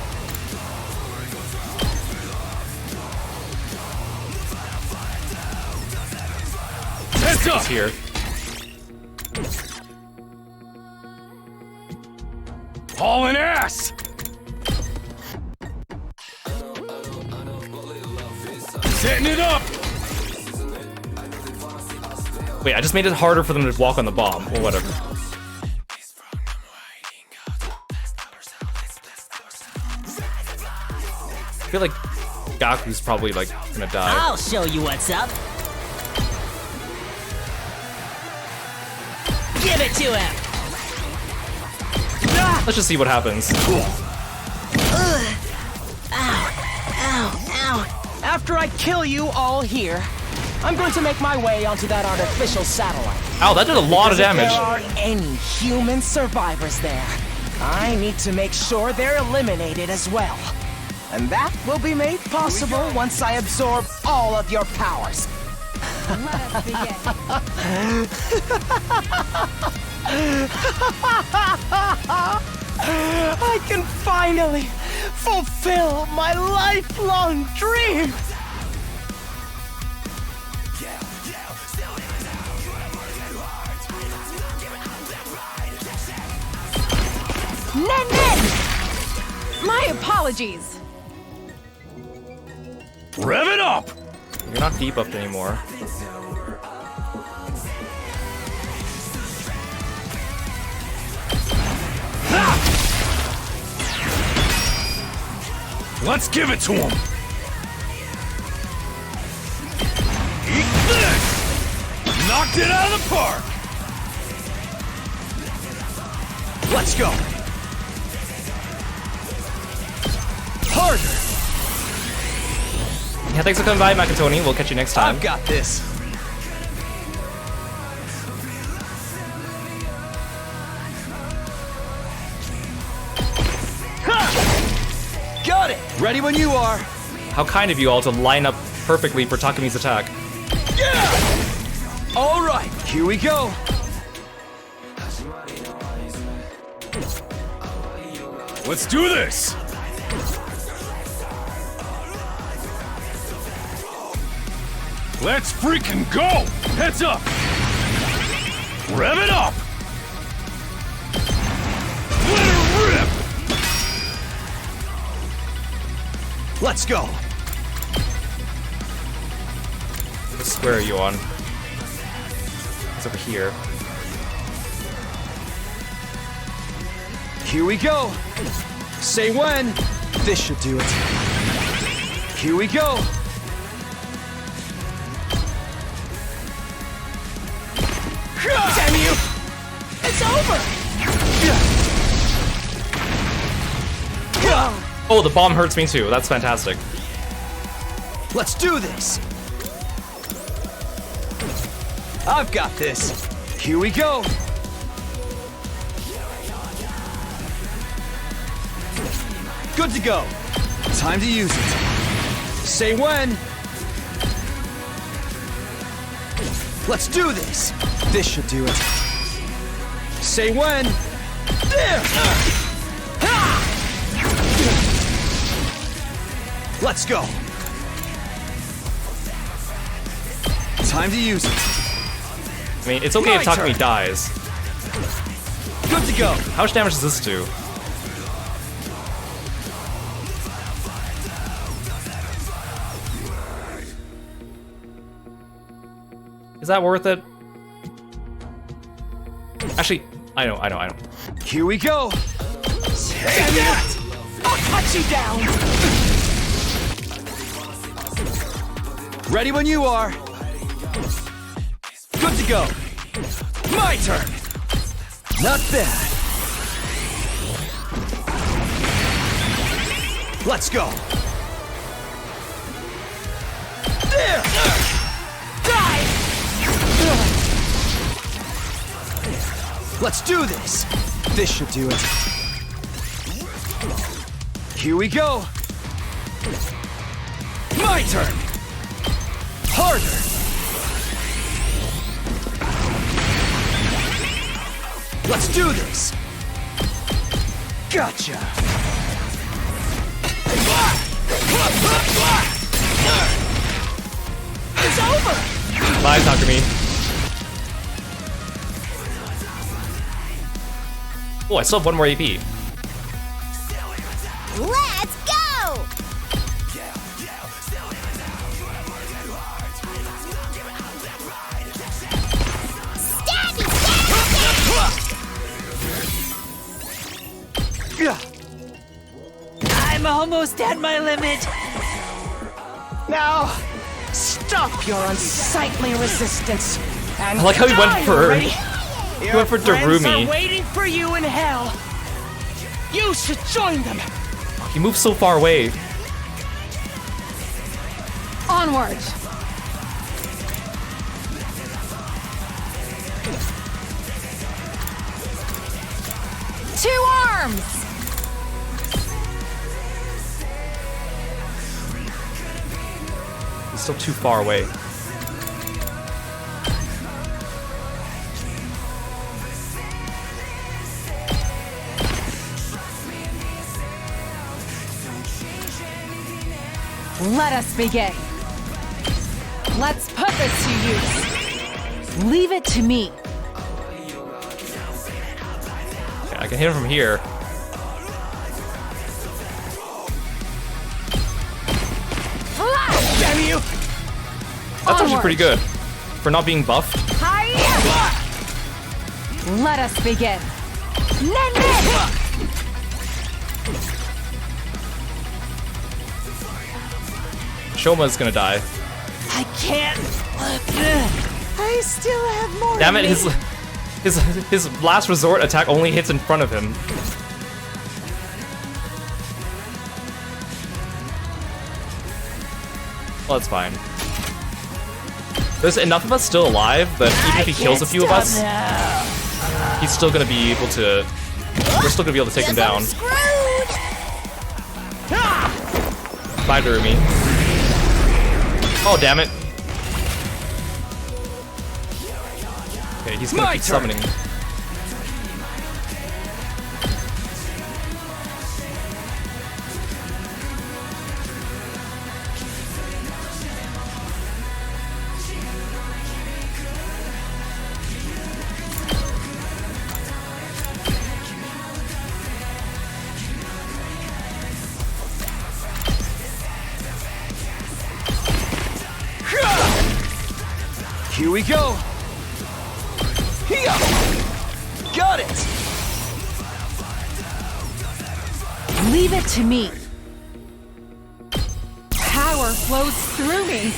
Heads up! he's here. Hauling ass! Setting it up! Wait, I just made it harder for them to walk on the bomb, or whatever. I feel like Gaku's probably like gonna die. I'll show you what's up. Give it to him. Let's just see what happens. After I kill you all here, I'm going to make my way onto that artificial satellite. Ow, that did a lot of damage. If there are any human survivors there, I need to make sure they're eliminated as well. And that will be made possible once I absorb all of your powers. Let us begin. I can finally fulfill my lifelong dream! Nen! My apologies. Rev it up! You're not debuffed anymore. Let's give it to him! Eat this! Knocked it out of the park! Let's go! Harder! Yeah, thanks for coming by, Makatoni. We'll catch you next time. I've got this. Ha! Got it! Ready when you are. How kind of you all to line up perfectly for Takumi's attack. Yeah! All right, here we go. Let's do this! Let's freaking go! Heads up! Rev it up! Let her rip! Let's go. What square are you on? It's over here. Here we go. Say when. This should do it. Here we go. Damn you! It's over! Oh, the bomb hurts me too. That's fantastic. Let's do this! I've got this. Here we go. Good to go. Time to use it. Say when. Let's do this. This should do it. Say when. There! Let's go. Time to use it. I mean, it's okay if Takumi dies. Good to go. How much damage does this do? Is that worth it? Actually, I know. Here we go. Take that! I'll cut you down. Ready when you are. Good to go. My turn. Not bad. Let's go. There. Die. Let's do this. This should do it. Here we go. My turn. Harder. Let's do this. Gotcha. It's over. Bye, Takumi. Oh, I still have one more AP. Let's go! Stabby, I'm almost at my limit. Now, stop your unsightly resistance. And I like how he went die for already. he went for Friends Darumi. are waiting for you in hell. You should join them. He moved so far away. Onward. Two arms. He's still too far away. Let us begin. Let's put this to use. Leave it to me. Okay, I can hit him from here. Damn you! That's actually pretty good. For not being buffed. Hi-ya! Let us begin. Nen-nen! Shoma's gonna die. I can't. I still have more. Damn it, his last resort attack only hits in front of him. Well, it's fine. There's enough of us still alive that even if he kills a few of us, he's still gonna be able to... We're still gonna be able to take him down. Bye, Darumi. Oh, damn it. Okay, he's gonna keep summoning. Here we go! Here! Got it! Leave it to me. Power flows through me.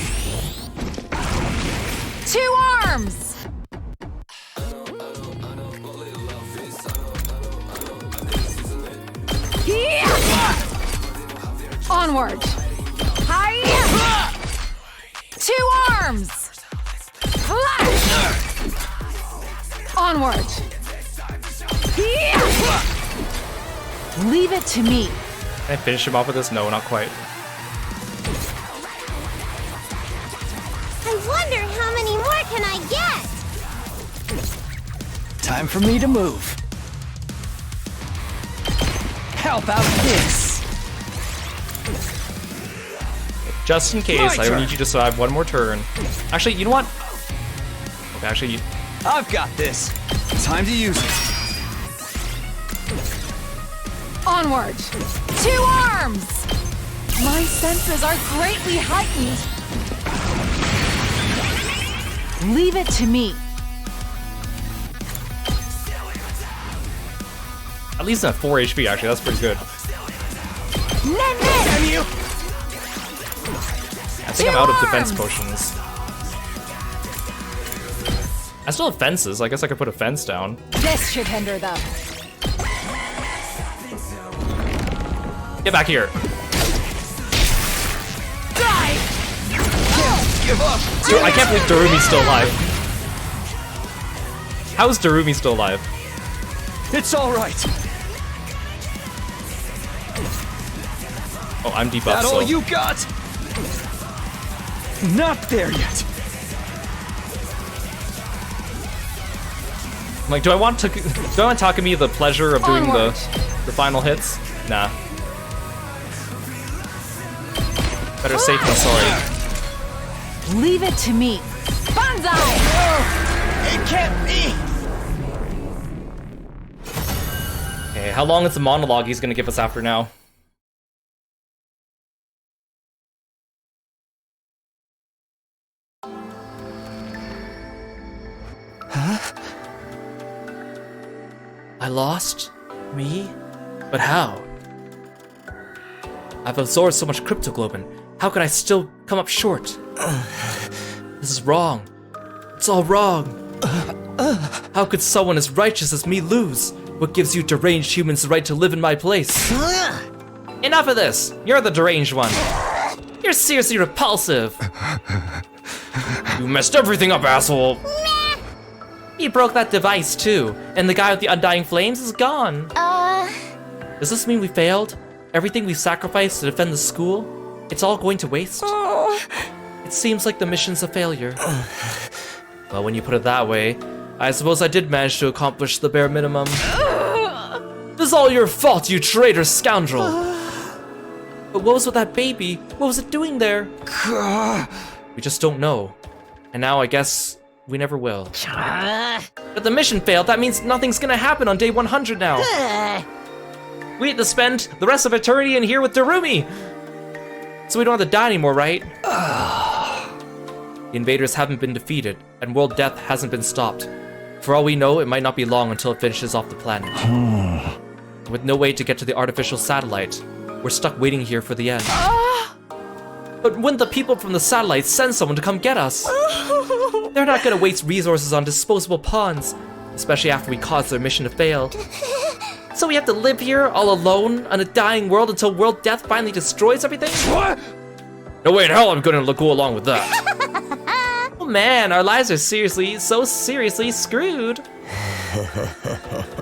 2 arms! Yeah! Onward! Hi! 2 arms! Flash! Onward! Yeah! Leave it to me. Can I finish him off with this? No, not quite. I wonder how many more can I get? Time for me to move. How about this? Just in case, I need you to survive one more turn. Actually, you know what? Okay, actually, I've got this. Time to use it. Onward! 2 arms! My senses are greatly heightened. Leave it to me. at least at 4 HP, actually, that's pretty good. Damn you! I think I'm out of defense potions. I still have fences. I guess I could put a fence down. This should hinder them. Get back here. Die! Give up! Dude, I can't believe Darumi's still alive. How is Darumi still alive? It's all right. Oh, I'm debuffed. That so. all you got? Not there yet. I'm like, do I want Takumi the pleasure of doing the final hits? Nah. Better safe than sorry. Leave it to me. Banzai! Oh, it can't be. Okay, how long is the monologue he's gonna give us after now? Huh? I lost? Me? But how? I've absorbed so much cryptoglobin. How can I still come up short? This is wrong. It's all wrong. How could someone as righteous as me lose? What gives you deranged humans the right to live in my place? Enough of this! You're the deranged one. You're seriously repulsive. You messed everything up, asshole. You broke that device too, and the guy with the undying flames is gone. Does this mean we failed? Everything we sacrificed to defend the school? It's all going to waste? It seems like the mission's a failure. Well, when you put it that way, I suppose I did manage to accomplish the bare minimum. This is all your fault, you traitor scoundrel! But what was with that baby? What was it doing there? We just don't know. And now I guess we never will. But the mission failed, that means nothing's gonna happen on day 100 now. We have to spend the rest of eternity in here with Darumi! So we don't have to die anymore, right? The invaders haven't been defeated, and world death hasn't been stopped. For all we know, it might not be long until it finishes off the planet. With no way to get to the artificial satellite, we're stuck waiting here for the end. But wouldn't the people from the satellite send someone to come get us? They're not gonna waste resources on disposable pawns, especially after we caused their mission to fail. So we have to live here all alone on a dying world until world death finally destroys everything? No way in hell I'm gonna go along with that. Oh man, our lives are so seriously screwed.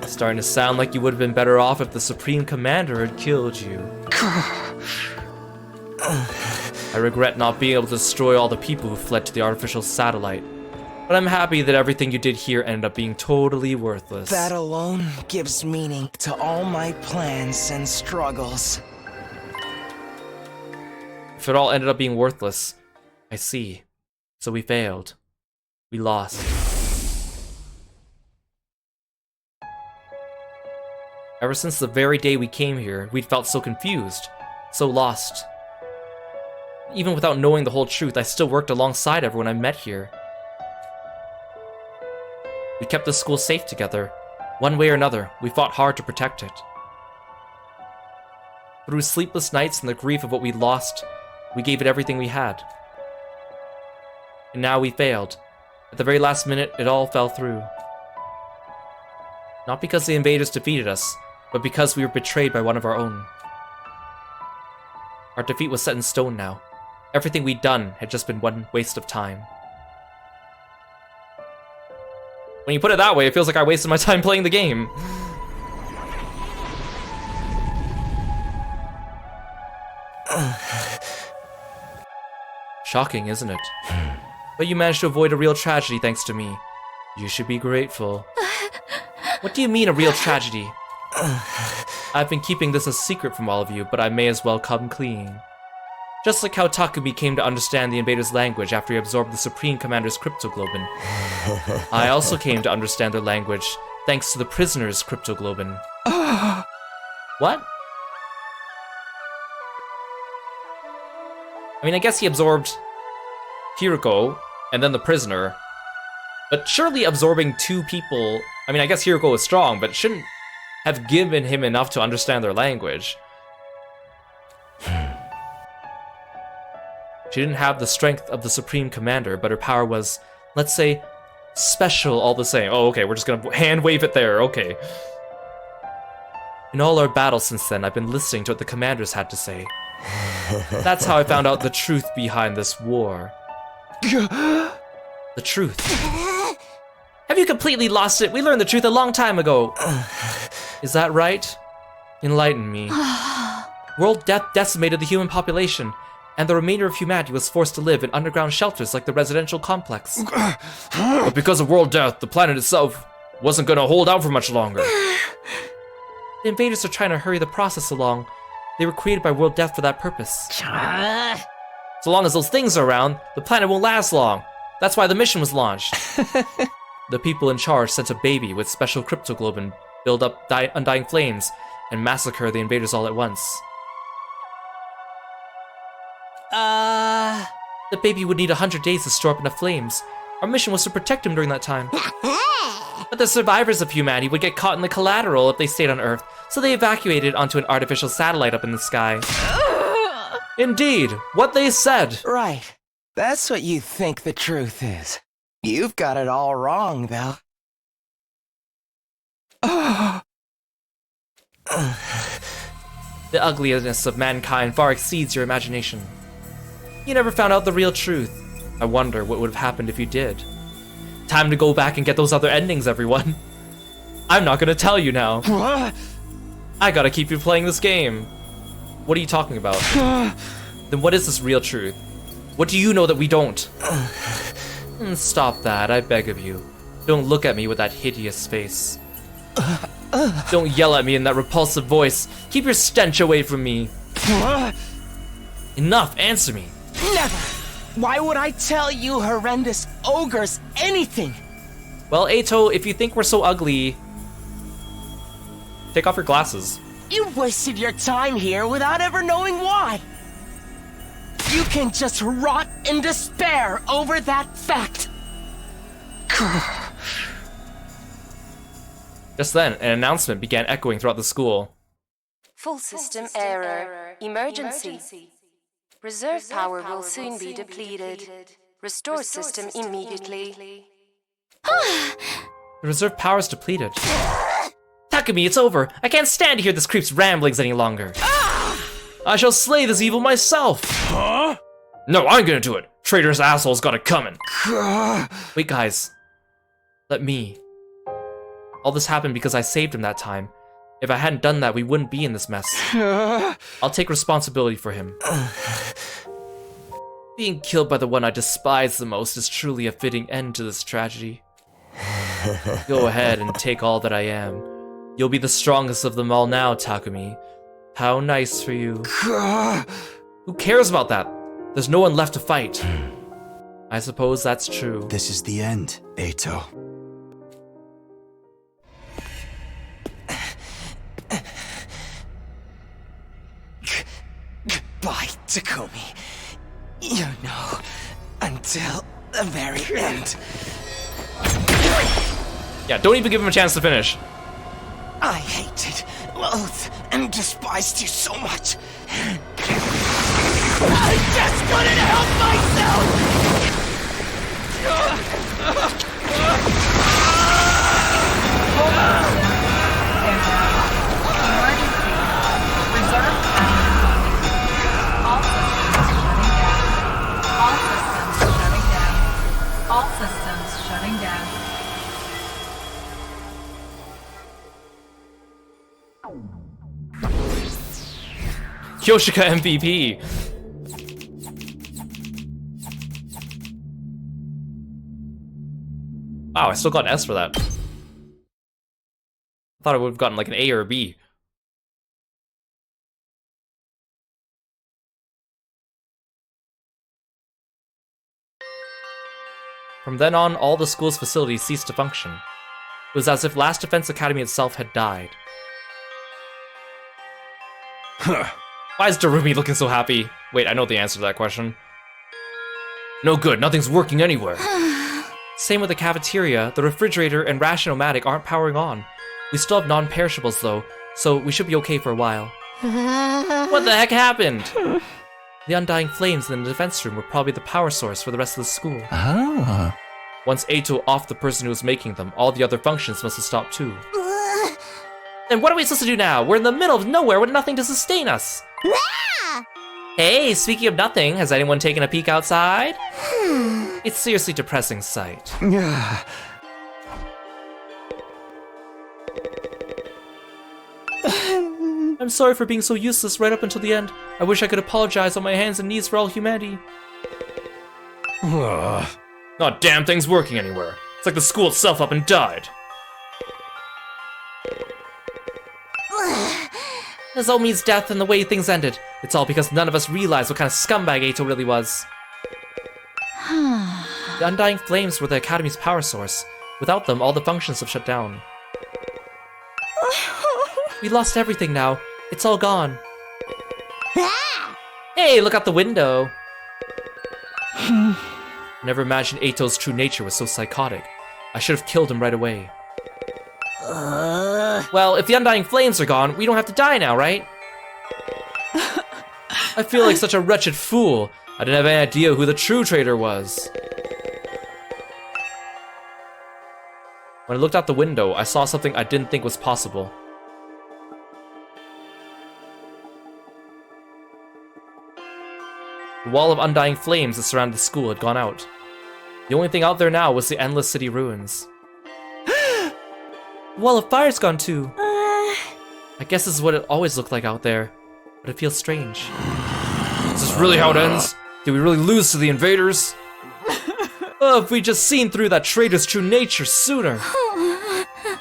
Starting to sound like you would have been better off if the Supreme Commander had killed you. I regret not being able to destroy all the people who fled to the artificial satellite. But I'm happy that everything you did here ended up being totally worthless. That alone gives meaning to all my plans and struggles. If it all ended up being worthless, I see. So we failed. We lost. Ever since the very day we came here, we'd felt so confused, so lost. Even without knowing the whole truth, I still worked alongside everyone I met here. We kept the school safe together. One way or another, we fought hard to protect it. Through sleepless nights and the grief of what we lost, we gave it everything we had. And now we failed. At the very last minute, it all fell through. Not because the invaders defeated us, but because we were betrayed by one of our own. Our defeat was set in stone now. Everything we'd done had just been one waste of time. When you put it that way, it feels like I wasted my time playing the game. Shocking, isn't it? But you managed to avoid a real tragedy thanks to me. You should be grateful. What do you mean, a real tragedy? I've been keeping this a secret from all of you, but I may as well come clean. Just like how Takumi came to understand the invaders' language after he absorbed the Supreme Commander's cryptoglobin. I also came to understand their language, thanks to the prisoner's cryptoglobin. What? I mean, I guess he absorbed Hiroko, and then the prisoner. But surely absorbing two people... I mean, I guess Hiroko was strong, but shouldn't have given him enough to understand their language. She didn't have the strength of the Supreme Commander, but her power was, let's say, special all the same. Oh, okay, we're just gonna hand wave it there, okay. In all our battles since then, I've been listening to what the commanders had to say. That's how I found out the truth behind this war. The truth. Have you completely lost it? We learned the truth a long time ago. Is that right? Enlighten me. World death decimated the human population, and the remainder of humanity was forced to live in underground shelters like the residential complex. But because of world death, the planet itself wasn't gonna hold out for much longer. The invaders are trying to hurry the process along. They were created by world death for that purpose. So long as those things are around, the planet won't last long. That's why the mission was launched. The people in charge sent a baby with special cryptoglobin, build up undying flames, and massacre the invaders all at once. The baby would need 100 days to store up enough flames. Our mission was to protect him during that time. But the survivors of humanity would get caught in the collateral if they stayed on Earth, so they evacuated onto an artificial satellite up in the sky. Indeed, what they said. Right. That's what you think the truth is. You've got it all wrong, though. The ugliness of mankind far exceeds your imagination. You never found out the real truth. I wonder what would have happened if you did. Time to go back and get those other endings, everyone. I'm not gonna tell you now. What? I gotta keep you playing this game. What are you talking about? Then what is this real truth? What do you know that we don't? Stop that, I beg of you. Don't look at me with that hideous face. Don't yell at me in that repulsive voice. Keep your stench away from me. Enough, answer me. Never! Why would I tell you horrendous ogres anything? Well, Eito, if you think we're so ugly, take off your glasses. You wasted your time here without ever knowing why. You can just rot in despair over that fact. Just then, an announcement began echoing throughout the school. Full system error. Emergency. Reserve power will soon be depleted. Restore system immediately. The reserve power is depleted. Takumi, it's over. I can't stand to hear this creep's ramblings any longer. I shall slay this evil myself. Huh? No, I'm gonna do it. Traitorous asshole's got it coming. Wait, guys. Let me. All this happened because I saved him that time. If I hadn't done that, we wouldn't be in this mess. I'll take responsibility for him. Being killed by the one I despise the most is truly a fitting end to this tragedy. Go ahead and take all that I am. You'll be the strongest of them all now, Takumi. How nice for you. Who cares about that? There's no one left to fight. I suppose that's true. This is the end, Eito. Goodbye, Takumi. You know, until the very end. Yeah, don't even give him a chance to finish. I hated, loathed, and despised you so much. I just couldn't help All systems shutting down. Kyoshika MVP. Wow, I still got an S for that. I thought I would have gotten like an A or a B. From then on, all the school's facilities ceased to function. It was as if Last Defense Academy itself had died. Why is Darumi looking so happy? Wait, I know the answer to that question. No good, nothing's working anywhere. Same with the cafeteria, the refrigerator and ration-o-matic aren't powering on. We still have non-perishables though, so we should be okay for a while. What the heck happened? The undying flames in the defense room were probably the power source for the rest of the school. Ah. Once Eito offed the person who was making them, all the other functions must have stopped too. Then what are we supposed to do now? We're in the middle of nowhere with nothing to sustain us. Hey, speaking of nothing, has anyone taken a peek outside? It's seriously depressing sight. I'm sorry for being so useless right up until the end. I wish I could apologize on my hands and knees for all humanity. Not damn thing's working anywhere. It's like the school itself up and died. This all means death and the way things ended. It's all because none of us realized what kind of scumbag Eito really was. The undying flames were the Academy's power source. Without them, all the functions have shut down. We lost everything now. It's all gone. Hey, look out the window. Never imagined Eito's true nature was so psychotic. I should have killed him right away. Well, if the undying flames are gone, we don't have to die now, right? I feel like such a wretched fool. I didn't have any idea who the true traitor was. When I looked out the window, I saw something I didn't think was possible. The wall of undying flames that surrounded the school had gone out. The only thing out there now was the endless city ruins. The wall of fire's gone too. I guess this is what it always looked like out there, but it feels strange. Is this really how it ends? Did we really lose to the invaders? Oh, if we'd just seen through that traitor's true nature sooner.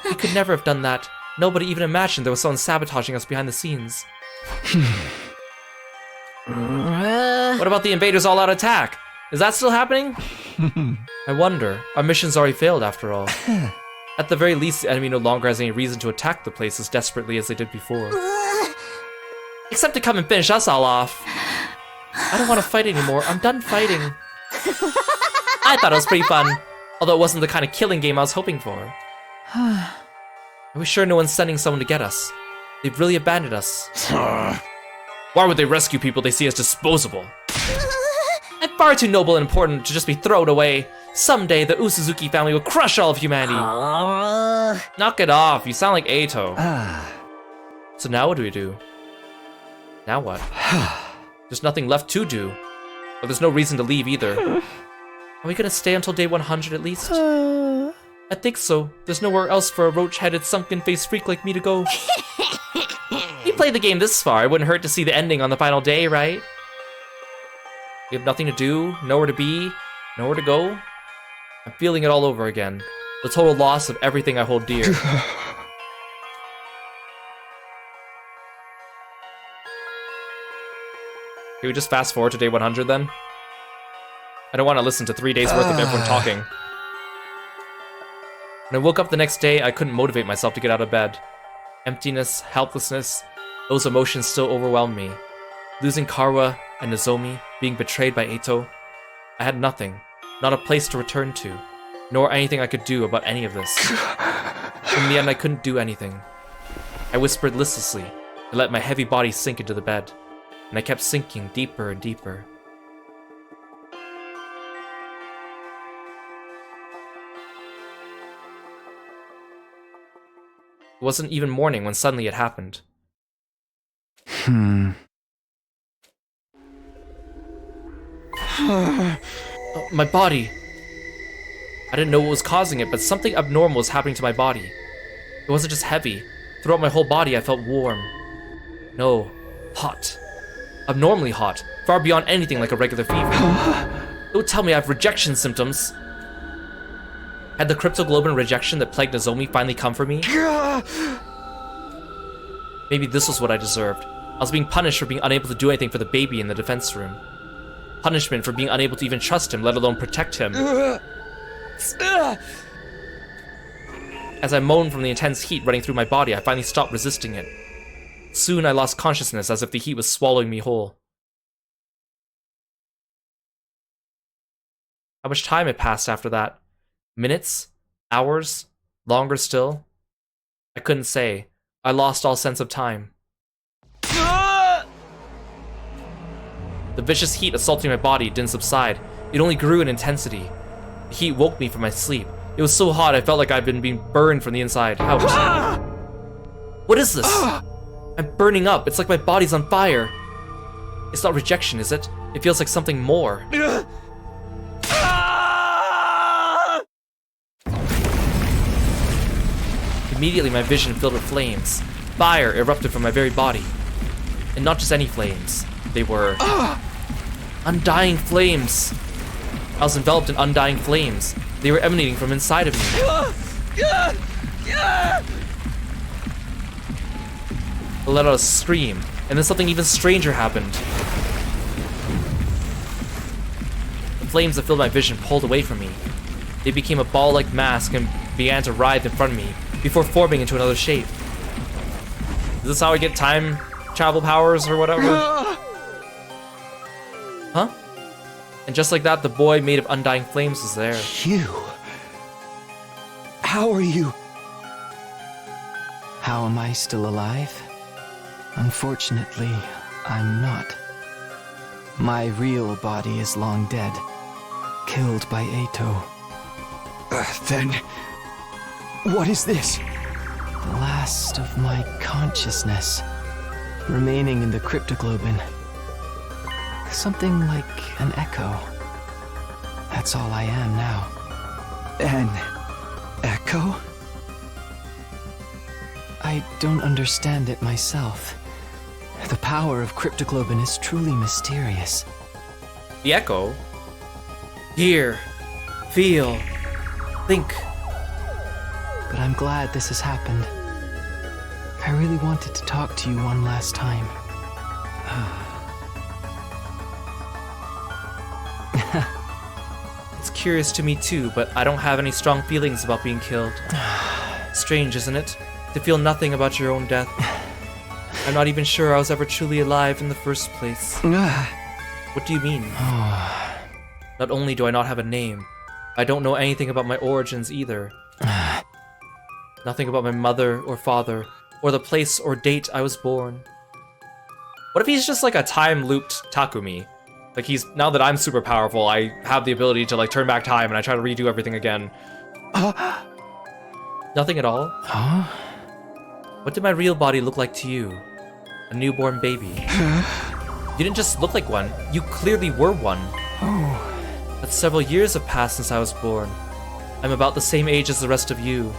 We could never have done that. Nobody even imagined there was someone sabotaging us behind the scenes. What about the invaders' all-out attack? Is that still happening? I wonder. Our mission's already failed after all. At the very least, the enemy no longer has any reason to attack the place as desperately as they did before. Except to come and finish us all off. I don't want to fight anymore. I'm done fighting. I thought it was pretty fun. Although it wasn't the kind of killing game I was hoping for. Are we sure no one's sending someone to get us? They've really abandoned us. Why would they rescue people they see as disposable? I'm far too noble and important to just be thrown away. Someday, the Usuzuki family will crush all of humanity. Knock it off, you sound like Eito. So now what do we do? Now what? There's nothing left to do. But there's no reason to leave either. Are we gonna stay until day 100 at least? I think so. There's nowhere else for a roach-headed, sunken-faced freak like me to go. You played the game this far. It wouldn't hurt to see the ending on the final day, right? We have nothing to do, nowhere to be, nowhere to go. I'm feeling it all over again. The total loss of everything I hold dear. Can we just fast forward to day 100 then? I don't want to listen to 3 days worth of everyone talking. When I woke up the next day, I couldn't motivate myself to get out of bed. Emptiness, helplessness, those emotions still overwhelmed me. Losing Karwa and Nozomi, being betrayed by Eito. I had nothing, not a place to return to, nor anything I could do about any of this. In the end, I couldn't do anything. I whispered listlessly and let my heavy body sink into the bed, and I kept sinking deeper and deeper. It wasn't even morning when suddenly it happened. My body. I didn't know what was causing it, but something abnormal was happening to my body. It wasn't just heavy. Throughout my whole body, I felt warm. No, hot. Abnormally hot, far beyond anything like a regular fever. Don't tell me I have rejection symptoms. Had the cryptoglobin rejection that plagued Nozomi finally come for me? Maybe this was what I deserved. I was being punished for being unable to do anything for the baby in the defense room. Punishment for being unable to even trust him, let alone protect him. As I moaned from the intense heat running through my body, I finally stopped resisting it. Soon I lost consciousness as if the heat was swallowing me whole. How much time had passed after that? Minutes? Hours? Longer still? I couldn't say. I lost all sense of time. The vicious heat assaulting my body didn't subside. It only grew in intensity. The heat woke me from my sleep. It was so hot I felt like I'd been being burned from the inside out. What is this? I'm burning up. It's like my body's on fire. It's not rejection, is it? It feels like something more. Immediately my vision filled with flames. Fire erupted from my very body. And not just any flames. They were undying flames. I was enveloped in undying flames. They were emanating from inside of me. I let out a scream, and then something even stranger happened. The flames that filled my vision pulled away from me. They became a ball-like mask and began to writhe in front of me before forming into another shape. Is this how I get time travel powers or whatever? Huh? And just like that, the boy made of undying flames was there. You? How are you? How am I still alive? Unfortunately, I'm not. My real body is long dead, killed by Eito. Then, what is this? The last of my consciousness, remaining in the cryptoglobin. Something like an echo. That's all I am now. An echo? I don't understand it myself. The power of cryptoglobin is truly mysterious. The echo? Hear, feel, think. But I'm glad this has happened. I really wanted to talk to you one last time. It's curious to me too, but I don't have any strong feelings about being killed. Strange, isn't it? To feel nothing about your own death. I'm not even sure I was ever truly alive in the first place. What do you mean? Not only do I not have a name, I don't know anything about my origins either. Nothing about my mother or father, or the place or date I was born. What if he's just like a time-looped Takumi? Like now that I'm super powerful, I have the ability to like turn back time and I try to redo everything again. Nothing at all? Huh? What did my real body look like to you? A newborn baby. You didn't just look like one, you clearly were one. Oh. But several years have passed since I was born. I'm about the same age as the rest of you.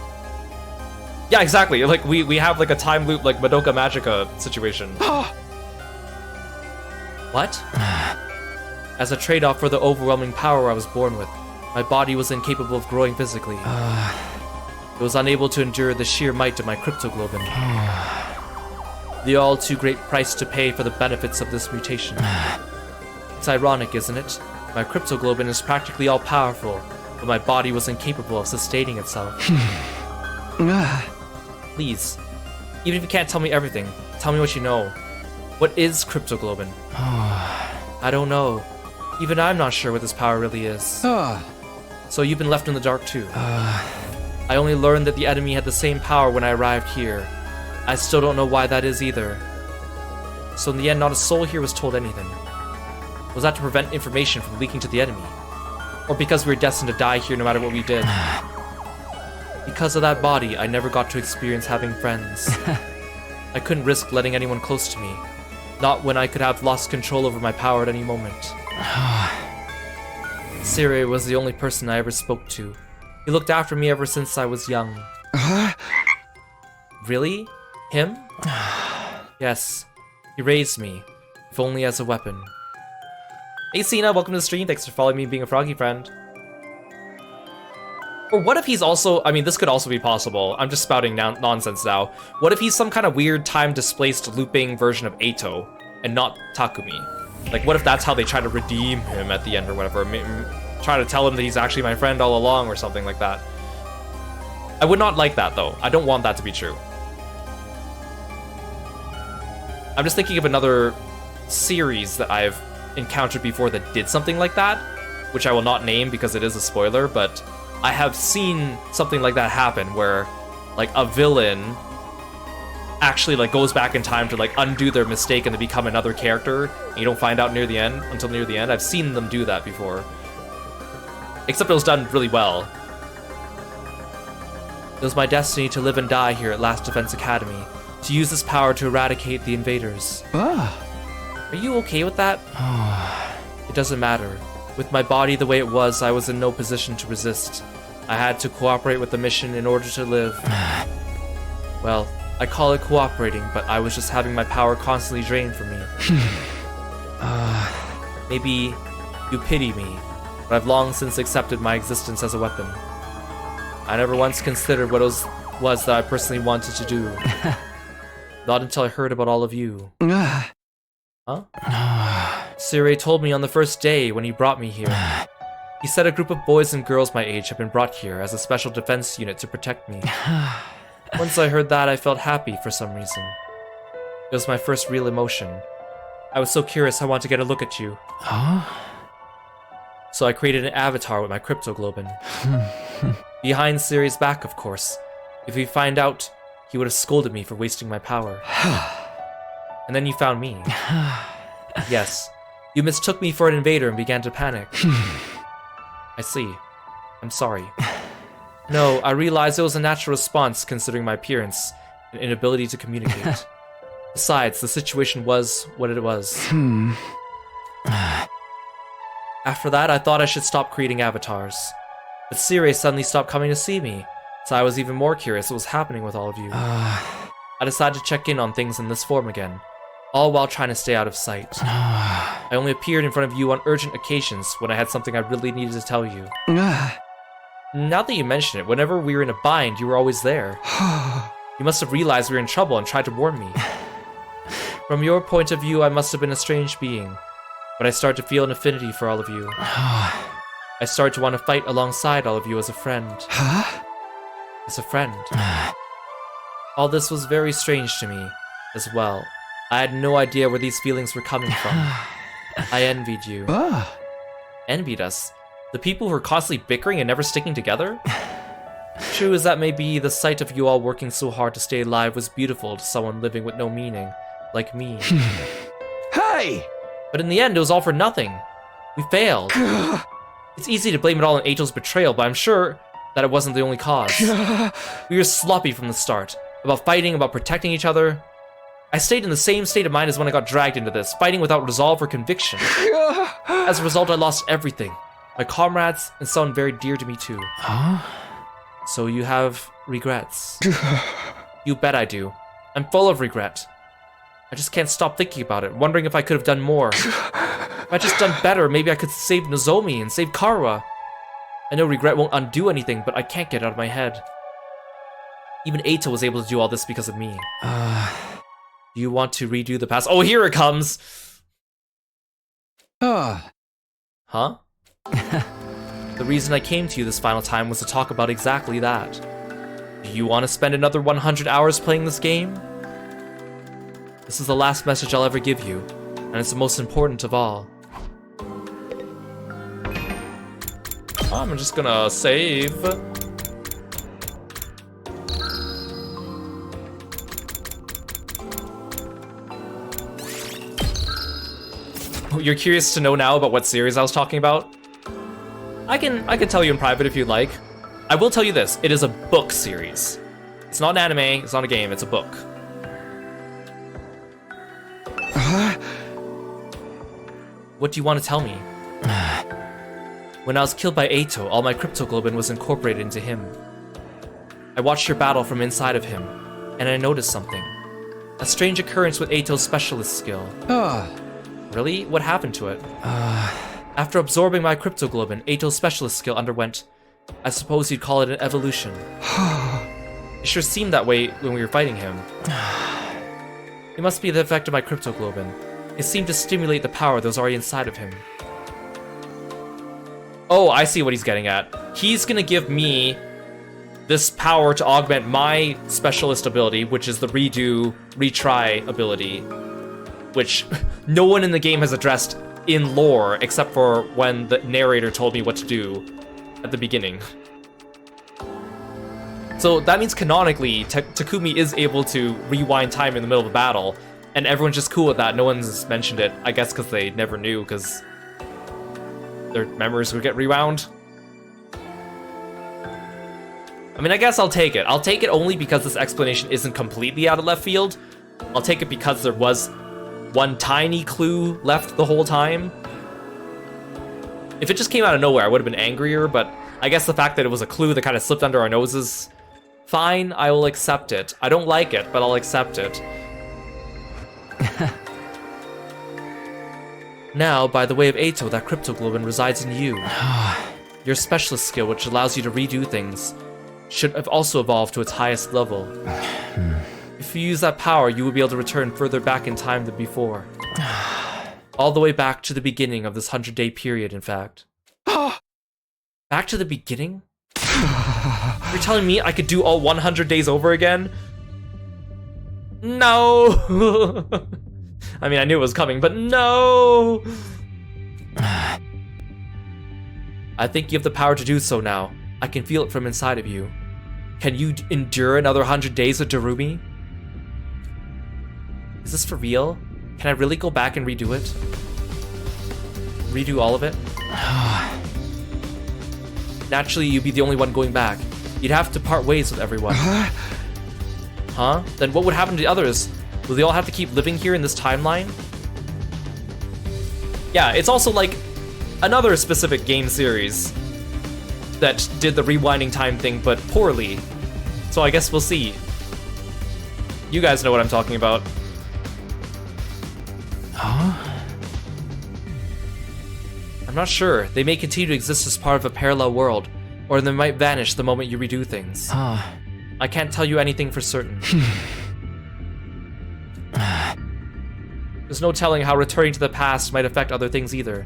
Yeah, exactly. Like, we have like a time loop, like Madoka Magica situation. What? As a trade-off for the overwhelming power I was born with, my body was incapable of growing physically. It was unable to endure the sheer might of my cryptoglobin. The all too great price to pay for the benefits of this mutation. It's ironic, isn't it? My cryptoglobin is practically all-powerful, but my body was incapable of sustaining itself. Please, even if you can't tell me everything, tell me what you know. What is cryptoglobin? I don't know. Even I'm not sure what this power really is. So you've been left in the dark too. I only learned that the enemy had the same power when I arrived here. I still don't know why that is either. So in the end, not a soul here was told anything. Was that to prevent information from leaking to the enemy? Or because we were destined to die here no matter what we did? Because of that body, I never got to experience having friends. I couldn't risk letting anyone close to me. Not when I could have lost control over my power at any moment. Siri was the only person I ever spoke to. He looked after me ever since I was young. Really? Him? Yes. He raised me, if only as a weapon. Hey Cena, welcome to the stream. Thanks for following me and being a froggy friend. Or what if he's also, I mean, this could also be possible. I'm just spouting nonsense now. What if he's some kind of weird time-displaced looping version of Eito and not Takumi? Like, what if that's how they try to redeem him at the end or whatever? Try to tell him that he's actually my friend all along or something like that. I would not like that, though. I don't want that to be true. I'm just thinking of another series that I've encountered before that did something like that, which I will not name because it is a spoiler, but I have seen something like that happen where, like, a villain actually, like, goes back in time to, like, undo their mistake and to become another character, and you don't find out near the end, until near the end. I've seen them do that before. Except it was done really well. It was my destiny to live and die here at Last Defense Academy, to use this power to eradicate the invaders. Are you okay with that? It doesn't matter. With my body the way it was, I was in no position to resist. I had to cooperate with the mission in order to live. Well, I call it cooperating, but I was just having my power constantly drained from me. Maybe you pity me, but I've long since accepted my existence as a weapon. I never once considered what it was that I personally wanted to do. Not until I heard about all of you. Huh? Siri told me on the first day when he brought me here. He said a group of boys and girls my age had been brought here as a special defense unit to protect me. Once I heard that, I felt happy for some reason. It was my first real emotion. I was so curious I wanted to get a look at you. So I created an avatar with my cryptoglobin. Behind Siri's back, of course. If he found out, he would have scolded me for wasting my power. And then you found me. Yes, you mistook me for an invader and began to panic. I see. I'm sorry. No, I realized it was a natural response considering my appearance and inability to communicate. Besides, the situation was what it was. After that, I thought I should stop creating avatars. But Siri suddenly stopped coming to see me, so I was even more curious what was happening with all of you. I decided to check in on things in this form again, all while trying to stay out of sight. I only appeared in front of you on urgent occasions when I had something I really needed to tell you. Now that you mention it, whenever we were in a bind, you were always there. You must have realized we were in trouble and tried to warn me. From your point of view, I must have been a strange being, but I started to feel an affinity for all of you. I started to want to fight alongside all of you as a friend. As a friend. All this was very strange to me, as well. I had no idea where these feelings were coming from. I envied you. Envied us? The people who were constantly bickering and never sticking together? True as that may be, the sight of you all working so hard to stay alive was beautiful to someone living with no meaning, like me. Hey! But in the end, it was all for nothing. We failed. It's easy to blame it on Eito's betrayal, but I'm sure that it wasn't the only cause. We were sloppy from the start, about fighting, about protecting each other. I stayed in the same state of mind as when I got dragged into this, fighting without resolve or conviction. As a result, I lost everything. My comrades and someone very dear to me too. Huh? So you have regrets. You bet I do. I'm full of regret. I just can't stop thinking about it, wondering if I could have done more. If I just done better, maybe I could save Nozomi and save Karuha. I know regret won't undo anything, but I can't get it out of my head. Even Eito was able to do all this because of me. Do you want to redo the past? Oh, here it comes! Huh? The reason I came to you this final time was to talk about exactly that. Do you want to spend another 100 hours playing this game? This is the last message I'll ever give you, and it's the most important of all. I'm just gonna save. You're curious to know now about what series I was talking about? I can tell you in private if you'd like. I will tell you this, it is a book series. It's not an anime, it's not a game, it's a book. What do you want to tell me? When I was killed by Eito, all my cryptoglobin was incorporated into him. I watched your battle from inside of him, and I noticed something. A strange occurrence with Eito's specialist skill. Really? What happened to it? After absorbing my cryptoglobin, Eito's specialist skill underwent, I suppose you'd call it an evolution. It sure seemed that way when we were fighting him. It must be the effect of my cryptoglobin. It seemed to stimulate the power that was already inside of him. Oh, I see what he's getting at. He's gonna give me this power to augment my specialist ability, which is the redo, retry ability, which no one in the game has addressed in lore, except for when the narrator told me what to do at the beginning. So that means canonically, Takumi is able to rewind time in the middle of a battle, and everyone's just cool with that. No one's mentioned it, I guess because they never knew, because their memories would get rewound. I mean, I guess I'll take it. I'll take it only because this explanation isn't completely out of left field. I'll take it because there was one tiny clue left the whole time. If it just came out of nowhere, I would have been angrier, but I guess the fact that it was a clue that kind of slipped under our noses, fine, I will accept it. I don't like it, but I'll accept it. Now, by the way of Eito, that cryptoglobin resides in you. Your specialist skill, which allows you to redo things, should have also evolved to its highest level. If you use that power, you will be able to return further back in time than before. All the way back to the beginning of this 100-day period, in fact. Back to the beginning? You're telling me I could do all 100 days over again? No! I mean, I knew it was coming, but no! I think you have the power to do so now. I can feel it from inside of you. Can you endure another 100 days with Darumi? Is this for real? Can I really go back and redo it? Redo all of it? Naturally, you'd be the only one going back. You'd have to part ways with everyone. Huh? Then what would happen to the others? Will they all have to keep living here in this timeline? Yeah, it's also like another specific game series that did the rewinding time thing, but poorly. So I guess we'll see. You guys know what I'm talking about. I'm not sure. They may continue to exist as part of a parallel world, or they might vanish the moment you redo things. I can't tell you anything for certain. There's no telling how returning to the past might affect other things either.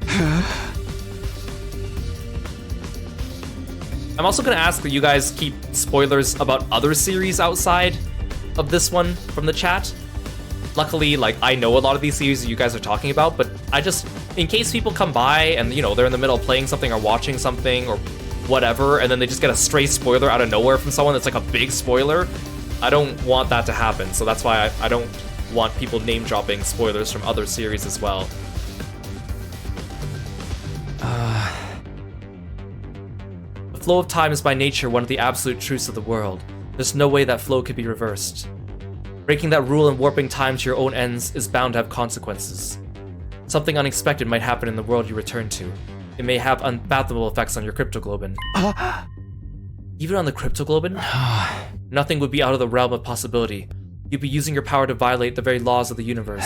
I'm also gonna ask that you guys keep spoilers about other series outside of this one from the chat. Luckily, like, I know a lot of these series that you guys are talking about, but I just, in case people come by and, you know, they're in the middle of playing something or watching something or whatever, and then they just get a stray spoiler out of nowhere from someone that's like a big spoiler, I don't want that to happen, so that's why I don't want people name-dropping spoilers from other series as well. The flow of time is by nature one of the absolute truths of the world. There's no way that flow could be reversed. Breaking that rule and warping time to your own ends is bound to have consequences. Something unexpected might happen in the world you return to. It may have unfathomable effects on your cryptoglobin. Even on the cryptoglobin? Nothing would be out of the realm of possibility. You'd be using your power to violate the very laws of the universe.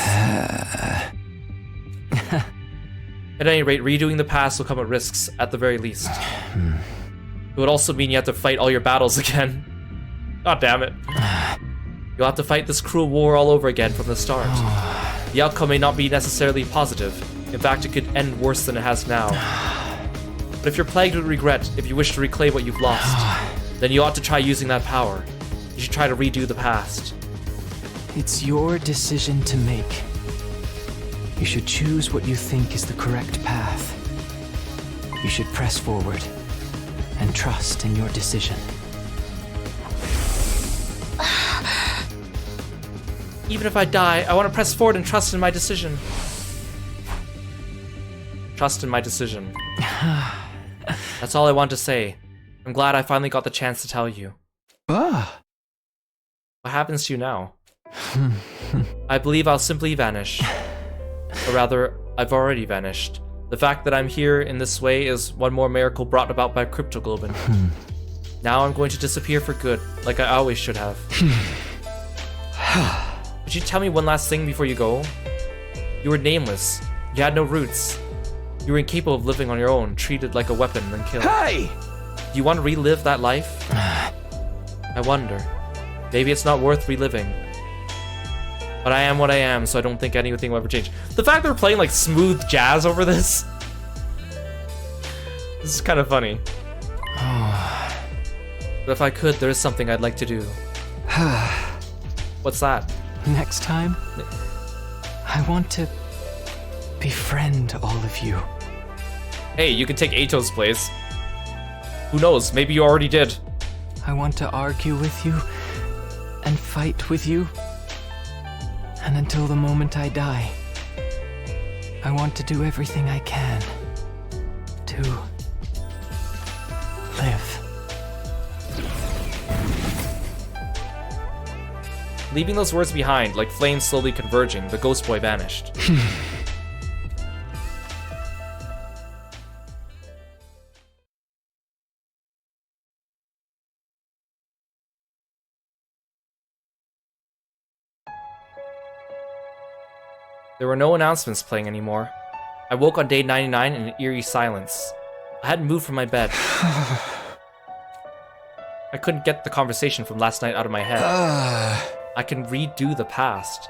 At any rate, redoing the past will come at risks, at the very least. It would also mean you have to fight all your battles again. God damn it. You'll have to fight this cruel war all over again from the start. The outcome may not be necessarily positive. In fact, it could end worse than it has now. But if you're plagued with regret, if you wish to reclaim what you've lost, then you ought to try using that power. You should try to redo the past. It's your decision to make. You should choose what you think is the correct path. You should press forward and trust in your decision. Even if I die, I want to press forward and trust in my decision. Trust in my decision. That's all I want to say. I'm glad I finally got the chance to tell you. What happens to you now? I believe I'll simply vanish. Or rather, I've already vanished. The fact that I'm here in this way is one more miracle brought about by cryptoglobin. Now I'm going to disappear for good, like I always should have. Would you tell me one last thing before you go? You were nameless. You had no roots. You were incapable of living on your own, treated like a weapon, then killed. Hey! Do you want to relive that life? I wonder. Maybe it's not worth reliving. But I am what I am, so I don't think anything will ever change. The fact they're playing like smooth jazz over this is kind of funny. But if I could, there is something I'd like to do. What's that? Next time, I want to befriend all of you. Hey, you can take Eito's place. Who knows, maybe you already did. I want to argue with you and fight with you. And until the moment I die, I want to do everything I can to live. Leaving those words behind, like flames slowly converging, the ghost boy vanished. There were no announcements playing anymore. I woke on day 99 in an eerie silence. I hadn't moved from my bed. I couldn't get the conversation from last night out of my head. I can redo the past,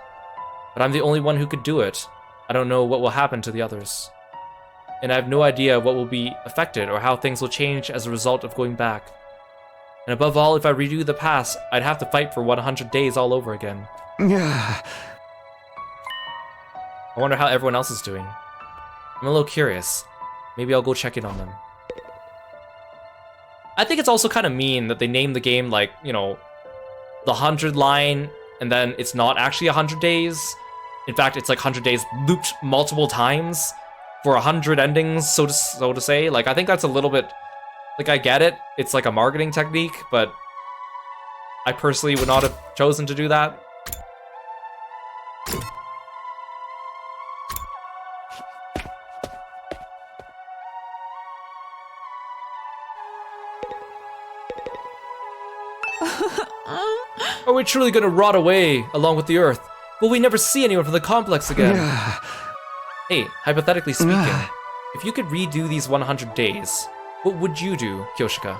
but I'm the only one who could do it. I don't know what will happen to the others. And I have no idea what will be affected or how things will change as a result of going back. And above all, if I redo the past, I'd have to fight for 100 days all over again. I wonder how everyone else is doing. I'm a little curious. Maybe I'll go check in on them. I think it's also kind of mean that they named the game like, you know, the 100 line, and then it's not actually 100 days. In fact, it's like 100 days looped multiple times for 100 endings, so to say. Like, I think that's a little bit, like, I get it. It's like a marketing technique, but I personally would not have chosen to do that. Are we truly gonna rot away along with the Earth? Will we never see anyone from the complex again? Hey, hypothetically speaking, if you could redo these 100 days, what would you do, Kyoshika?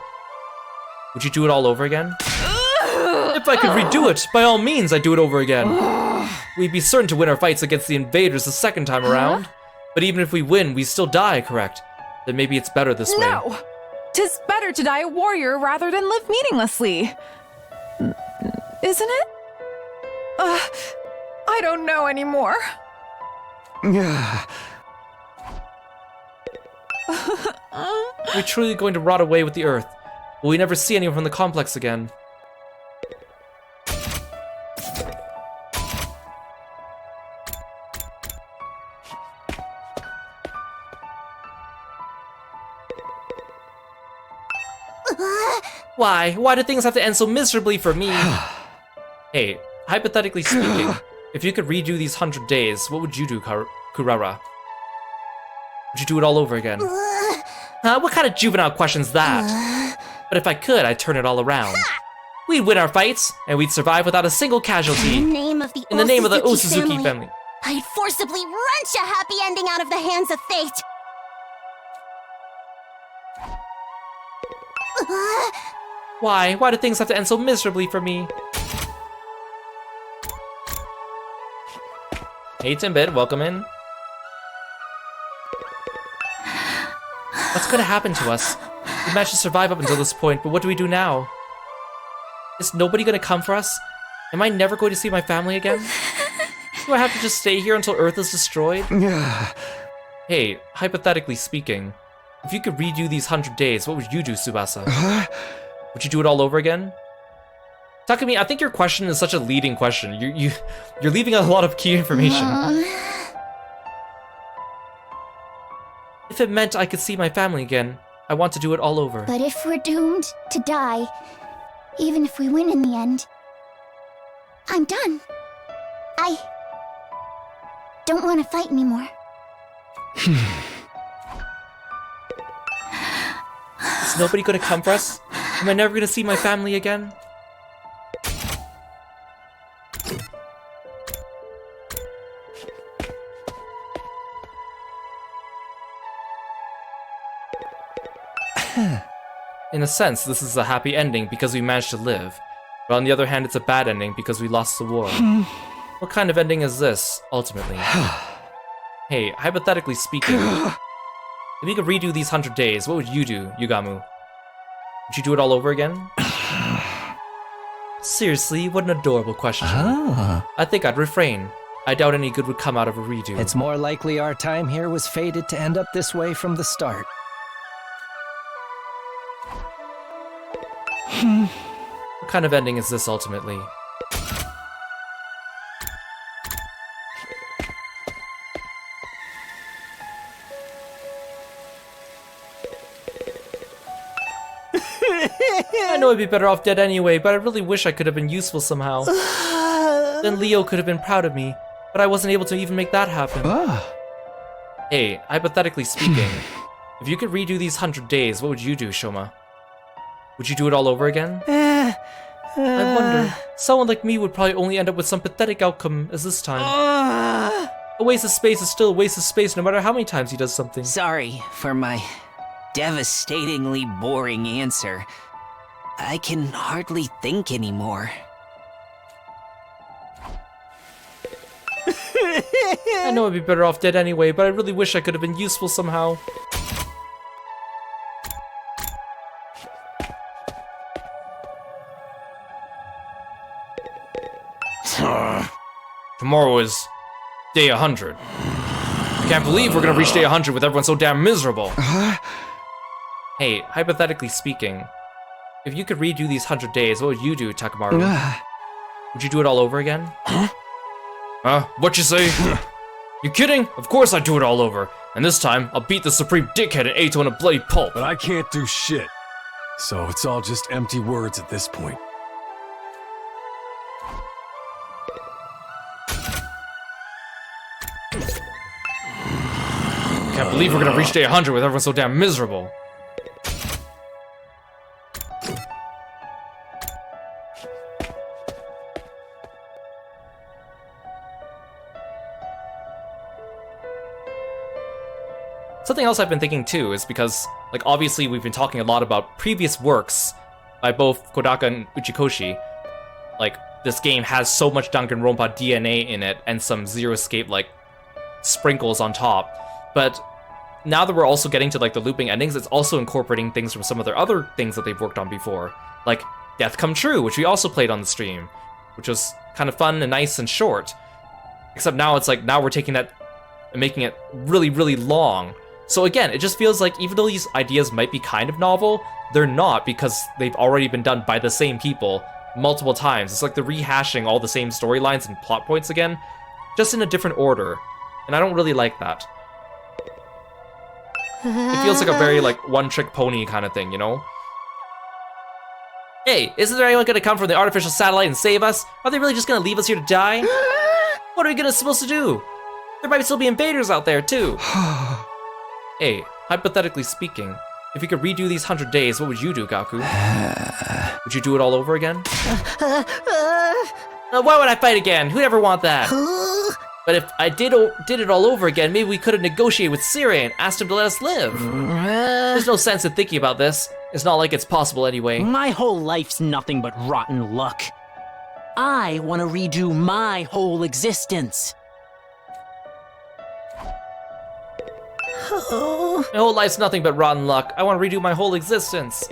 Would you do it all over again? If I could redo it, by all means I'd do it over again. We'd be certain to win our fights against the invaders the second time around. But even if we win, we still die, correct? Then maybe it's better this way. No! 'Tis better to die a warrior rather than live meaninglessly. Isn't it? I don't know anymore. Are we truly going to rot away with the Earth? Will we never see anyone from the complex again? Why? Why do things have to end so miserably for me? Hey, hypothetically speaking, if you could redo these 100 days, what would you do, Kurara? Would you do it all over again? What kind of juvenile question's that? But if I could, I'd turn it all around. We'd win our fights, and we'd survive without a single casualty. In the name of the Osuzuki family. I'd forcibly wrench a happy ending out of the hands of fate. Why? Why do things have to end so miserably for me? Hey Timbit, welcome in. What's gonna happen to us? We managed to survive up until this point, but what do we do now? Is nobody gonna come for us? Am I never going to see my family again? Do I have to just stay here until Earth is destroyed? Hey, hypothetically speaking, if you could redo these 100 days, what would you do, Tsubasa? Would you do it all over again? Takumi, I think your question is such a leading question. You're leaving a lot of key information. If it meant I could see my family again, I want to do it all over. But if we're doomed to die, even if we win in the end, I'm done. I don't want to fight anymore. Is nobody gonna come for us? Am I never gonna see my family again? In a sense, this is a happy ending because we managed to live. But on the other hand, it's a bad ending because we lost the war. What kind of ending is this, ultimately? Hey, hypothetically speaking, if you could redo these 100 days, what would you do, Yugamu? Would you do it all over again? Seriously, what an adorable question. I think I'd refrain. I doubt any good would come out of a redo. It's more likely our time here was fated to end up this way from the start. What kind of ending is this, ultimately? I know I'd be better off dead anyway, but I really wish I could have been useful somehow. Then Leo could have been proud of me, but I wasn't able to even make that happen. Hey, hypothetically speaking, if you could redo these 100 days, what would you do, Shoma? Would you do it all over again? I wonder. Someone like me would probably only end up with some pathetic outcome as this time. A waste of space is still a waste of space no matter how many times he does something. Sorry for my devastatingly boring answer. I can hardly think anymore. I know I'd be better off dead anyway, but I really wish I could have been useful somehow. Tomorrow is day 100. I can't believe we're gonna reach day 100 with everyone so damn miserable. Hey, hypothetically speaking, if you could redo these 100 days, what would you do, Takamaru? Would you do it all over again? What you say? You kidding? Of course I'd do it all over. And this time, I'll beat the supreme dickhead and Eito in a bloody pulp. But I can't do shit. So it's all just empty words at this point. Can't believe we're gonna reach day 100 with everyone so damn miserable. Something else I've been thinking too is because, like, obviously we've been talking a lot about previous works by both Kodaka and Uchikoshi. Like, this game has so much Danganronpa DNA in it and some Zero Escape, like, sprinkles on top. But now that we're also getting to, like, the looping endings, it's also incorporating things from some of their other things that they've worked on before. Like, Death Come True, which we also played on the stream, which was kind of fun and nice and short. Except now it's like, now we're taking that and making it really, really long. So again, it just feels like even though these ideas might be kind of novel, they're not because they've already been done by the same people multiple times. It's like they're rehashing all the same storylines and plot points again, just in a different order. And I don't really like that. It feels like a very, like, one-trick pony kind of thing, you know? Hey, isn't there anyone gonna come from the artificial satellite and save us? Are they really just gonna leave us here to die? What are we supposed to do? There might still be invaders out there, too. Hey, hypothetically speaking, if you could redo these 100 days, what would you do, Gaku? Would you do it all over again? Why would I fight again? Who'd ever want that? But if I did it all over again, maybe we could have negotiated with Siri and asked him to let us live. There's no sense in thinking about this. It's not like it's possible anyway. My whole life's nothing but rotten luck. I want to redo my whole existence. My whole life's nothing but rotten luck. I want to redo my whole existence.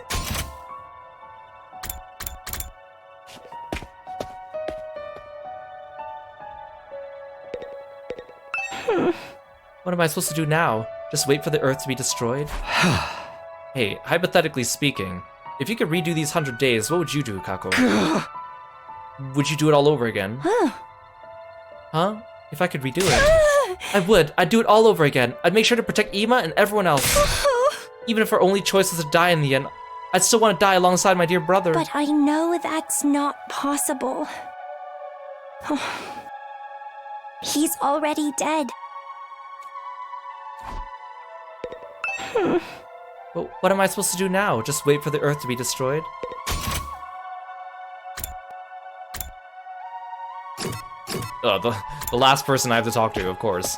What am I supposed to do now? Just wait for the Earth to be destroyed? Hey, hypothetically speaking, if you could redo these 100 days, what would you do, Kako? Would you do it all over again? Huh? If I could redo it? I would. I'd do it all over again. I'd make sure to protect Ima and everyone else. Even if our only choice was to die in the end, I'd still want to die alongside my dear brother. But I know that's not possible. He's already dead. But what am I supposed to do now? Just wait for the Earth to be destroyed? The last person I have to talk to, of course.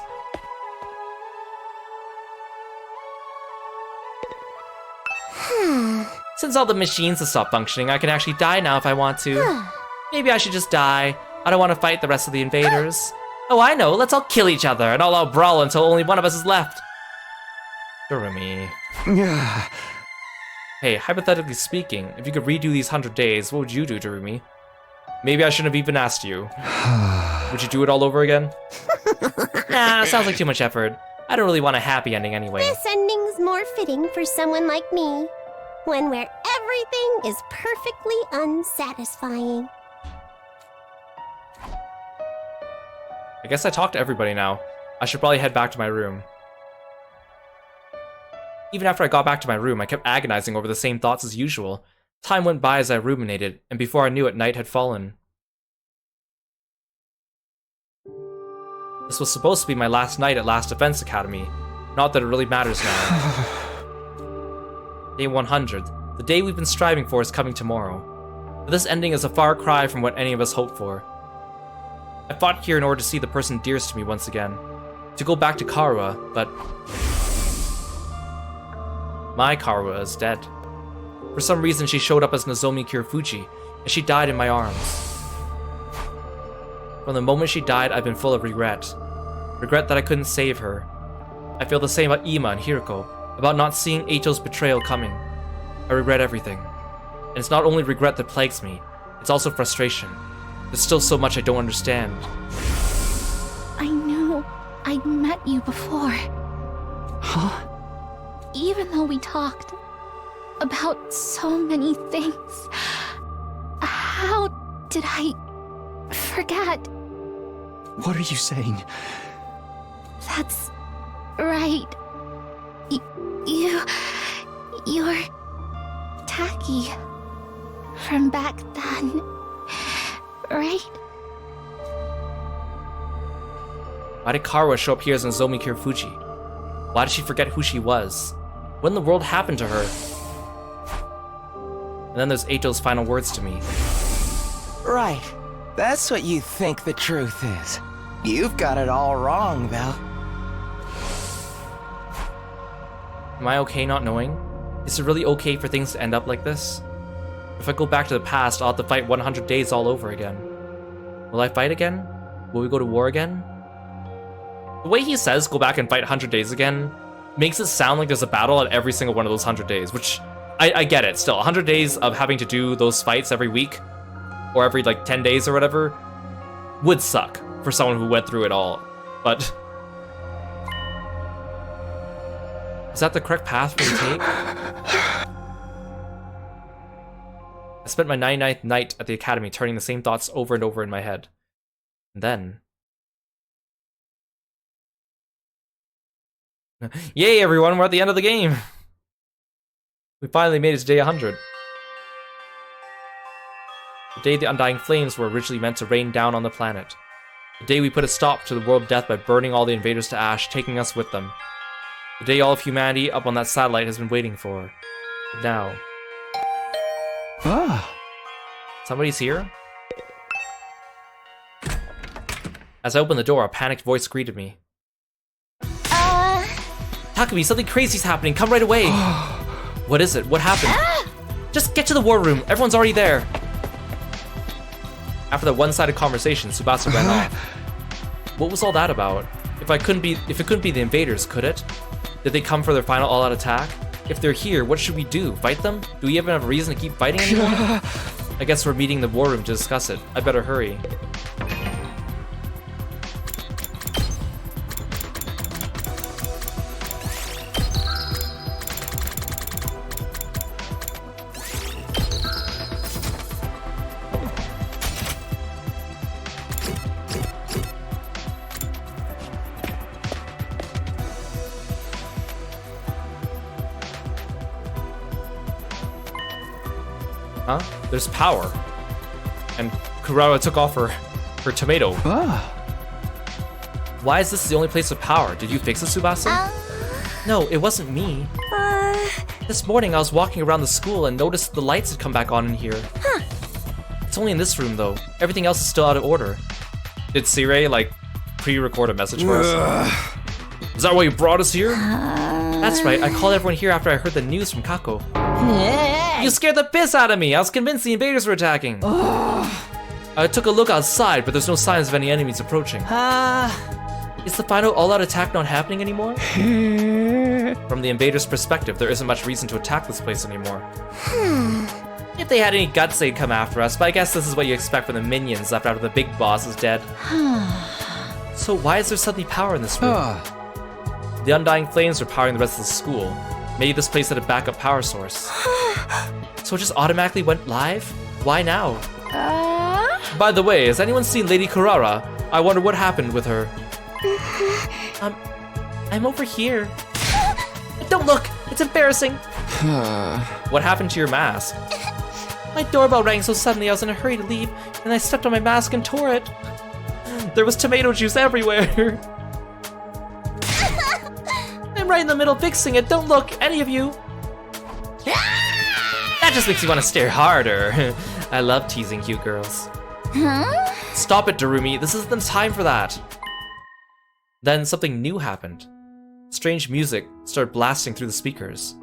Since all the machines have stopped functioning, I can actually die now if I want to. Maybe I should just die. I don't want to fight the rest of the invaders. Oh, I know. Let's all kill each other and all out brawl until only one of us is left. Durumi. Hey, hypothetically speaking, if you could redo these 100 days, what would you do, Durumi? Maybe I shouldn't have even asked you. Would you do it all over again? Nah, sounds like too much effort. I don't really want a happy ending anyway. This ending's more fitting for someone like me. One where everything is perfectly unsatisfying. I guess I talked to everybody now. I should probably head back to my room. Even after I got back to my room, I kept agonizing over the same thoughts as usual. Time went by as I ruminated, and before I knew it, night had fallen. This was supposed to be my last night at Last Defense Academy. Not that it really matters now. Day 100. The day we've been striving for is coming tomorrow. But this ending is a far cry from what any of us hoped for. I fought here in order to see the person dearest to me once again. To go back to Karuha, but... my Karuha is dead. For some reason, she showed up as Nozomi Kirifuji, and she died in my arms. From the moment she died, I've been full of regret. Regret that I couldn't save her. I feel the same about Ima and Hiroko, about not seeing Eito's betrayal coming. I regret everything. And it's not only regret that plagues me, it's also frustration. There's still so much I don't understand. I knew I'd met you before. Huh? Even though we talked about so many things, how did I forget? What are you saying? That's right. You're Taki from back then, right? Why did Karuha show up here as Nozomi Kirifuji? Why did she forget who she was? What in the world happened to her? And then there's Eito's final words to me. Right. That's what you think the truth is. You've got it all wrong, though. Am I okay not knowing? Is it really okay for things to end up like this? If I go back to the past, I'll have to fight 100 days all over again. Will I fight again? Will we go to war again? The way he says go back and fight 100 days again makes it sound like there's a battle at every single one of those 100 days, which I get it. Still, 100 days of having to do those fights every week or every like 10 days or whatever would suck for someone who went through it all. But is that the correct path for me to take? I spent my 99th night at the academy turning the same thoughts over and over in my head. And then... yay, everyone, we're at the end of the game! We finally made it to day 100. day the undying flames were originally meant to rain down on the planet. The day we put a stop to the world of death by burning all the invaders to ash, taking us with them. The day all of humanity up on that satellite has been waiting for. But now... Somebody's here? As I opened the door, a panicked voice greeted me. Takumi, something crazy's happening. Come right away. What is it? What happened? Just get to the war room. Everyone's already there. After that one-sided conversation, Tsubasa ran off. What was all that about? If it couldn't be the invaders, could it? Did they come for their final all-out attack? If they're here, what should we do? Fight them? Do we even have a reason to keep fighting anymore? I guess we're meeting in the war room to discuss it. I better hurry. Huh? There's power. And Kurara took off her tomato. Why is this the only place with power? Did you fix it, Tsubasa? No, it wasn't me. This morning I was walking around the school and noticed the lights had come back on in here. It's only in this room though. Everything else is still out of order. Did Sirei, like, pre-record a message for us? Is that why you brought us here? That's right, I called everyone here after I heard the news from Kako. You scared the piss out of me! I was convinced the invaders were attacking! I took a look outside, but there's no signs of any enemies approaching. Is the final all-out attack not happening anymore? From the invaders' perspective, there isn't much reason to attack this place anymore. If they had any guts, they'd come after us, but I guess this is what you expect from the minions left after the big boss is dead. So why is there suddenly power in this room? The undying flames are powering the rest of the school. Maybe this place had a backup power source. So it just automatically went live? Why now? By the way, has anyone seen Lady Kurara? I wonder what happened with her. I'm over here. Don't look! It's embarrassing! What happened to your mask? My doorbell rang so suddenly I was in a hurry to leave, and I stepped on my mask and tore it. There was tomato juice everywhere. I'm right in the middle fixing it. Don't look, any of you. That just makes you want to stare harder. I love teasing cute girls. Stop it, Darumi. This isn't the time for that. Then something new happened. Strange music started blasting through the speakers.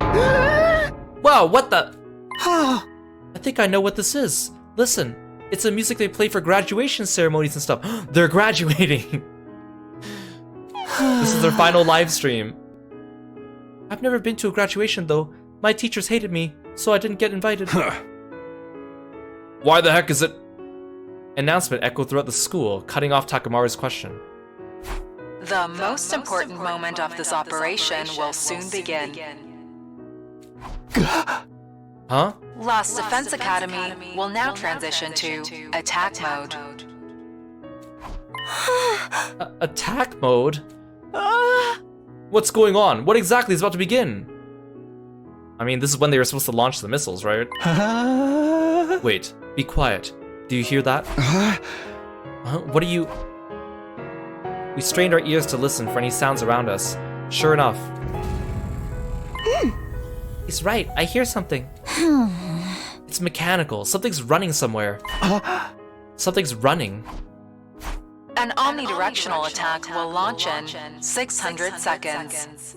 Wow, what the? I think I know what this is. Listen, it's the music they play for graduation ceremonies and stuff. They're graduating. This is their final live stream. I've never been to a graduation though. My teachers hated me, so I didn't get invited. Why the heck is it? Announcement echoed throughout the school, cutting off Takamaru's question. The most important moment of this operation will soon begin. Huh? Lost Defense Academy will now transition to attack mode. Attack mode? What's going on? What exactly is about to begin? I mean, this is when they were supposed to launch the missiles, right? Wait, be quiet. Do you hear that? What are you... We strained our ears to listen for any sounds around us. Sure enough. He's right, I hear something. It's mechanical. Something's running somewhere. Something's running. An omnidirectional attack will launch in 600 seconds.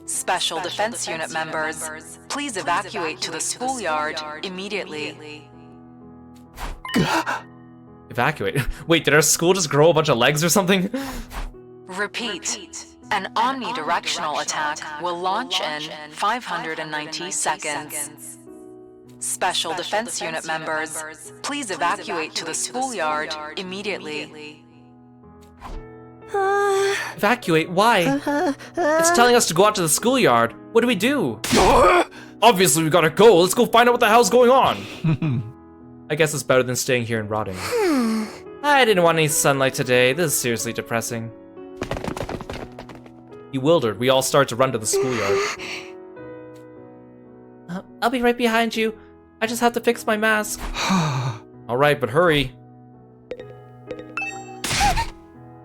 Special Defense Unit members, please evacuate to the schoolyard immediately. Evacuate? Wait, did our school just grow a bunch of legs or something? Repeat. An omnidirectional attack will launch in 590 seconds. Special Defense Unit members, please evacuate to the schoolyard immediately. Evacuate? Why? It's telling us to go out to the schoolyard. What do we do? Obviously we gotta go. Let's go find out what the hell's going on. I guess it's better than staying here and rotting. I didn't want any sunlight today. This is seriously depressing. Bewildered, we all start to run to the schoolyard. I'll be right behind you. I just have to fix my mask. Alright, but hurry.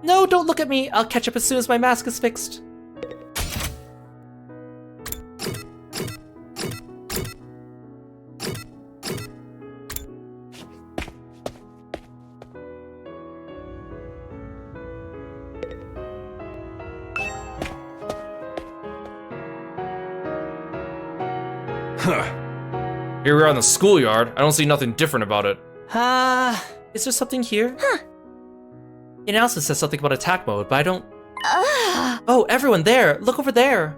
No, don't look at me. I'll catch up as soon as my mask is fixed. Here we are in the schoolyard. I don't see nothing different about it. Is there something here? Huh. It also says something about attack mode, but I don't... Oh, everyone there! Look over there!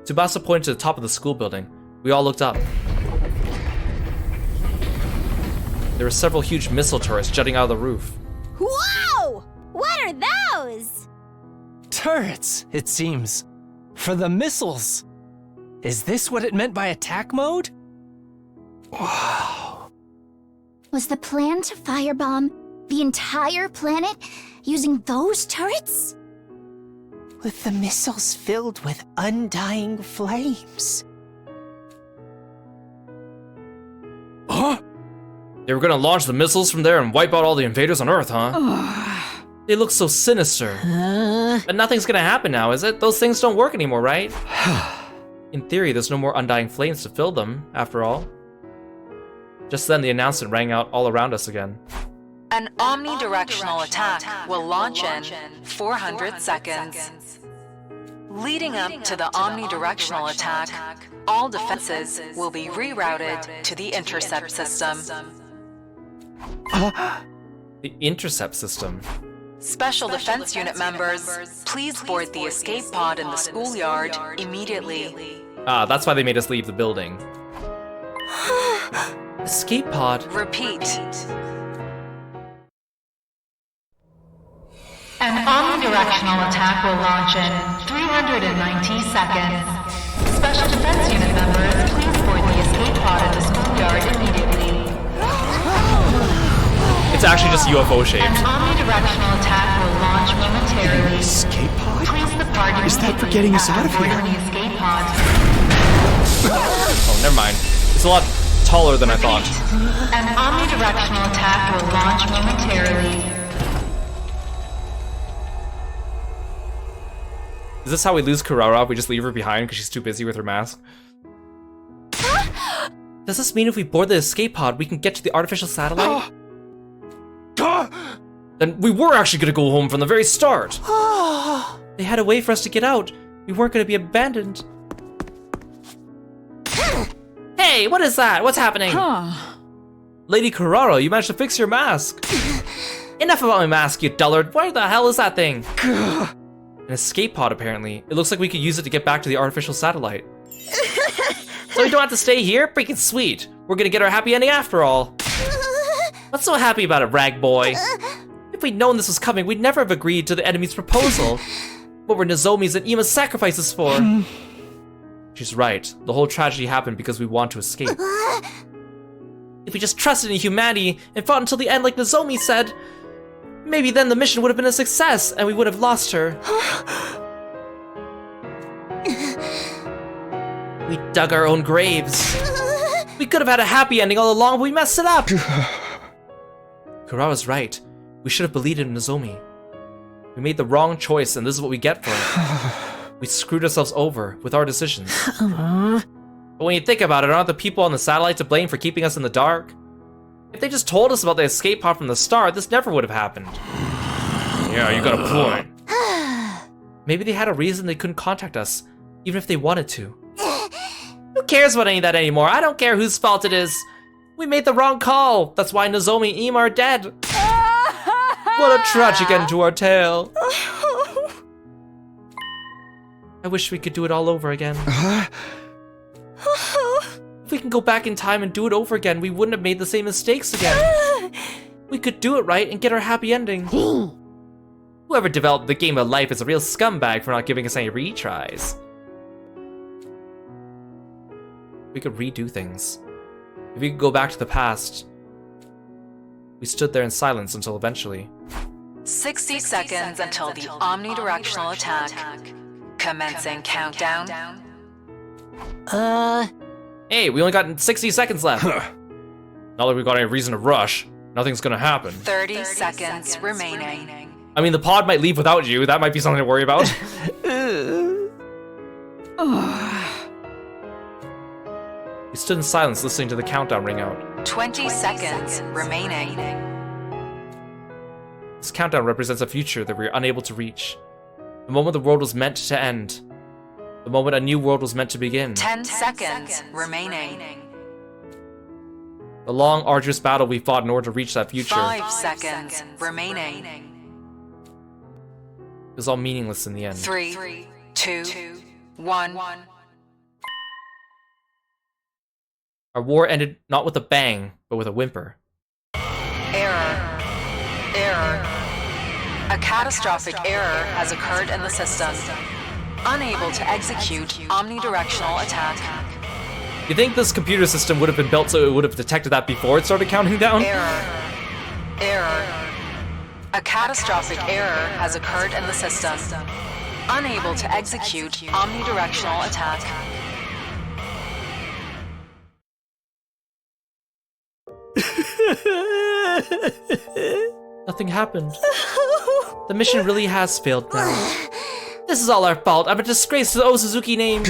Tsubasa pointed to the top of the school building. We all looked up. There were several huge missile turrets jutting out of the roof. Whoa! What are those? Turrets, it seems. For the missiles. Is this what it meant by attack mode? Wow. Was the plan to firebomb the entire planet using those turrets? With the missiles filled with undying flames. Huh? They were gonna launch the missiles from there and wipe out all the invaders on Earth, huh? They look so sinister. But nothing's gonna happen now, is it? Those things don't work anymore, right? In theory, there's no more undying flames to fill them, after all. Just then, the announcement rang out all around us again. An omnidirectional attack will launch in 400 seconds. Leading up to the omnidirectional attack, all defenses will be rerouted to the intercept system. The intercept system? Special Defense Unit members, please board the escape pod in the schoolyard immediately. Ah, that's why they made us leave the building. Escape pod? Repeat. An omnidirectional attack will launch in 390 seconds. Special Defense Unit members, please board the escape pod in the schoolyard immediately. It's actually just UFO shaped. An omnidirectional attack will launch momentarily. Escape pod? Please depart Is that for getting us out of here? The escape pod. Oh, never mind. It's a lot taller than I thought. An omnidirectional attack will launch momentarily. Is this how we lose Kurara? We just leave her behind because she's too busy with her mask? Does this mean if we board the escape pod, we can get to the artificial satellite? Then we were actually gonna go home from the very start! They had a way for us to get out. We weren't gonna be abandoned. Hey, what is that? What's happening? Lady Kurara, you managed to fix your mask. Enough about my mask, you dullard. Where the hell is that thing? An escape pod, apparently. It looks like we could use it to get back to the artificial satellite. So we don't have to stay here? Freaking sweet. We're gonna get our happy ending after all. What's so happy about it, rag boy? If we'd known this was coming, we'd never have agreed to the enemy's proposal. What were Nozomi's and Ima's sacrifices for? She's right. The whole tragedy happened because we want to escape. If we just trusted in humanity and fought until the end like Nozomi said, maybe then the mission would have been a success and we would have lost her. We dug our own graves. We could have had a happy ending all along, but we messed it up. Kurara's right. We should have believed in Nozomi. We made the wrong choice and this is what we get for it. We screwed ourselves over with our decisions. But when you think about it, aren't the people on the satellite to blame for keeping us in the dark? If they just told us about the escape pod from the start, this never would have happened. Yeah, you got a point. Maybe they had a reason they couldn't contact us, even if they wanted to. Who cares about any of that anymore? I don't care whose fault it is. We made the wrong call. That's why Nozomi and Ima are dead. What a tragic end to our tale. I wish we could do it all over again. If we can go back in time and do it over again, we wouldn't have made the same mistakes again. We could do it right and get our happy ending. Whoever developed the game of life is a real scumbag for not giving us any retries. We could redo things. If we could go back to the past. We stood there in silence until eventually. 60 seconds until the omnidirectional attack. Commencing countdown. Hey, we only got 60 seconds left. Not that we've got any reason to rush. Nothing's gonna happen. 30 seconds remaining. I mean, the pod might leave without you. That might be something to worry about. He stood in silence, listening to the countdown ring out. 20 seconds remaining. This countdown represents a future that we are unable to reach. The moment the world was meant to end. The moment a new world was meant to begin. 10 seconds remaining. The long, arduous battle we fought in order to reach that future. 5 seconds remaining. It was all meaningless in the end. 3, 2, 1. Our war ended not with a bang, but with a whimper. Error. A catastrophic error has occurred in the system. Unable to execute omnidirectional attack. You think this computer system would have been built so it would have detected that before it started counting down? Error. A catastrophic error has occurred in the system. Unable to execute omnidirectional attack. Nothing happened. The mission really has failed now. This is all our fault. I'm a disgrace to the Osuzuki name.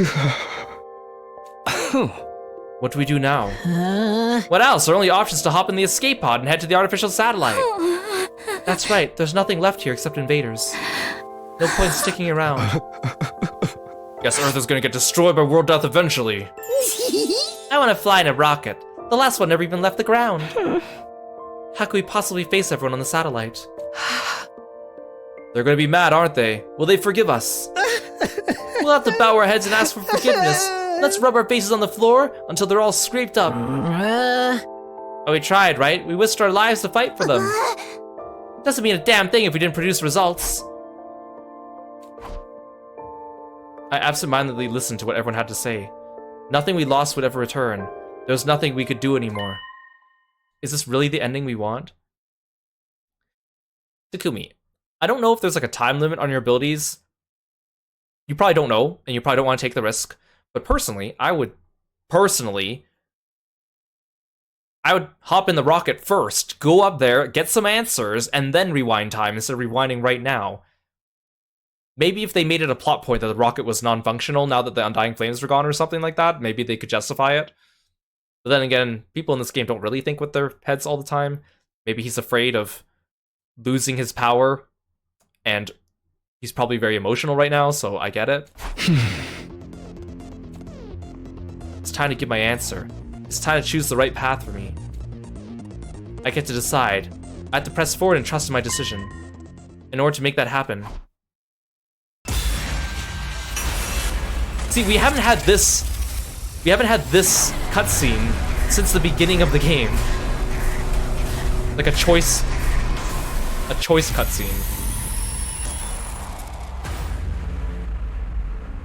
What do we do now? What else? Our only option is to hop in the escape pod and head to the artificial satellite. That's right. There's nothing left here except invaders. No point sticking around. Guess Earth is gonna get destroyed by world death eventually. I want to fly in a rocket. The last one never even left the ground. How could we possibly face everyone on the satellite? They're gonna be mad, aren't they? Will they forgive us? We'll have to bow our heads and ask for forgiveness. Let's rub our faces on the floor until they're all scraped up. Oh, we tried, right? We risked our lives to fight for them. Doesn't mean a damn thing if we didn't produce results. I absentmindedly listened to what everyone had to say. Nothing we lost would ever return. There was nothing we could do anymore. Is this really the ending we want? Takumi, I don't know if there's like a time limit on your abilities. You probably don't know, and you probably don't want to take the risk. But personally, I would hop in the rocket first, go up there, get some answers, and then rewind time instead of rewinding right now. Maybe if they made it a plot point that the rocket was non-functional now that the Undying Flames were gone or something like that, maybe they could justify it. But then again, people in this game don't really think with their heads all the time. Maybe he's afraid of losing his power, and he's probably very emotional right now, so I get it. It's time to give my answer. It's time to choose the right path for me. I get to decide. I have to press forward and trust in my decision. In order to make that happen. See, we haven't had this cutscene since the beginning of the game. Like a choice cutscene.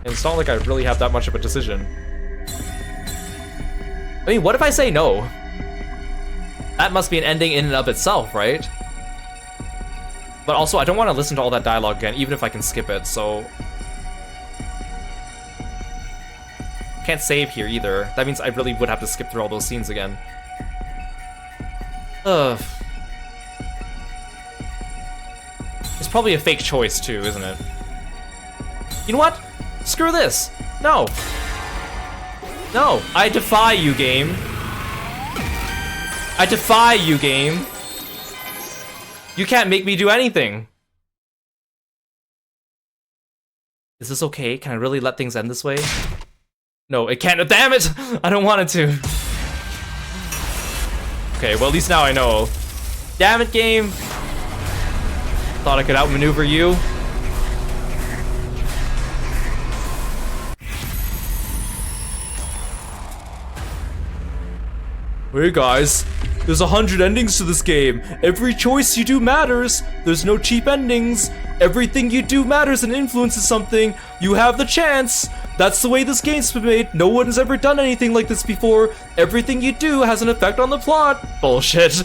And it's not like I really have that much of a decision. I mean, what if I say no? That must be an ending in and of itself, right? But also, I don't want to listen to all that dialogue again, even if I can skip it, so... Can't save here either. That means I really would have to skip through all those scenes again. Ugh. It's probably a fake choice too, isn't it? You know what? Screw this! No! No! I defy you, game! I defy you, game! You can't make me do anything! Is this okay? Can I really let things end this way? No, it can't. Damn it! I don't want it to. Okay, well, at least now I know. Damn it, game! Thought I could outmaneuver you. Hey guys, there's 100 endings to this game. Every choice you do matters. There's no cheap endings. Everything you do matters and influences something. You have the chance. That's the way this game's been made. No one's ever done anything like this before. Everything you do has an effect on the plot. Bullshit.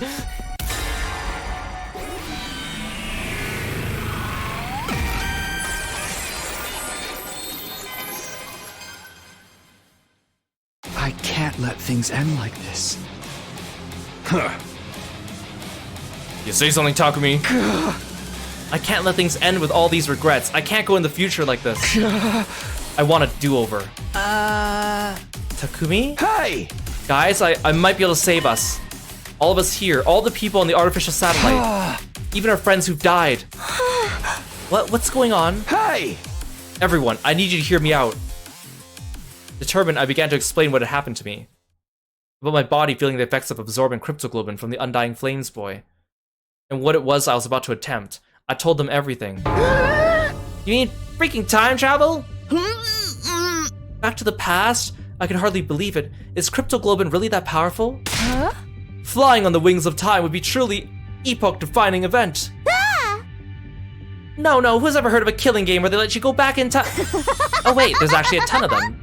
I can't let things end like this. Huh. You say something, Takumi? I can't let things end with all these regrets. I can't go in the future like this. I want a do-over. Takumi? Hey! Guys, I might be able to save us. All of us here, all the people on the artificial satellite. Even our friends who've died. What's going on? Hey! Everyone, I need you to hear me out. Determined, I began to explain what had happened to me. About my body feeling the effects of absorbing cryptoglobin from the Undying Flames boy. And what it was I was about to attempt. I told them everything. You mean freaking time travel? Back to the past? I can hardly believe it. Is cryptoglobin really that powerful? Huh? Flying on the wings of time would be truly epoch-defining event. No, who's ever heard of a killing game where they let you go back in time? Oh wait, there's actually a ton of them.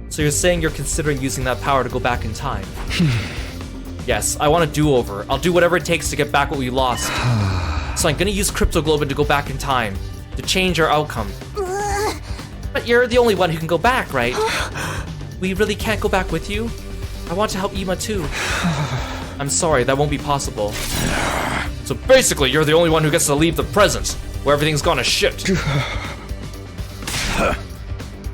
So you're saying you're considering using that power to go back in time? Yes, I want a do-over. I'll do whatever it takes to get back what we lost. So I'm gonna use cryptoglobin to go back in time, to change our outcome. But you're the only one who can go back, right? We really can't go back with you? I want to help Ima too. I'm sorry, that won't be possible. So basically, you're the only one who gets to leave the present, where everything's gone to shit.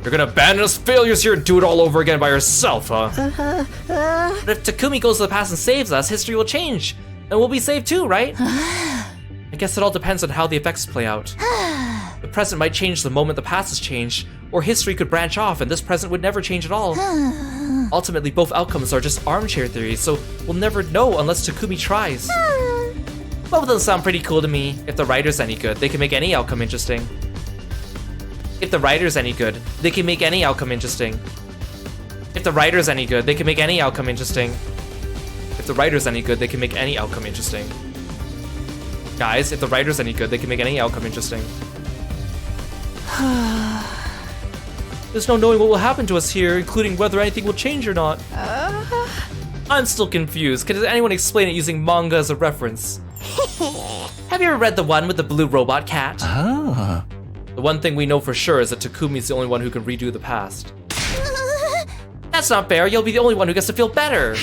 You're gonna abandon us failures here and do it all over again by yourself, huh? But if Takumi goes to the past and saves us, history will change. And we'll be saved too, right? I guess it all depends on how the effects play out. The present might change the moment the past has changed, or history could branch off and this present would never change at all. Ultimately, both outcomes are just armchair theories, so we'll never know unless Takumi tries. Both of them sound pretty cool to me. If the writer's any good, they can make any outcome interesting. If the writer's any good, they can make any outcome interesting. If the writer's any good, they can make any outcome interesting. If the writer's any good, they can make any outcome interesting. Guys, if the writer's any good, they can make any outcome interesting. There's no knowing what will happen to us here, including whether anything will change or not. I'm still confused. Can anyone explain it using manga as a reference? Have you ever read the one with the blue robot cat? Ah. The one thing we know for sure is that Takumi's the only one who can redo the past. That's not fair. You'll be the only one who gets to feel better.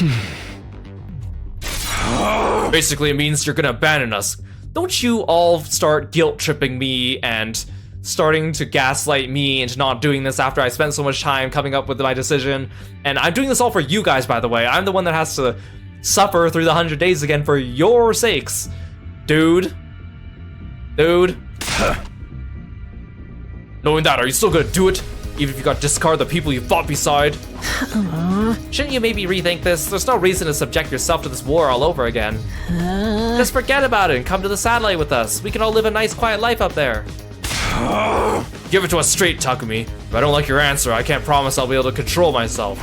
Basically, it means you're gonna abandon us. Don't you all start guilt-tripping me and starting to gaslight me into not doing this after I spent so much time coming up with my decision. And I'm doing this all for you guys, by the way. I'm the one that has to suffer through the 100 days again for your sakes. Dude. Knowing that, are you still gonna do it? Even if you got discard the people you fought beside? Shouldn't you maybe rethink this? There's no reason to subject yourself to this war all over again. Just forget about it and come to the satellite with us. We can all live a nice, quiet life up there. Give it to us straight, Takumi. If I don't like your answer, I can't promise I'll be able to control myself.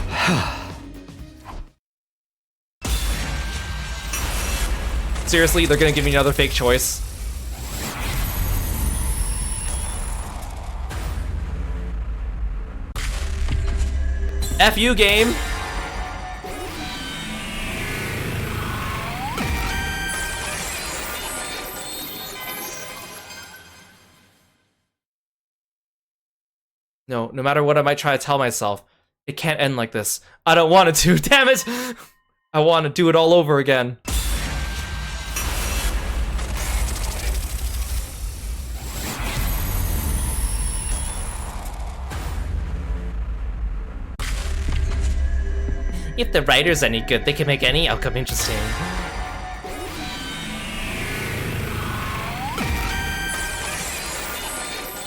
Seriously, they're gonna give me another fake choice. F you, game. No matter what I might try to tell myself, it can't end like this. I don't want it to, damn it! I want to do it all over again. If the writer's any good, they can make any outcome interesting.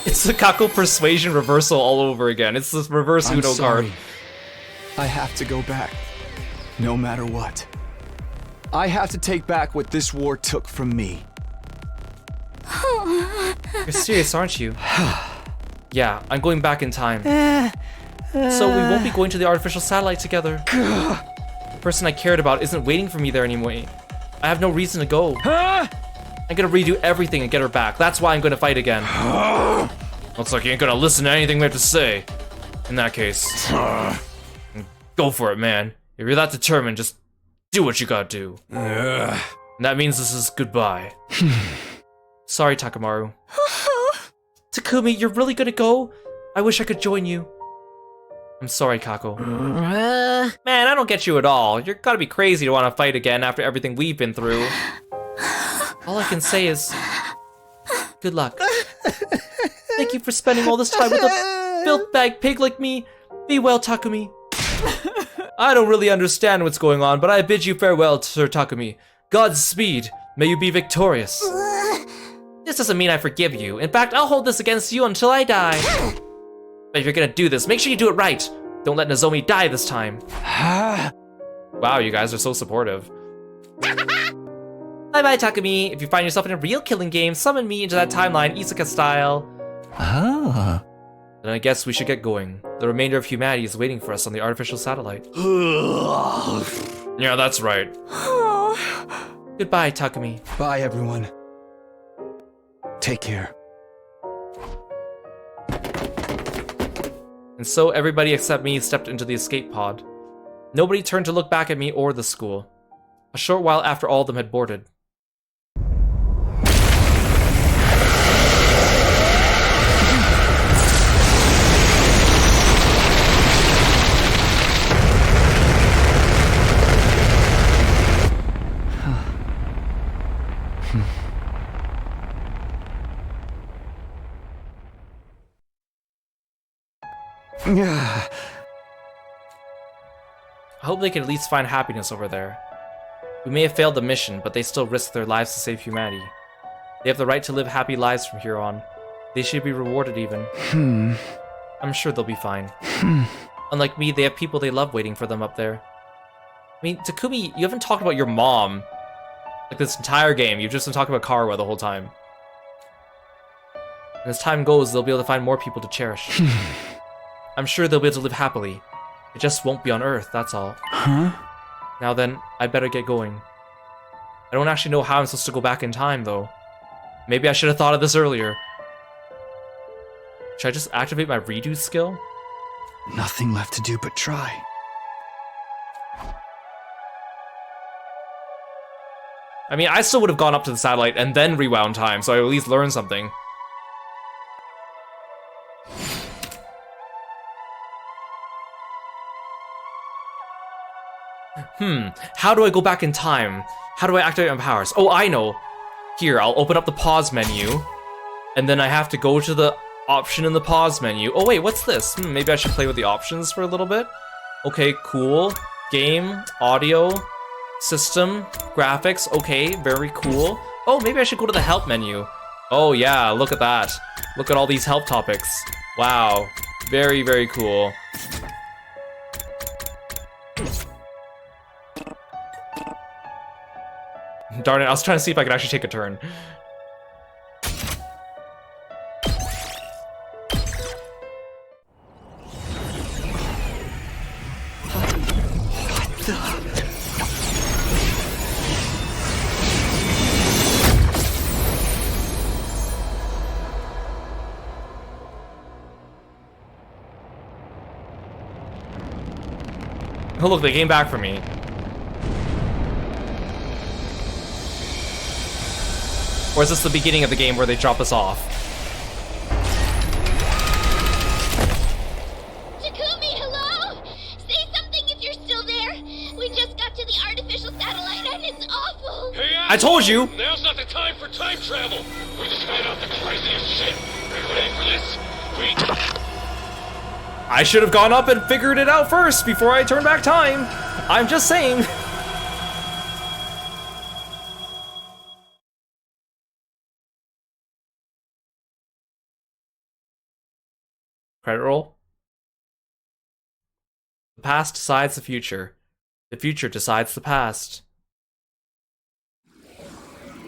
It's the Kako persuasion reversal all over again. It's this reverse Uno card. I have to go back, no matter what. I have to take back what this war took from me. You're serious, aren't you? Yeah, I'm going back in time. So we won't be going to the artificial satellite together. The person I cared about isn't waiting for me there anymore. I have no reason to go. I'm gonna redo everything and get her back. That's why I'm gonna fight again. Looks like you ain't gonna listen to anything we have to say. In that case, go for it, man. If you're that determined, just do what you gotta do. And that means this is goodbye. Sorry, Takamaru. Takumi, you're really gonna go? I wish I could join you. I'm sorry, Kako. Man, I don't get you at all. You're gotta be crazy to want to fight again after everything we've been through. All I can say is, good luck. Thank you for spending all this time with a filth bag pig like me. Be well, Takumi. I don't really understand what's going on, but I bid you farewell, Sir Takumi. Godspeed. May you be victorious. This doesn't mean I forgive you. In fact, I'll hold this against you until I die. But if you're gonna do this, make sure you do it right. Don't let Nozomi die this time. Wow, you guys are so supportive. Bye-bye, Takumi. If you find yourself in a real killing game, summon me into that timeline, Isekai style. Ah. Then I guess we should get going. The remainder of humanity is waiting for us on the artificial satellite. Yeah, that's right. Goodbye, Takumi. Bye, everyone. Take care. And so everybody except me stepped into the escape pod. Nobody turned to look back at me or the school. A short while after all of them had boarded. I hope they can at least find happiness over there. We may have failed the mission, but they still risk their lives to save humanity. They have the right to live happy lives from here on. They should be rewarded even. I'm sure they'll be fine. Unlike me, they have people they love waiting for them up there. I mean, Takumi, you haven't talked about your mom. Like this entire game, you've just been talking about Karuwa the whole time. And as time goes, they'll be able to find more people to cherish. I'm sure they'll be able to live happily. It just won't be on Earth, that's all. Huh? Now then, I'd better get going. I don't actually know how I'm supposed to go back in time, though. Maybe I should have thought of this earlier. Should I just activate my redo skill? Nothing left to do but try. I mean, I still would have gone up to the satellite and then rewound time, so I at least learned something. How do I go back in time? How do I activate my powers? Oh, I know. Here, I'll open up the pause menu, and then I have to go to the option in the pause menu. Oh wait, what's this? Maybe I should play with the options for a little bit. Okay, cool. Game, audio, system, graphics. Okay, very cool. Oh, maybe I should go to the help menu. Oh yeah, look at that. Look at all these help topics. Wow, very, very cool. Darn it, I was trying to see if I could actually take a turn. Oh look, they came back for me. Or is this the beginning of the game where they drop us off? Takumi, hello? Say something if you're still there. We just got to the artificial satellite and it's awful. Hey, I told you! Now's not the time for time travel. We just found out the craziest shit. Are you ready for this? I should have gone up and figured it out first before I turned back time. I'm just saying. Credit roll. The past decides the future. The future decides the past.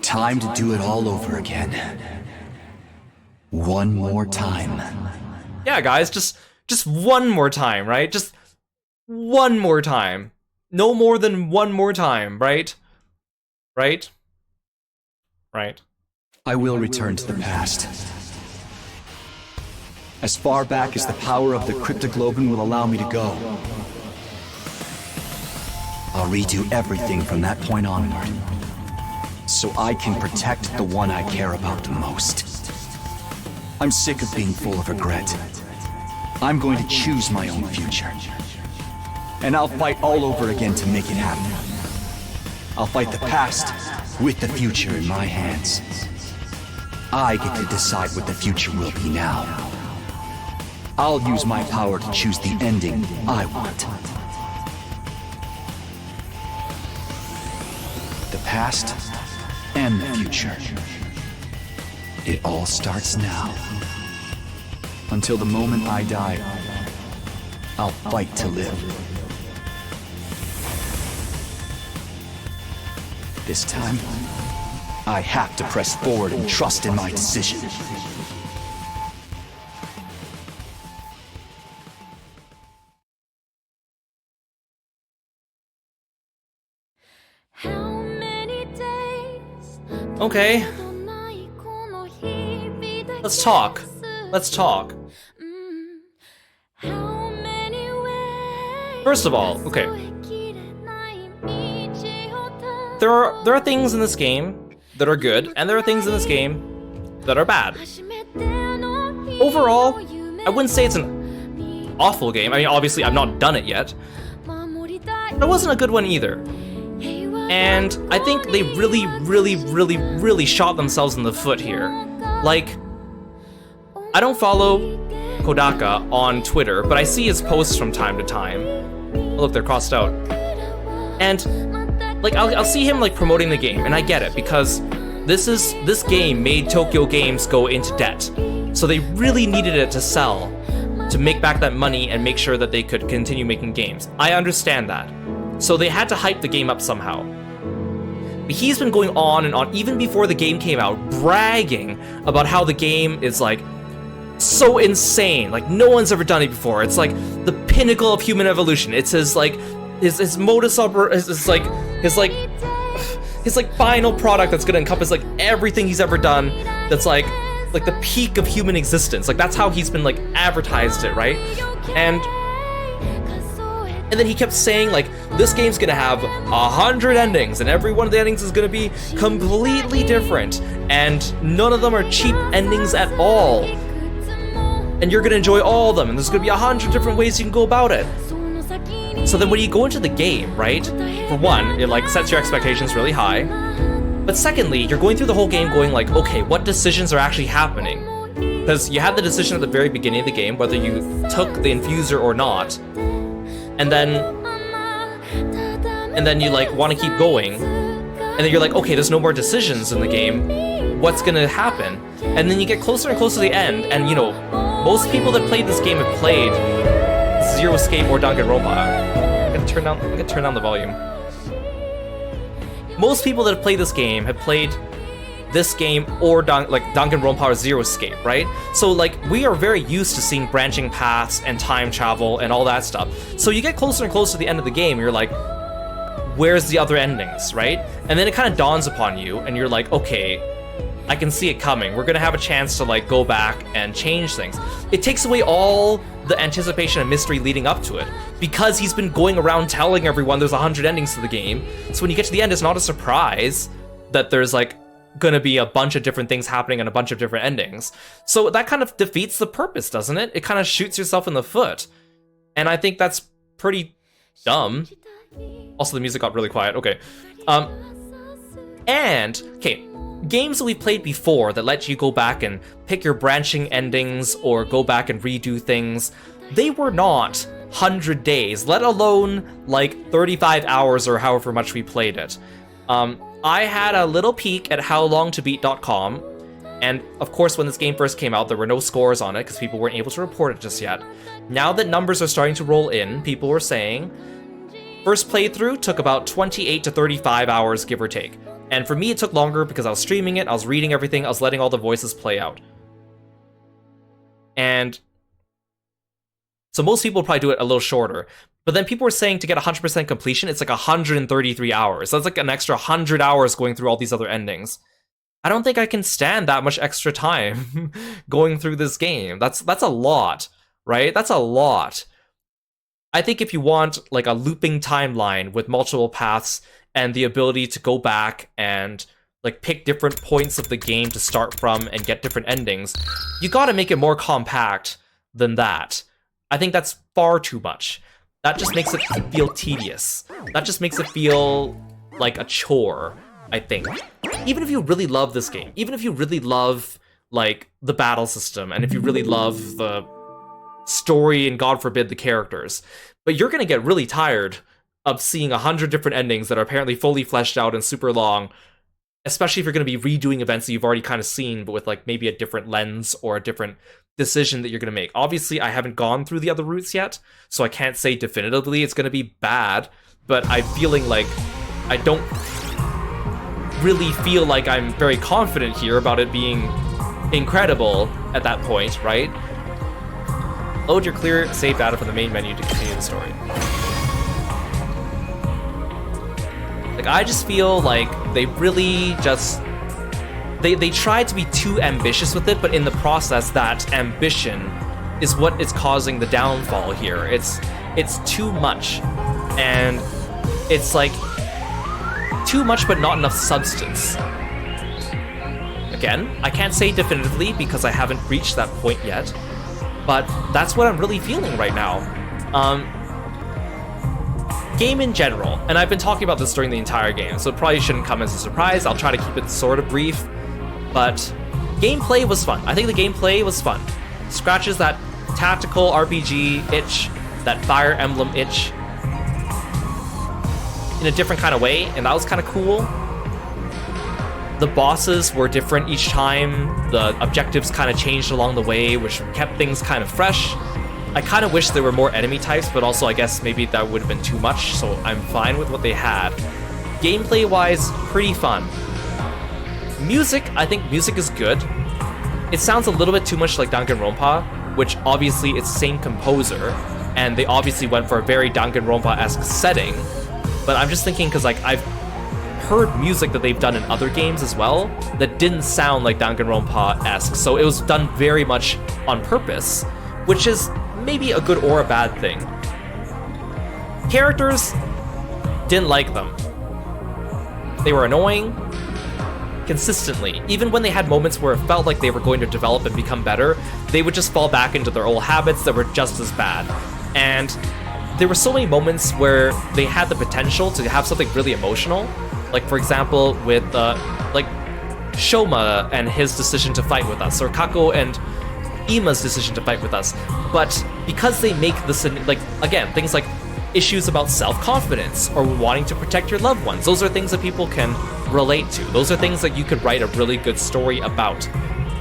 Time to do it all over again. One more time. Yeah, guys, just one more time, right? Just one more time. No more than one more time, right? Right? Right. I will return to the past. As far back as the power of the cryptoglobin will allow me to go. I'll redo everything from that point onward. So I can protect the one I care about the most. I'm sick of being full of regret. I'm going to choose my own future. And I'll fight all over again to make it happen. I'll fight the past with the future in my hands. I get to decide what the future will be now. I'll use my power to choose the ending I want. The past and the future. It all starts now. Until the moment I die, I'll fight to live. This time, I have to press forward and trust in my decision. Okay. Let's talk. Let's talk. First of all, okay. There are things in this game that are good, and there are things in this game that are bad. Overall, I wouldn't say it's an awful game. I mean, obviously, I've not done it yet. But it wasn't a good one either. And I think they really shot themselves in the foot here. Like, I don't follow Kodaka on Twitter, but I see his posts from time to time. Oh, look, they're crossed out. And like, I'll see him like promoting the game, and I get it, because this game made Tokyo Games go into debt. So they really needed it to sell, to make back that money and make sure that they could continue making games. I understand that. So they had to hype the game up somehow. But he's been going on and on, even before the game came out, bragging about how the game is like so insane, like no one's ever done it before. It's like the pinnacle of human evolution. It's his like his modus operandi, his final product that's gonna encompass like everything he's ever done. That's like the peak of human existence. Like that's how he's been like advertised it, right? And then he kept saying like this game's gonna have 100 endings, and every one of the endings is gonna be completely different, and none of them are cheap endings at all. And you're gonna enjoy all of them, and there's gonna be 100 different ways you can go about it. So then when you go into the game, right, for one, it like sets your expectations really high. But secondly, you're going through the whole game going like, okay, what decisions are actually happening? Because you had the decision at the very beginning of the game, whether you took the infuser or not. And then you like want to keep going. And then you're like, okay, there's no more decisions in the game. What's gonna happen? And then you get closer and closer to the end, and you know, most people that played this game have played Zero Escape or Danganronpa. I'm gonna turn down the volume. Most people that have played this game have played this game or Danganronpa or Zero Escape, right? So like we are very used to seeing branching paths and time travel and all that stuff. So you get closer and closer to the end of the game, you're like, where's the other endings, right? And then it kind of dawns upon you, and you're like, okay, I can see it coming. We're gonna have a chance to like go back and change things. It takes away all the anticipation and mystery leading up to it, because he's been going around telling everyone there's 100 endings to the game. So when you get to the end, it's not a surprise that there's like gonna be a bunch of different things happening and a bunch of different endings. So that kind of defeats the purpose, doesn't it? It kind of shoots yourself in the foot. And I think that's pretty dumb. Also, the music got really quiet. Okay. Okay, games that we've played before that let you go back and pick your branching endings or go back and redo things, they were not 100 days, let alone like 35 hours or however much we played it. I had a little peek at howlongtobeat.com, and of course when this game first came out there were no scores on it because people weren't able to report it just yet. Now that numbers are starting to roll in, people were saying first playthrough took about 28 to 35 hours, give or take. And for me, it took longer because I was streaming it, I was reading everything, I was letting all the voices play out. And so most people probably do it a little shorter. But then people were saying to get 100% completion, it's like 133 hours. That's like an extra 100 hours going through all these other endings. I don't think I can stand that much extra time going through this game. That's a lot, right? That's a lot. I think if you want like a looping timeline with multiple paths and the ability to go back and like pick different points of the game to start from and get different endings, you gotta make it more compact than that. I think that's far too much. That just makes it feel tedious. That just makes it feel like a chore, I think. Even if you really love this game, even if you really love, like, the battle system, and if you really love the story and, God forbid, the characters, but you're gonna get really tired of seeing 100 different endings that are apparently fully fleshed out and super long, especially if you're gonna be redoing events that you've already kind of seen, but with, like, maybe a different lens or a different decision that you're gonna make. Obviously, I haven't gone through the other routes yet, so I can't say definitively it's gonna be bad, but I'm feeling like I don't really feel like I'm very confident here about it being incredible at that point, right? Load your clear save data from the main menu to continue the story. Like, I just feel like they really just... They tried to be too ambitious with it, but in the process, that ambition is what is causing the downfall here. It's too much, and it's like too much but not enough substance. Again, I can't say definitively because I haven't reached that point yet, but that's what I'm really feeling right now. Game in general, and I've been talking about this during the entire game, so it probably shouldn't come as a surprise. I'll try to keep it sort of brief. But gameplay was fun. I think the gameplay was fun. Scratches that tactical RPG itch, that Fire Emblem itch, in a different kind of way, and that was kind of cool. The bosses were different each time. The objectives kind of changed along the way, which kept things kind of fresh. I kind of wish there were more enemy types, but also I guess maybe that would have been too much, so I'm fine with what they had. Gameplay-wise, pretty fun. Music, I think music is good. It sounds a little bit too much like Danganronpa, which obviously it's the same composer, and they obviously went for a very Danganronpa-esque setting, but I'm just thinking because, like, I've heard music that they've done in other games as well that didn't sound like Danganronpa-esque, so it was done very much on purpose, which is maybe a good or a bad thing. Characters, didn't like them. They were annoying, consistently. Even when they had moments where it felt like they were going to develop and become better, they would just fall back into their old habits that were just as bad. And there were so many moments where they had the potential to have something really emotional. Like, for example, with, like, Shoma and his decision to fight with us, or Kako and Ima's decision to fight with us. But because they make this, like, again, things like issues about self-confidence or wanting to protect your loved ones, those are things that people can relate to. Those are things that you could write a really good story about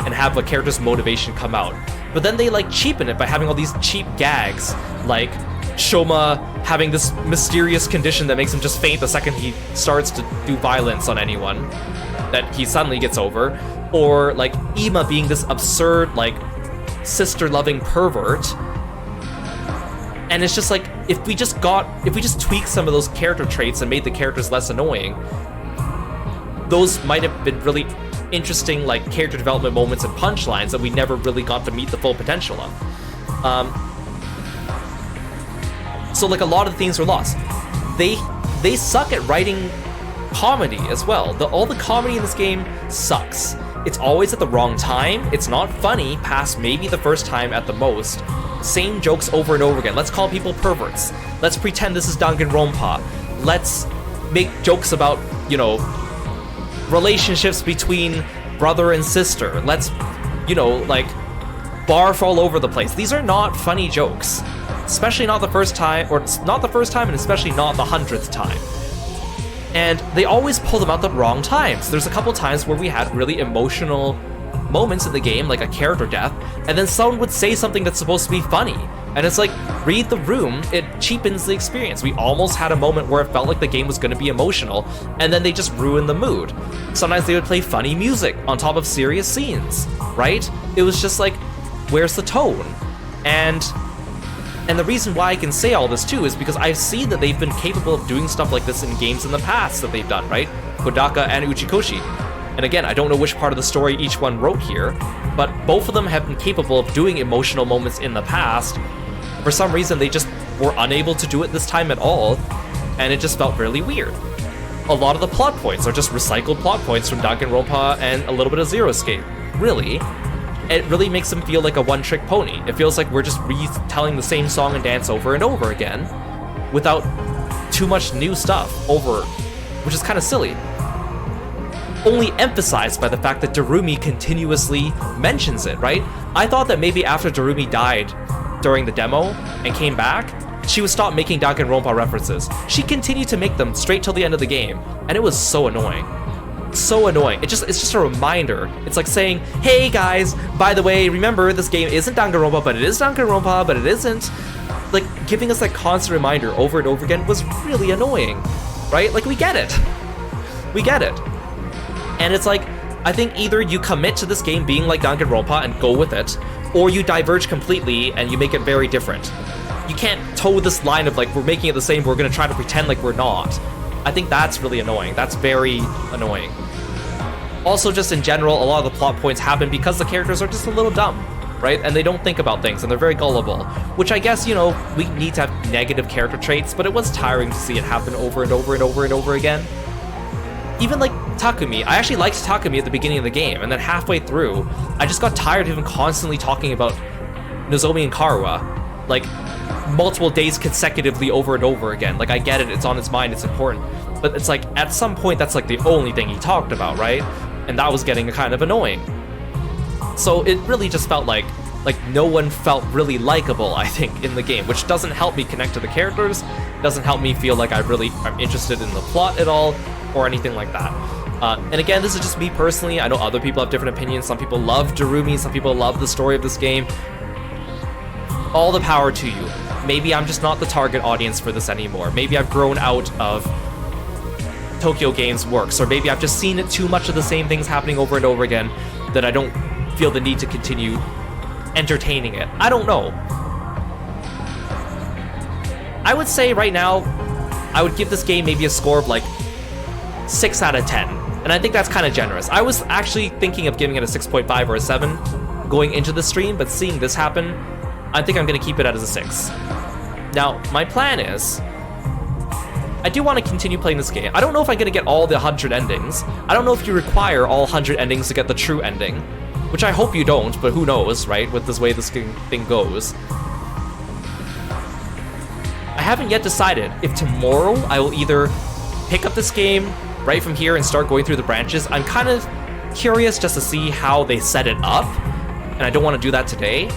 and have a character's motivation come out. But then they, like, cheapen it by having all these cheap gags, like Shoma having this mysterious condition that makes him just faint the second he starts to do violence on anyone that he suddenly gets over, or like Ima being this absurd, like, sister-loving pervert. And it's just like, if we just tweaked some of those character traits and made the characters less annoying, those might have been really interesting, like, character development moments and punchlines that we never really got to meet the full potential of. So, like, a lot of the things were lost. They suck at writing comedy as well. All the comedy in this game sucks. It's always at the wrong time. It's not funny past maybe the first time at the most. Same jokes over and over again. Let's call people perverts. Let's pretend this is Danganronpa. Let's make jokes about, you know, relationships between brother and sister. Let's, you know, like, barf all over the place. These are not funny jokes. Especially not the first time, or not the first time, and especially not the 100th time. And they always pull them out the wrong times. There's a couple times where we had really emotional moments in the game, like a character death, and then someone would say something that's supposed to be funny. And it's like, read the room, it cheapens the experience. We almost had a moment where it felt like the game was going to be emotional, and then they just ruined the mood. Sometimes they would play funny music on top of serious scenes, right? It was just like, where's the tone? And the reason why I can say all this too is because I've seen that they've been capable of doing stuff like this in games in the past that they've done, right? Kodaka and Uchikoshi. And again, I don't know which part of the story each one wrote here, but both of them have been capable of doing emotional moments in the past. For some reason, they just were unable to do it this time at all, and it just felt really weird. A lot of the plot points are just recycled plot points from Danganronpa and a little bit of Zero Escape, really. it really makes them feel like a one-trick pony. It feels like we're just retelling the same song and dance over and over again without too much new stuff which is kind of silly. Only emphasized by the fact that Darumi continuously mentions it, right? I thought that maybe after Darumi died during the demo and came back, she would stop making Danganronpa references. She continued to make them straight till the end of the game, and it was so annoying. So annoying. It's just a reminder. It's like saying, hey guys, by the way, remember this game isn't Danganronpa, but it is Danganronpa, but it isn't. Like, giving us that constant reminder over and over again was really annoying, right? Like, we get it. We get it. And it's like, I think either you commit to this game being like Danganronpa and go with it, or you diverge completely and you make it very different. You can't toe this line of like, we're making it the same, but we're gonna try to pretend like we're not. I think that's really annoying. That's very annoying. Also, just in general, a lot of the plot points happen because the characters are just a little dumb, right? And they don't think about things, and they're very gullible. Which I guess, you know, we need to have negative character traits, but it was tiring to see it happen over and over and over and over again. Even like Takumi, I actually liked Takumi at the beginning of the game, and then halfway through, I just got tired of him constantly talking about Nozomi and Karuha, like, multiple days consecutively over and over again. Like, I get it, it's on his mind, it's important, but it's like, at some point, that's like the only thing he talked about, right? And that was getting kind of annoying. So it really just felt like no one felt really likable, I think, in the game, which doesn't help me connect to the characters, doesn't help me feel like I'm interested in the plot at all, or anything like that. And again, this is just me personally. I know other people have different opinions. Some people love Darumi, some people love the story of this game. All the power to you. Maybe I'm just not the target audience for this anymore. Maybe I've grown out of Tokyo Games' works, or maybe I've just seen it too much of the same things happening over and over again that I don't feel the need to continue entertaining it. I don't know. I would say right now, I would give this game maybe a score of like 6 out of 10. And I think that's kind of generous. I was actually thinking of giving it a 6.5 or a 7 going into the stream, but seeing this happen, I think I'm going to keep it as a 6. Now, my plan is, I do want to continue playing this game. I don't know if I'm going to get all the 100 endings. I don't know if you require all 100 endings to get the true ending, which I hope you don't, but who knows, right, with this way this thing goes. I haven't yet decided if tomorrow I will either pick up this game right from here and start going through the branches. I'm kind of curious just to see how they set it up, and I don't want to do that today.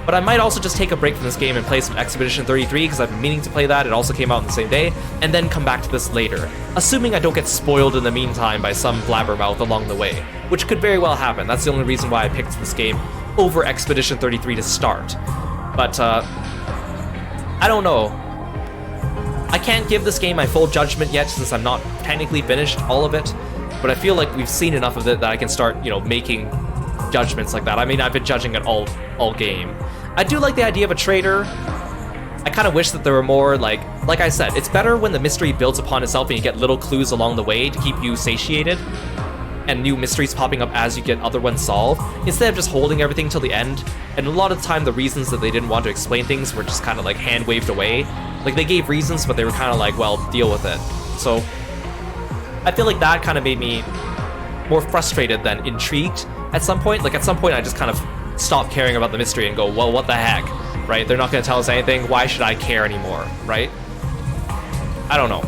But I might also just take a break from this game and play some Expedition 33, because I've been meaning to play that. It also came out on the same day, and then come back to this later, assuming I don't get spoiled in the meantime by some blabbermouth along the way, which could very well happen. That's the only reason why I picked this game over Expedition 33 to start. But, I don't know. I can't give this game my full judgment yet, since I'm not technically finished all of it, but I feel like we've seen enough of it that I can start, you know, making judgments like that. I mean, I've been judging it all game. I do like the idea of a traitor. I kind of wish that there were more, like I said, it's better when the mystery builds upon itself and you get little clues along the way to keep you satiated, and new mysteries popping up as you get other ones solved, instead of just holding everything till the end. And a lot of the time, the reasons that they didn't want to explain things were just kind of like hand-waved away. Like, they gave reasons, but they were kind of like, well, deal with it. So I feel like that kind of made me more frustrated than intrigued at some point. Like, at some point, I just kind of stopped caring about the mystery and go, well, what the heck, right? They're not going to tell us anything. Why should I care anymore, right? I don't know.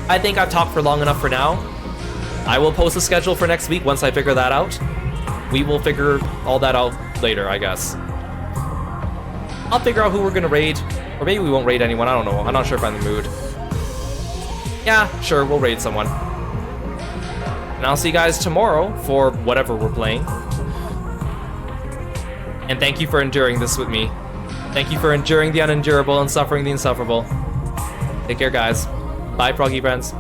I think I've talked for long enough for now. I will post a schedule for next week once I figure that out. We will figure all that out later, I guess. I'll figure out who we're going to raid. Or maybe we won't raid anyone, I don't know. I'm not sure if I'm in the mood. Yeah, sure, we'll raid someone. And I'll see you guys tomorrow for whatever we're playing. And thank you for enduring this with me. Thank you for enduring the unendurable and suffering the insufferable. Take care, guys. Bye, Froggy friends.